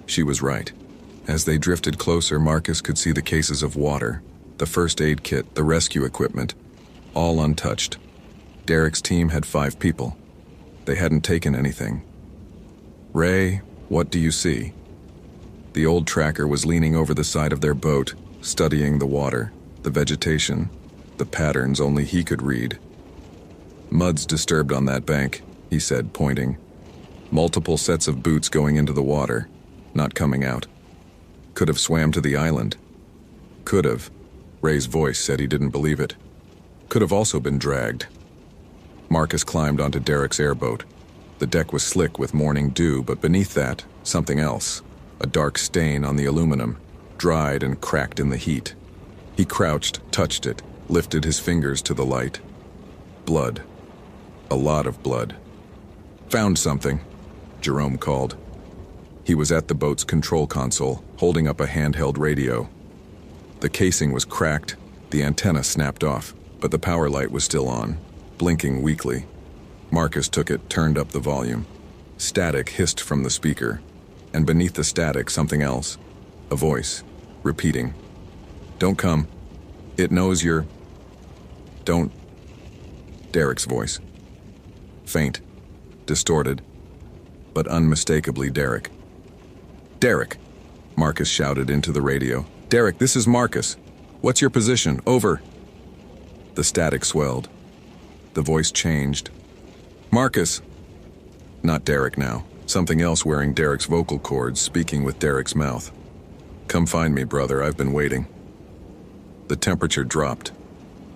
She was right. As they drifted closer, Marcus could see the cases of water, the first aid kit, the rescue equipment, all untouched. Derek's team had 5 people. They hadn't taken anything. Ray, what do you see? The old tracker was leaning over the side of their boat, studying the water, the vegetation, the patterns only he could read. Mud's disturbed on that bank, he said, pointing. Multiple sets of boots going into the water, not coming out. Could have swam to the island. Could have. Ray's voice said he didn't believe it. Could have also been dragged. Marcus climbed onto Derek's airboat. The deck was slick with morning dew, but beneath that, something else. A dark stain on the aluminum, dried and cracked in the heat. He crouched, touched it, lifted his fingers to the light. Blood. A lot of blood. Found something, Jerome called. He was at the boat's control console, holding up a handheld radio. The casing was cracked, the antenna snapped off, but the power light was still on, blinking weakly. Marcus took it, turned up the volume. Static hissed from the speaker, and beneath the static, something else. A voice, repeating. Don't come. It knows you're... Don't... Derek's voice. Faint, distorted, but unmistakably Derek. Derek, Marcus shouted into the radio. Derek, this is Marcus. What's your position? Over. The static swelled. The voice changed. Marcus. Not Derek now. Something else wearing Derek's vocal cords, speaking with Derek's mouth. "Come find me, brother, I've been waiting." The temperature dropped.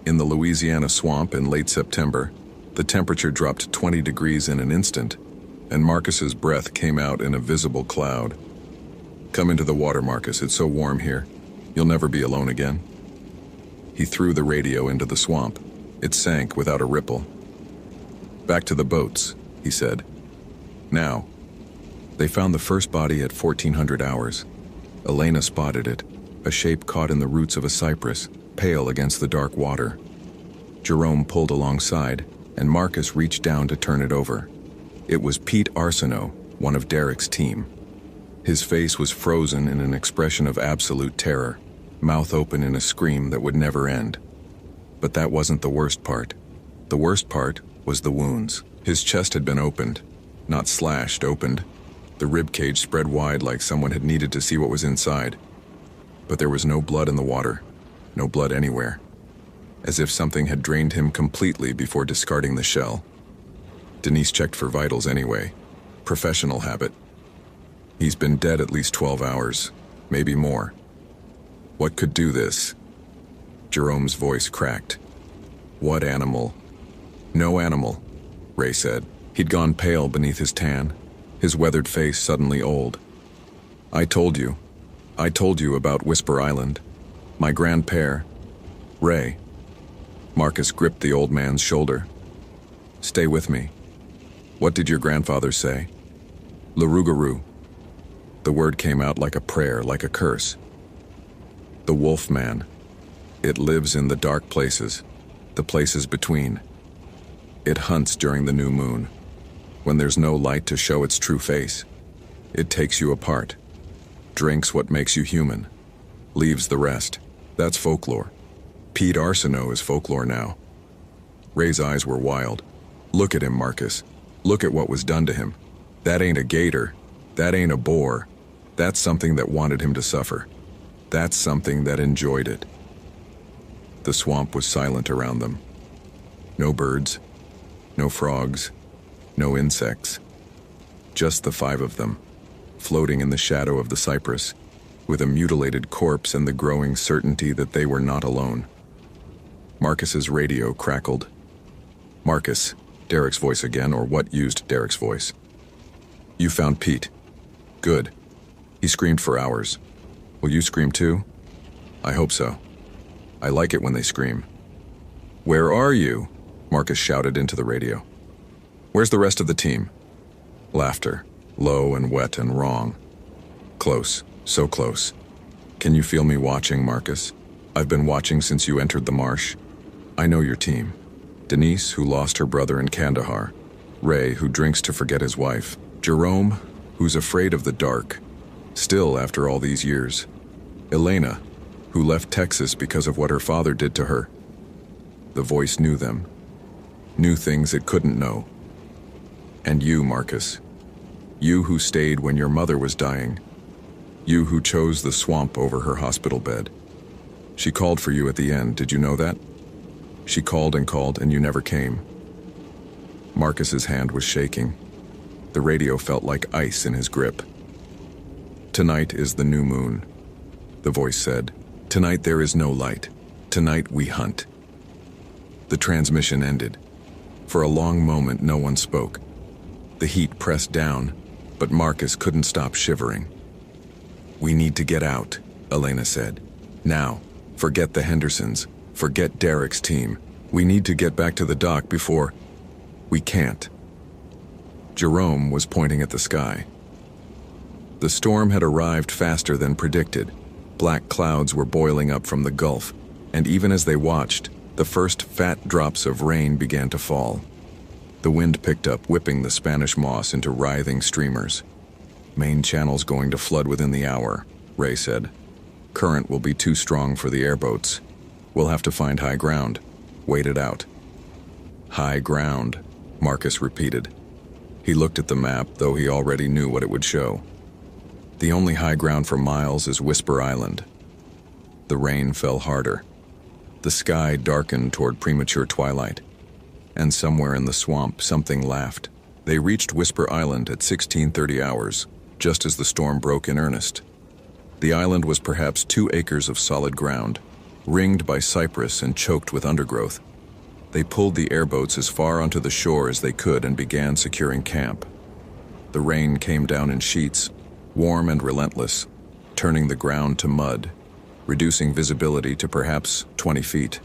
In the Louisiana swamp in late September, the temperature dropped 20 degrees in an instant, and Marcus's breath came out in a visible cloud. "Come into the water, Marcus, it's so warm here. You'll never be alone again." He threw the radio into the swamp. It sank without a ripple. "Back to the boats," he said. "Now." They found the first body at 1400 hours. Elena spotted it, a shape caught in the roots of a cypress, pale against the dark water. Jerome pulled alongside, and Marcus reached down to turn it over. It was Pete Arsenault, one of Derek's team. His face was frozen in an expression of absolute terror, mouth open in a scream that would never end. But that wasn't the worst part. The worst part was the wounds. His chest had been opened, not slashed, opened. The rib cage spread wide like someone had needed to see what was inside. But there was no blood in the water, no blood anywhere. As if something had drained him completely before discarding the shell. Denise checked for vitals anyway. Professional habit. He's been dead at least 12 hours, maybe more. What could do this? Jerome's voice cracked. "What animal?" "No animal," Ray said. He'd gone pale beneath his tan, his weathered face suddenly old. I told you about Whisper Island. My grandpère, Ray." Marcus gripped the old man's shoulder. "Stay with me. What did your grandfather say?" "Larugaroo." The word came out like a prayer, like a curse. "The wolf man. It lives in the dark places, the places between. It hunts during the new moon, when there's no light to show its true face. It takes you apart, drinks what makes you human, leaves the rest. That's folklore. Pete Arsenault is folklore now." Ray's eyes were wild. "Look at him, Marcus. Look at what was done to him. That ain't a gator. That ain't a boar. That's something that wanted him to suffer. That's something that enjoyed it." The swamp was silent around them. No birds, no frogs, no insects. Just the five of them, floating in the shadow of the cypress, with a mutilated corpse and the growing certainty that they were not alone. Marcus's radio crackled. "Marcus," Derek's voice again, or what used Derek's voice. "You found Pete. Good. He screamed for hours. Will you scream too?" "I hope so. I like it when they scream." "Where are you?" Marcus shouted into the radio. "Where's the rest of the team?" Laughter, low and wet and wrong. "Close, so close. Can you feel me watching, Marcus? I've been watching since you entered the marsh. I know your team. Denise, who lost her brother in Kandahar. Ray, who drinks to forget his wife. Jerome, who's afraid of the dark, still after all these years. Elena, who left Texas because of what her father did to her." The voice knew them. Knew things it couldn't know. "And you, Marcus. You who stayed when your mother was dying. You who chose the swamp over her hospital bed. She called for you at the end, did you know that? She called and you never came." Marcus's hand was shaking. The radio felt like ice in his grip. "Tonight is the new moon," the voice said. "Tonight there is no light. Tonight we hunt." The transmission ended. For a long moment no one spoke. The heat pressed down, but Marcus couldn't stop shivering. "We need to get out," Elena said. "Now. Forget the Hendersons. Forget Derek's team. We need to get back to the dock before—" "We can't." Jerome was pointing at the sky. The storm had arrived faster than predicted. Black clouds were boiling up from the Gulf, and even as they watched, the first fat drops of rain began to fall. The wind picked up, whipping the Spanish moss into writhing streamers. "Main channel's going to flood within the hour," Ray said. "Current will be too strong for the airboats. We'll have to find high ground. Wait it out." "High ground," Marcus repeated. He looked at the map, though he already knew what it would show. The only high ground for miles is Whisper Island. The rain fell harder. The sky darkened toward premature twilight. And somewhere in the swamp, something laughed. They reached Whisper Island at 1630 hours, just as the storm broke in earnest. The island was perhaps 2 acres of solid ground, ringed by cypress and choked with undergrowth. They pulled the airboats as far onto the shore as they could and began securing camp. The rain came down in sheets, warm and relentless, turning the ground to mud, reducing visibility to perhaps 20 feet.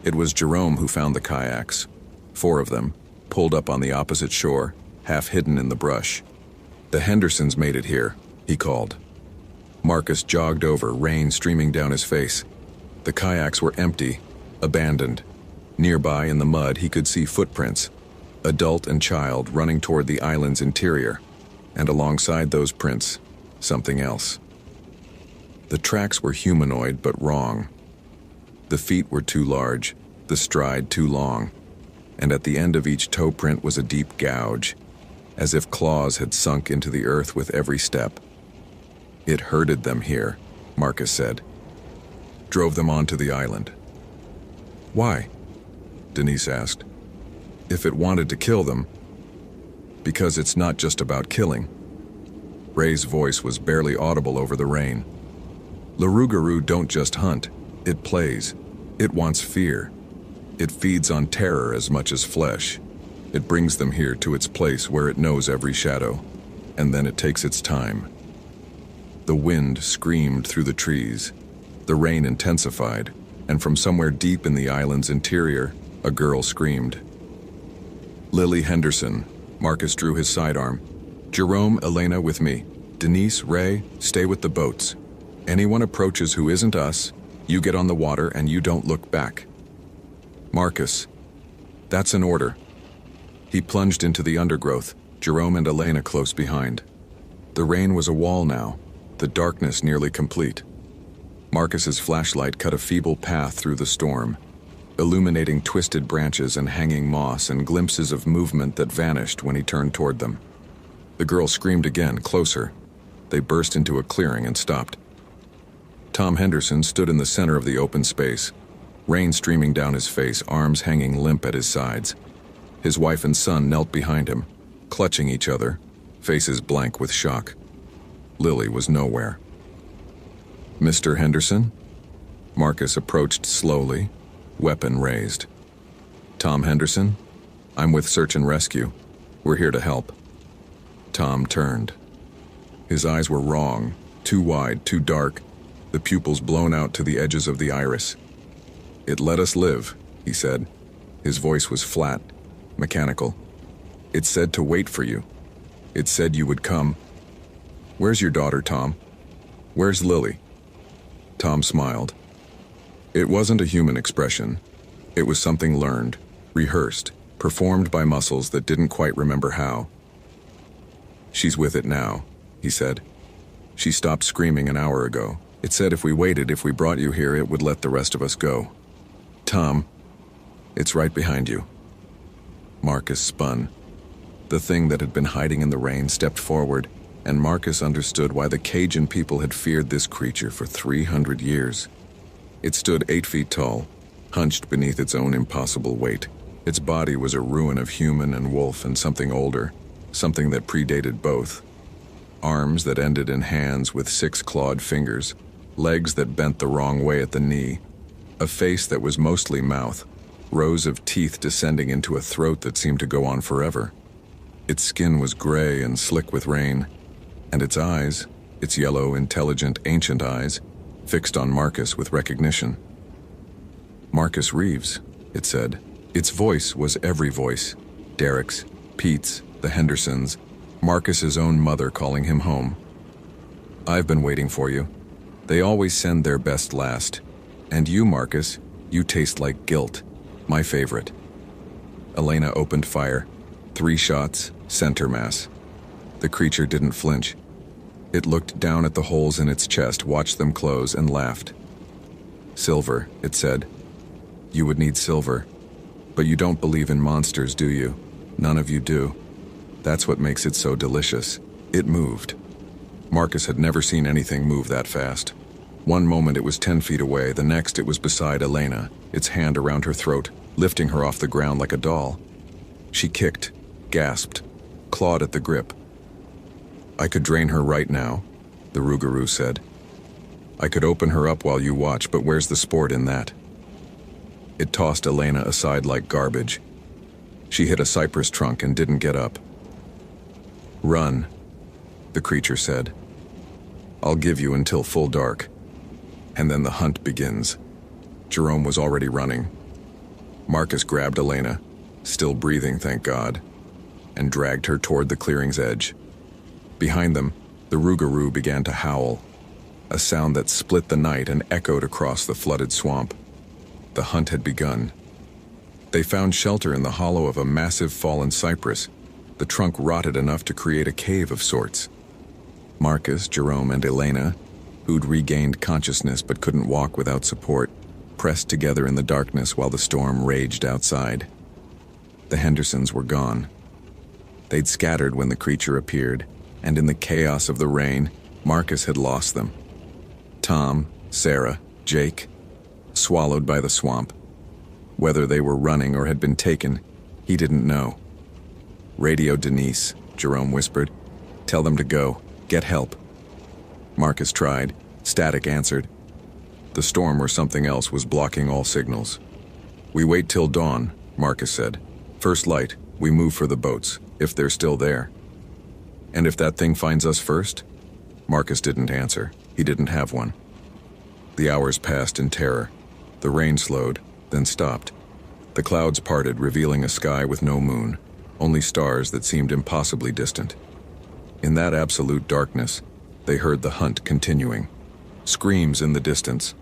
It was Jerome who found the kayaks, 4 of them, pulled up on the opposite shore, half hidden in the brush. "The Hendersons made it here," he called. Marcus jogged over, rain streaming down his face. The kayaks were empty, abandoned. Nearby in the mud he could see footprints, adult and child running toward the island's interior, and alongside those prints, something else. The tracks were humanoid but wrong. The feet were too large, the stride too long, and at the end of each toe print was a deep gouge, as if claws had sunk into the earth with every step. "It herded them here," Marcus said. "Drove them onto the island." "Why?" Denise asked. "If it wanted to kill them." "Because it's not just about killing." Ray's voice was barely audible over the rain. "Larugaroo don't just hunt, it plays. It wants fear. It feeds on terror as much as flesh. It brings them here to its place where it knows every shadow, and then it takes its time." The wind screamed through the trees. The rain intensified, and from somewhere deep in the island's interior, a girl screamed. "Lily Henderson," Marcus drew his sidearm. "Jerome, Elena with me. Denise, Ray, stay with the boats. Anyone approaches who isn't us, you get on the water and you don't look back." "Marcus, that's an order." He plunged into the undergrowth, Jerome and Elena close behind. The rain was a wall now, the darkness nearly complete. Marcus's flashlight cut a feeble path through the storm, illuminating twisted branches and hanging moss and glimpses of movement that vanished when he turned toward them. The girl screamed again, closer. They burst into a clearing and stopped. Tom Henderson stood in the center of the open space, rain streaming down his face, arms hanging limp at his sides. His wife and son knelt behind him, clutching each other, faces blank with shock. Lily was nowhere. "Mr. Henderson?" Marcus approached slowly, weapon raised. "Tom Henderson? I'm with Search and Rescue. We're here to help." Tom turned. His eyes were wrong, too wide, too dark, the pupils blown out to the edges of the iris. "It let us live," he said. His voice was flat, mechanical. "It said to wait for you. It said you would come. Where's your daughter, Tom? Where's Lily?" Tom smiled. It wasn't a human expression. It was something learned, rehearsed, performed by muscles that didn't quite remember how. "She's with it now," he said. "She stopped screaming an hour ago. It said if we waited, if we brought you here, it would let the rest of us go. Tom, it's right behind you." Marcus spun. The thing that had been hiding in the rain stepped forward, and Marcus understood why the Cajun people had feared this creature for 300 years. It stood 8 feet tall, hunched beneath its own impossible weight. Its body was a ruin of human and wolf and something older, something that predated both. Arms that ended in hands with 6 clawed fingers, legs that bent the wrong way at the knee, a face that was mostly mouth, rows of teeth descending into a throat that seemed to go on forever. Its skin was gray and slick with rain, and its eyes, its yellow, intelligent, ancient eyes, fixed on Marcus with recognition. "Marcus Reeves," it said. Its voice was every voice. Derek's, Pete's, the Hendersons', Marcus's own mother calling him home. "I've been waiting for you. They always send their best last. And you, Marcus, you taste like guilt. My favorite." Elena opened fire. 3 shots, center mass. The creature didn't flinch. It looked down at the holes in its chest, watched them close, and laughed. "Silver," it said. "You would need silver. But you don't believe in monsters, do you? None of you do. That's what makes it so delicious." It moved. Marcus had never seen anything move that fast. One moment it was 10 feet away, the next it was beside Elena, its hand around her throat, lifting her off the ground like a doll. She kicked, gasped, clawed at the grip. "I could drain her right now," the rougarou said. "I could open her up while you watch, but where's the sport in that?" It tossed Elena aside like garbage. She hit a cypress trunk and didn't get up. "Run," the creature said. "I'll give you until full dark. And then the hunt begins." Jerome was already running. Marcus grabbed Elena, still breathing, thank God, and dragged her toward the clearing's edge. Behind them, the rougarou began to howl, a sound that split the night and echoed across the flooded swamp. The hunt had begun. They found shelter in the hollow of a massive fallen cypress, the trunk rotted enough to create a cave of sorts. Marcus, Jerome, and Elena, who'd regained consciousness but couldn't walk without support, pressed together in the darkness while the storm raged outside. The Hendersons were gone. They'd scattered when the creature appeared, and in the chaos of the rain, Marcus had lost them. Tom, Sarah, Jake, swallowed by the swamp. Whether they were running or had been taken, he didn't know. "Radio Denise," Jerome whispered. "Tell them to go. Get help." Marcus tried. Static answered. The storm or something else was blocking all signals. "We wait till dawn," Marcus said. "First light, we move for the boats, if they're still there." "And if that thing finds us first?" Marcus didn't answer. He didn't have one. The hours passed in terror. The rain slowed, then stopped. The clouds parted, revealing a sky with no moon, only stars that seemed impossibly distant. In that absolute darkness, they heard the hunt continuing. Screams in the distance.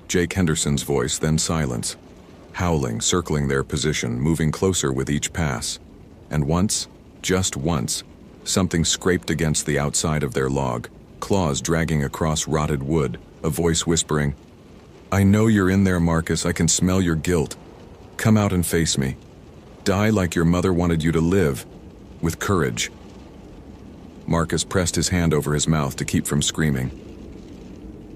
Jake Henderson's voice, then silence. Howling, circling their position, moving closer with each pass. And once, just once, something scraped against the outside of their log, claws dragging across rotted wood, a voice whispering, "I know you're in there, Marcus. I can smell your guilt. Come out and face me. Die like your mother wanted you to live, with courage." Marcus pressed his hand over his mouth to keep from screaming.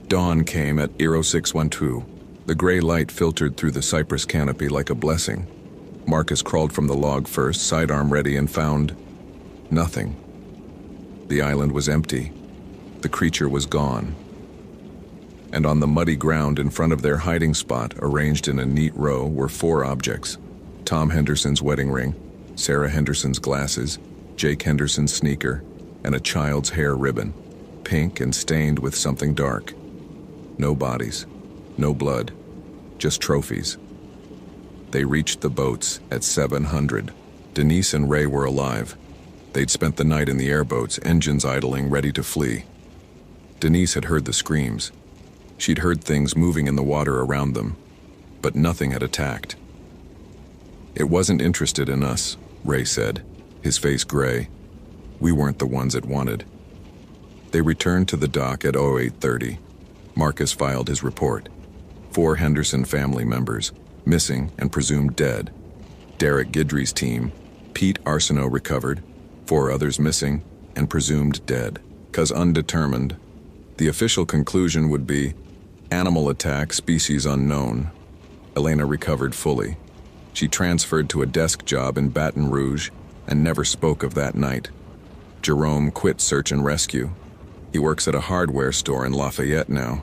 Dawn came at 0612. The gray light filtered through the cypress canopy like a blessing. Marcus crawled from the log first, sidearm ready, and found nothing. The island was empty. The creature was gone. And on the muddy ground in front of their hiding spot, arranged in a neat row, were 4 objects. Tom Henderson's wedding ring, Sarah Henderson's glasses, Jake Henderson's sneaker, and a child's hair ribbon, pink and stained with something dark. No bodies, no blood, just trophies. They reached the boats at 700. Denise and Ray were alive. They'd spent the night in the airboats, engines idling, ready to flee. Denise had heard the screams. She'd heard things moving in the water around them, but nothing had attacked. "It wasn't interested in us," Ray said, his face gray. "We weren't the ones it wanted." They returned to the dock at 0830. Marcus filed his report. 4 Henderson family members, missing and presumed dead. Derek Guidry's team, Pete Arsenault recovered, 4 others missing and presumed dead. 'Cause undetermined, the official conclusion would be animal attack, species unknown. Elena recovered fully. She transferred to a desk job in Baton Rouge and never spoke of that night. Jerome quit search and rescue. He works at a hardware store in Lafayette now.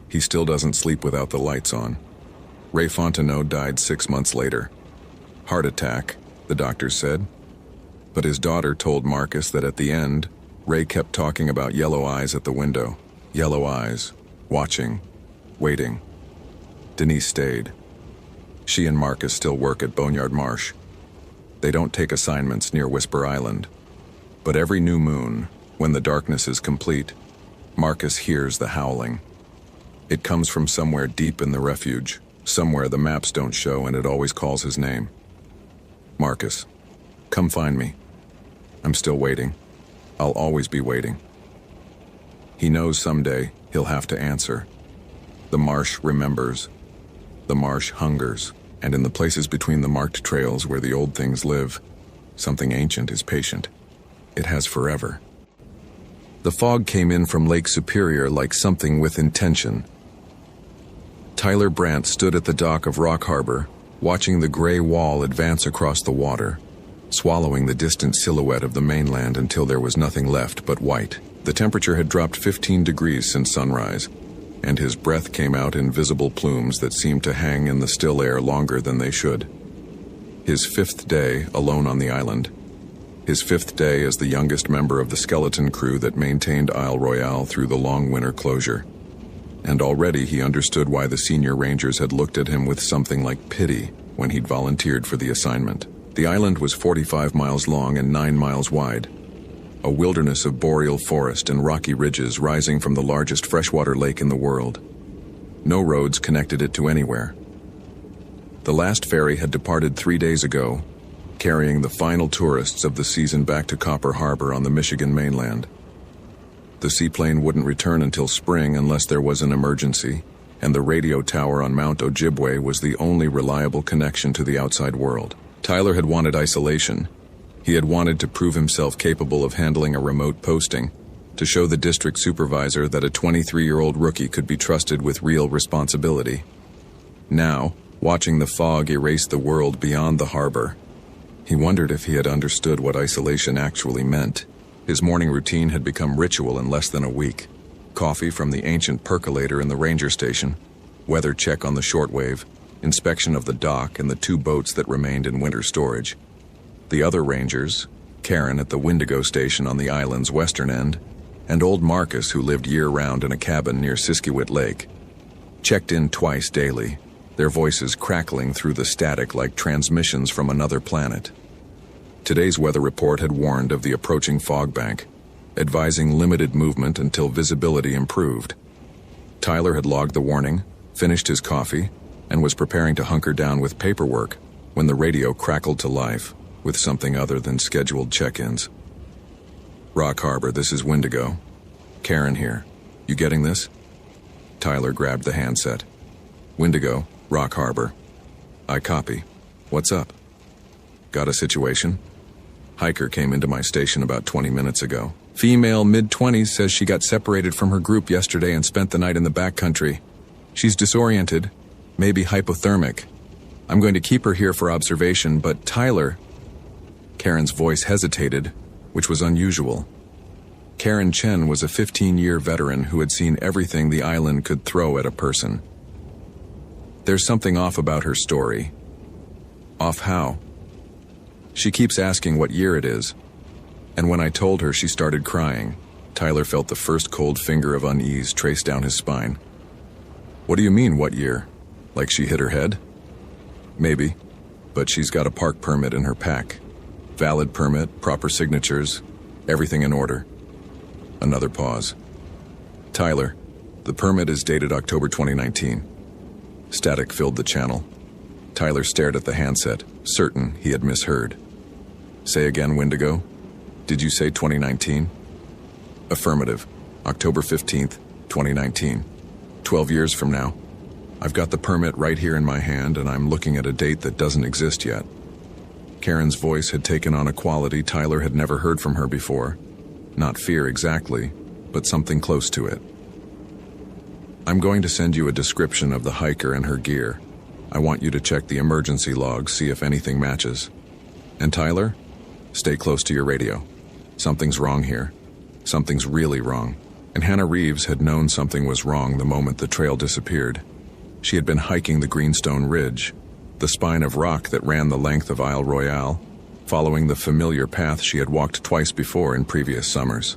He still doesn't sleep without the lights on. Ray Fontenot died 6 months later. Heart attack, the doctors said. But his daughter told Marcus that at the end, Ray kept talking about yellow eyes at the window. Yellow eyes, watching, waiting. Denise stayed. She and Marcus still work at Boneyard Marsh. They don't take assignments near Whisper Island. But every new moon, when the darkness is complete, Marcus hears the howling. It comes from somewhere deep in the refuge, somewhere the maps don't show, and it always calls his name. "Marcus, come find me. I'm still waiting. I'll always be waiting." He knows someday he'll have to answer. The marsh remembers. The marsh hungers, and in the places between the marked trails where the old things live, something ancient is patient. It has forever. The fog came in from Lake Superior like something with intention. Tyler Brandt stood at the dock of Rock Harbor, watching the gray wall advance across the water. swallowing the distant silhouette of the mainland until there was nothing left but white. The temperature had dropped 15 degrees since sunrise, and his breath came out in visible plumes that seemed to hang in the still air longer than they should. His 5th day alone on the island. His 5th day as the youngest member of the skeleton crew that maintained Isle Royale through the long winter closure. And already he understood why the senior rangers had looked at him with something like pity when he'd volunteered for the assignment. The island was 45 miles long and 9 miles wide, a wilderness of boreal forest and rocky ridges rising from the largest freshwater lake in the world. No roads connected it to anywhere. The last ferry had departed 3 days ago, carrying the final tourists of the season back to Copper Harbor on the Michigan mainland. The seaplane wouldn't return until spring unless there was an emergency, and the radio tower on Mount Ojibwe was the only reliable connection to the outside world. Tyler had wanted isolation. He had wanted to prove himself capable of handling a remote posting, to show the district supervisor that a 23-year-old rookie could be trusted with real responsibility. Now, watching the fog erase the world beyond the harbor, he wondered if he had understood what isolation actually meant. His morning routine had become ritual in less than a week. Coffee from the ancient percolator in the ranger station, weather check on the shortwave, inspection of the dock and the 2 boats that remained in winter storage. The other rangers, Karen at the Wendigo station on the island's western end, and old Marcus, who lived year-round in a cabin near Siskiwit Lake, checked in twice daily, their voices crackling through the static like transmissions from another planet. Today's weather report had warned of the approaching fog bank, advising limited movement until visibility improved. Tyler had logged the warning, finished his coffee, and was preparing to hunker down with paperwork when the radio crackled to life with something other than scheduled check-ins. Rock Harbor, this is Wendigo. Karen here. You getting this? Tyler grabbed the handset. Wendigo, Rock Harbor. I copy. What's up? Got a situation? Hiker came into my station about 20 minutes ago. Female, mid-20s, says she got separated from her group yesterday and spent the night in the backcountry. She's disoriented, maybe hypothermic. I'm going to keep her here for observation, but Tyler... Karen's voice hesitated, which was unusual. Karen Chen was a 15-year veteran who had seen everything the island could throw at a person. There's something off about her story. Off how? She keeps asking what year it is, and when I told her, she started crying. Tyler felt the first cold finger of unease trace down his spine. What do you mean, what year? Like she hit her head? Maybe, but she's got a park permit in her pack. Valid permit, proper signatures, everything in order. Another pause. Tyler, the permit is dated October 2019. Static filled the channel. Tyler stared at the handset, certain he had misheard. Say again, Wendigo. Did you say 2019? Affirmative. October 15th, 2019. 12 years from now. I've got the permit right here in my hand, and I'm looking at a date that doesn't exist yet. Karen's voice had taken on a quality Tyler had never heard from her before. Not fear exactly, but something close to it. I'm going to send you a description of the hiker and her gear. I want you to check the emergency logs, see if anything matches. And Tyler, stay close to your radio. Something's wrong here. Something's really wrong. And Hannah Reeves had known something was wrong the moment the trail disappeared. She had been hiking the Greenstone Ridge, the spine of rock that ran the length of Isle Royale, following the familiar path she had walked twice before in previous summers.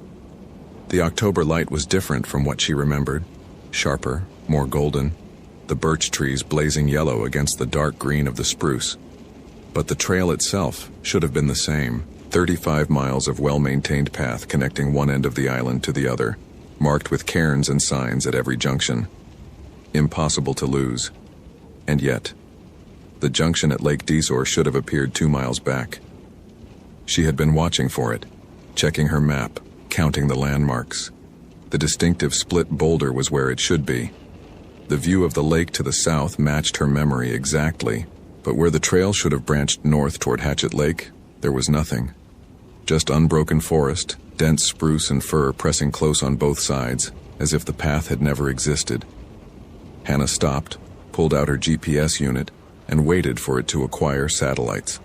The October light was different from what she remembered, sharper, more golden, the birch trees blazing yellow against the dark green of the spruce. But the trail itself should have been the same, 35 miles of well-maintained path connecting one end of the island to the other, marked with cairns and signs at every junction. Impossible to lose. And yet, the junction at Lake Distort should have appeared 2 miles back. She had been watching for it, checking her map, counting the landmarks. The distinctive split boulder was where it should be. The view of the lake to the south matched her memory exactly, but where the trail should have branched north toward Hatchet Lake, there was nothing. Just unbroken forest, dense spruce and fir pressing close on both sides, as if the path had never existed. Hannah stopped, pulled out her GPS unit, and waited for it to acquire satellites.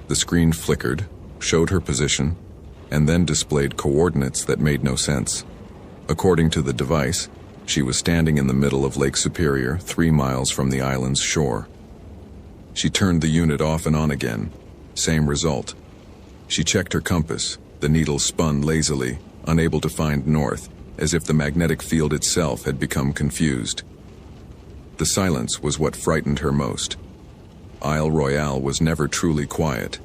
The screen flickered, showed her position, and then displayed coordinates that made no sense. According to the device, she was standing in the middle of Lake Superior, 3 miles from the island's shore. She turned the unit off and on again. Same result. She checked her compass. The needle spun lazily, unable to find north, as if the magnetic field itself had become confused. The silence was what frightened her most. Isle Royale was never truly quiet.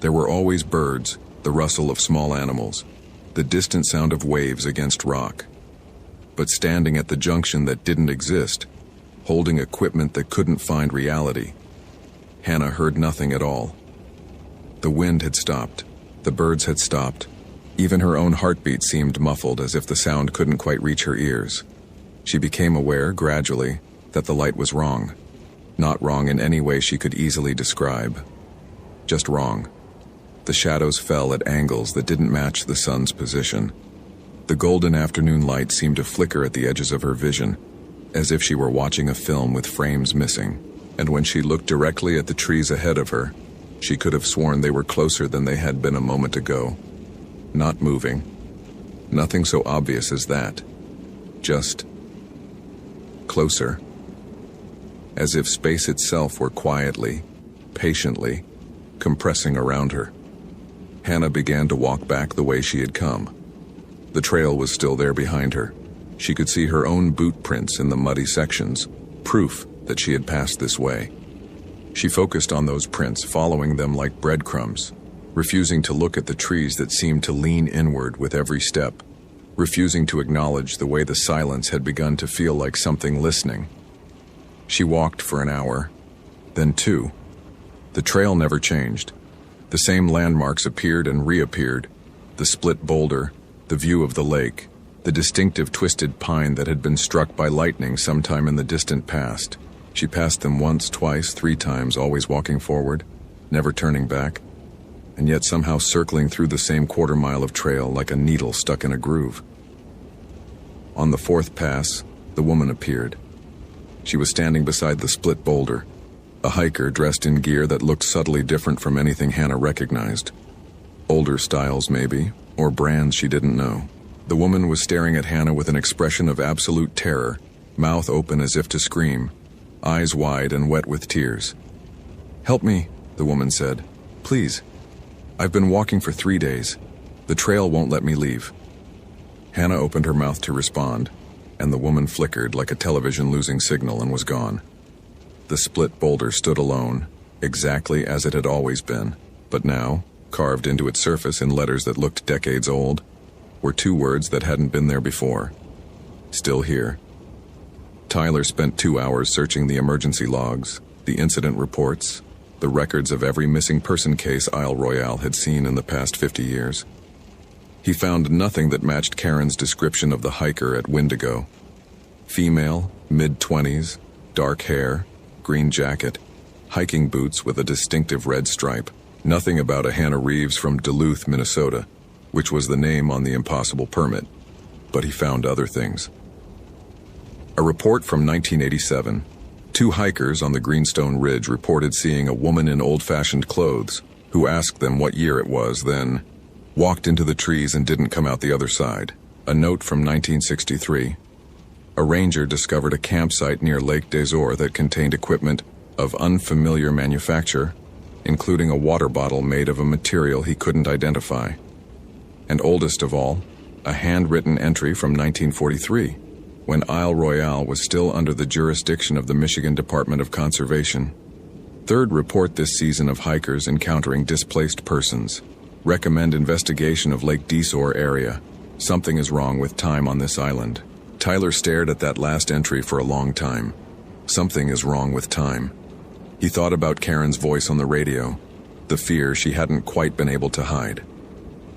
There were always birds, the rustle of small animals, the distant sound of waves against rock. But standing at the junction that didn't exist, holding equipment that couldn't find reality, Hannah heard nothing at all. The wind had stopped. The birds had stopped. Even her own heartbeat seemed muffled, as if the sound couldn't quite reach her ears. She became aware, gradually, that the light was wrong. Not wrong in any way she could easily describe. Just wrong. The shadows fell at angles that didn't match the sun's position. The golden afternoon light seemed to flicker at the edges of her vision, as if she were watching a film with frames missing. And when she looked directly at the trees ahead of her, she could have sworn they were closer than they had been a moment ago. Not moving. Nothing so obvious as that. Just closer. As if space itself were quietly, patiently, compressing around her. Hannah began to walk back the way she had come. The trail was still there behind her. She could see her own boot prints in the muddy sections, proof that she had passed this way. She focused on those prints, following them like breadcrumbs, refusing to look at the trees that seemed to lean inward with every step, refusing to acknowledge the way the silence had begun to feel like something listening. She walked for an hour, then 2. The trail never changed. The same landmarks appeared and reappeared, the split boulder, the view of the lake, the distinctive twisted pine that had been struck by lightning sometime in the distant past. She passed them once, twice, 3 times, always walking forward, never turning back, and yet somehow circling through the same quarter-mile of trail like a needle stuck in a groove. On the 4th pass, the woman appeared. She was standing beside the split boulder, a hiker dressed in gear that looked subtly different from anything Hannah recognized. Older styles, maybe, or brands she didn't know. The woman was staring at Hannah with an expression of absolute terror, mouth open as if to scream, eyes wide and wet with tears. "Help me," the woman said. "Please. I've been walking for 3 days. The trail won't let me leave." Hannah opened her mouth to respond, and the woman flickered like a television losing signal and was gone. The split boulder stood alone, exactly as it had always been, but now, carved into its surface in letters that looked decades old, were 2 words that hadn't been there before. Still here. Tyler spent 2 hours searching the emergency logs, the incident reports, the records of every missing person case Isle Royale had seen in the past 50 years. He found nothing that matched Karen's description of the hiker at Wendigo. Female, mid-20s, dark hair, green jacket, hiking boots with a distinctive red stripe. Nothing about a Hannah Reeves from Duluth, Minnesota, which was the name on the impossible permit. But he found other things. A report from 1987. 2 hikers on the Greenstone Ridge reported seeing a woman in old-fashioned clothes, who asked them what year it was, then walked into the trees and didn't come out the other side. A note from 1963. A ranger discovered a campsite near Lake des Ors that contained equipment of unfamiliar manufacture, including a water bottle made of a material he couldn't identify. And oldest of all, a handwritten entry from 1943, when Isle Royale was still under the jurisdiction of the Michigan Department of Conservation. 3rd report this season of hikers encountering displaced persons. Recommend investigation of Lake des Ors area. Something is wrong with time on this island. Tyler stared at that last entry for a long time. Something is wrong with time. He thought about Karen's voice on the radio, the fear she hadn't quite been able to hide.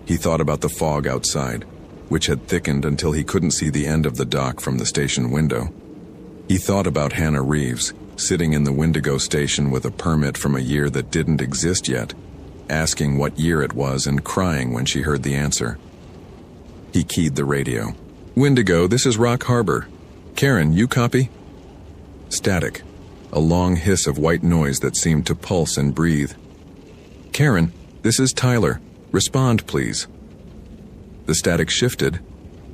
He thought about the fog outside, which had thickened until he couldn't see the end of the dock from the station window. He thought about Hannah Reeves, sitting in the Wendigo station with a permit from a year that didn't exist yet, asking what year it was and crying when she heard the answer. He keyed the radio. "Wendigo, this is Rock Harbor. Karen, you copy?" Static. A long hiss of white noise that seemed to pulse and breathe. Karen, this is Tyler. Respond, please. The static shifted,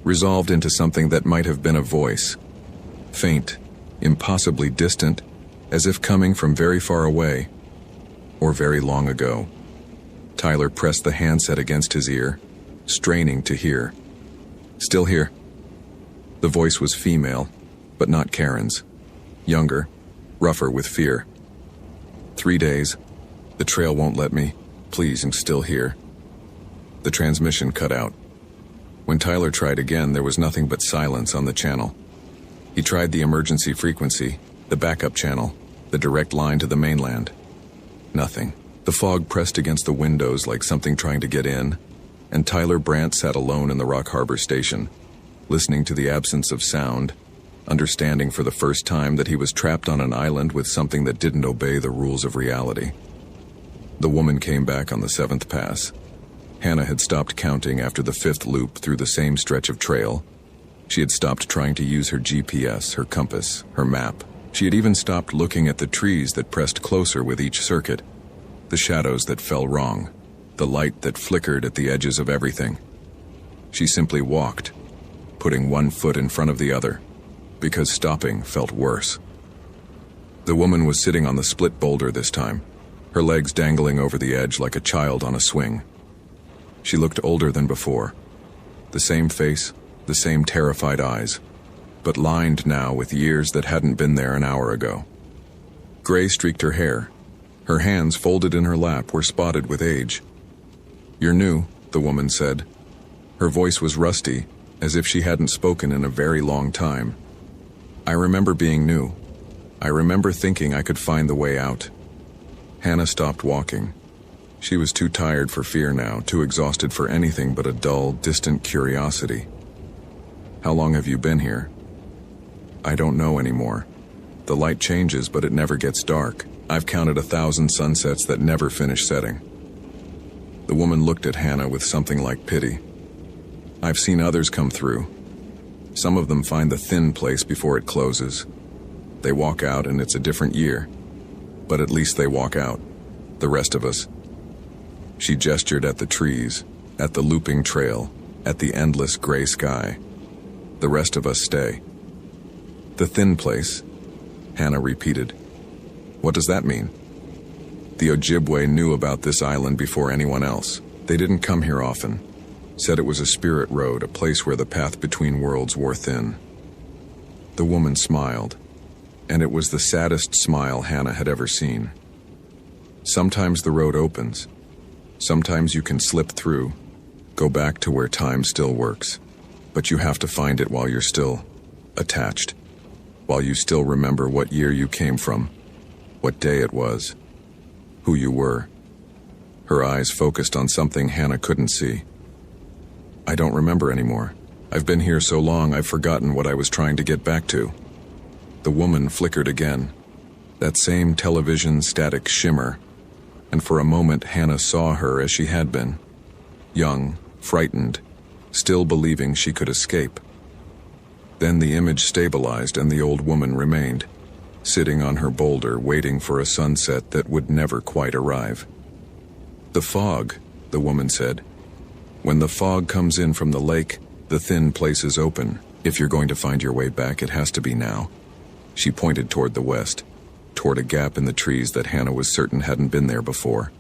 resolved into something that might have been a voice. Faint, impossibly distant, as if coming from very far away, or very long ago. Tyler pressed the handset against his ear, straining to hear. Still here. The voice was female, but not Karen's. Younger, rougher with fear. 3 days. The trail won't let me. Please, I'm still here. The transmission cut out. When Tyler tried again, there was nothing but silence on the channel. He tried the emergency frequency, the backup channel, the direct line to the mainland. Nothing. The fog pressed against the windows like something trying to get in, and Tyler Brandt sat alone in the Rock Harbor station, listening to the absence of sound, understanding for the first time that he was trapped on an island with something that didn't obey the rules of reality. The woman came back on the 7th pass. Hannah had stopped counting after the 5th loop through the same stretch of trail. She had stopped trying to use her GPS, her compass, her map. She had even stopped looking at the trees that pressed closer with each circuit, the shadows that fell wrong, the light that flickered at the edges of everything. She simply walked, putting one foot in front of the other, because stopping felt worse. The woman was sitting on the split boulder this time, her legs dangling over the edge like a child on a swing. She looked older than before. The same face, the same terrified eyes, but lined now with years that hadn't been there an hour ago. Gray streaked her hair. Her hands folded in her lap were spotted with age. "You're new," the woman said. Her voice was rusty, as if she hadn't spoken in a very long time. "I remember being new. I remember thinking I could find the way out." Hannah stopped walking. She was too tired for fear now, too exhausted for anything but a dull, distant curiosity. "How long have you been here?" "I don't know anymore. The light changes, but it never gets dark. I've counted 1,000 sunsets that never finish setting." The woman looked at Hannah with something like pity. "I've seen others come through. Some of them find the thin place before it closes. They walk out and it's a different year. But at least they walk out. The rest of us." She gestured at the trees, at the looping trail, at the endless gray sky. "The rest of us stay." "The thin place," Hannah repeated. "What does that mean?" The Ojibwe knew about this island before anyone else. They didn't come here often. Said it was a spirit road, a place where the path between worlds wore thin. The woman smiled, and it was the saddest smile Hannah had ever seen. "Sometimes the road opens. Sometimes you can slip through, go back to where time still works. But you have to find it while you're still attached, while you still remember what year you came from, what day it was, who you were." Her eyes focused on something Hannah couldn't see. "I don't remember anymore. I've been here so long I've forgotten what I was trying to get back to." The woman flickered again, that same television static shimmer, and for a moment Hannah saw her as she had been, young, frightened, still believing she could escape. Then the image stabilized and the old woman remained, sitting on her boulder waiting for a sunset that would never quite arrive. "The fog," the woman said. "When the fog comes in from the lake, the thin places open. If you're going to find your way back, it has to be now." She pointed toward the west, toward a gap in the trees that Hannah was certain hadn't been there before.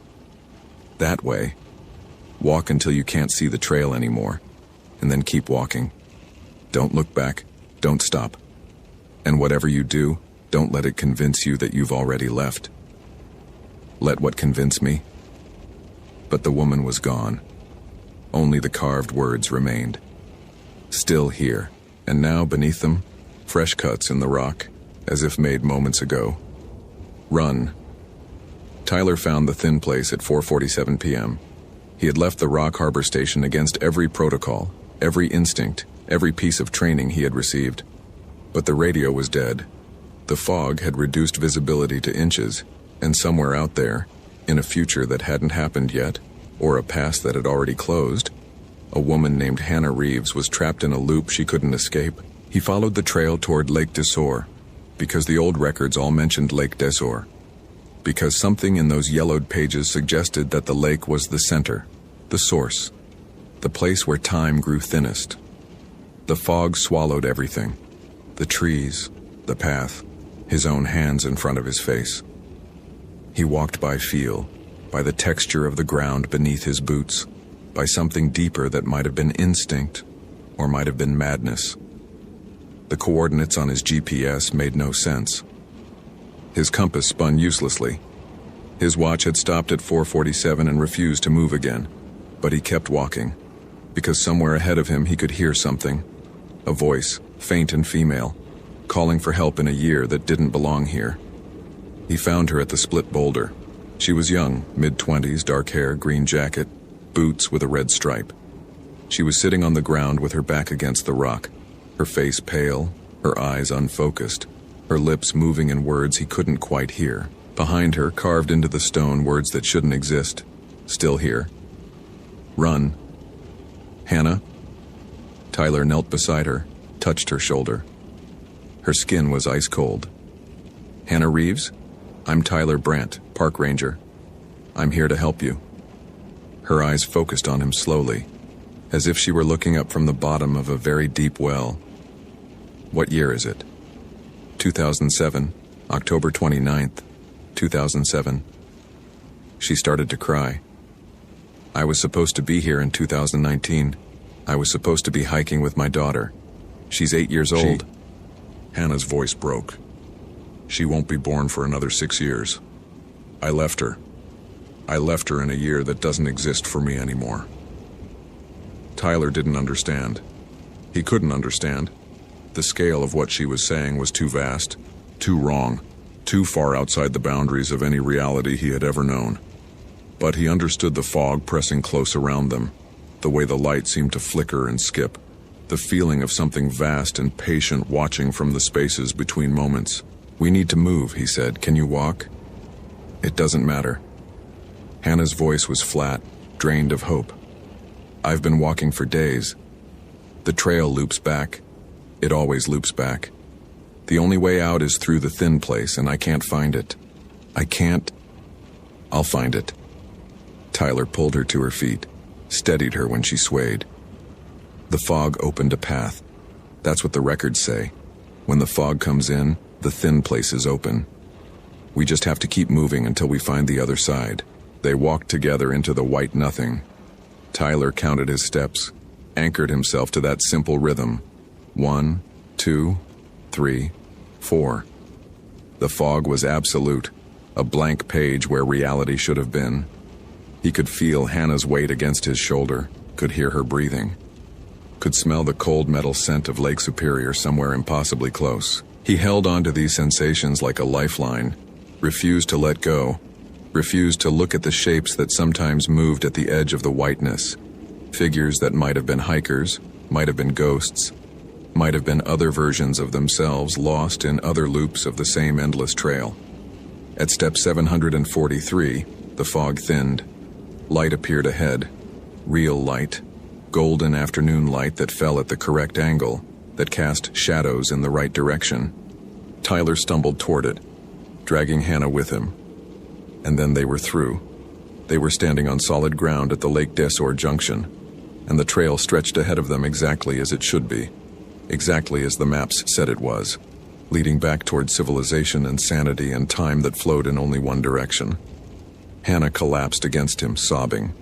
"That way. Walk until you can't see the trail anymore, and then keep walking. Don't look back, don't stop. And whatever you do, don't let it convince you that you've already left." "Let what convince me?" But the woman was gone. Only the carved words remained. Still here, and now beneath them, fresh cuts in the rock, as if made moments ago. "Run." Tyler found the thin place at 4:47 p.m. He had left the Rock Harbor station against every protocol, every instinct, every piece of training he had received. But the radio was dead. The fog had reduced visibility to inches, and somewhere out there, in a future that hadn't happened yet, or a past that had already closed, a woman named Hannah Reeves was trapped in a loop she couldn't escape. He followed the trail toward Lake Distort, because the old records all mentioned Lake Distort. because something in those yellowed pages suggested that the lake was the center, the source, the place where time grew thinnest. The fog swallowed everything, the trees, the path, his own hands in front of his face. He walked by feel, by the texture of the ground beneath his boots, by something deeper that might have been instinct or might have been madness. The coordinates on his GPS made no sense. His compass spun uselessly. His watch had stopped at 4:47 and refused to move again, but he kept walking, because somewhere ahead of him he could hear something, a voice, faint and female, calling for help in a year that didn't belong here. He found her at the split boulder. She was young, mid-20s, dark hair, green jacket, boots with a red stripe. She was sitting on the ground with her back against the rock, her face pale, her eyes unfocused, her lips moving in words he couldn't quite hear. Behind her, carved into the stone, words that shouldn't exist, still here. Run. Hannah? Tyler knelt beside her, touched her shoulder. Her skin was ice cold. Hannah Reeves? I'm Tyler Brandt, park ranger. I'm here to help you. Her eyes focused on him slowly, as if she were looking up from the bottom of a very deep well. What year is it? 2007, October 29th, 2007. She started to cry. I was supposed to be here in 2019. I was supposed to be hiking with my daughter. She's 8 years old. Hannah's voice broke. She won't be born for another 6 years. I left her. I left her in a year that doesn't exist for me anymore. Tyler didn't understand. He couldn't understand. The scale of what she was saying was too vast, too wrong, too far outside the boundaries of any reality he had ever known. But he understood the fog pressing close around them, the way the light seemed to flicker and skip, the feeling of something vast and patient watching from the spaces between moments. We need to move, he said. Can you walk? It doesn't matter. Hannah's voice was flat, drained of hope. I've been walking for days. The trail loops back. It always loops back. The only way out is through the thin place, and I can't find it. I can't. I'll find it. Tyler pulled her to her feet, steadied her when she swayed. The fog opened a path. That's what the records say. When the fog comes in, the thin places open. We just have to keep moving until we find the other side. They walked together into the white nothing. Tyler counted his steps, anchored himself to that simple rhythm. 1, 2, 3, 4. The fog was absolute, a blank page where reality should have been. He could feel Hannah's weight against his shoulder, could hear her breathing, could smell the cold metal scent of Lake Superior somewhere impossibly close. He held on to these sensations like a lifeline, refused to let go, refused to look at the shapes that sometimes moved at the edge of the whiteness, figures that might have been hikers, might have been ghosts, might have been other versions of themselves lost in other loops of the same endless trail. At step 743, the fog thinned. Light appeared ahead, real light, golden afternoon light that fell at the correct angle, that cast shadows in the right direction. Tyler stumbled toward it, dragging Hannah with him. And then they were through. They were standing on solid ground at the Lake Distort junction, and the trail stretched ahead of them exactly as it should be, exactly as the maps said it was, leading back toward civilization and sanity and time that flowed in only one direction. Hannah collapsed against him, sobbing.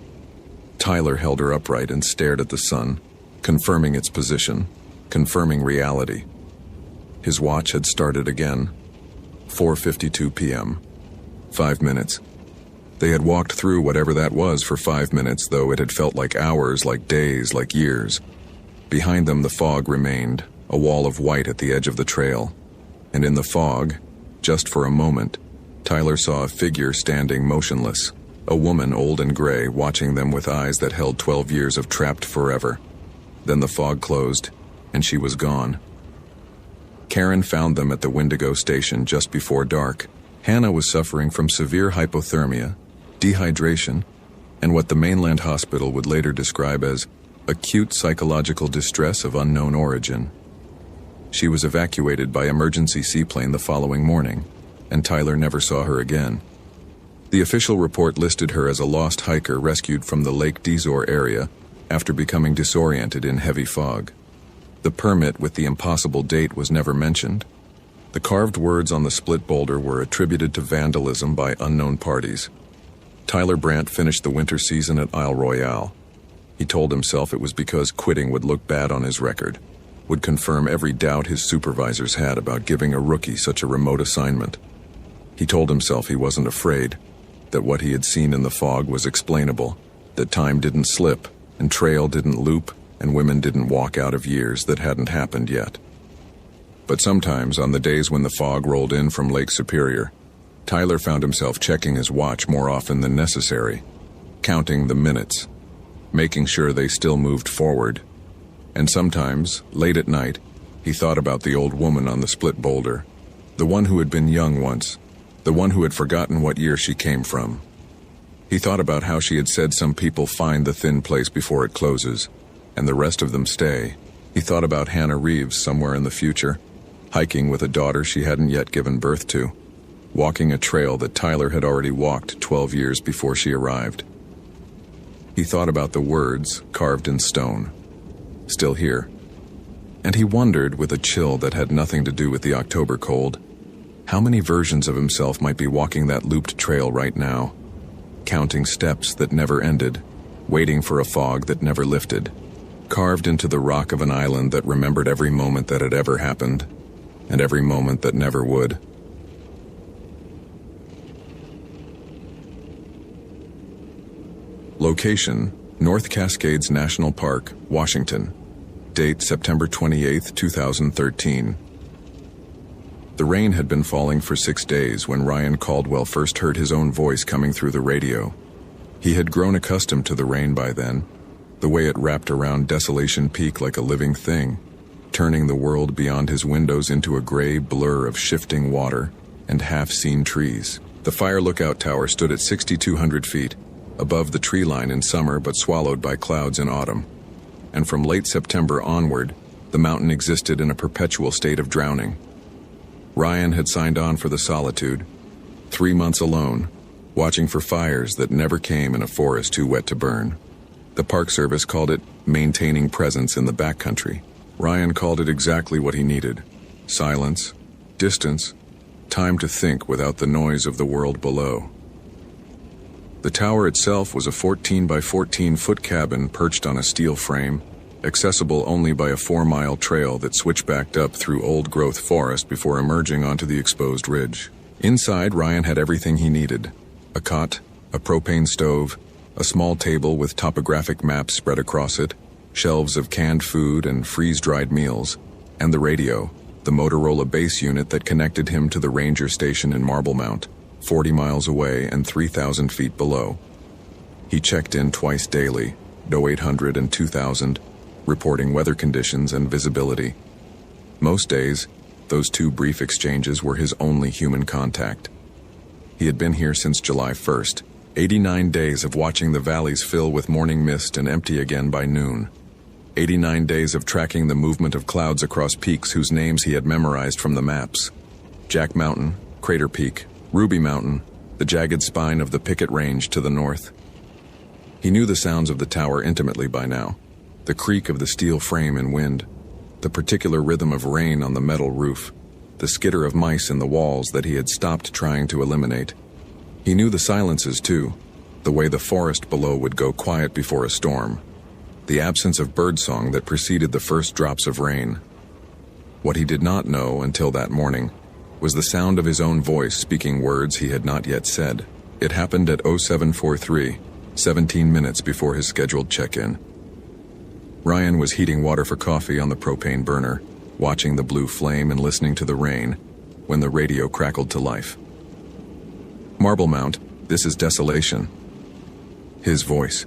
Tyler held her upright and stared at the sun, confirming its position, confirming reality. His watch had started again. 4:52 p.m. 5 minutes. They had walked through whatever that was for 5 minutes, though it had felt like hours, like days, like years. Behind them the fog remained, a wall of white at the edge of the trail. And in the fog, just for a moment, Tyler saw a figure standing motionless, a woman old and gray, watching them with eyes that held 12 years of trapped forever. Then the fog closed, and she was gone. Karen found them at the Wendigo station just before dark. Hannah was suffering from severe hypothermia, dehydration, and what the mainland hospital would later describe as acute psychological distress of unknown origin. She was evacuated by emergency seaplane the following morning, and Tyler never saw her again. The official report listed her as a lost hiker rescued from the Lake Dizor area after becoming disoriented in heavy fog. The permit with the impossible date was never mentioned. The carved words on the split boulder were attributed to vandalism by unknown parties. Tyler Brandt finished the winter season at Isle Royale. He told himself it was because quitting would look bad on his record, would confirm every doubt his supervisors had about giving a rookie such a remote assignment. He told himself he wasn't afraid, that what he had seen in the fog was explainable, that time didn't slip, and trail didn't loop, and women didn't walk out of years that hadn't happened yet. But sometimes, on the days when the fog rolled in from Lake Superior, Tyler found himself checking his watch more often than necessary, counting the minutes, making sure they still moved forward. And sometimes, late at night, he thought about the old woman on the split boulder, the one who had been young once, the one who had forgotten what year she came from. He thought about how she had said some people find the thin place before it closes, and the rest of them stay. He thought about Hannah Reeves somewhere in the future, hiking with a daughter she hadn't yet given birth to, walking a trail that Tyler had already walked 12 years before she arrived. He thought about the words carved in stone, still here. And he wondered, with a chill that had nothing to do with the October cold, how many versions of himself might be walking that looped trail right now, counting steps that never ended, waiting for a fog that never lifted, carved into the rock of an island that remembered every moment that had ever happened, and every moment that never would. Location: North Cascades National Park, Washington. Date: September 28, 2013. The rain had been falling for 6 days when Ryan Caldwell first heard his own voice coming through the radio. He had grown accustomed to the rain by then, the way it wrapped around Desolation Peak like a living thing, turning the world beyond his windows into a gray blur of shifting water and half-seen trees. The fire lookout tower stood at 6,200 feet, above the tree line in summer but swallowed by clouds in autumn. And from late September onward, the mountain existed in a perpetual state of drowning. Ryan had signed on for the solitude, 3 months alone, watching for fires that never came in a forest too wet to burn. The Park Service called it maintaining presence in the backcountry. Ryan called it exactly what he needed: silence, distance, time to think without the noise of the world below. The tower itself was a 14 by 14 foot cabin perched on a steel frame, accessible only by a 4-mile trail that switchbacked up through old-growth forest before emerging onto the exposed ridge. Inside, Ryan had everything he needed: a cot, a propane stove, a small table with topographic maps spread across it, shelves of canned food and freeze-dried meals, and the radio, the Motorola base unit that connected him to the ranger station in Marble Mount, 40 miles away and 3,000 feet below. He checked in twice daily, 0800 and 2000, reporting weather conditions and visibility. Most days, those 2 brief exchanges were his only human contact. He had been here since July 1st, 89 days of watching the valleys fill with morning mist and empty again by noon. 89 days of tracking the movement of clouds across peaks whose names he had memorized from the maps: Jack Mountain, Crater Peak, Ruby Mountain, the jagged spine of the Picket Range to the north. He knew the sounds of the tower intimately by now: the creak of the steel frame in wind, the particular rhythm of rain on the metal roof, the skitter of mice in the walls that he had stopped trying to eliminate. He knew the silences too, the way the forest below would go quiet before a storm, the absence of birdsong that preceded the first drops of rain. What he did not know until that morning was the sound of his own voice speaking words he had not yet said. It happened at 0743, 17 minutes before his scheduled check-in. Ryan was heating water for coffee on the propane burner, watching the blue flame and listening to the rain, when the radio crackled to life. Marble Mount, this is Desolation. His voice,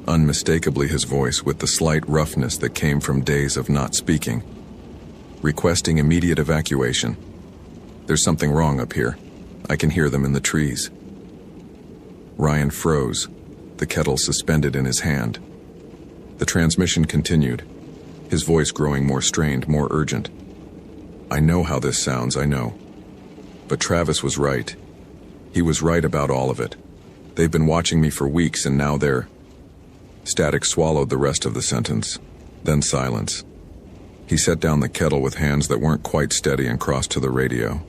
unmistakably his voice, with the slight roughness that came from days of not speaking. Requesting immediate evacuation. There's something wrong up here. I can hear them in the trees. Ryan froze, the kettle suspended in his hand. The transmission continued, his voice growing more strained, more urgent. I know how this sounds, I know. But Travis was right. He was right about all of it. They've been watching me for weeks and now they're... Static swallowed the rest of the sentence, then silence. He set down the kettle with hands that weren't quite steady and crossed to the radio.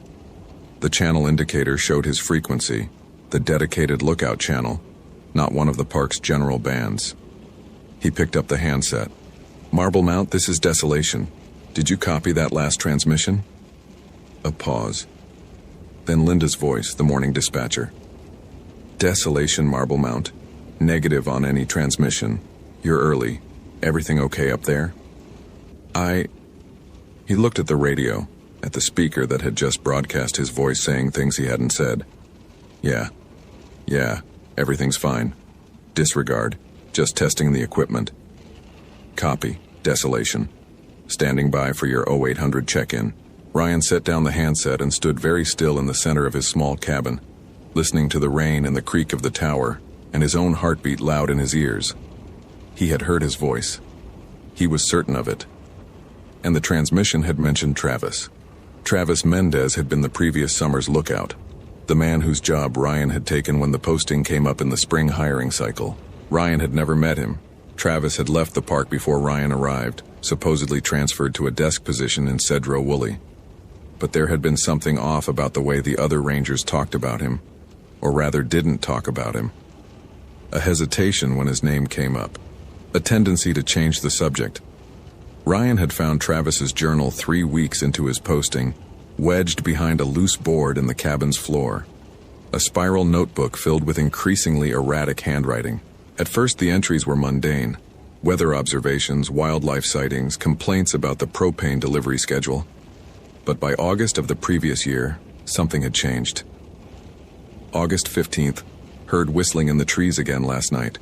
The channel indicator showed his frequency, the dedicated lookout channel, not one of the park's general bands. He picked up the handset. "Marble Mount, this is Desolation. Did you copy that last transmission?" A pause. Then Linda's voice, the morning dispatcher. "Desolation, Marble Mount. Negative on any transmission. You're early. Everything okay up there?" He looked at the radio, at the speaker that had just broadcast his voice saying things he hadn't said. Yeah, everything's fine. Disregard. Just testing the equipment. Copy. Desolation. Standing by for your 0800 check-in." Ryan set down the handset and stood very still in the center of his small cabin, listening to the rain and the creak of the tower, and his own heartbeat loud in his ears. He had heard his voice. He was certain of it. And the transmission had mentioned Travis. Travis Mendez had been the previous summer's lookout, the man whose job Ryan had taken when the posting came up in the spring hiring cycle. Ryan had never met him. Travis had left the park before Ryan arrived, supposedly transferred to a desk position in Cedro Woolley. But there had been something off about the way the other rangers talked about him, or rather didn't talk about him. A hesitation when his name came up, a tendency to change the subject. Ryan had found Travis's journal 3 weeks into his posting, wedged behind a loose board in the cabin's floor. A spiral notebook filled with increasingly erratic handwriting. At first the entries were mundane. Weather observations, wildlife sightings, complaints about the propane delivery schedule. But by August of the previous year, something had changed. August 15th, heard whistling in the trees again last night.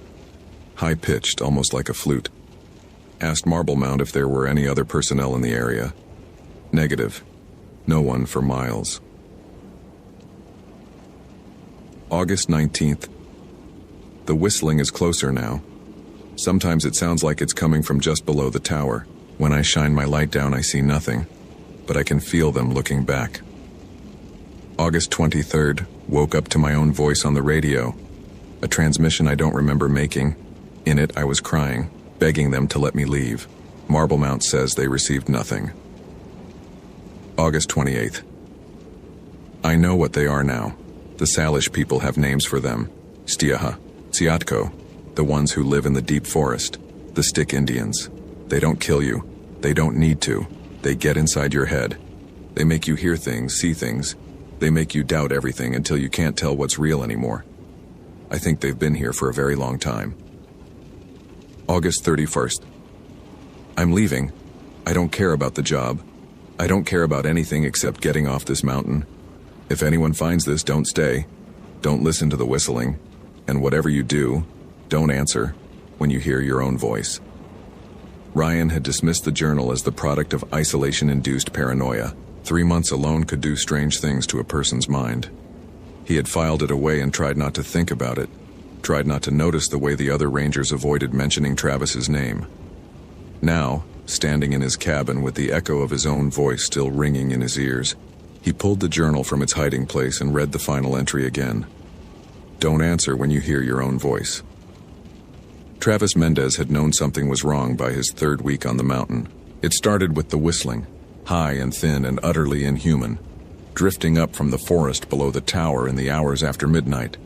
High-pitched, almost like a flute. Asked Marble Mount if there were any other personnel in the area. Negative. No one for miles. August 19th. The whistling is closer now. Sometimes it sounds like it's coming from just below the tower. When I shine my light down, I see nothing, but I can feel them looking back. August 23rd, woke up to my own voice on the radio. A transmission I don't remember making. In it, I was crying, begging them to let me leave. Marble Mount says they received nothing. August 28th. I know what they are now. The Salish people have names for them. Stiaha, Tsiatko, the ones who live in the deep forest. The Stick Indians. They don't kill you. They don't need to. They get inside your head. They make you hear things, see things. They make you doubt everything until you can't tell what's real anymore. I think they've been here for a very long time. August 31st. I'm leaving. I don't care about the job. I don't care about anything except getting off this mountain. If anyone finds this, don't stay. Don't listen to the whistling. And whatever you do, don't answer when you hear your own voice. Ryan had dismissed the journal as the product of isolation-induced paranoia. 3 months alone could do strange things to a person's mind. He had filed it away and tried not to think about it, tried not to notice the way the other rangers avoided mentioning Travis's name. Now, standing in his cabin with the echo of his own voice still ringing in his ears, he pulled the journal from its hiding place and read the final entry again. Don't answer when you hear your own voice. Travis Mendez had known something was wrong by his 3rd week on the mountain. It started with the whistling, high and thin and utterly inhuman, drifting up from the forest below the tower in the hours after midnight.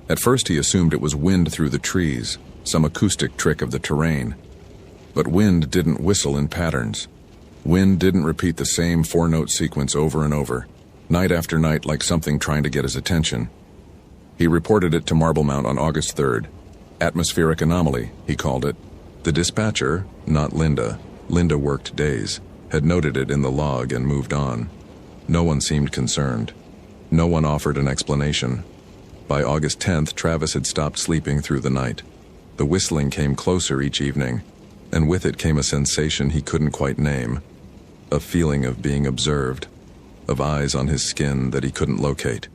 At first he assumed it was wind through the trees, some acoustic trick of the terrain. But wind didn't whistle in patterns. Wind didn't repeat the same 4-note sequence over and over, night after night, like something trying to get his attention. He reported it to Marble Mount on August 3rd. Atmospheric anomaly, he called it. The dispatcher, not Linda, Linda worked days, had noted it in the log and moved on. No one seemed concerned. No one offered an explanation. By August 10th, Travis had stopped sleeping through the night. The whistling came closer each evening, and with it came a sensation he couldn't quite name. A feeling of being observed, of eyes on his skin that he couldn't locate.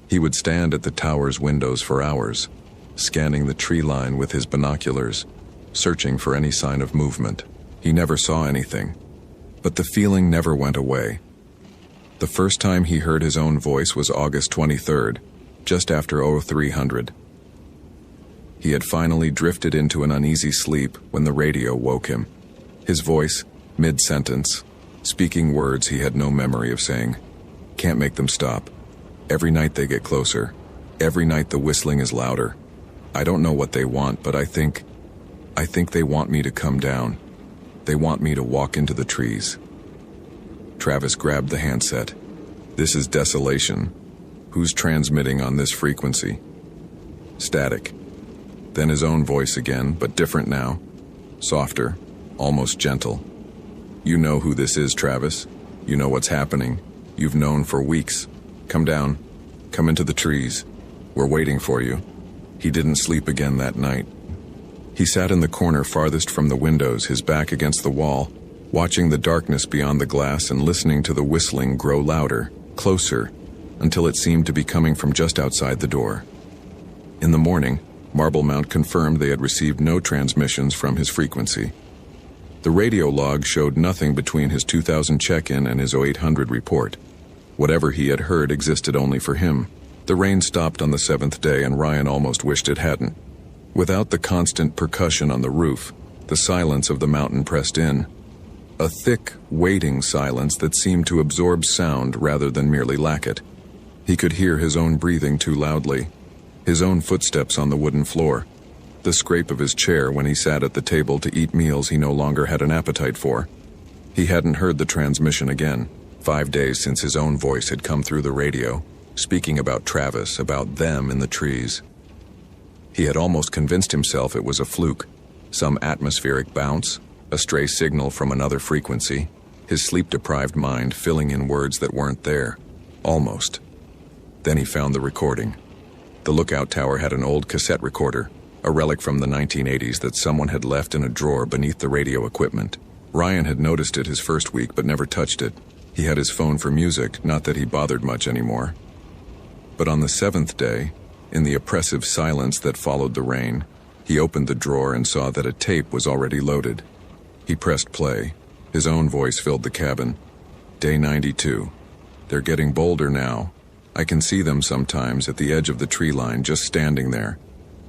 He would stand at the tower's windows for hours, scanning the tree line with his binoculars, searching for any sign of movement. He never saw anything, but the feeling never went away. The first time he heard his own voice was August 23rd, just after 0300. He had finally drifted into an uneasy sleep when the radio woke him. His voice, mid-sentence, speaking words he had no memory of saying. Can't make them stop. Every night they get closer. Every night the whistling is louder. I don't know what they want, but I think they want me to come down. They want me to walk into the trees. Travis grabbed the handset. This is desolation. Who's transmitting on this frequency? Static. Then his own voice again, but different now. Softer, almost gentle. You know who this is, Travis. You know what's happening. You've known for weeks. Come down. Come into the trees. We're waiting for you. He didn't sleep again that night. He sat in the corner farthest from the windows, his back against the wall, watching the darkness beyond the glass and listening to the whistling grow louder, closer, until it seemed to be coming from just outside the door. In the morning, Marble Mount confirmed they had received no transmissions from his frequency. The radio log showed nothing between his 2000 check-in and his 0800 report. Whatever he had heard existed only for him. The rain stopped on the 7th day, and Ryan almost wished it hadn't. Without the constant percussion on the roof, the silence of the mountain pressed in. A thick, waiting silence that seemed to absorb sound rather than merely lack it. He could hear his own breathing too loudly, his own footsteps on the wooden floor, the scrape of his chair when he sat at the table to eat meals he no longer had an appetite for. He hadn't heard the transmission again. 5 days since his own voice had come through the radio, speaking about Travis, about them in the trees. He had almost convinced himself it was a fluke, some atmospheric bounce, a stray signal from another frequency, his sleep-deprived mind filling in words that weren't there. Almost. Then he found the recording. The lookout tower had an old cassette recorder, a relic from the 1980s that someone had left in a drawer beneath the radio equipment. Ryan had noticed it his first week but never touched it. He had his phone for music, not that he bothered much anymore. But on the 7th day, in the oppressive silence that followed the rain, he opened the drawer and saw that a tape was already loaded. He pressed play. His own voice filled the cabin. Day 92. They're getting bolder now. I can see them sometimes at the edge of the tree line, just standing there.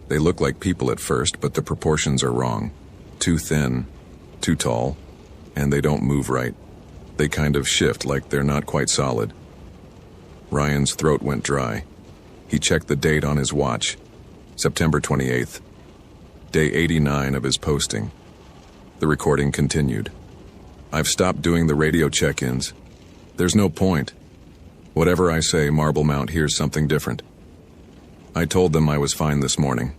They look like people at first, but the proportions are wrong. Too thin, too tall, and they don't move right. They kind of shift like they're not quite solid. Ryan's throat went dry. He checked the date on his watch. September 28th. Day 89 of his posting. The recording continued. I've stopped doing the radio check-ins. There's no point. Whatever I say, Marble Mount hears something different. I told them I was fine this morning.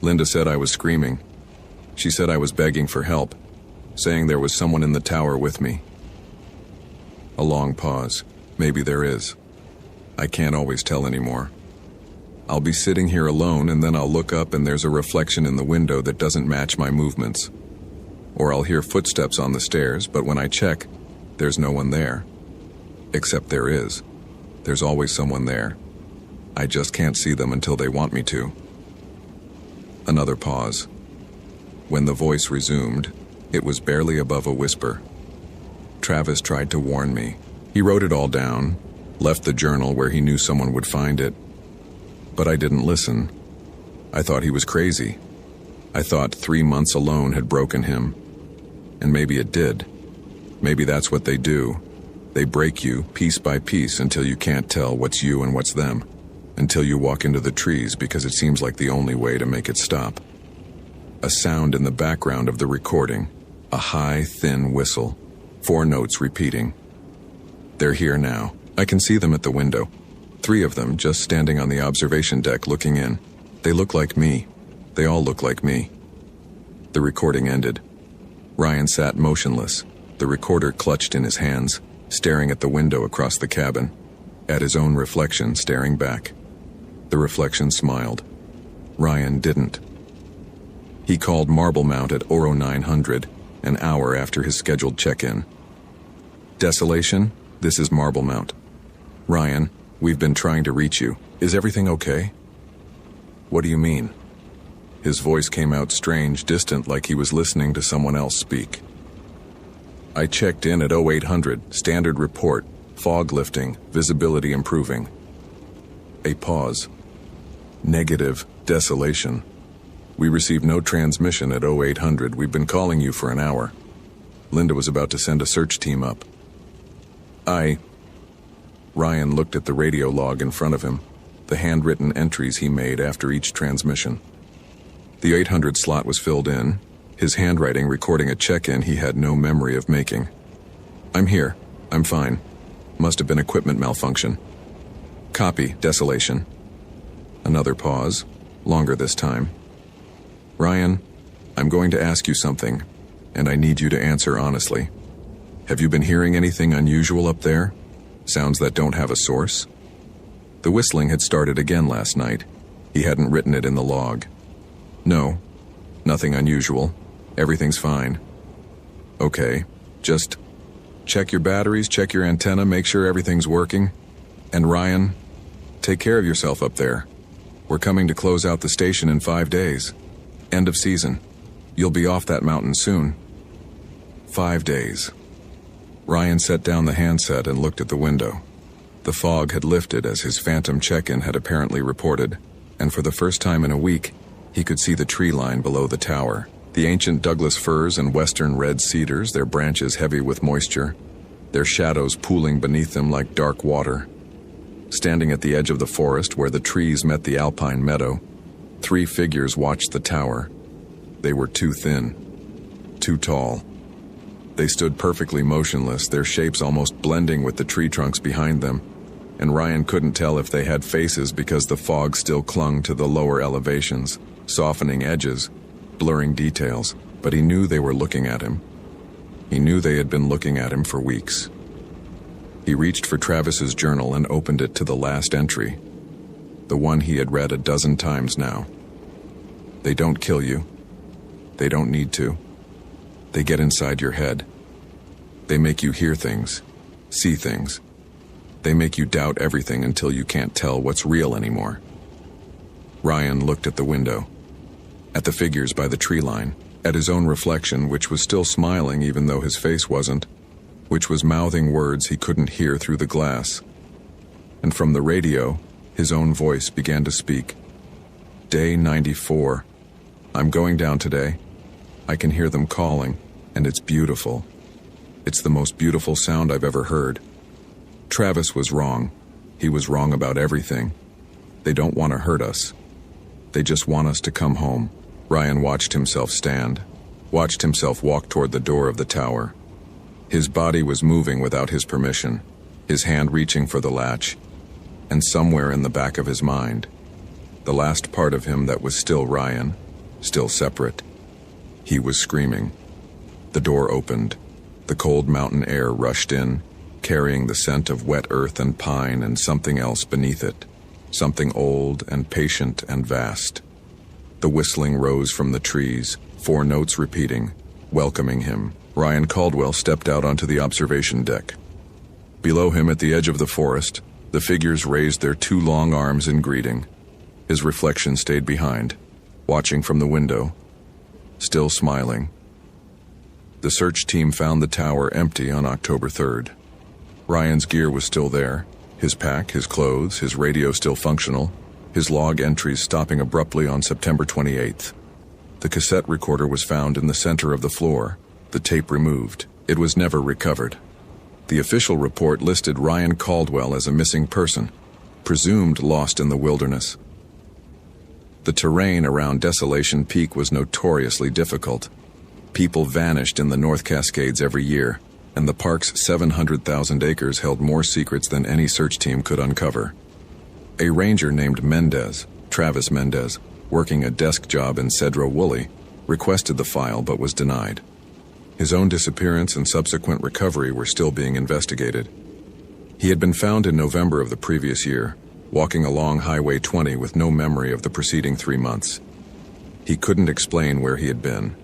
Linda said I was screaming. She said I was begging for help, saying there was someone in the tower with me. A long pause. Maybe there is. I can't always tell anymore. I'll be sitting here alone, and then I'll look up and there's a reflection in the window that doesn't match my movements. Or I'll hear footsteps on the stairs, but when I check, there's no one there. Except there is. There's always someone there. I just can't see them until they want me to. Another pause. When the voice resumed, it was barely above a whisper. Travis tried to warn me. He wrote it all down, left the journal where he knew someone would find it. But I didn't listen. I thought he was crazy. I thought 3 months alone had broken him. And maybe it did. Maybe that's what they do. They break you piece by piece until you can't tell what's you and what's them. Until you walk into the trees because it seems like the only way to make it stop. A sound in the background of the recording. A high, thin whistle. 4 notes repeating. They're here now. I can see them at the window. 3 of them just standing on the observation deck looking in. They look like me. They all look like me. The recording ended. Ryan sat motionless, the recorder clutched in his hands, staring at the window across the cabin, at his own reflection staring back. The reflection smiled. Ryan didn't. He called Marble Mount at 0900, an hour after his scheduled check-in. Desolation, this is Marble Mount. Ryan, we've been trying to reach you. Is everything okay? What do you mean? His voice came out strange, distant, like he was listening to someone else speak. I checked in at 0800, standard report. Fog lifting, visibility improving. A pause. Negative, desolation. We received no transmission at 0800. We've been calling you for an hour. Linda was about to send a search team up. Ryan looked at the radio log in front of him, the handwritten entries he made after each transmission. The 800 slot was filled in, his handwriting recording a check-in he had no memory of making. I'm here. I'm fine. Must have been equipment malfunction. Copy, desolation. Another pause, longer this time. Ryan, I'm going to ask you something, and I need you to answer honestly. Have you been hearing anything unusual up there? Sounds that don't have a source? The whistling had started again last night. He hadn't written it in the log. No, nothing unusual. Everything's fine. Okay, just check your batteries, check your antenna, make sure everything's working. And Ryan, take care of yourself up there. We're coming to close out the station in 5 days. End of season. You'll be off that mountain soon. 5 days. Ryan set down the handset and looked at the window. The fog had lifted as his phantom check-in had apparently reported, and for the first time in a week, he could see the tree line below the tower. The ancient Douglas firs and western red cedars, their branches heavy with moisture, their shadows pooling beneath them like dark water. Standing at the edge of the forest where the trees met the alpine meadow, 3 figures watched the tower. They were too thin, too tall. They stood perfectly motionless, their shapes almost blending with the tree trunks behind them, and Ryan couldn't tell if they had faces because the fog still clung to the lower elevations, softening edges, blurring details, but he knew they were looking at him. He knew they had been looking at him for weeks. He reached for Travis's journal and opened it to the last entry, the one he had read a dozen times now. They don't kill you. They don't need to. They get inside your head. They make you hear things, see things. They make you doubt everything until you can't tell what's real anymore. Ryan looked at the window, at the figures by the tree line, at his own reflection, which was still smiling even though his face wasn't, which was mouthing words he couldn't hear through the glass. And from the radio, his own voice began to speak. Day 94. I'm going down today. I can hear them calling, and it's beautiful. It's the most beautiful sound I've ever heard. Travis was wrong. He was wrong about everything. They don't want to hurt us. They just want us to come home. Ryan watched himself stand, watched himself walk toward the door of the tower. His body was moving without his permission, his hand reaching for the latch, and somewhere in the back of his mind, the last part of him that was still Ryan, still separate, he was screaming. The door opened. The cold mountain air rushed in, carrying the scent of wet earth and pine and something else beneath it, something old and patient and vast. The whistling rose from the trees, 4 notes repeating, welcoming him. Ryan Caldwell stepped out onto the observation deck. Below him at the edge of the forest, the figures raised their 2 long arms in greeting. His reflection stayed behind, watching from the window, still smiling. The search team found the tower empty on October 3rd. Ryan's gear was still there, his pack, his clothes, his radio still functional, his log entries stopping abruptly on September 28th. The cassette recorder was found in the center of the floor, the tape removed. It was never recovered. The official report listed Ryan Caldwell as a missing person, presumed lost in the wilderness. The terrain around Desolation Peak was notoriously difficult. People vanished in the North Cascades every year, and the park's 700,000 acres held more secrets than any search team could uncover. A ranger named Mendez, Travis Mendez, working a desk job in Cedro Woolley, requested the file but was denied. His own disappearance and subsequent recovery were still being investigated. He had been found in November of the previous year, walking along Highway 20 with no memory of the preceding 3 months. He couldn't explain where he had been.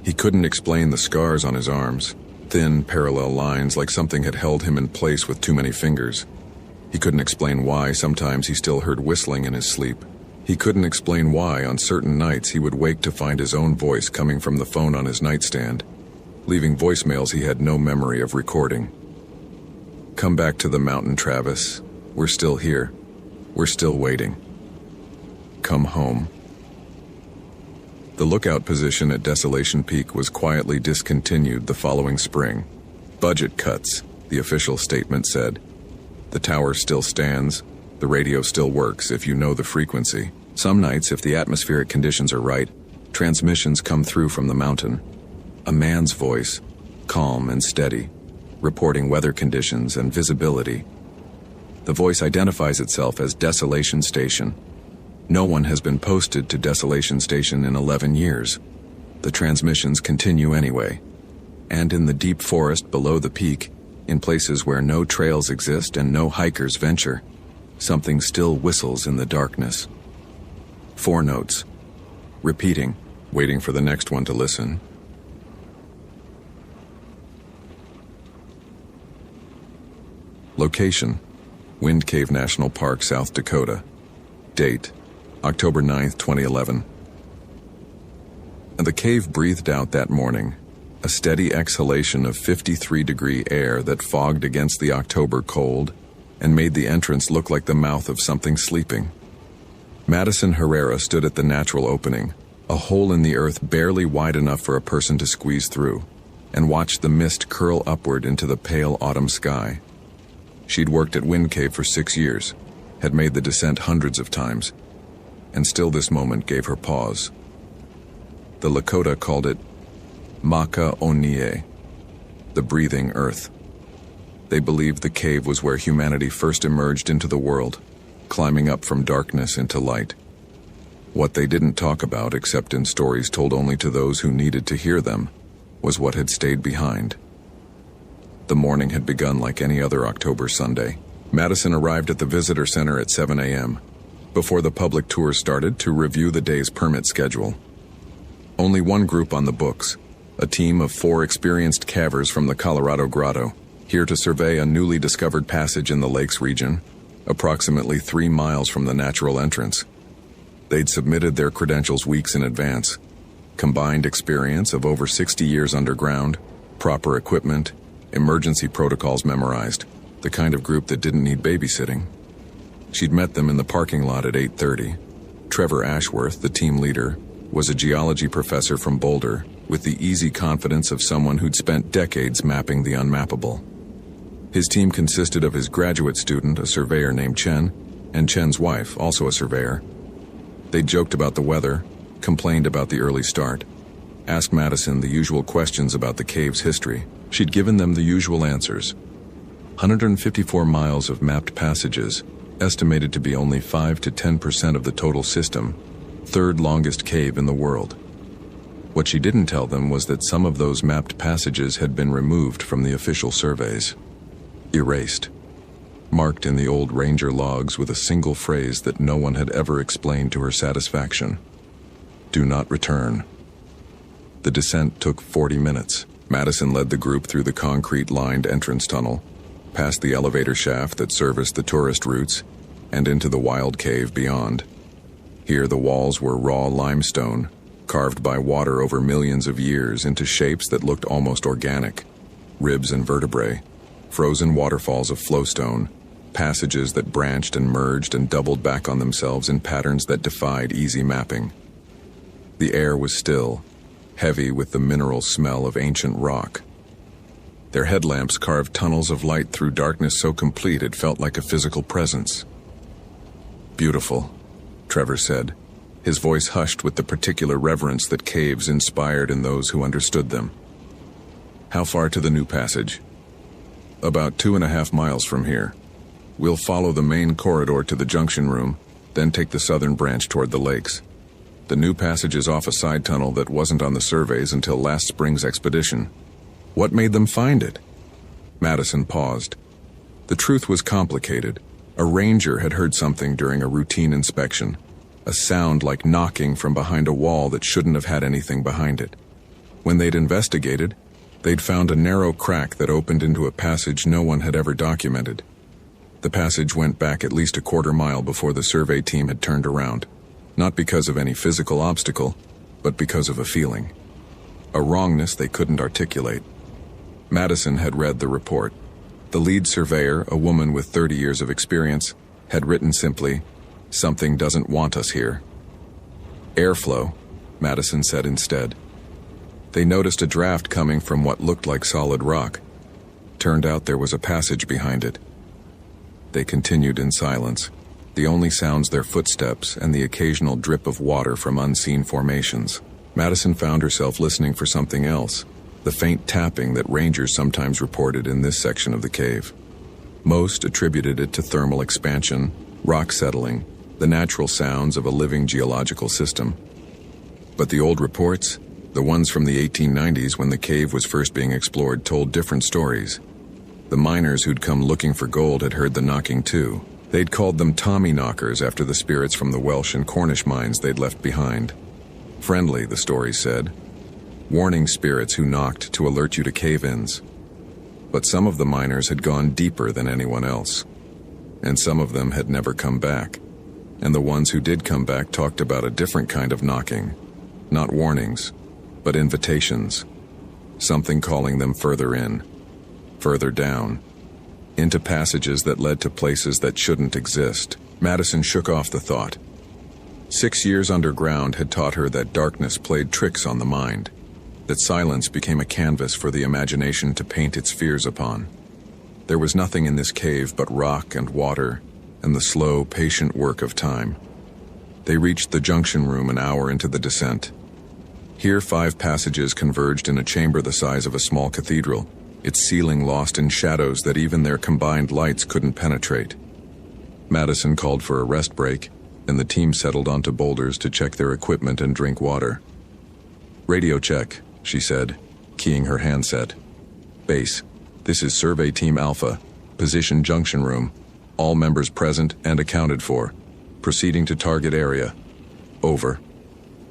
He couldn't explain the scars on his arms, thin, parallel lines like something had held him in place with too many fingers. He couldn't explain why sometimes he still heard whistling in his sleep. He couldn't explain why on certain nights he would wake to find his own voice coming from the phone on his nightstand, leaving voicemails he had no memory of recording. Come back to the mountain, Travis. We're still here. We're still waiting. Come home. The lookout position at Desolation Peak was quietly discontinued the following spring. Budget cuts, the official statement said. The tower still stands. The radio still works if you know the frequency. Some nights, if the atmospheric conditions are right, transmissions come through from the mountain. A man's voice, calm and steady, reporting weather conditions and visibility. The voice identifies itself as Desolation Station. No one has been posted to Desolation Station in 11 years. The transmissions continue anyway. And in the deep forest below the peak, in places where no trails exist and no hikers venture, something still whistles in the darkness. 4 notes. Repeating, waiting for the next one to listen. Location: Wind Cave National Park, South Dakota. Date: October 9th, 2011. The cave breathed out that morning, a steady exhalation of 53-degree air that fogged against the October cold and made the entrance look like the mouth of something sleeping. Madison Herrera stood at the natural opening, a hole in the earth barely wide enough for a person to squeeze through, and watched the mist curl upward into the pale autumn sky. She'd worked at Wind Cave for 6 years, had made the descent hundreds of times, and still this moment gave her pause. The Lakota called it Maka Onie, the breathing earth. They believed the cave was where humanity first emerged into the world, climbing up from darkness into light. What they didn't talk about, except in stories told only to those who needed to hear them, was what had stayed behind. The morning had begun like any other October Sunday. Madison arrived at the visitor center at 7 a.m., before the public tour started, to review the day's permit schedule. Only one group on the books, a team of 4 experienced cavers from the Colorado Grotto, here to survey a newly discovered passage in the lakes region, approximately 3 miles from the natural entrance. They'd submitted their credentials weeks in advance. Combined experience of over 60 years underground, proper equipment, emergency protocols memorized, the kind of group that didn't need babysitting. She'd met them in the parking lot at 8:30. Trevor Ashworth, the team leader, was a geology professor from Boulder, with the easy confidence of someone who'd spent decades mapping the unmappable. His team consisted of his graduate student, a surveyor named Chen, and Chen's wife, also a surveyor. They joked about the weather, complained about the early start, asked Madison the usual questions about the cave's history. She'd given them the usual answers. 154 miles of mapped passages, estimated to be only 5 to 10% of the total system, 3rd longest cave in the world. What she didn't tell them was that some of those mapped passages had been removed from the official surveys. Erased. Marked in the old ranger logs with a single phrase that no one had ever explained to her satisfaction. Do not return. The descent took 40 minutes. Madison led the group through the concrete-lined entrance tunnel, past the elevator shaft that serviced the tourist routes, and into the wild cave beyond. Here the walls were raw limestone, carved by water over millions of years into shapes that looked almost organic. Ribs and vertebrae, frozen waterfalls of flowstone, passages that branched and merged and doubled back on themselves in patterns that defied easy mapping. The air was still, heavy with the mineral smell of ancient rock. Their headlamps carved tunnels of light through darkness so complete it felt like a physical presence. Beautiful, Trevor said, his voice hushed with the particular reverence that caves inspired in those who understood them. How far to the new passage? About 2.5 miles from here. We'll follow the main corridor to the junction room, then take the southern branch toward the lakes. The new passage is off a side tunnel that wasn't on the surveys until last spring's expedition. What made them find it? Madison paused. The truth was complicated. A ranger had heard something during a routine inspection, a sound like knocking from behind a wall that shouldn't have had anything behind it. When they'd investigated, they'd found a narrow crack that opened into a passage no one had ever documented. The passage went back at least a quarter mile before the survey team had turned around. Not because of any physical obstacle, but because of a feeling. A wrongness they couldn't articulate. Madison had read the report. The lead surveyor, a woman with 30 years of experience, had written simply, "Something doesn't want us here." "Airflow," Madison said instead. They noticed a draft coming from what looked like solid rock. Turned out there was a passage behind it. They continued in silence, the only sounds their footsteps and the occasional drip of water from unseen formations. Madison found herself listening for something else, the faint tapping that rangers sometimes reported in this section of the cave. Most attributed it to thermal expansion, rock settling, the natural sounds of a living geological system. But the old reports, the ones from the 1890s when the cave was first being explored, told different stories. The miners who'd come looking for gold had heard the knocking too. They'd called them Tommy knockers after the spirits from the Welsh and Cornish mines they'd left behind. Friendly, the stories said. Warning spirits who knocked to alert you to cave-ins. But some of the miners had gone deeper than anyone else. And some of them had never come back. And the ones who did come back talked about a different kind of knocking. Not warnings, but invitations. Something calling them further in, further down, into passages that led to places that shouldn't exist. Madison shook off the thought. 6 years underground had taught her that darkness played tricks on the mind, that silence became a canvas for the imagination to paint its fears upon. There was nothing in this cave but rock and water and the slow, patient work of time. They reached the junction room an hour into the descent. Here 5 passages converged in a chamber the size of a small cathedral, its ceiling lost in shadows that even their combined lights couldn't penetrate. Madison called for a rest break, and the team settled onto boulders to check their equipment and drink water. "Radio check," she said, keying her handset. "Base, this is Survey Team Alpha, position junction room, all members present and accounted for. Proceeding to target area. Over."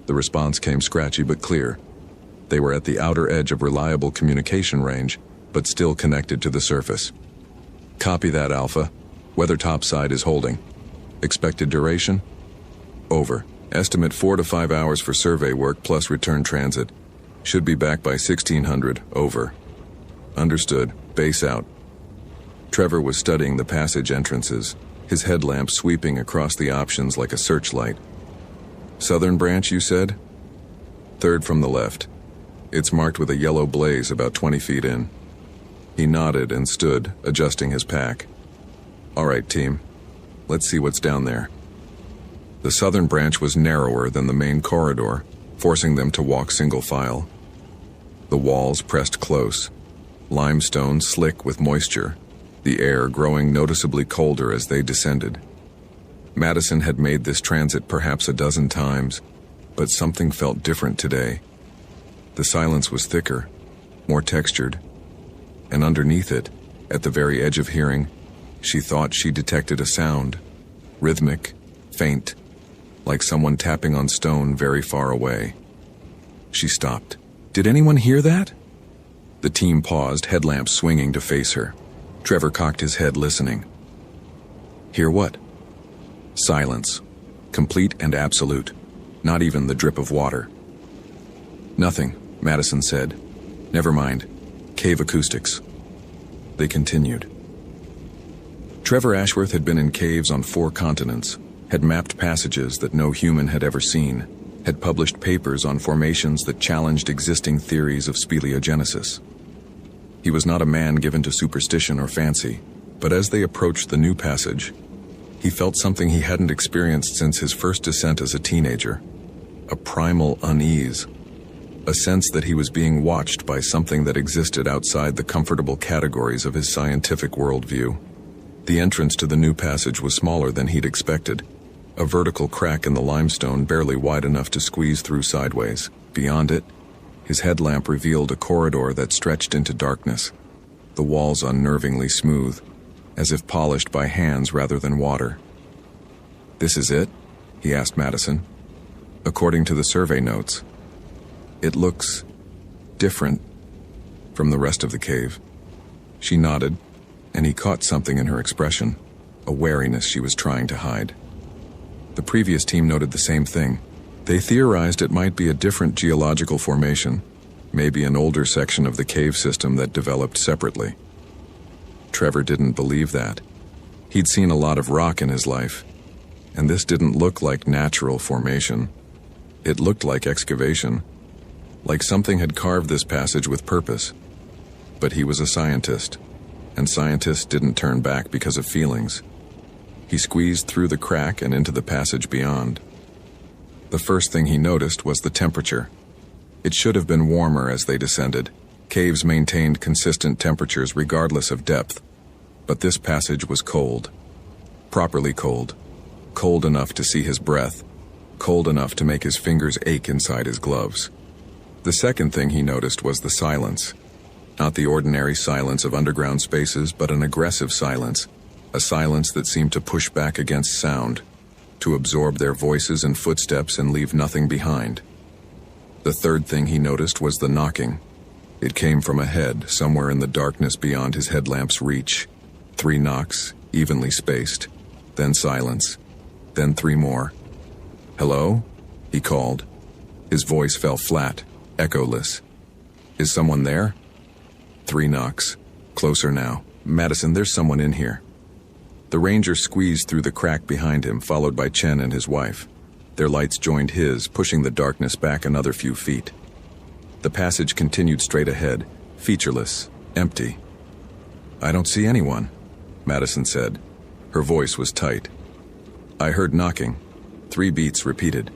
The response came scratchy but clear. They were at the outer edge of reliable communication range, but still connected to the surface. "Copy that, Alpha. Weather topside is holding. Expected duration? Over. Estimate 4 to 5 hours for survey work plus return transit. Should be back by 1600. Over." "Understood. Base out." Trevor was studying the passage entrances, his headlamp sweeping across the options like a searchlight. "Southern branch, you said?" "Third from the left. It's marked with a yellow blaze about 20 feet in." He nodded and stood, adjusting his pack. "All right, team. Let's see what's down there." The southern branch was narrower than the main corridor, forcing them to walk single file. The walls pressed close, limestone slick with moisture, the air growing noticeably colder as they descended. Madison had made this transit perhaps a dozen times, but something felt different today. The silence was thicker, more textured, and underneath it, at the very edge of hearing, she thought she detected a sound, rhythmic, faint, like someone tapping on stone very far away. She stopped. "Did anyone hear that?" The team paused, headlamps swinging to face her. Trevor cocked his head, listening. "Hear what?" Silence, complete and absolute, not even the drip of water. "Nothing," Madison said. "Never mind. Cave acoustics." They continued. Trevor Ashworth had been in caves on 4 continents, had mapped passages that no human had ever seen, had published papers on formations that challenged existing theories of speleogenesis. He was not a man given to superstition or fancy, but as they approached the new passage, he felt something he hadn't experienced since his first descent as a teenager, a primal unease, a sense that he was being watched by something that existed outside the comfortable categories of his scientific worldview. The entrance to the new passage was smaller than he'd expected, a vertical crack in the limestone barely wide enough to squeeze through sideways. Beyond it, his headlamp revealed a corridor that stretched into darkness, the walls unnervingly smooth, as if polished by hands rather than water. "This is it?" he asked Madison. "According to the survey notes. It looks different from the rest of the cave." She nodded, and he caught something in her expression, a wariness she was trying to hide. The previous team noted the same thing. They theorized it might be a different geological formation, maybe an older section of the cave system that developed separately. Trevor didn't believe that. He'd seen a lot of rock in his life, and this didn't look like natural formation. It looked like excavation, like something had carved this passage with purpose. But he was a scientist, and scientists didn't turn back because of feelings. He squeezed through the crack and into the passage beyond. The first thing he noticed was the temperature. It should have been warmer as they descended. Caves maintained consistent temperatures regardless of depth, but this passage was cold. Properly cold. Cold enough to see his breath. Cold enough to make his fingers ache inside his gloves. The second thing he noticed was the silence. Not the ordinary silence of underground spaces, but an aggressive silence. A silence that seemed to push back against sound, to absorb their voices and footsteps and leave nothing behind. The third thing he noticed was the knocking. It came from ahead, somewhere in the darkness beyond his headlamp's reach. 3 knocks, evenly spaced. Then silence. Then 3 more. "Hello?" he called. His voice fell flat, echoless. "Is someone there?" 3 knocks. Closer now. "Madison, there's someone in here." The ranger squeezed through the crack behind him, followed by Chen and his wife. Their lights joined his, pushing the darkness back another few feet. The passage continued straight ahead, featureless, empty. "I don't see anyone," Madison said. Her voice was tight. "I heard knocking." 3 beats repeated.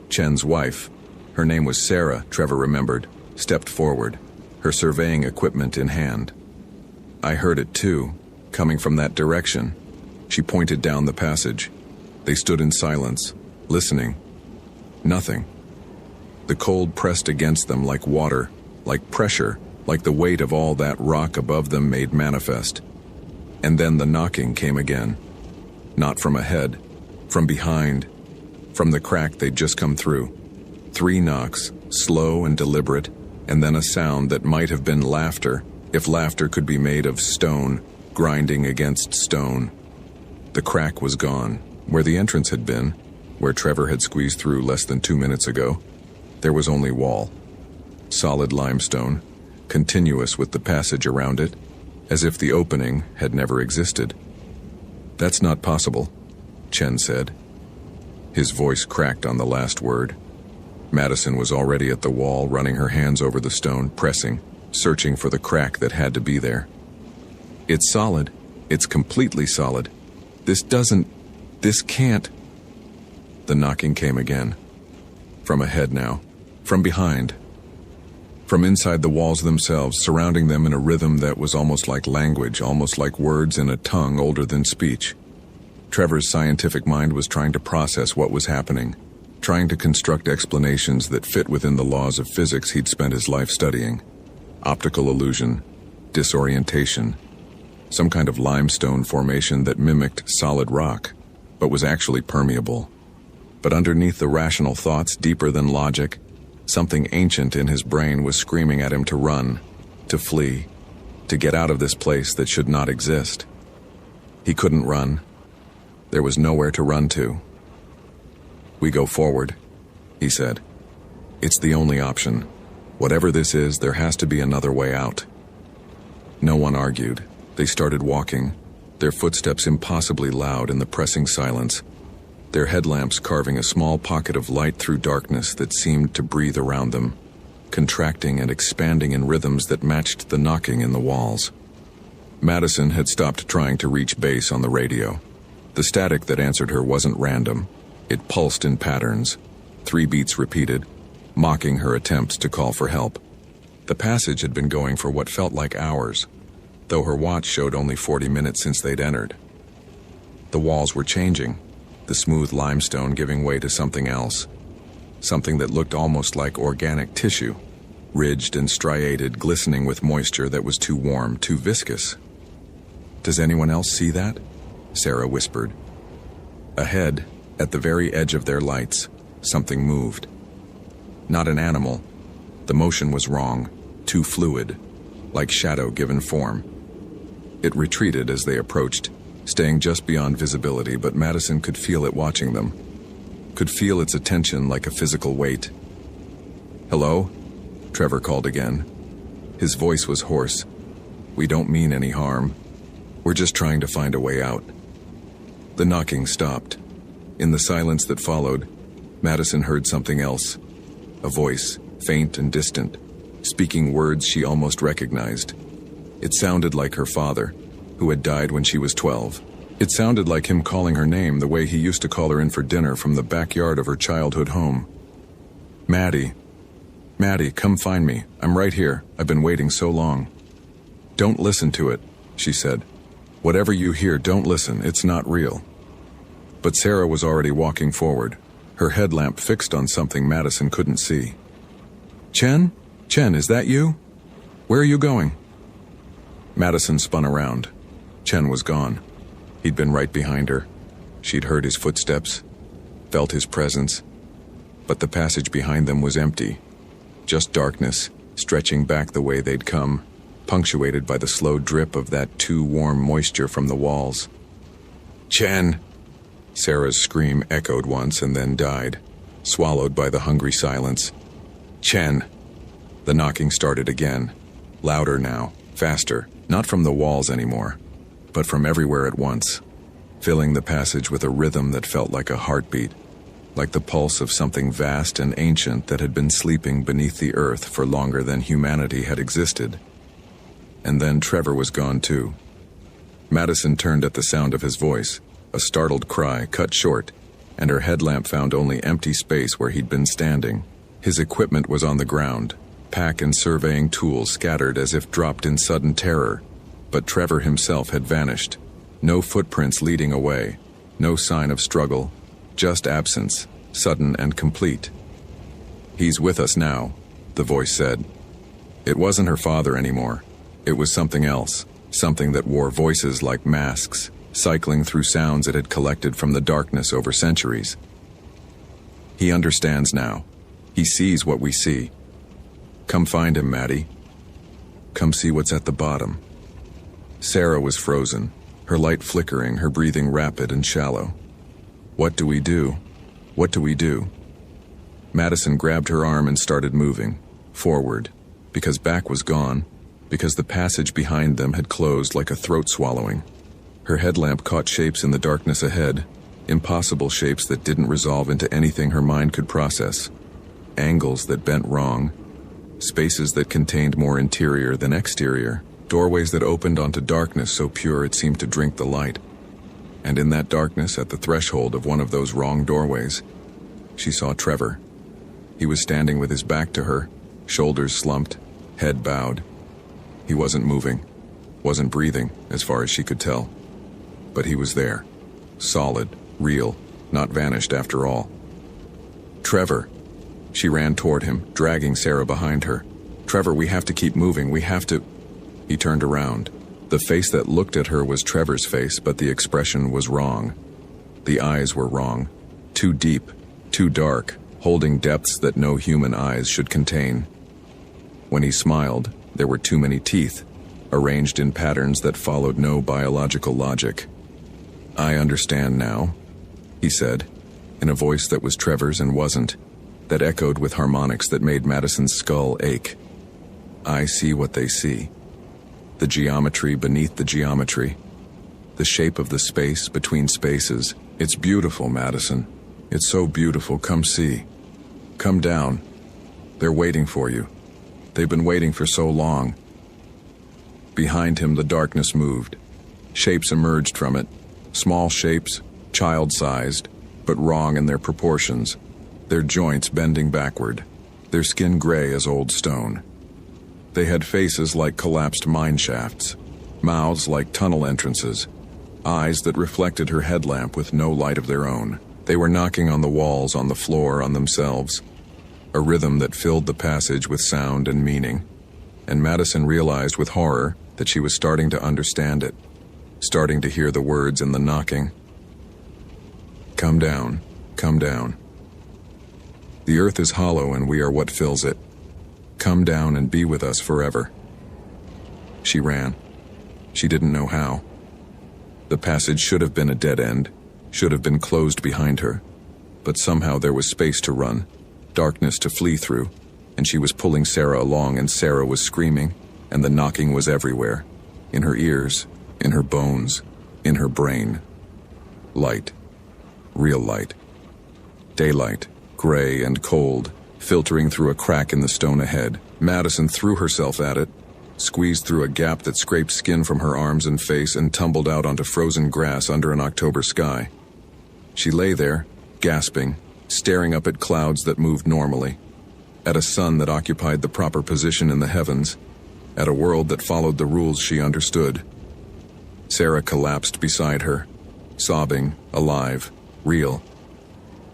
Chen's wife, her name was Sarah, Trevor remembered, stepped forward, her surveying equipment in hand. "I heard it too, coming from that direction." She pointed down the passage. They stood in silence, listening. Nothing. The cold pressed against them like water, like pressure, like the weight of all that rock above them made manifest. And then the knocking came again. Not from ahead, from behind, from the crack they'd just come through. 3 knocks, slow and deliberate, and then a sound that might have been laughter, if laughter could be made of stone, grinding against stone. The crack was gone. Where the entrance had been, where Trevor had squeezed through less than 2 minutes ago, there was only wall. Solid limestone, continuous with the passage around it, as if the opening had never existed. "That's not possible," Chen said. His voice cracked on the last word. Madison was already at the wall, running her hands over the stone, pressing, searching for the crack that had to be there. "It's solid. It's completely solid. This can't." The knocking came again. From ahead now. From behind. From inside the walls themselves, surrounding them in a rhythm that was almost like language, almost like words in a tongue older than speech. Trevor's scientific mind was trying to process what was happening, trying to construct explanations that fit within the laws of physics he'd spent his life studying. Optical illusion, disorientation, some kind of limestone formation that mimicked solid rock, but was actually permeable. But underneath the rational thoughts, deeper than logic, something ancient in his brain was screaming at him to run, to flee, to get out of this place that should not exist. He couldn't run. There was nowhere to run to. "We go forward," he said. "It's the only option. Whatever this is, there has to be another way out." No one argued. They started walking, their footsteps impossibly loud in the pressing silence, their headlamps carving a small pocket of light through darkness that seemed to breathe around them, contracting and expanding in rhythms that matched the knocking in the walls. Madison had stopped trying to reach base on the radio. The static that answered her wasn't random. It pulsed in patterns, 3 beats repeated, mocking her attempts to call for help. The passage had been going for what felt like hours, though her watch showed only 40 minutes since they'd entered. The walls were changing, the smooth limestone giving way to something else, something that looked almost like organic tissue, ridged and striated, glistening with moisture that was too warm, too viscous. "Does anyone else see that?" Sarah whispered. Ahead, at the very edge of their lights, something moved. Not an animal. The motion was wrong, too fluid, like shadow given form. It retreated as they approached, staying just beyond visibility, but Madison could feel it watching them, could feel its attention like a physical weight. "Hello?" Trevor called again. His voice was hoarse. We don't mean any harm. We're just trying to find a way out." The knocking stopped. In the silence that followed, Madison heard something else. A voice, faint and distant, speaking words she almost recognized. It sounded like her father, who had died when she was 12. It sounded like him calling her name the way he used to call her in for dinner from the backyard of her childhood home. "Maddie. Maddie, come find me. I'm right here. I've been waiting so long." "Don't listen to it," she said. "Whatever you hear, don't listen. It's not real." But Sarah was already walking forward, her headlamp fixed on something Madison couldn't see. "Chen? Chen, is that you? Where are you going?" Madison spun around. Chen was gone. He'd been right behind her. She'd heard his footsteps, felt his presence, but the passage behind them was empty. Just darkness, stretching back the way they'd come, punctuated by the slow drip of that too warm moisture from the walls. "Chen!" Sarah's scream echoed once and then died, swallowed by the hungry silence. "Chen!" The knocking started again, louder now, faster, not from the walls anymore, but from everywhere at once, filling the passage with a rhythm that felt like a heartbeat, like the pulse of something vast and ancient that had been sleeping beneath the earth for longer than humanity had existed. And then Trevor was gone too. Madison turned at the sound of his voice, a startled cry cut short, and her headlamp found only empty space where he'd been standing. His equipment was on the ground, pack and surveying tools scattered as if dropped in sudden terror. But Trevor himself had vanished. No footprints leading away, no sign of struggle, just absence, sudden and complete. "He's with us now," the voice said. It wasn't her father anymore. It was something else, something that wore voices like masks, cycling through sounds it had collected from the darkness over centuries. "He understands now. He sees what we see. Come find him, Maddie. Come see what's at the bottom." Sarah was frozen, her light flickering, her breathing rapid and shallow. "What do we do? What do we do?" Madison grabbed her arm and started moving, forward, because back was gone, because the passage behind them had closed like a throat swallowing. Her headlamp caught shapes in the darkness ahead, impossible shapes that didn't resolve into anything her mind could process. Angles that bent wrong, spaces that contained more interior than exterior, doorways that opened onto darkness so pure it seemed to drink the light. And in that darkness, at the threshold of one of those wrong doorways, she saw Trevor. He was standing with his back to her, shoulders slumped, head bowed. He wasn't moving, wasn't breathing, as far as she could tell. But he was there, solid, real, not vanished after all. "Trevor!" She ran toward him, dragging Sarah behind her. "Trevor, we have to keep moving, we have to—" He turned around. The face that looked at her was Trevor's face, but the expression was wrong. The eyes were wrong. Too deep, too dark, holding depths that no human eyes should contain. When he smiled, there were too many teeth, arranged in patterns that followed no biological logic. "I understand now," he said, in a voice that was Trevor's and wasn't, that echoed with harmonics that made Madison's skull ache. "I see what they see. The geometry beneath the geometry. The shape of the space between spaces. It's beautiful, Madison. It's so beautiful. Come see. Come down. They're waiting for you. They've been waiting for so long." Behind him, the darkness moved. Shapes emerged from it. Small shapes, child-sized, but wrong in their proportions. Their joints bending backward. Their skin gray as old stone. They had faces like collapsed mine shafts, mouths like tunnel entrances, eyes that reflected her headlamp with no light of their own. They were knocking on the walls, on the floor, on themselves. A rhythm that filled the passage with sound and meaning. And Madison realized with horror that she was starting to understand it, starting to hear the words in the knocking. "Come down, come down. The earth is hollow and we are what fills it. Come down and be with us forever." She ran. She didn't know how. The passage should have been a dead end, should have been closed behind her. But somehow there was space to run, darkness to flee through, and she was pulling Sarah along, and Sarah was screaming, and the knocking was everywhere. in her ears, in her bones, in her brain. Light. Real light. Daylight, gray and cold, filtering through a crack in the stone ahead. Madison threw herself at it, squeezed through a gap that scraped skin from her arms and face, and tumbled out onto frozen grass under an October sky. She lay there, gasping, staring up at clouds that moved normally, at a sun that occupied the proper position in the heavens, at a world that followed the rules she understood. Sarah collapsed beside her, sobbing, alive, real.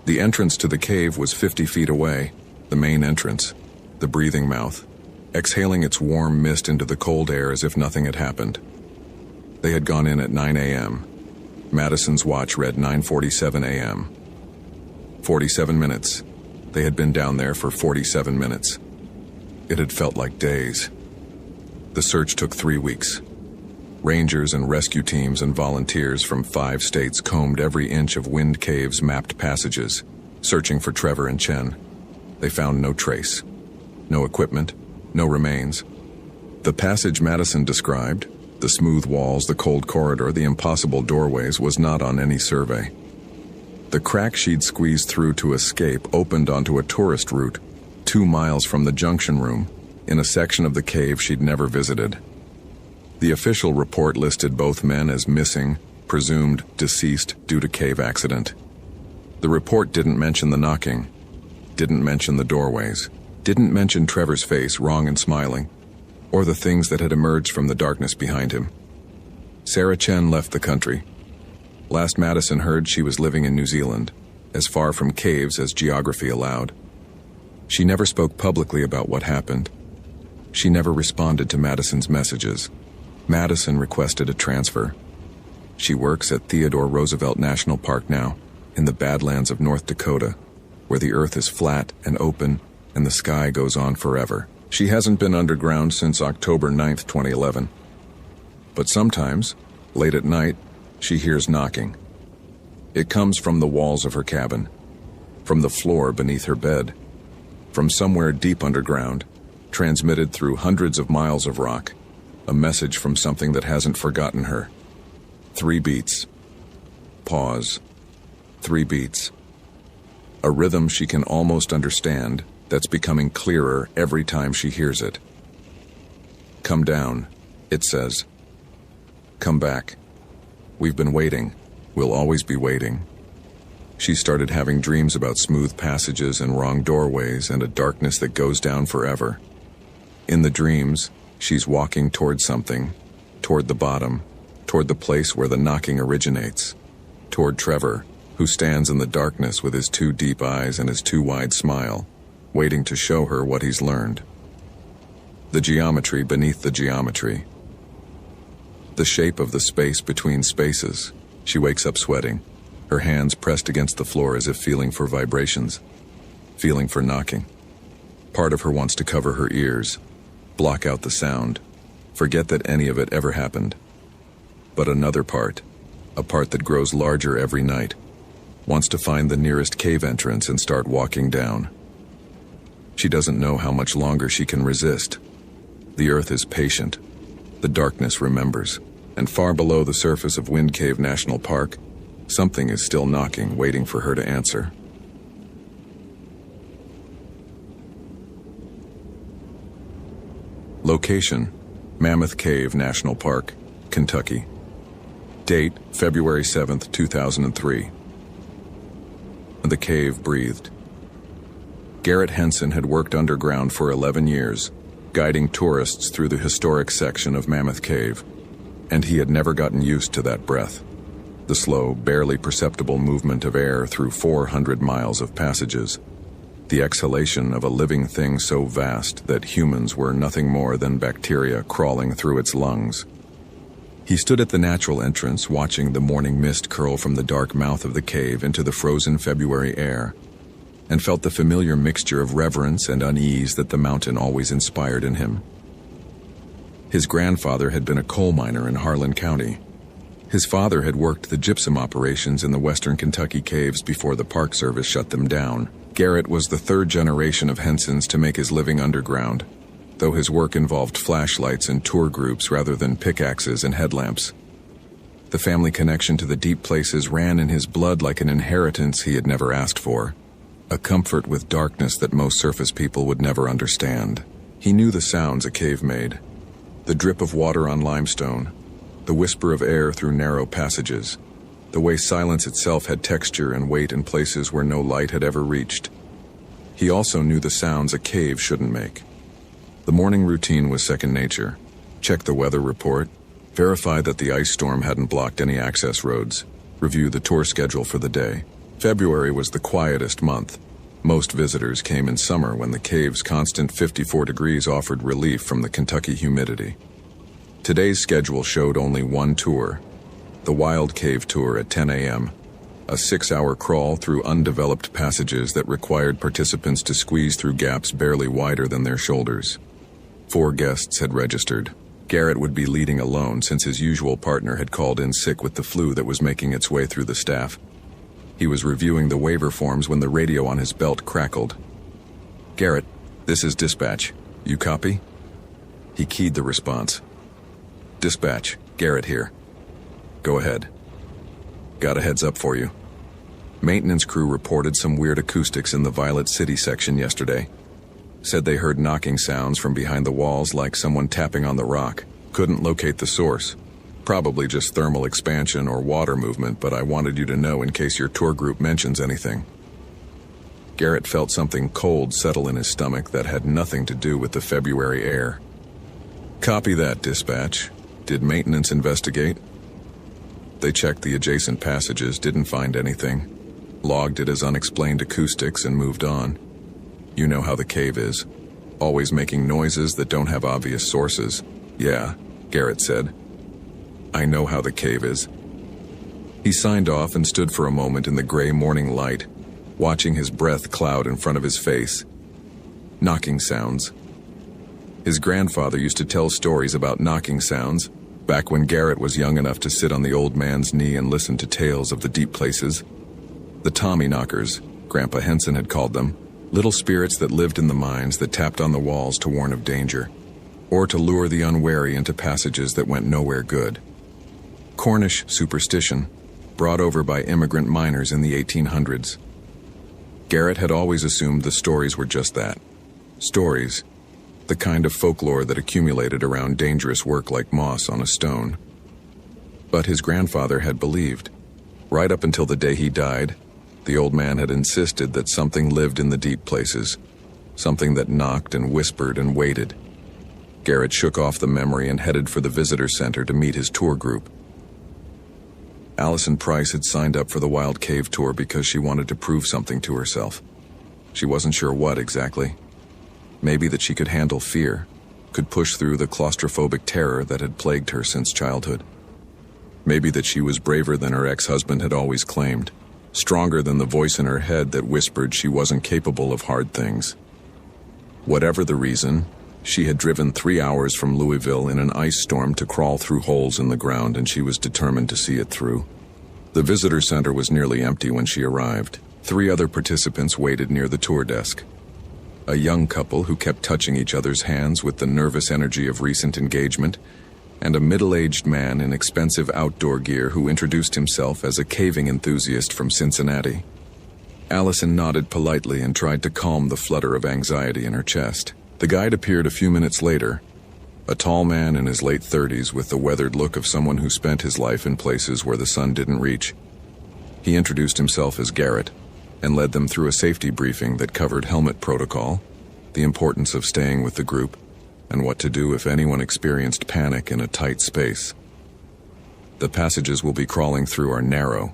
The entrance to the cave was 50 feet away, the main entrance, the breathing mouth, exhaling its warm mist into the cold air as if nothing had happened. They had gone in at 9 a.m. Madison's watch read 9:47 a.m. 47 minutes. They had been down there for 47 minutes. It had felt like days. The search took 3 weeks. Rangers and rescue teams and volunteers from 5 states combed every inch of Wind Cave's mapped passages, searching for Trevor and Chen. They found no trace. No equipment, no remains. The passage Madison described, the smooth walls, the cold corridor, the impossible doorways, was not on any survey. The crack she'd squeezed through to escape opened onto a tourist route, 2 miles from the junction room, in a section of the cave she'd never visited. The official report listed both men as missing, presumed deceased due to cave accident. The report didn't mention the knocking, didn't mention the doorways, didn't mention Trevor's face, wrong and smiling, or the things that had emerged from the darkness behind him. Sarah Chen left the country. Last Madison heard, she was living in New Zealand, as far from caves as geography allowed. She never spoke publicly about what happened. She never responded to Madison's messages. Madison requested a transfer. She works at Theodore Roosevelt National Park now, in the Badlands of North Dakota, where the earth is flat and open and the sky goes on forever. She hasn't been underground since October 9th, 2011. But sometimes, late at night, she hears knocking. It comes from the walls of her cabin, from the floor beneath her bed, from somewhere deep underground, transmitted through hundreds of miles of rock, a message from something that hasn't forgotten her. 3 beats. Pause. 3 beats. A rhythm she can almost understand, that's becoming clearer every time she hears it. Come down, it says. Come back. We've been waiting. We'll always be waiting. She started having dreams about smooth passages and wrong doorways and a darkness that goes down forever. In the dreams, she's walking toward something, toward the bottom, toward the place where the knocking originates, toward Trevor, who stands in the darkness with his 2 deep eyes and his too wide smile, waiting to show her what he's learned. The geometry beneath the geometry. The shape of the space between spaces. She wakes up sweating, her hands pressed against the floor as if feeling for vibrations, feeling for knocking. Part of her wants to cover her ears, block out the sound, forget that any of it ever happened. But another part, a part that grows larger every night, wants to find the nearest cave entrance and start walking down. She doesn't know how much longer she can resist. The earth is patient. The darkness remembers. And far below the surface of Wind Cave National Park, something is still knocking, waiting for her to answer. Location: Mammoth Cave National Park, Kentucky. Date: February 7th, 2003. The cave breathed. Garrett Henson had worked underground for 11 years, guiding tourists through the historic section of Mammoth Cave, and he had never gotten used to that breath, the slow, barely perceptible movement of air through 400 miles of passages, the exhalation of a living thing so vast that humans were nothing more than bacteria crawling through its lungs. He stood at the natural entrance, watching the morning mist curl from the dark mouth of the cave into the frozen February air, and felt the familiar mixture of reverence and unease that the mountain always inspired in him. His grandfather had been a coal miner in Harlan County. His father had worked the gypsum operations in the western Kentucky caves before the Park Service shut them down. Garrett was the 3rd generation of Hensons to make his living underground. though his work involved flashlights and tour groups rather than pickaxes and headlamps. The family connection to the deep places ran in his blood like an inheritance he had never asked for, a comfort with darkness that most surface people would never understand. He knew the sounds a cave made, the drip of water on limestone, the whisper of air through narrow passages, the way silence itself had texture and weight in places where no light had ever reached. He also knew the sounds a cave shouldn't make. The morning routine was second nature. Check the weather report, verify that the ice storm hadn't blocked any access roads, review the tour schedule for the day. February was the quietest month. Most visitors came in summer when the cave's constant 54 degrees offered relief from the Kentucky humidity. Today's schedule showed only one tour, the Wild Cave Tour at 10 a.m., a 6-hour crawl through undeveloped passages that required participants to squeeze through gaps barely wider than their shoulders. 4 guests had registered. Garrett would be leading alone since his usual partner had called in sick with the flu that was making its way through the staff. He was reviewing the waiver forms when the radio on his belt crackled. "Garrett, this is dispatch. You copy?" He keyed the response. "Dispatch, Garrett here. Go ahead. Got a heads up for you. Maintenance crew reported some weird acoustics in the Violet City section yesterday. Said they heard knocking sounds from behind the walls like someone tapping on the rock. Couldn't locate the source. Probably just thermal expansion or water movement, but I wanted you to know in case your tour group mentions anything." Garrett felt something cold settle in his stomach that had nothing to do with the February air. "Copy that, dispatch. Did maintenance investigate?" They checked the adjacent passages, didn't find anything. Logged it as unexplained acoustics and moved on. You know how the cave is. Always making noises that don't have obvious sources. "Yeah," Garrett said. "I know how the cave is." He signed off and stood for a moment in the gray morning light, watching his breath cloud in front of his face. Knocking sounds. His grandfather used to tell stories about knocking sounds, back when Garrett was young enough to sit on the old man's knee and listen to tales of the deep places. The Tommy knockers, Grandpa Henson had called them, little spirits that lived in the mines that tapped on the walls to warn of danger, or to lure the unwary into passages that went nowhere good. Cornish superstition, brought over by immigrant miners in the 1800s. Garrett had always assumed the stories were just that. Stories. The kind of folklore that accumulated around dangerous work like moss on a stone. But his grandfather had believed. Right up until the day he died, the old man had insisted that something lived in the deep places, something that knocked and whispered and waited. Garrett shook off the memory and headed for the visitor center to meet his tour group. Allison Price had signed up for the Wild Cave Tour because she wanted to prove something to herself. She wasn't sure what exactly. Maybe that she could handle fear, could push through the claustrophobic terror that had plagued her since childhood. Maybe that she was braver than her ex-husband had always claimed, stronger than the voice in her head that whispered she wasn't capable of hard things. Whatever the reason, she had driven 3 hours from Louisville in an ice storm to crawl through holes in the ground, and she was determined to see it through. The visitor center was nearly empty when she arrived. 3 other participants waited near the tour desk. A young couple who kept touching each other's hands with the nervous energy of recent engagement, and a middle-aged man in expensive outdoor gear who introduced himself as a caving enthusiast from Cincinnati. Allison nodded politely and tried to calm the flutter of anxiety in her chest. The guide appeared a few minutes later, a tall man in his late 30s with the weathered look of someone who spent his life in places where the sun didn't reach. He introduced himself as Garrett, and led them through a safety briefing that covered helmet protocol, the importance of staying with the group, and what to do if anyone experienced panic in a tight space. "The passages we'll be crawling through are narrow,"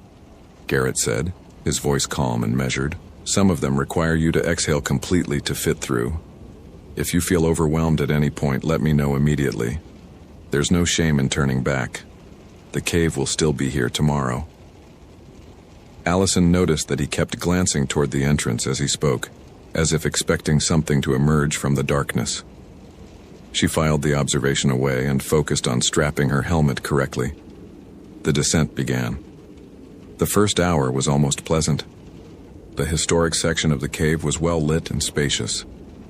Garrett said, his voice calm and measured. "Some of them require you to exhale completely to fit through. If you feel overwhelmed at any point, let me know immediately. There's no shame in turning back. The cave will still be here tomorrow." Allison noticed that he kept glancing toward the entrance as he spoke, as if expecting something to emerge from the darkness. She filed the observation away and focused on strapping her helmet correctly. The descent began. The first hour was almost pleasant. The historic section of the cave was well lit and spacious.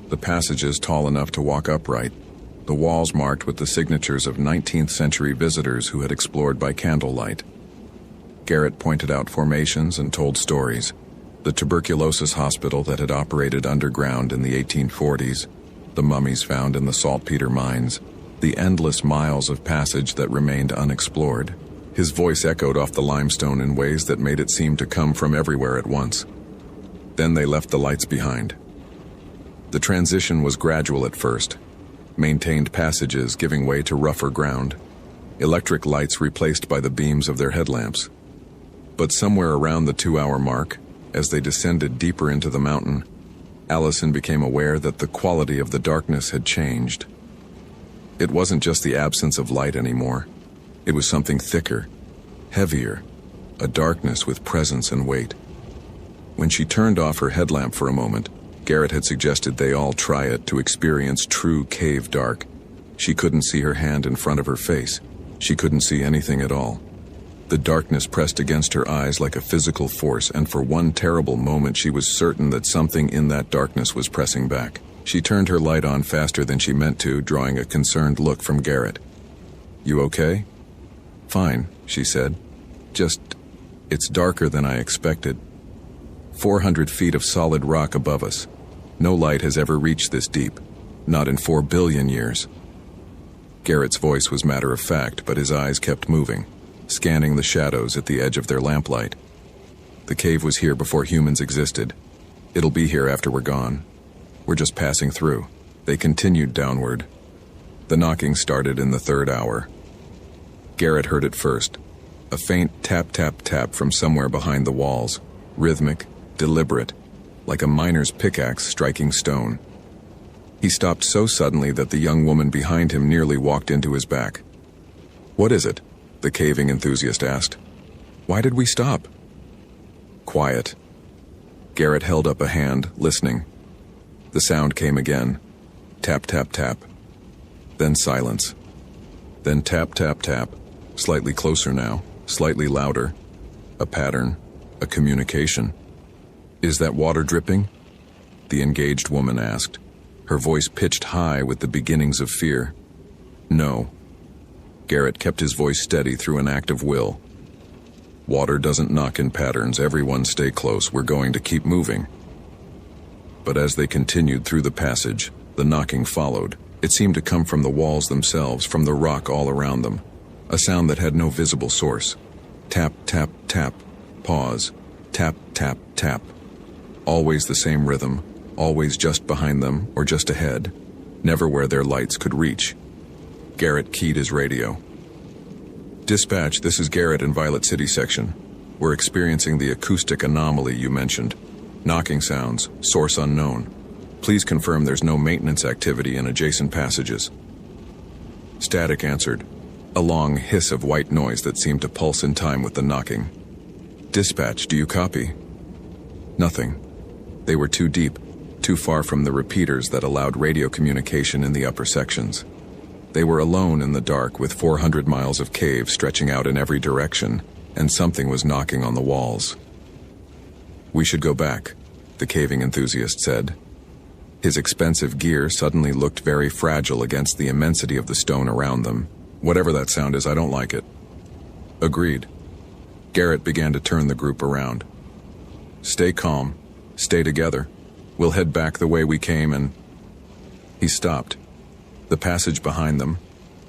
the passages tall enough to walk upright, the walls marked with the signatures of 19th century visitors who had explored by candlelight. Garrett pointed out formations and told stories. The tuberculosis hospital that had operated underground in the 1840s, the mummies found in the saltpeter mines, the endless miles of passage that remained unexplored. His voice echoed off the limestone in ways that made it seem to come from everywhere at once. Then they left the lights behind. The transition was gradual at first, maintained passages giving way to rougher ground, electric lights replaced by the beams of their headlamps. But somewhere around the 2-hour mark, as they descended deeper into the mountain, Allison became aware that the quality of the darkness had changed. It wasn't just the absence of light anymore. It was something thicker, heavier, a darkness with presence and weight. When she turned off her headlamp for a moment, Garrett had suggested they all try it to experience true cave dark. She couldn't see her hand in front of her face. She couldn't see anything at all. The darkness pressed against her eyes like a physical force, and for one terrible moment she was certain that something in that darkness was pressing back. She turned her light on faster than she meant to, drawing a concerned look from Garrett. "You okay?" "Fine," she said. It's darker than I expected. 400 feet of solid rock above us. No light has ever reached this deep. Not in 4 billion years." Garrett's voice was matter-of-fact, but his eyes kept moving, scanning the shadows at the edge of their lamplight. "The cave was here before humans existed. It'll be here after we're gone. We're just passing through." They continued downward. The knocking started in the 3rd hour. Garrett heard it first. A faint tap-tap-tap from somewhere behind the walls, rhythmic, deliberate, like a miner's pickaxe striking stone. He stopped so suddenly that the young woman behind him nearly walked into his back. "What is it?" the caving enthusiast asked. "Why did we stop?" "Quiet." Garrett held up a hand, listening. The sound came again. Tap, tap, tap. Then silence. Then tap, tap, tap. Slightly closer now, slightly louder. A pattern, a communication. "Is that water dripping?" the engaged woman asked, her voice pitched high with the beginnings of fear. "No." Garrett kept his voice steady through an act of will. "Water doesn't knock in patterns. Everyone stay close. We're going to keep moving." But as they continued through the passage, the knocking followed. It seemed to come from the walls themselves, from the rock all around them. A sound that had no visible source. Tap, tap, tap. Pause. Tap, tap, tap. Always the same rhythm, always just behind them or just ahead, never where their lights could reach. Garrett keyed his radio. "Dispatch, this is Garrett in Violet City section. We're experiencing the acoustic anomaly you mentioned. Knocking sounds, source unknown. Please confirm there's no maintenance activity in adjacent passages." Static answered, a long hiss of white noise that seemed to pulse in time with the knocking. "Dispatch, do you copy?" Nothing. They were too deep, too far from the repeaters that allowed radio communication in the upper sections. They were alone in the dark with 400 miles of cave stretching out in every direction, and something was knocking on the walls. "We should go back," the caving enthusiast said. His expensive gear suddenly looked very fragile against the immensity of the stone around them. "Whatever that sound is, I don't like it." Agreed. Garrett began to turn the group around. "Stay calm. Stay together. We'll head back the way we came and—" He stopped. The passage behind them,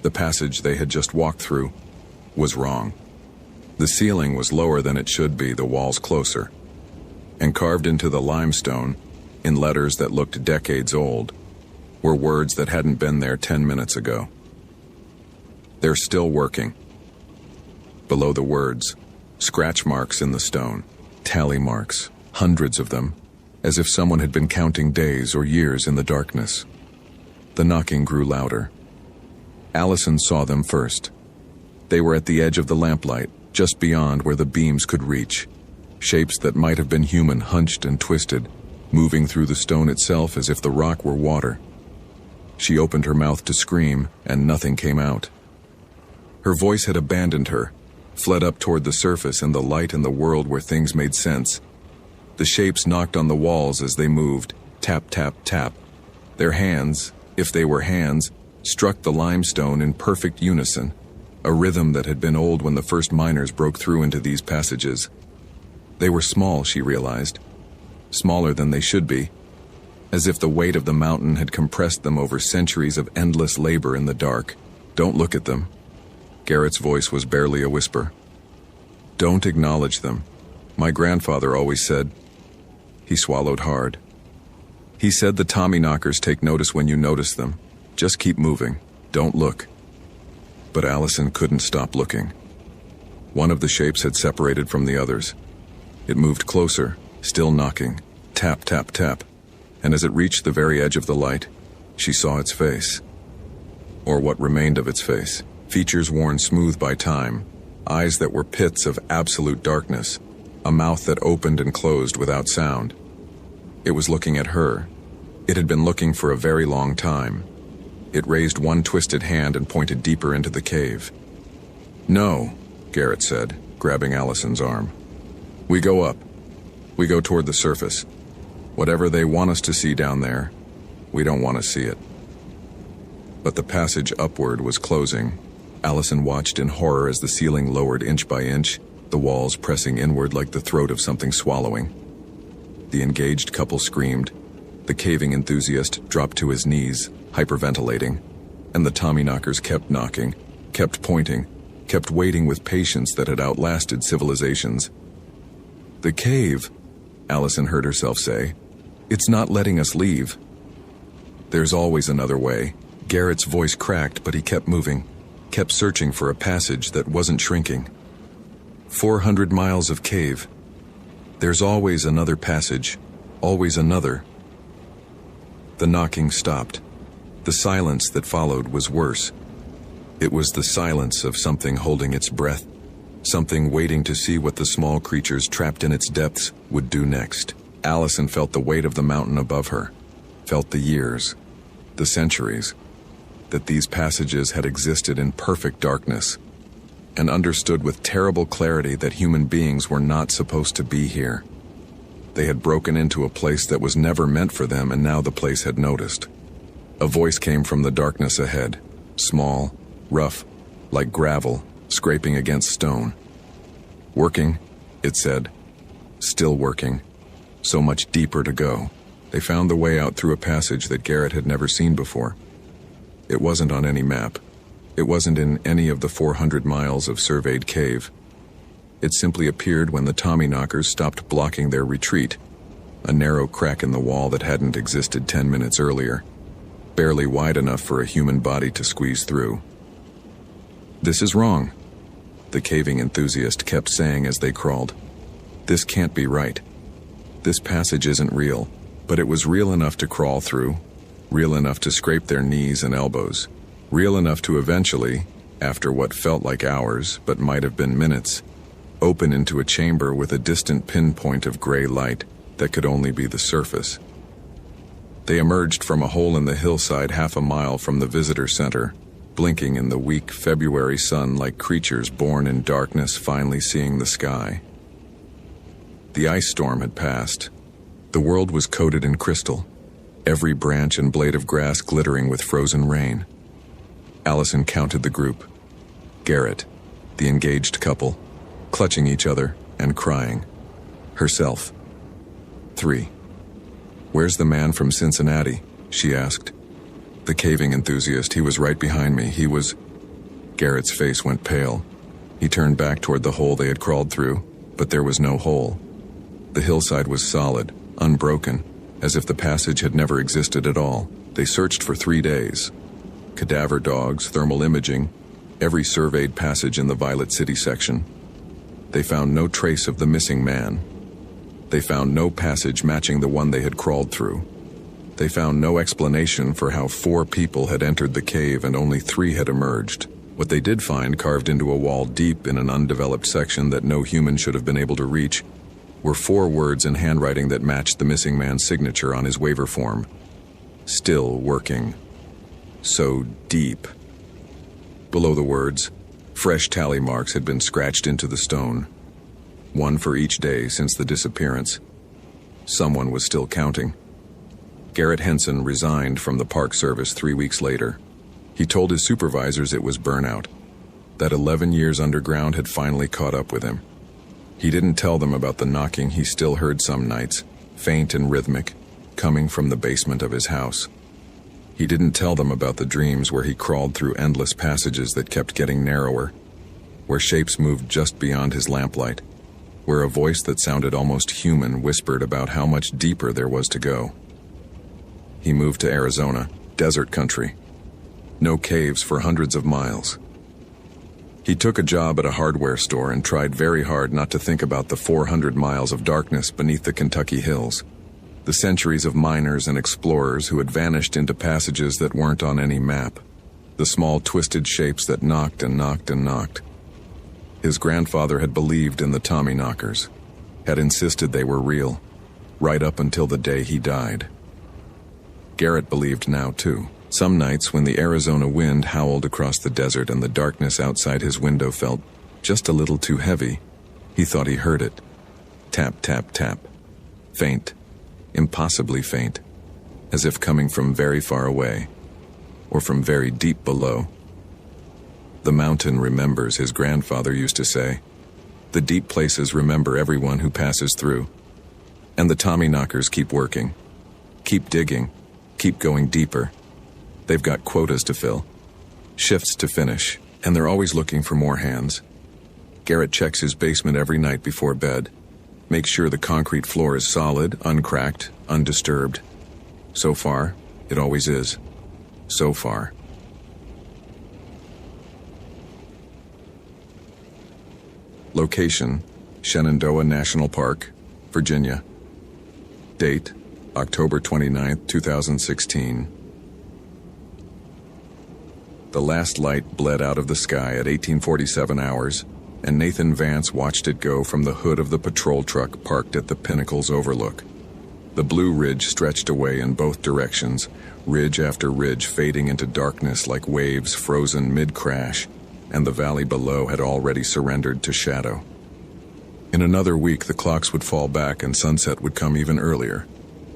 the passage they had just walked through, was wrong. The ceiling was lower than it should be, the walls closer. And carved into the limestone, in letters that looked decades old, were words that hadn't been there 10 minutes ago. "They're still working." Below the words, scratch marks in the stone, tally marks, hundreds of them, as if someone had been counting days or years in the darkness. The knocking grew louder. Allison saw them first. They were at the edge of the lamplight, just beyond where the beams could reach. Shapes that might have been human hunched and twisted, moving through the stone itself as if the rock were water. She opened her mouth to scream, and nothing came out. Her voice had abandoned her, fled up toward the surface and the light in the world where things made sense. The shapes knocked on the walls as they moved, tap, tap, tap. Their hands, if they were hands, struck the limestone in perfect unison, a rhythm that had been old when the first miners broke through into these passages. They were small, she realized, smaller than they should be, as if the weight of the mountain had compressed them over centuries of endless labor in the dark. Don't look at them. Garrett's voice was barely a whisper. Don't acknowledge them. My grandfather always said. He swallowed hard. He said the Tommyknockers take notice when you notice them. Just keep moving. Don't look. But Allison couldn't stop looking. One of the shapes had separated from the others. It moved closer, still knocking. Tap, tap, tap. And as it reached the very edge of the light, she saw its face. Or what remained of its face. Features worn smooth by time. Eyes that were pits of absolute darkness. A mouth that opened and closed without sound. It was looking at her. It had been looking for a very long time. It raised one twisted hand and pointed deeper into the cave. No, Garrett said, grabbing Allison's arm. We go up. We go toward the surface. Whatever they want us to see down there, we don't want to see it. But the passage upward was closing. Allison watched in horror as the ceiling lowered inch by inch, the walls pressing inward like the throat of something swallowing. The engaged couple screamed. The caving enthusiast dropped to his knees, hyperventilating, and the Tommyknockers kept knocking, kept pointing, kept waiting with patience that had outlasted civilizations. The cave, Allison heard herself say. It's not letting us leave. There's always another way. Garrett's voice cracked, but he kept moving, kept searching for a passage that wasn't shrinking. 400 miles of cave. There's always another passage, always another. The knocking stopped. The silence that followed was worse. It was the silence of something holding its breath, something waiting to see what the small creatures trapped in its depths would do next. Allison felt the weight of the mountain above her, felt the years, the centuries, that these passages had existed in perfect darkness, and understood with terrible clarity that human beings were not supposed to be here. They had broken into a place that was never meant for them, and now the place had noticed. A voice came from the darkness ahead, small, rough, like gravel, scraping against stone. Working, it said. Still working. So much deeper to go. They found the way out through a passage that Garrett had never seen before. It wasn't on any map. It wasn't in any of the 400 miles of surveyed cave. It simply appeared when the Tommyknockers stopped blocking their retreat, a narrow crack in the wall that hadn't existed 10 minutes earlier, barely wide enough for a human body to squeeze through. This is wrong, the caving enthusiast kept saying as they crawled. This can't be right. This passage isn't real, but it was real enough to crawl through, real enough to scrape their knees and elbows, real enough to eventually, after what felt like hours but might have been minutes, open into a chamber with a distant pinpoint of gray light that could only be the surface. They emerged from a hole in the hillside half a mile from the visitor center, blinking in the weak February sun like creatures born in darkness finally seeing the sky. The ice storm had passed. The world was coated in crystal, every branch and blade of grass glittering with frozen rain. Allison counted the group. Garrett, the engaged couple, clutching each other and crying. Herself. 3. Where's the man from Cincinnati? She asked. The caving enthusiast, he was right behind me. He was... Garrett's face went pale. He turned back toward the hole they had crawled through, but there was no hole. The hillside was solid, unbroken, as if the passage had never existed at all. They searched for 3 days. Cadaver dogs, thermal imaging, every surveyed passage in the Violet City section. They found no trace of the missing man. They found no passage matching the one they had crawled through. They found no explanation for how 4 people had entered the cave and only 3 had emerged. What they did find carved into a wall deep in an undeveloped section that no human should have been able to reach were 4 words in handwriting that matched the missing man's signature on his waiver form. Still working. So deep. Below the words, fresh tally marks had been scratched into the stone. 1 for each day since the disappearance. Someone was still counting. Garrett Henson resigned from the Park Service 3 weeks later. He told his supervisors it was burnout, that 11 years underground had finally caught up with him. He didn't tell them about the knocking he still heard some nights, faint and rhythmic, coming from the basement of his house. He didn't tell them about the dreams where he crawled through endless passages that kept getting narrower, where shapes moved just beyond his lamplight, where a voice that sounded almost human whispered about how much deeper there was to go. He moved to Arizona, desert country. No caves for hundreds of miles. He took a job at a hardware store and tried very hard not to think about the 400 miles of darkness beneath the Kentucky hills, the centuries of miners and explorers who had vanished into passages that weren't on any map, the small twisted shapes that knocked and knocked and knocked. His grandfather had believed in the Tommyknockers, had insisted they were real, right up until the day he died. Garrett believed now too. Some nights when the Arizona wind howled across the desert and the darkness outside his window felt just a little too heavy, he thought he heard it. Tap, tap, tap. Faint. Impossibly faint. As if coming from very far away. Or from very deep below. The mountain remembers, his grandfather used to say. The deep places remember everyone who passes through. And the Tommyknockers keep working. Keep digging. Keep going deeper. They've got quotas to fill, shifts to finish, and they're always looking for more hands. Garrett checks his basement every night before bed, makes sure the concrete floor is solid, uncracked, undisturbed. So far, it always is. So far. Location, Shenandoah National Park, Virginia. Date, October 29, 2016. The last light bled out of the sky at 1847 hours, and Nathan Vance watched it go from the hood of the patrol truck parked at the Pinnacle's overlook. The Blue Ridge stretched away in both directions, ridge after ridge fading into darkness like waves frozen mid-crash, and the valley below had already surrendered to shadow. In another week, the clocks would fall back and sunset would come even earlier.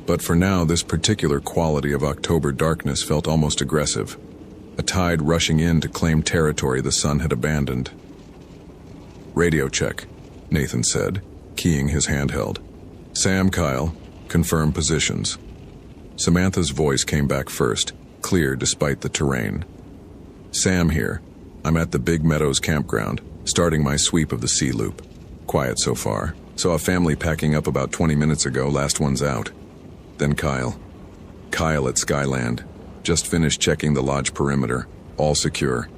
But for now, this particular quality of October darkness felt almost aggressive. A tide rushing in to claim territory the sun had abandoned. Radio check, Nathan said, keying his handheld. Sam, Kyle, confirm positions. Samantha's voice came back first, clear despite the terrain. Sam here. I'm at the Big Meadows campground, starting my sweep of the sea loop. Quiet so far. Saw a family packing up about 20 minutes ago, last one's out. Then Kyle. Kyle at Skyland. Just finished checking the lodge perimeter. All secure.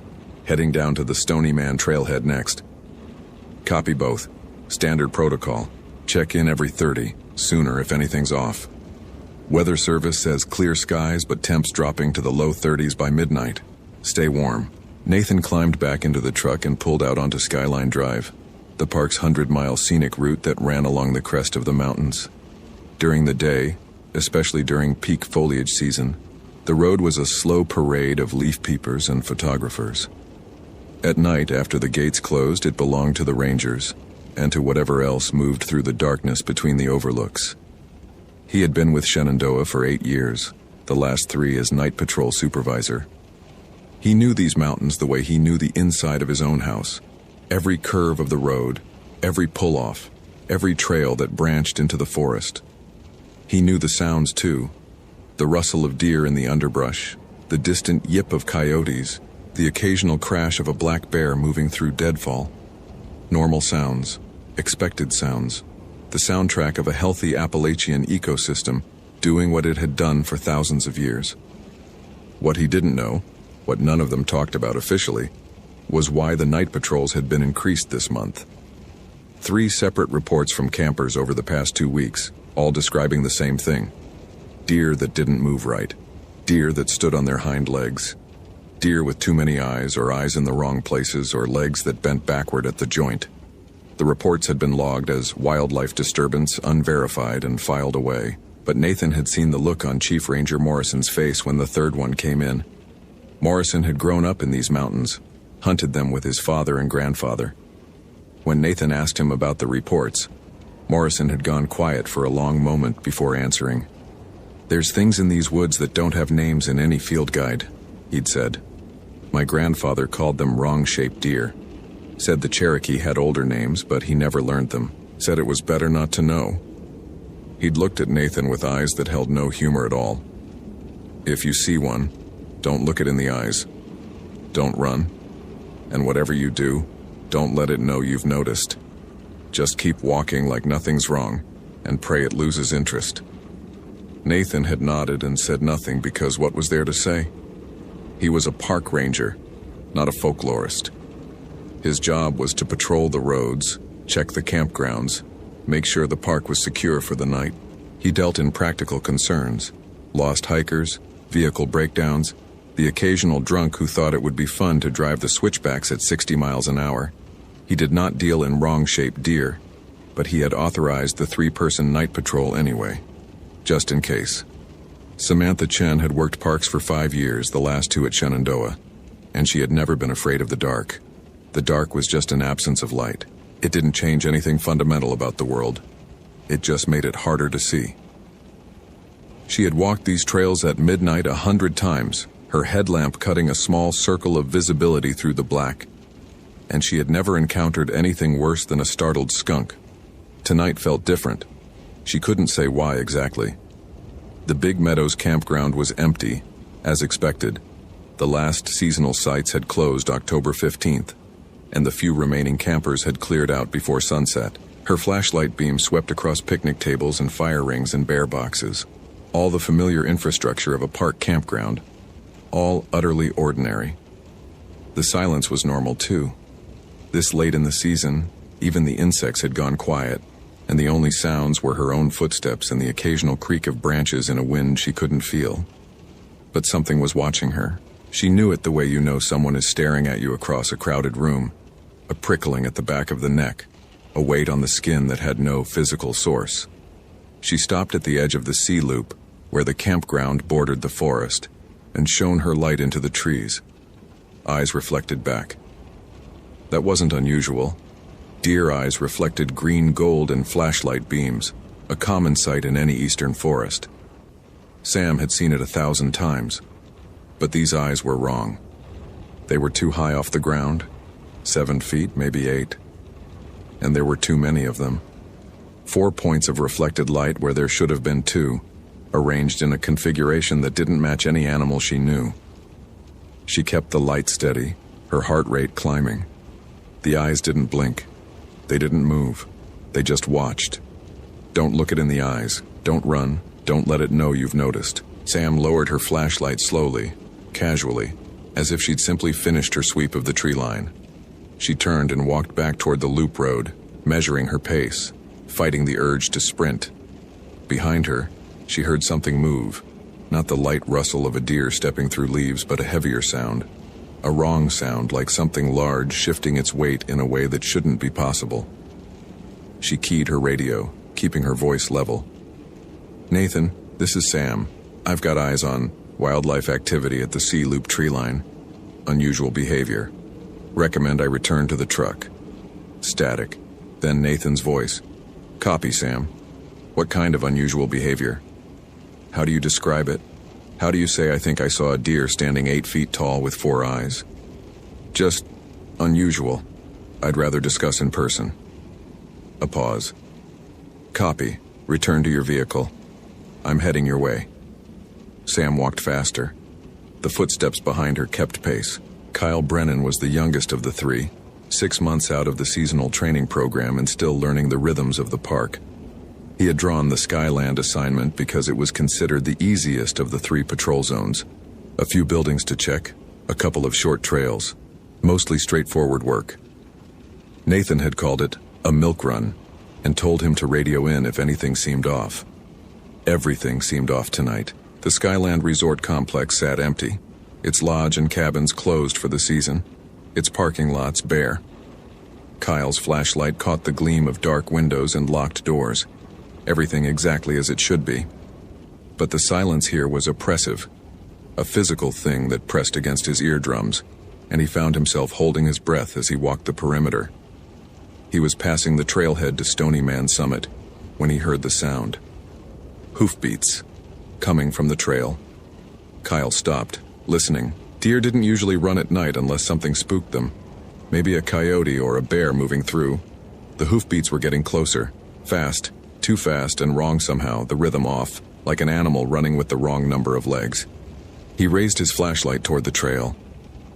Heading down to the Stony Man trailhead next. Copy both. Standard protocol. Check in every 30. Sooner if anything's off. Weather service says clear skies but temps dropping to the low 30s by midnight. Stay warm. Nathan climbed back into the truck and pulled out onto Skyline Drive, the park's 100-mile scenic route that ran along the crest of the mountains. During the day, especially during peak foliage season, the road was a slow parade of leaf peepers and photographers. At night, after the gates closed, it belonged to the rangers, and to whatever else moved through the darkness between the overlooks. He had been with Shenandoah for 8 years, the last 3 as night patrol supervisor. He knew these mountains the way he knew the inside of his own house. Every curve of the road, every pull-off, every trail that branched into the forest. He knew the sounds too. The rustle of deer in the underbrush, the distant yip of coyotes, the occasional crash of a black bear moving through deadfall. Normal sounds, expected sounds, the soundtrack of a healthy Appalachian ecosystem doing what it had done for thousands of years. What he didn't know, what none of them talked about officially, was why the night patrols had been increased this month. 3 separate reports from campers over the past 2 weeks, all describing the same thing. Deer that didn't move right. Deer that stood on their hind legs. Deer with too many eyes, or eyes in the wrong places, or legs that bent backward at the joint. The reports had been logged as wildlife disturbance, unverified, and filed away. But Nathan had seen the look on Chief Ranger Morrison's face when the 3rd one came in. Morrison had grown up in these mountains, hunted them with his father and grandfather. When Nathan asked him about the reports, Morrison had gone quiet for a long moment before answering. "There's things in these woods that don't have names in any field guide," he'd said. "My grandfather called them wrong-shaped deer. Said the Cherokee had older names, but he never learned them. Said it was better not to know." He'd looked at Nathan with eyes that held no humor at all. "If you see one, don't look it in the eyes. Don't run. And whatever you do, don't let it know you've noticed. Just keep walking like nothing's wrong, and pray it loses interest." Nathan had nodded and said nothing because what was there to say? He was a park ranger, not a folklorist. His job was to patrol the roads, check the campgrounds, make sure the park was secure for the night. He dealt in practical concerns: lost hikers, vehicle breakdowns, the occasional drunk who thought it would be fun to drive the switchbacks at 60 miles an hour. He did not deal in wrong-shaped deer, but he had authorized the 3-person night patrol anyway, just in case. Samantha Chen had worked parks for 5 years, the last 2 at Shenandoah, and she had never been afraid of the dark. The dark was just an absence of light. It didn't change anything fundamental about the world. It just made it harder to see. She had walked these trails at midnight 100 times, her headlamp cutting a small circle of visibility through the black, and she had never encountered anything worse than a startled skunk. Tonight felt different. She couldn't say why exactly. The Big Meadows campground was empty, as expected. The last seasonal sites had closed October 15th, and the few remaining campers had cleared out before sunset. Her flashlight beam swept across picnic tables and fire rings and bear boxes. All the familiar infrastructure of a park campground. All utterly ordinary. The silence was normal too. This late in the season, even the insects had gone quiet, and the only sounds were her own footsteps and the occasional creak of branches in a wind she couldn't feel. But something was watching her. She knew it the way you know someone is staring at you across a crowded room. A prickling at the back of the neck, a weight on the skin that had no physical source. She stopped at the edge of the sea loop, where the campground bordered the forest, and shone her light into the trees. Eyes reflected back. That wasn't unusual. Deer eyes reflected green gold in flashlight beams, a common sight in any eastern forest. Sam had seen it 1,000 times, but these eyes were wrong. They were too high off the ground, 7 feet, maybe 8, and there were too many of them. 4 points of reflected light where there should have been 2, arranged in a configuration that didn't match any animal she knew. She kept the light steady, her heart rate climbing. The eyes didn't blink. They didn't move. They just watched. Don't look it in the eyes. Don't run. Don't let it know you've noticed. Sam lowered her flashlight slowly, casually, as if she'd simply finished her sweep of the tree line. She turned and walked back toward the loop road, measuring her pace, fighting the urge to sprint. Behind her, she heard something move, not the light rustle of a deer stepping through leaves, but a heavier sound. A wrong sound, like something large shifting its weight in a way that shouldn't be possible. She keyed her radio, keeping her voice level. "Nathan, this is Sam. I've got eyes on wildlife activity at the sea loop tree line. Unusual behavior. Recommend I return to the truck." Static. Then Nathan's voice. "Copy, Sam. What kind of unusual behavior? How do you describe it? How do you say I think I saw a deer standing 8 feet tall with 4 eyes? Just unusual. I'd rather discuss in person." A pause. "Copy. Return to your vehicle. I'm heading your way." Sam walked faster. The footsteps behind her kept pace. Kyle Brennan was the youngest of the 3, 6 months out of the seasonal training program and still learning the rhythms of the park. He had drawn the Skyland assignment because it was considered the easiest of the 3 patrol zones. A few buildings to check, a couple of short trails, mostly straightforward work. Nathan had called it a milk run and told him to radio in if anything seemed off. Everything seemed off tonight. The Skyland Resort complex sat empty, its lodge and cabins closed for the season, its parking lots bare. Kyle's flashlight caught the gleam of dark windows and locked doors. Everything exactly as it should be. But the silence here was oppressive, a physical thing that pressed against his eardrums, and he found himself holding his breath as he walked the perimeter. He was passing the trailhead to Stony Man Summit when he heard the sound. Hoofbeats. coming from the trail. Kyle stopped, listening. Deer didn't usually run at night unless something spooked them. Maybe a coyote or a bear moving through. The hoofbeats were getting closer. Fast, too fast and wrong somehow, the rhythm off, like an animal running with the wrong number of legs. He raised his flashlight toward the trail.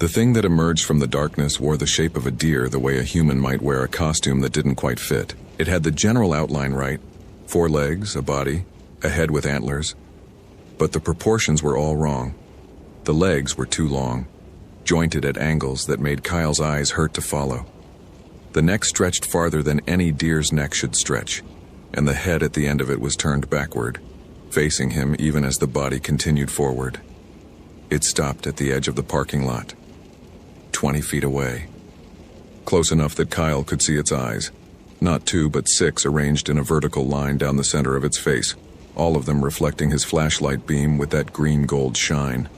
The thing that emerged from the darkness wore the shape of a deer the way a human might wear a costume that didn't quite fit. It had the general outline right. 4 legs, a body, a head with antlers. But the proportions were all wrong. The legs were too long, jointed at angles that made Kyle's eyes hurt to follow. The neck stretched farther than any deer's neck should stretch, and the head at the end of it was turned backward, facing him even as the body continued forward. It stopped at the edge of the parking lot, 20 feet away. Close enough that Kyle could see its eyes, not 2 but 6 arranged in a vertical line down the center of its face, all of them reflecting his flashlight beam with that green-gold shine.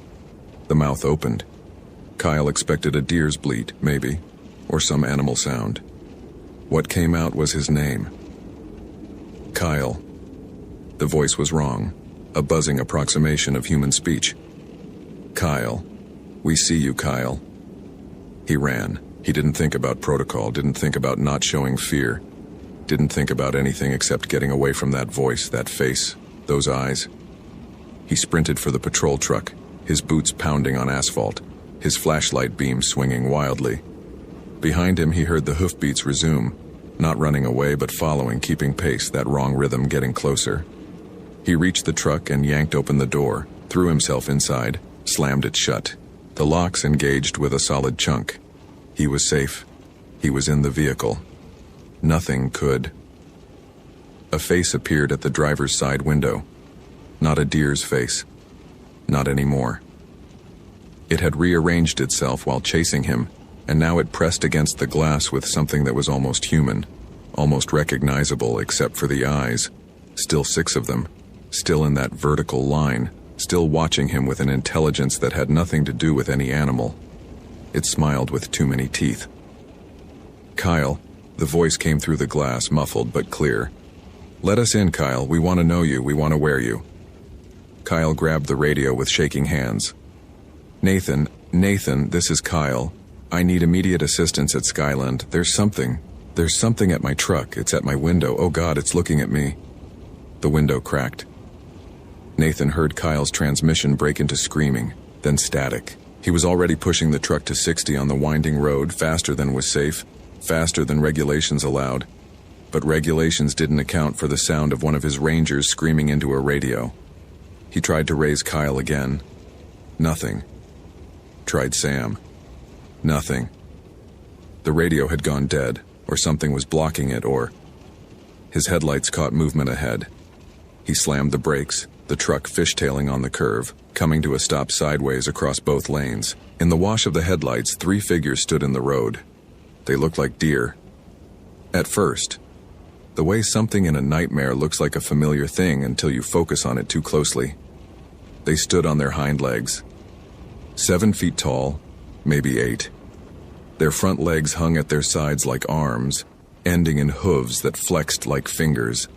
The mouth opened. Kyle expected a deer's bleat, maybe, or some animal sound. What came out was his name. Kyle. The voice was wrong, a buzzing approximation of human speech. Kyle. We see you, Kyle. He ran. He didn't think about protocol, didn't think about not showing fear, didn't think about anything except getting away from that voice, that face, those eyes. He sprinted for the patrol truck, his boots pounding on asphalt, his flashlight beam swinging wildly. Behind him he heard the hoofbeats resume, not running away but following, keeping pace, that wrong rhythm getting closer. He reached the truck and yanked open the door, threw himself inside, slammed it shut. The locks engaged with a solid chunk. He was safe. He was in the vehicle. Nothing could. A face appeared at the driver's side window. Not a deer's face. Not anymore. It had rearranged itself while chasing him, and now it pressed against the glass with something that was almost human, almost recognizable except for the eyes. Still 6 of them, still in that vertical line, still watching him with an intelligence that had nothing to do with any animal. It smiled with too many teeth. Kyle, the voice came through the glass, muffled but clear. Let us in, Kyle. We want to know you. We want to wear you. Kyle grabbed the radio with shaking hands. Nathan, this is Kyle. I need immediate assistance at Skyland. There's something at my truck. It's at my window. Oh God, it's looking at me. The window cracked. Nathan heard Kyle's transmission break into screaming, then static. He was already pushing the truck to 60 on the winding road, faster than was safe, faster than regulations allowed. But regulations didn't account for the sound of one of his rangers screaming into a radio. He tried to raise Kyle again. Nothing. Tried Sam. Nothing. The radio had gone dead, or something was blocking it, or... His headlights caught movement ahead. He slammed the brakes, the truck fishtailing on the curve, coming to a stop sideways across both lanes. In the wash of the headlights, 3 figures stood in the road. They looked like deer. At first. The way something in a nightmare looks like a familiar thing until you focus on it too closely. They stood on their hind legs. 7 feet tall, maybe 8. Their front legs hung at their sides like arms, ending in hooves that flexed like fingers.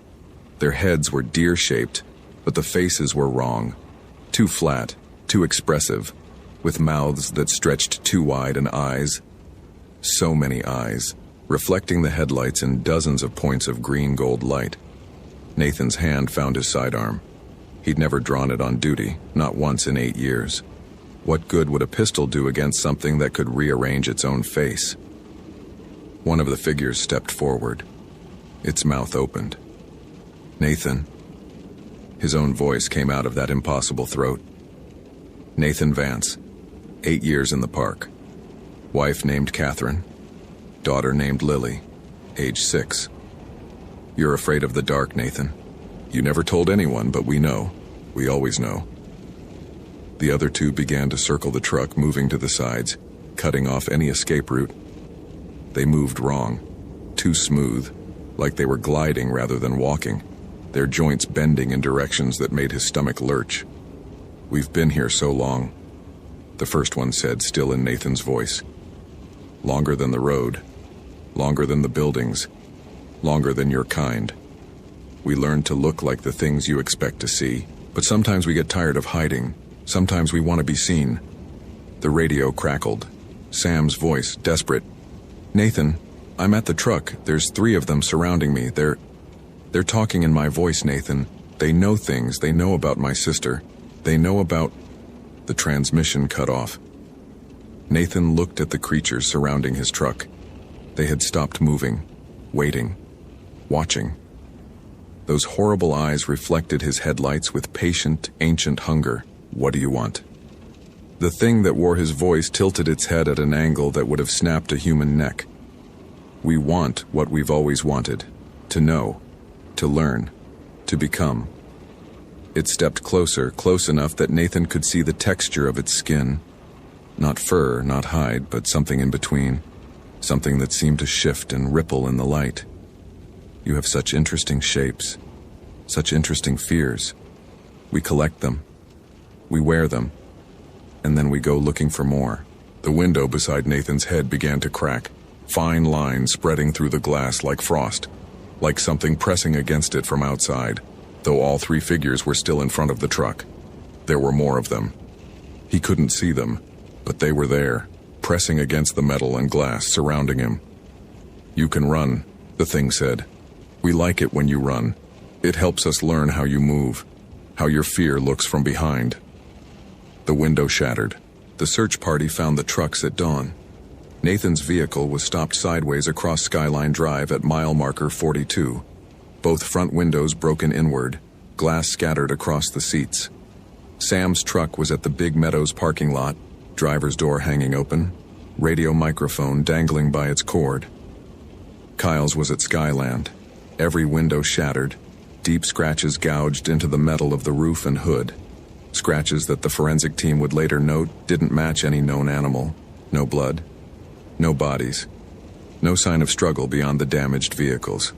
Their heads were deer-shaped, but the faces were wrong. Too flat, too expressive, with mouths that stretched too wide and eyes. So many eyes, reflecting the headlights in dozens of points of green-gold light. Nathan's hand found his sidearm. He'd never drawn it on duty, not once in 8 years. What good would a pistol do against something that could rearrange its own face? One of the figures stepped forward. Its mouth opened. Nathan. His own voice came out of that impossible throat. Nathan Vance, 8 years in the park. Wife named Catherine. Daughter named Lily, age 6. You're afraid of the dark, Nathan. You never told anyone, but we know. We always know. The other 2 began to circle the truck, moving to the sides, cutting off any escape route. They moved wrong, too smooth, like they were gliding rather than walking, their joints bending in directions that made his stomach lurch. We've been here so long, the first one said, still in Nathan's voice. Longer than the road, longer than the buildings, longer than your kind. We learned to look like the things you expect to see, But sometimes we get tired of hiding. Sometimes we want to be seen. The radio crackled. Sam's voice, desperate. "Nathan, I'm at the truck. There's 3 of them surrounding me. They're talking in my voice, Nathan. They know things. They know about my sister. They know about..." The transmission cut off. Nathan looked at the creatures surrounding his truck. They had stopped moving, waiting, watching. Those horrible eyes reflected his headlights with patient, ancient hunger. "What do you want?" The thing that wore his voice tilted its head at an angle that would have snapped a human neck. "We want what we've always wanted. To know, to learn, to become." It stepped closer, close enough that Nathan could see the texture of its skin. Not fur, not hide, but something in between. Something that seemed to shift and ripple in the light. "You have such interesting shapes, such interesting fears. We collect them. We wear them. And then we go looking for more." The window beside Nathan's head began to crack, fine lines spreading through the glass like frost, like something pressing against it from outside, though all 3 figures were still in front of the truck. There were more of them. He couldn't see them, but they were there, pressing against the metal and glass surrounding him. "You can run," the thing said. "We like it when you run. It helps us learn how you move, how your fear looks from behind." The window shattered. The search party found the trucks at dawn. Nathan's vehicle was stopped sideways across Skyline Drive at mile marker 42. Both front windows broken inward, glass scattered across the seats. Sam's truck was at the Big Meadows parking lot, driver's door hanging open, radio microphone dangling by its cord. Kyle's was at Skyland, every window shattered, deep scratches gouged into the metal of the roof and hood. Scratches that the forensic team would later note didn't match any known animal. No blood, no bodies, no sign of struggle beyond the damaged vehicles.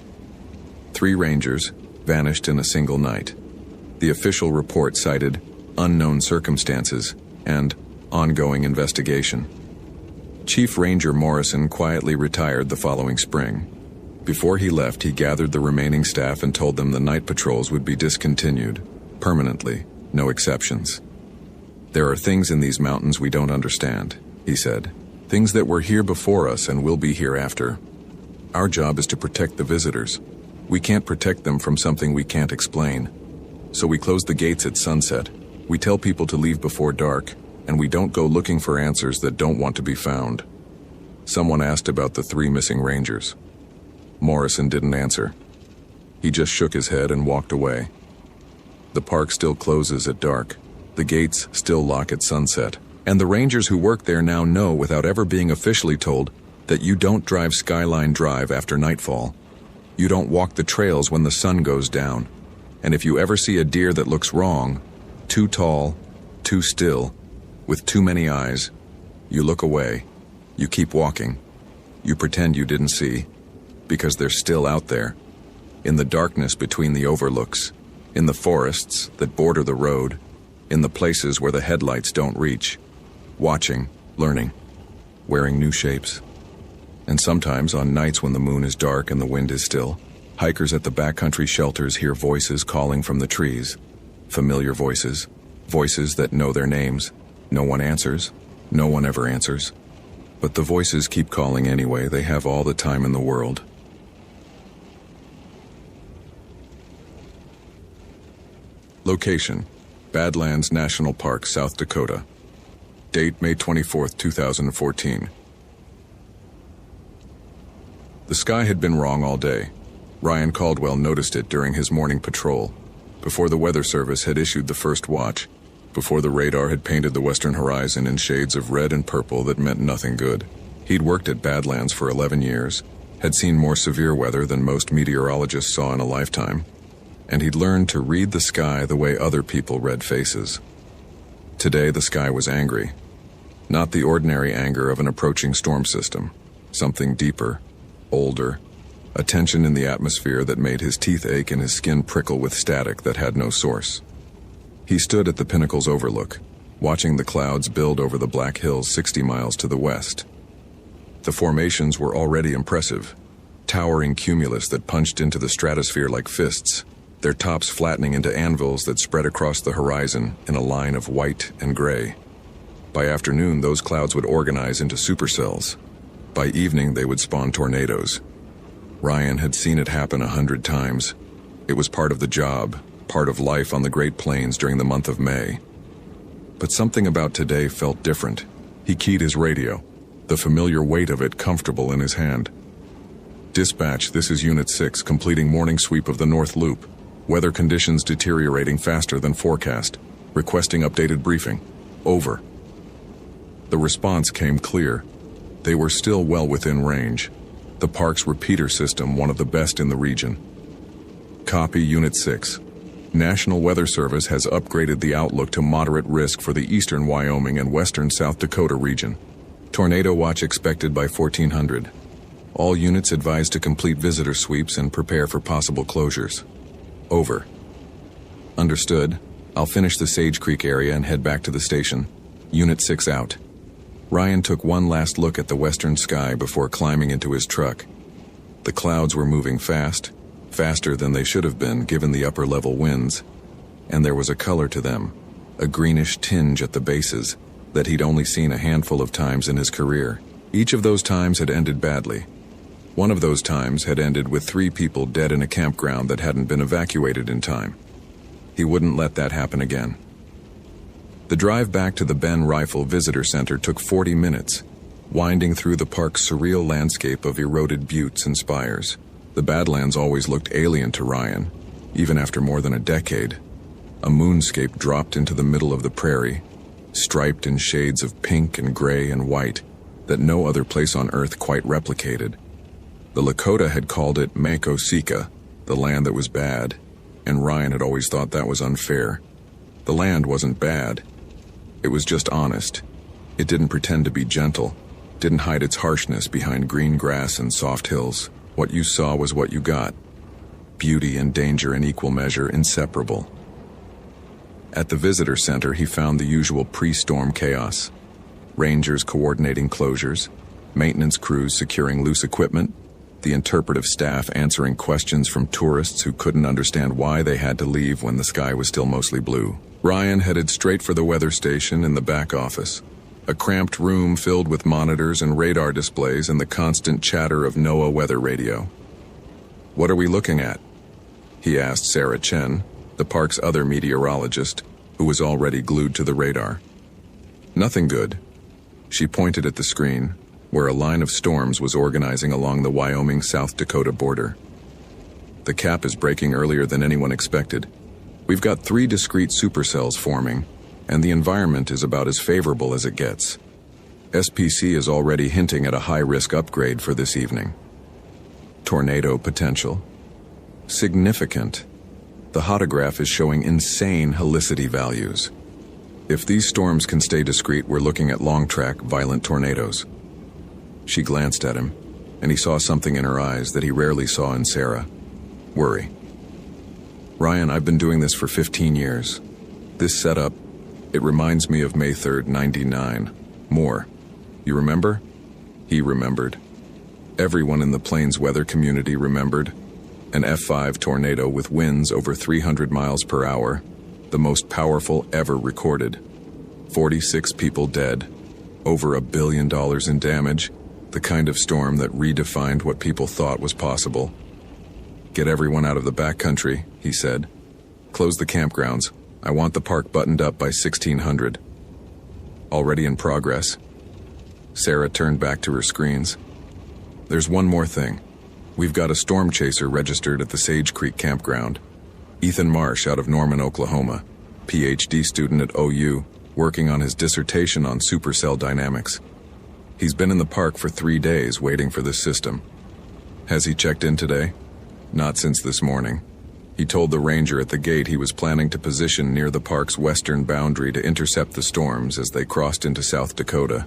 3 rangers vanished in a single night. The official report cited unknown circumstances and ongoing investigation. Chief Ranger Morrison quietly retired the following spring. Before he left, he gathered the remaining staff and told them the night patrols would be discontinued, permanently, no exceptions. "There are things in these mountains we don't understand," he said. "Things that were here before us and will be here after. Our job is to protect the visitors. We can't protect them from something we can't explain. So we close the gates at sunset. We tell people to leave before dark, and we don't go looking for answers that don't want to be found." Someone asked about the 3 missing rangers. Morrison didn't answer. He just shook his head and walked away. The park still closes at dark. The gates still lock at sunset. And the rangers who work there now know, without ever being officially told, that you don't drive Skyline Drive after nightfall. You don't walk the trails when the sun goes down. And if you ever see a deer that looks wrong, too tall, too still, with too many eyes, you look away. You keep walking. You pretend you didn't see, because they're still out there, in the darkness between the overlooks, in the forests that border the road, in the places where the headlights don't reach, watching, learning, wearing new shapes. And sometimes on nights when the moon is dark and the wind is still, hikers at the backcountry shelters hear voices calling from the trees, familiar voices, voices that know their names. No one answers, no one ever answers. But the voices keep calling anyway. They have all the time in the world. Location: Badlands National Park, South Dakota. Date: May 24th, 2014. The sky had been wrong all day. Ryan Caldwell noticed it during his morning patrol, before the Weather Service had issued the first watch, before the radar had painted the western horizon in shades of red and purple that meant nothing good. He'd worked at Badlands for 11 years, had seen more severe weather than most meteorologists saw in a lifetime, and he'd learned to read the sky the way other people read faces. Today the sky was angry. Not the ordinary anger of an approaching storm system. Something deeper, older, a tension in the atmosphere that made his teeth ache and his skin prickle with static that had no source. He stood at the pinnacle's overlook, watching the clouds build over the Black Hills 60 miles to the west. The formations were already impressive, towering cumulus that punched into the stratosphere like fists, their tops flattening into anvils that spread across the horizon in a line of white and gray. By afternoon, those clouds would organize into supercells. By evening, they would spawn tornadoes. Ryan had seen it happen 100 times. It was part of the job, part of life on the Great Plains during the month of May. But something about today felt different. He keyed his radio, the familiar weight of it comfortable in his hand. "Dispatch, this is Unit 6, completing morning sweep of the North Loop. Weather conditions deteriorating faster than forecast. Requesting updated briefing. Over." The response came clear. They were still well within range. The park's repeater system, one of the best in the region. "Copy, Unit 6. National Weather Service has upgraded the outlook to moderate risk for the eastern Wyoming and western South Dakota region. Tornado watch expected by 1400. All units advised to complete visitor sweeps and prepare for possible closures. Over." "Understood. I'll finish the Sage Creek area and head back to the station. Unit 6 out." Ryan took one last look at the western sky before climbing into his truck. The clouds were moving fast, faster than they should have been given the upper-level winds, and there was a color to them, a greenish tinge at the bases that he'd only seen a handful of times in his career. Each of those times had ended badly. One of those times had ended with 3 people dead in a campground that hadn't been evacuated in time. He wouldn't let that happen again. The drive back to the Ben Rifle Visitor Center took 40 minutes, winding through the park's surreal landscape of eroded buttes and spires. The Badlands always looked alien to Ryan, even after more than a decade. A moonscape dropped into the middle of the prairie, striped in shades of pink and gray and white that no other place on Earth quite replicated. The Lakota had called it Mako Sika, the land that was bad, and Ryan had always thought that was unfair. The land wasn't bad. It was just honest. It didn't pretend to be gentle, didn't hide its harshness behind green grass and soft hills. What you saw was what you got. Beauty and danger in equal measure, inseparable. At the visitor center, he found the usual pre-storm chaos. Rangers coordinating closures, maintenance crews securing loose equipment, the interpretive staff answering questions from tourists who couldn't understand why they had to leave when the sky was still mostly blue. Ryan headed straight for the weather station in the back office, a cramped room filled with monitors and radar displays and the constant chatter of NOAA weather radio. "What are we looking at?" he asked Sarah Chen, the park's other meteorologist, who was already glued to the radar. "Nothing good." She pointed at the screen, where a line of storms was organizing along the Wyoming-South Dakota border. "The cap is breaking earlier than anyone expected. We've got 3 discrete supercells forming, and the environment is about as favorable as it gets. SPC is already hinting at a high-risk upgrade for this evening. Tornado potential. Significant. The hotograph is showing insane helicity values. If these storms can stay discrete, we're looking at long-track, violent tornadoes." She glanced at him, and he saw something in her eyes that he rarely saw in Sarah. Worry. "Ryan, I've been doing this for 15 years. This setup, it reminds me of May 3rd, 99. More. You remember?" He remembered. Everyone in the Plains weather community remembered. An F5 tornado with winds over 300 miles per hour, the most powerful ever recorded. 46 people dead, over $1 billion in damage, the kind of storm that redefined what people thought was possible. "Get everyone out of the backcountry," he said. "Close the campgrounds. I want the park buttoned up by 1600. "Already in progress." Sarah turned back to her screens. "There's one more thing. We've got a storm chaser registered at the Sage Creek campground. Ethan Marsh out of Norman, Oklahoma, PhD student at OU, working on his dissertation on supercell dynamics. He's been in the park for 3 days waiting for this system. Has he checked in today? Not since this morning. He told the ranger at the gate he was planning to position near the park's western boundary to intercept the storms as they crossed into South Dakota."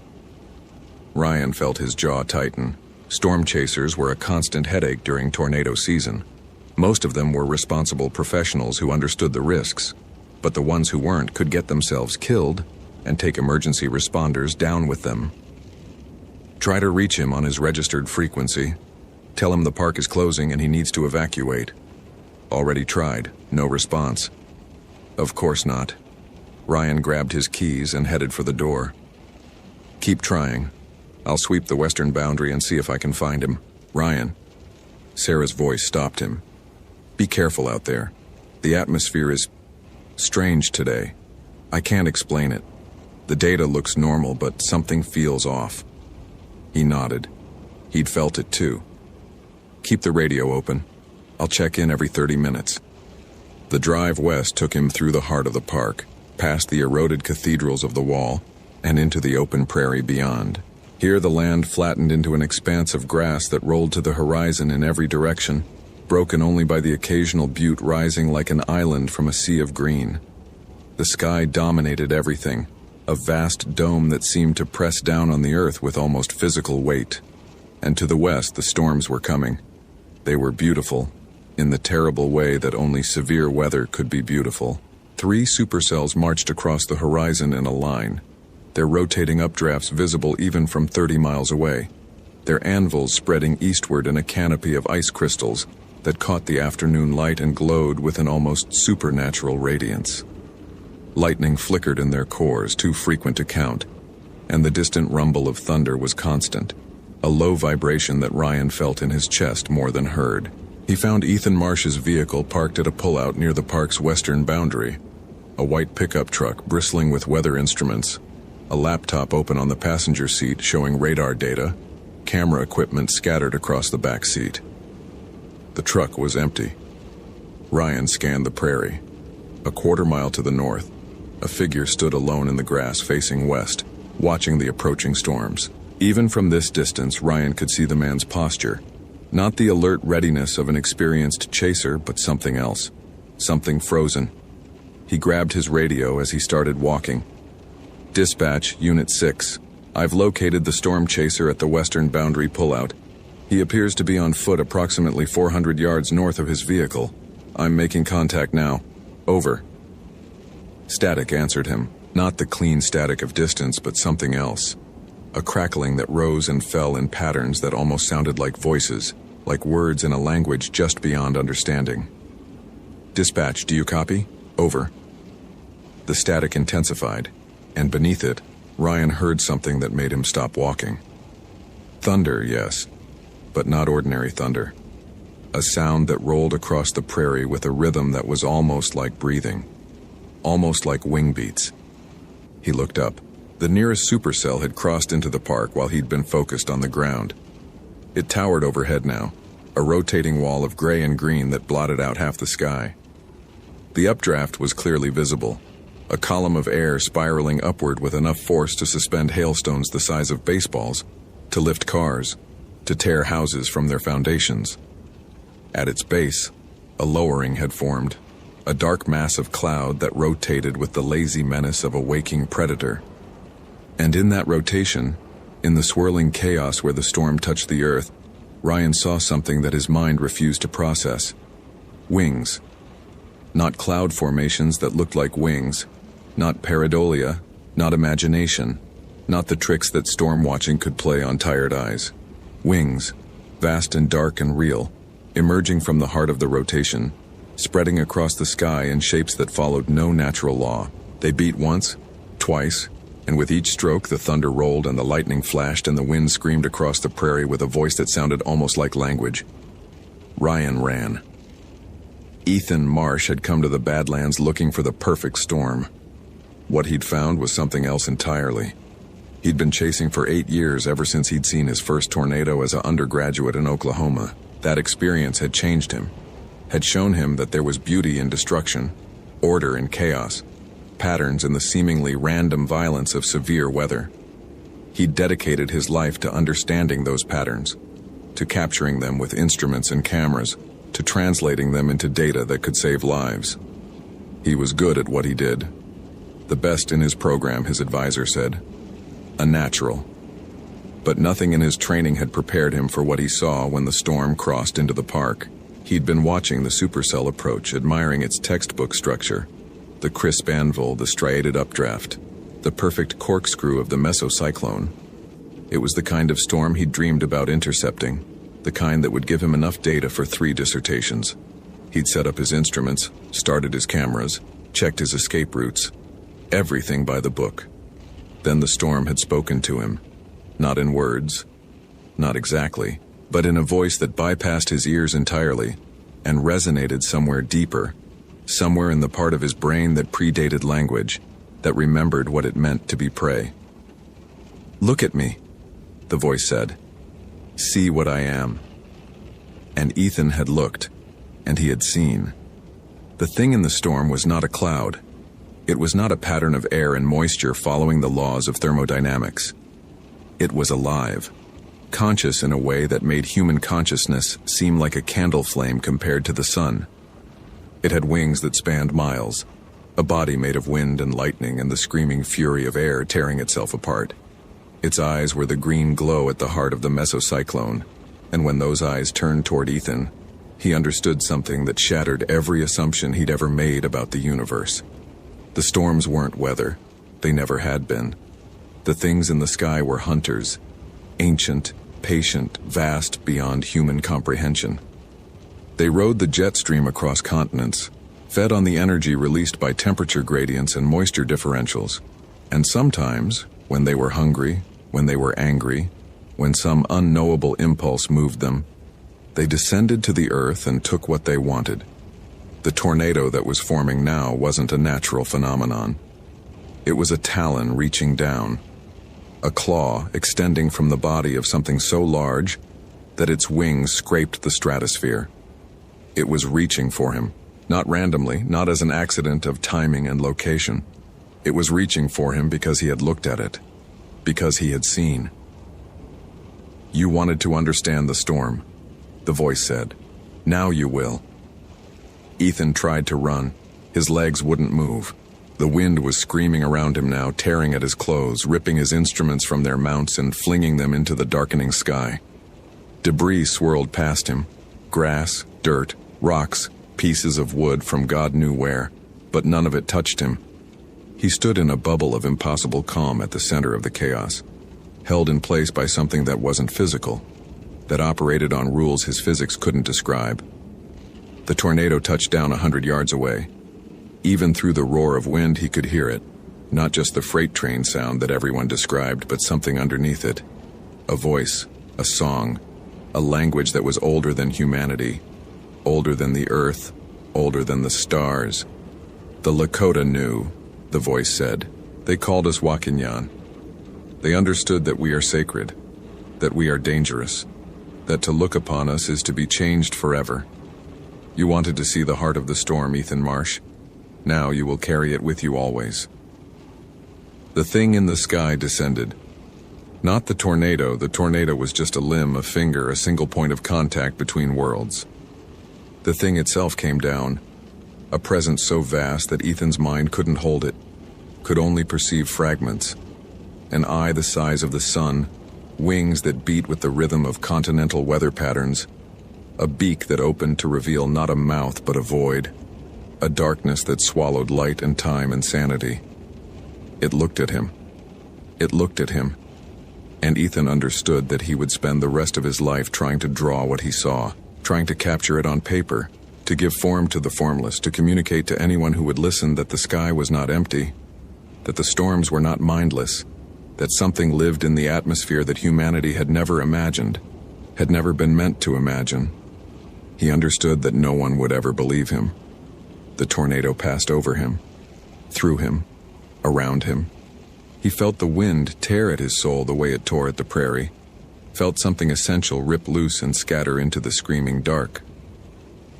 Ryan felt his jaw tighten. Storm chasers were a constant headache during tornado season. Most of them were responsible professionals who understood the risks, but the ones who weren't could get themselves killed and take emergency responders down with them. "Try to reach him on his registered frequency. Tell him the park is closing and he needs to evacuate." Already tried. No response. Of course not. Ryan grabbed his keys and headed for the door. Keep trying. I'll sweep the western boundary and see if I can find him. Ryan. Sarah's voice stopped him. Be careful out there. The atmosphere is strange today. I can't explain it. The data looks normal, but something feels off. He nodded. He'd felt it too. Keep the radio open. I'll check in every 30 minutes. The drive west took him through the heart of the park, past the eroded cathedrals of the wall, and into the open prairie beyond. Here the land flattened into an expanse of grass that rolled to the horizon in every direction, broken only by the occasional butte rising like an island from a sea of green. The sky dominated everything, a vast dome that seemed to press down on the earth with almost physical weight. And to the west the storms were coming. They were beautiful, in the terrible way that only severe weather could be beautiful. 3 supercells marched across the horizon in a line, their rotating updrafts visible even from 30 miles away, their anvils spreading eastward in a canopy of ice crystals that caught the afternoon light and glowed with an almost supernatural radiance. Lightning flickered in their cores, too frequent to count, and the distant rumble of thunder was constant, a low vibration that Ryan felt in his chest more than heard. He found Ethan Marsh's vehicle parked at a pullout near the park's western boundary, a white pickup truck bristling with weather instruments, a laptop open on the passenger seat showing radar data, camera equipment scattered across the back seat. The truck was empty. Ryan scanned the prairie. A quarter-mile to the north, a figure stood alone in the grass facing west, watching the approaching storms. Even from this distance, Ryan could see the man's posture. Not the alert readiness of an experienced chaser, but something else. Something frozen. He grabbed his radio as he started walking. Dispatch, Unit 6. I've located the storm chaser at the western boundary pullout. He appears to be on foot approximately 400 yards north of his vehicle. I'm making contact now. Over. Static answered him. Not the clean static of distance, but something else. A crackling that rose and fell in patterns that almost sounded like voices, like words in a language just beyond understanding. Dispatch, do you copy? Over. The static intensified, and beneath it, Ryan heard something that made him stop walking. Thunder, yes, but not ordinary thunder. A sound that rolled across the prairie with a rhythm that was almost like breathing, almost like wing beats. He looked up. The nearest supercell had crossed into the park while he'd been focused on the ground. It towered overhead now, a rotating wall of gray and green that blotted out half the sky. The updraft was clearly visible, a column of air spiraling upward with enough force to suspend hailstones the size of baseballs, to lift cars, to tear houses from their foundations. At its base, a lowering had formed, a dark mass of cloud that rotated with the lazy menace of a waking predator. And in that rotation, in the swirling chaos where the storm touched the earth, Ryan saw something that his mind refused to process. Wings. Not cloud formations that looked like wings, not pareidolia, not imagination, not the tricks that storm watching could play on tired eyes. Wings, vast and dark and real, emerging from the heart of the rotation, spreading across the sky in shapes that followed no natural law. They beat once, twice, and with each stroke the thunder rolled and the lightning flashed and the wind screamed across the prairie with a voice that sounded almost like language. Ryan ran. Ethan Marsh had come to the Badlands looking for the perfect storm. What he'd found was something else entirely. He'd been chasing for 8 years ever since he'd seen his first tornado as an undergraduate in Oklahoma. That experience had changed him, had shown him that there was beauty in destruction, order in chaos, patterns in the seemingly random violence of severe weather. He'd dedicated his life to understanding those patterns, to capturing them with instruments and cameras, to translating them into data that could save lives. He was good at what he did. The best in his program, his advisor said. A natural. But nothing in his training had prepared him for what he saw when the storm crossed into the park. He'd been watching the supercell approach, admiring its textbook structure. The crisp anvil, the striated updraft, the perfect corkscrew of the mesocyclone. It was the kind of storm he'd dreamed about intercepting, the kind that would give him enough data for 3 dissertations. He'd set up his instruments, started his cameras, checked his escape routes. Everything by the book. Then the storm had spoken to him. Not in words, not exactly, but in a voice that bypassed his ears entirely and resonated somewhere deeper, somewhere in the part of his brain that predated language, that remembered what it meant to be prey. "Look at me," the voice said. "See what I am." And Ethan had looked, and he had seen. The thing in the storm was not a cloud. It was not a pattern of air and moisture following the laws of thermodynamics. It was alive, conscious in a way that made human consciousness seem like a candle flame compared to the sun. It had wings that spanned miles, a body made of wind and lightning and the screaming fury of air tearing itself apart. Its eyes were the green glow at the heart of the mesocyclone, and when those eyes turned toward Ethan, he understood something that shattered every assumption he'd ever made about the universe. The storms weren't weather. They never had been. The things in the sky were hunters, ancient, patient, vast beyond human comprehension. They rode the jet stream across continents, fed on the energy released by temperature gradients and moisture differentials, and sometimes, when they were hungry, when they were angry, when some unknowable impulse moved them, they descended to the earth and took what they wanted. The tornado that was forming now wasn't a natural phenomenon. It was a talon reaching down, a claw extending from the body of something so large that its wings scraped the stratosphere. It was reaching for him, not randomly, not as an accident of timing and location. It was reaching for him because he had looked at it, because he had seen. "You wanted to understand the storm," the voice said. "Now you will." Ethan tried to run. His legs wouldn't move. The wind was screaming around him now, tearing at his clothes, ripping his instruments from their mounts and flinging them into the darkening sky. Debris swirled past him. Grass, dirt, rocks, pieces of wood from God knew where, but none of it touched him. He stood in a bubble of impossible calm at the center of the chaos, held in place by something that wasn't physical, that operated on rules his physics couldn't describe. The tornado touched down 100 yards away. Even through the roar of wind, he could hear it. Not just the freight train sound that everyone described, but something underneath it. A voice, a song, a language that was older than humanity, older than the earth, older than the stars. "The Lakota knew," the voice said. "They called us Wakinyan. They understood that we are sacred, that we are dangerous, that to look upon us is to be changed forever. You wanted to see the heart of the storm, Ethan Marsh. Now you will carry it with you always." The thing in the sky descended. Not the tornado was just a limb, a finger, a single point of contact between worlds. The thing itself came down, a presence so vast that Ethan's mind couldn't hold it, could only perceive fragments. An eye the size of the sun, wings that beat with the rhythm of continental weather patterns, a beak that opened to reveal not a mouth but a void, a darkness that swallowed light and time and sanity. It looked at him. It looked at him. And Ethan understood that he would spend the rest of his life trying to draw what he saw, trying to capture it on paper, to give form to the formless, to communicate to anyone who would listen that the sky was not empty, that the storms were not mindless, that something lived in the atmosphere that humanity had never imagined, had never been meant to imagine. He understood that no one would ever believe him. The tornado passed over him, through him, around him. He felt the wind tear at his soul the way it tore at the prairie, felt something essential rip loose and scatter into the screaming dark.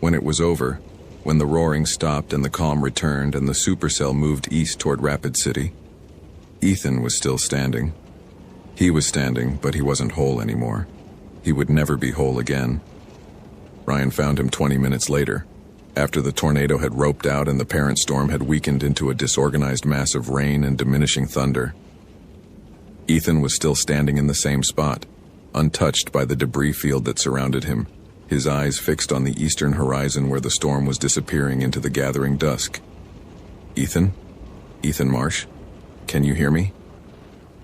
When it was over, when the roaring stopped and the calm returned and the supercell moved east toward Rapid City, Ethan was still standing. He was standing, but he wasn't whole anymore. He would never be whole again. Ryan found him 20 minutes later, after the tornado had roped out and the parent storm had weakened into a disorganized mass of rain and diminishing thunder. Ethan was still standing in the same spot, untouched by the debris field that surrounded him, his eyes fixed on the eastern horizon where the storm was disappearing into the gathering dusk. "Ethan? Ethan Marsh? Can you hear me?"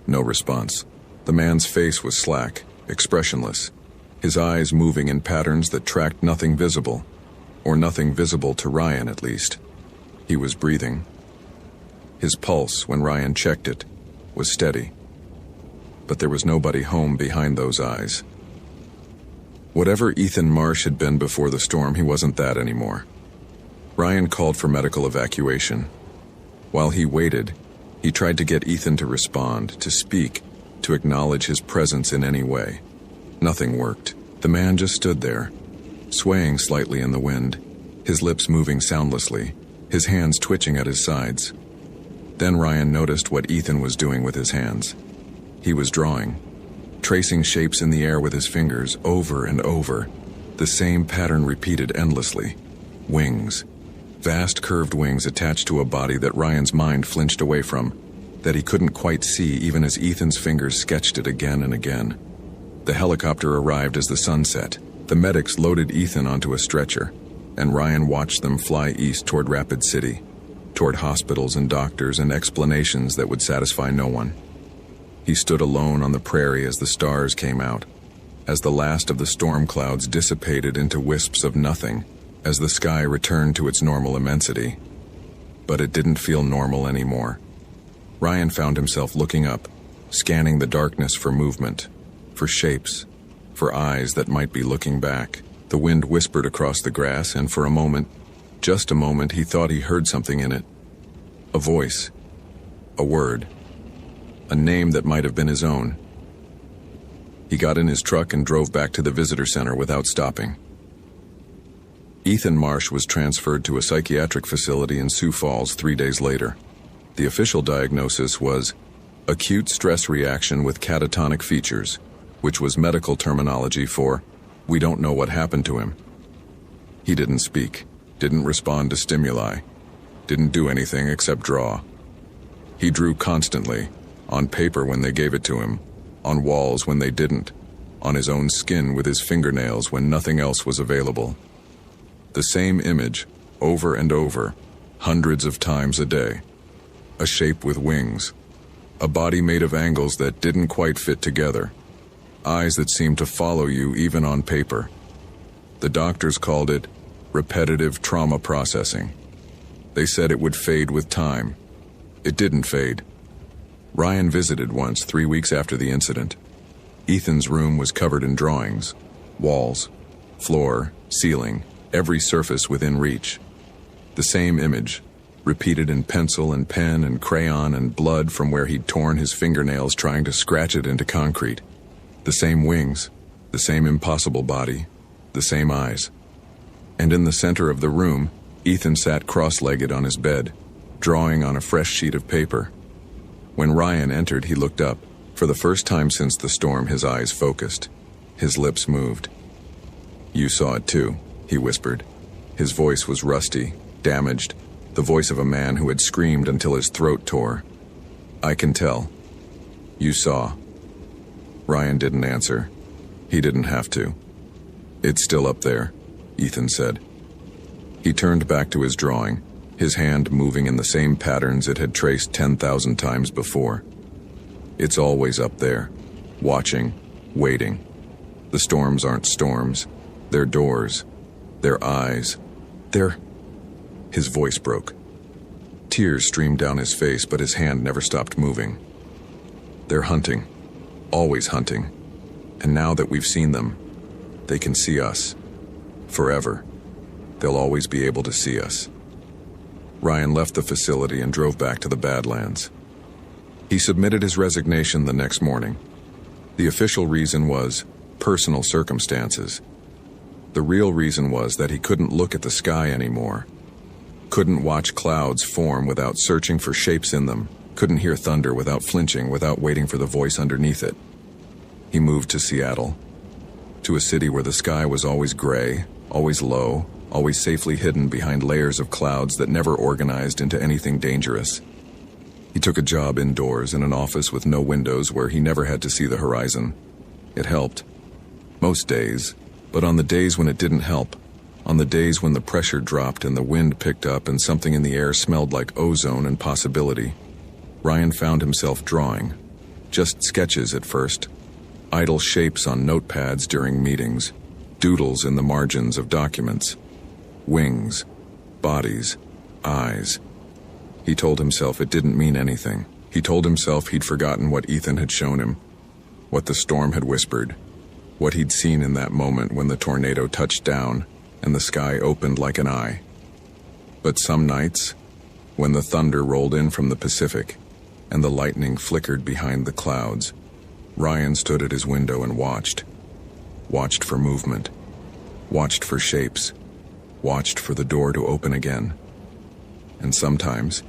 No response. The man's face was slack, expressionless, his eyes moving in patterns that tracked nothing visible. or nothing visible to Ryan at least. He was breathing. His pulse, when Ryan checked it, was steady. But there was nobody home behind those eyes. Whatever Ethan Marsh had been before the storm, he wasn't that anymore. Ryan called for medical evacuation. While he waited, he tried to get Ethan to respond, to speak, to acknowledge his presence in any way. Nothing worked. The man just stood there, swaying slightly in the wind, his lips moving soundlessly, his hands twitching at his sides. Then Ryan noticed what Ethan was doing with his hands. He was drawing, tracing shapes in the air with his fingers over and over, the same pattern repeated endlessly. Wings. Vast curved wings attached to a body that Ryan's mind flinched away from, that he couldn't quite see even as Ethan's fingers sketched it again and again. The helicopter arrived as the sun set. The medics loaded Ethan onto a stretcher, and Ryan watched them fly east toward Rapid City, toward hospitals and doctors and explanations that would satisfy no one. He stood alone on the prairie as the stars came out, as the last of the storm clouds dissipated into wisps of nothing, as the sky returned to its normal immensity. But it didn't feel normal anymore. Ryan found himself looking up, scanning the darkness for movement, for shapes, for eyes that might be looking back. The wind whispered across the grass, and for a moment, just a moment, he thought he heard something in it. A voice, a word, a name that might have been his own. He got in his truck and drove back to the visitor center without stopping. Ethan Marsh was transferred to a psychiatric facility in Sioux Falls 3 days later. The official diagnosis was acute stress reaction with catatonic features, which was medical terminology for, we don't know what happened to him. He didn't speak, didn't respond to stimuli, didn't do anything except draw. He drew constantly, on paper when they gave it to him, on walls when they didn't, on his own skin with his fingernails when nothing else was available. The same image, over and over, hundreds of times a day. A shape with wings. A body made of angles that didn't quite fit together. Eyes that seemed to follow you even on paper. The doctors called it repetitive trauma processing. They said it would fade with time. It didn't fade. Ryan visited once 3 weeks after the incident. Ethan's room was covered in drawings. Walls, floor, ceiling, every surface within reach. The same image, repeated in pencil and pen and crayon and blood from where he'd torn his fingernails trying to scratch it into concrete. The same wings, the same impossible body, the same eyes. And in the center of the room, Ethan sat cross-legged on his bed, drawing on a fresh sheet of paper. When Ryan entered, he looked up. For the first time since the storm, his eyes focused. His lips moved. "You saw it too," he whispered. His voice was rusty, damaged, the voice of a man who had screamed until his throat tore. "I can tell. You saw." Ryan didn't answer. He didn't have to. "It's still up there," Ethan said. He turned back to his drawing, his hand moving in the same patterns it had traced 10,000 times before. "It's always up there, watching, waiting. The storms aren't storms. They're doors. They're eyes. They're—" His voice broke. Tears streamed down his face, but his hand never stopped moving. "They're hunting. Always hunting. And now that we've seen them, they can see us. Forever. They'll always be able to see us." Ryan left the facility and drove back to the Badlands. He submitted his resignation the next morning. The official reason was personal circumstances. The real reason was that he couldn't look at the sky anymore. Couldn't watch clouds form without searching for shapes in them. Couldn't hear thunder without flinching, without waiting for the voice underneath it. He moved to Seattle, to a city where the sky was always gray, always low, always safely hidden behind layers of clouds that never organized into anything dangerous. He took a job indoors in an office with no windows where he never had to see the horizon. It helped. Most days. But on the days when it didn't help, on the days when the pressure dropped and the wind picked up and something in the air smelled like ozone and possibility, Ryan found himself drawing. Just sketches at first. Idle shapes on notepads during meetings. Doodles in the margins of documents. Wings, bodies, eyes. He told himself it didn't mean anything. He told himself he'd forgotten what Ethan had shown him, what the storm had whispered, what he'd seen in that moment when the tornado touched down and the sky opened like an eye. But some nights, when the thunder rolled in from the Pacific and the lightning flickered behind the clouds, Ryan stood at his window and watched for movement, watched for shapes, watched for the door to open again. And sometimes,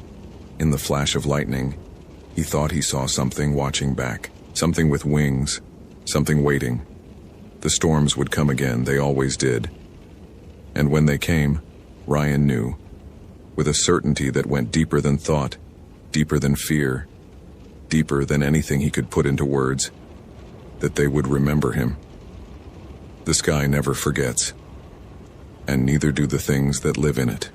in the flash of lightning, he thought he saw something watching back, something with wings, something waiting. The storms would come again, they always did. And when they came, Ryan knew, with a certainty that went deeper than thought, deeper than fear, deeper than anything he could put into words, that they would remember him. The sky never forgets, and neither do the things that live in it.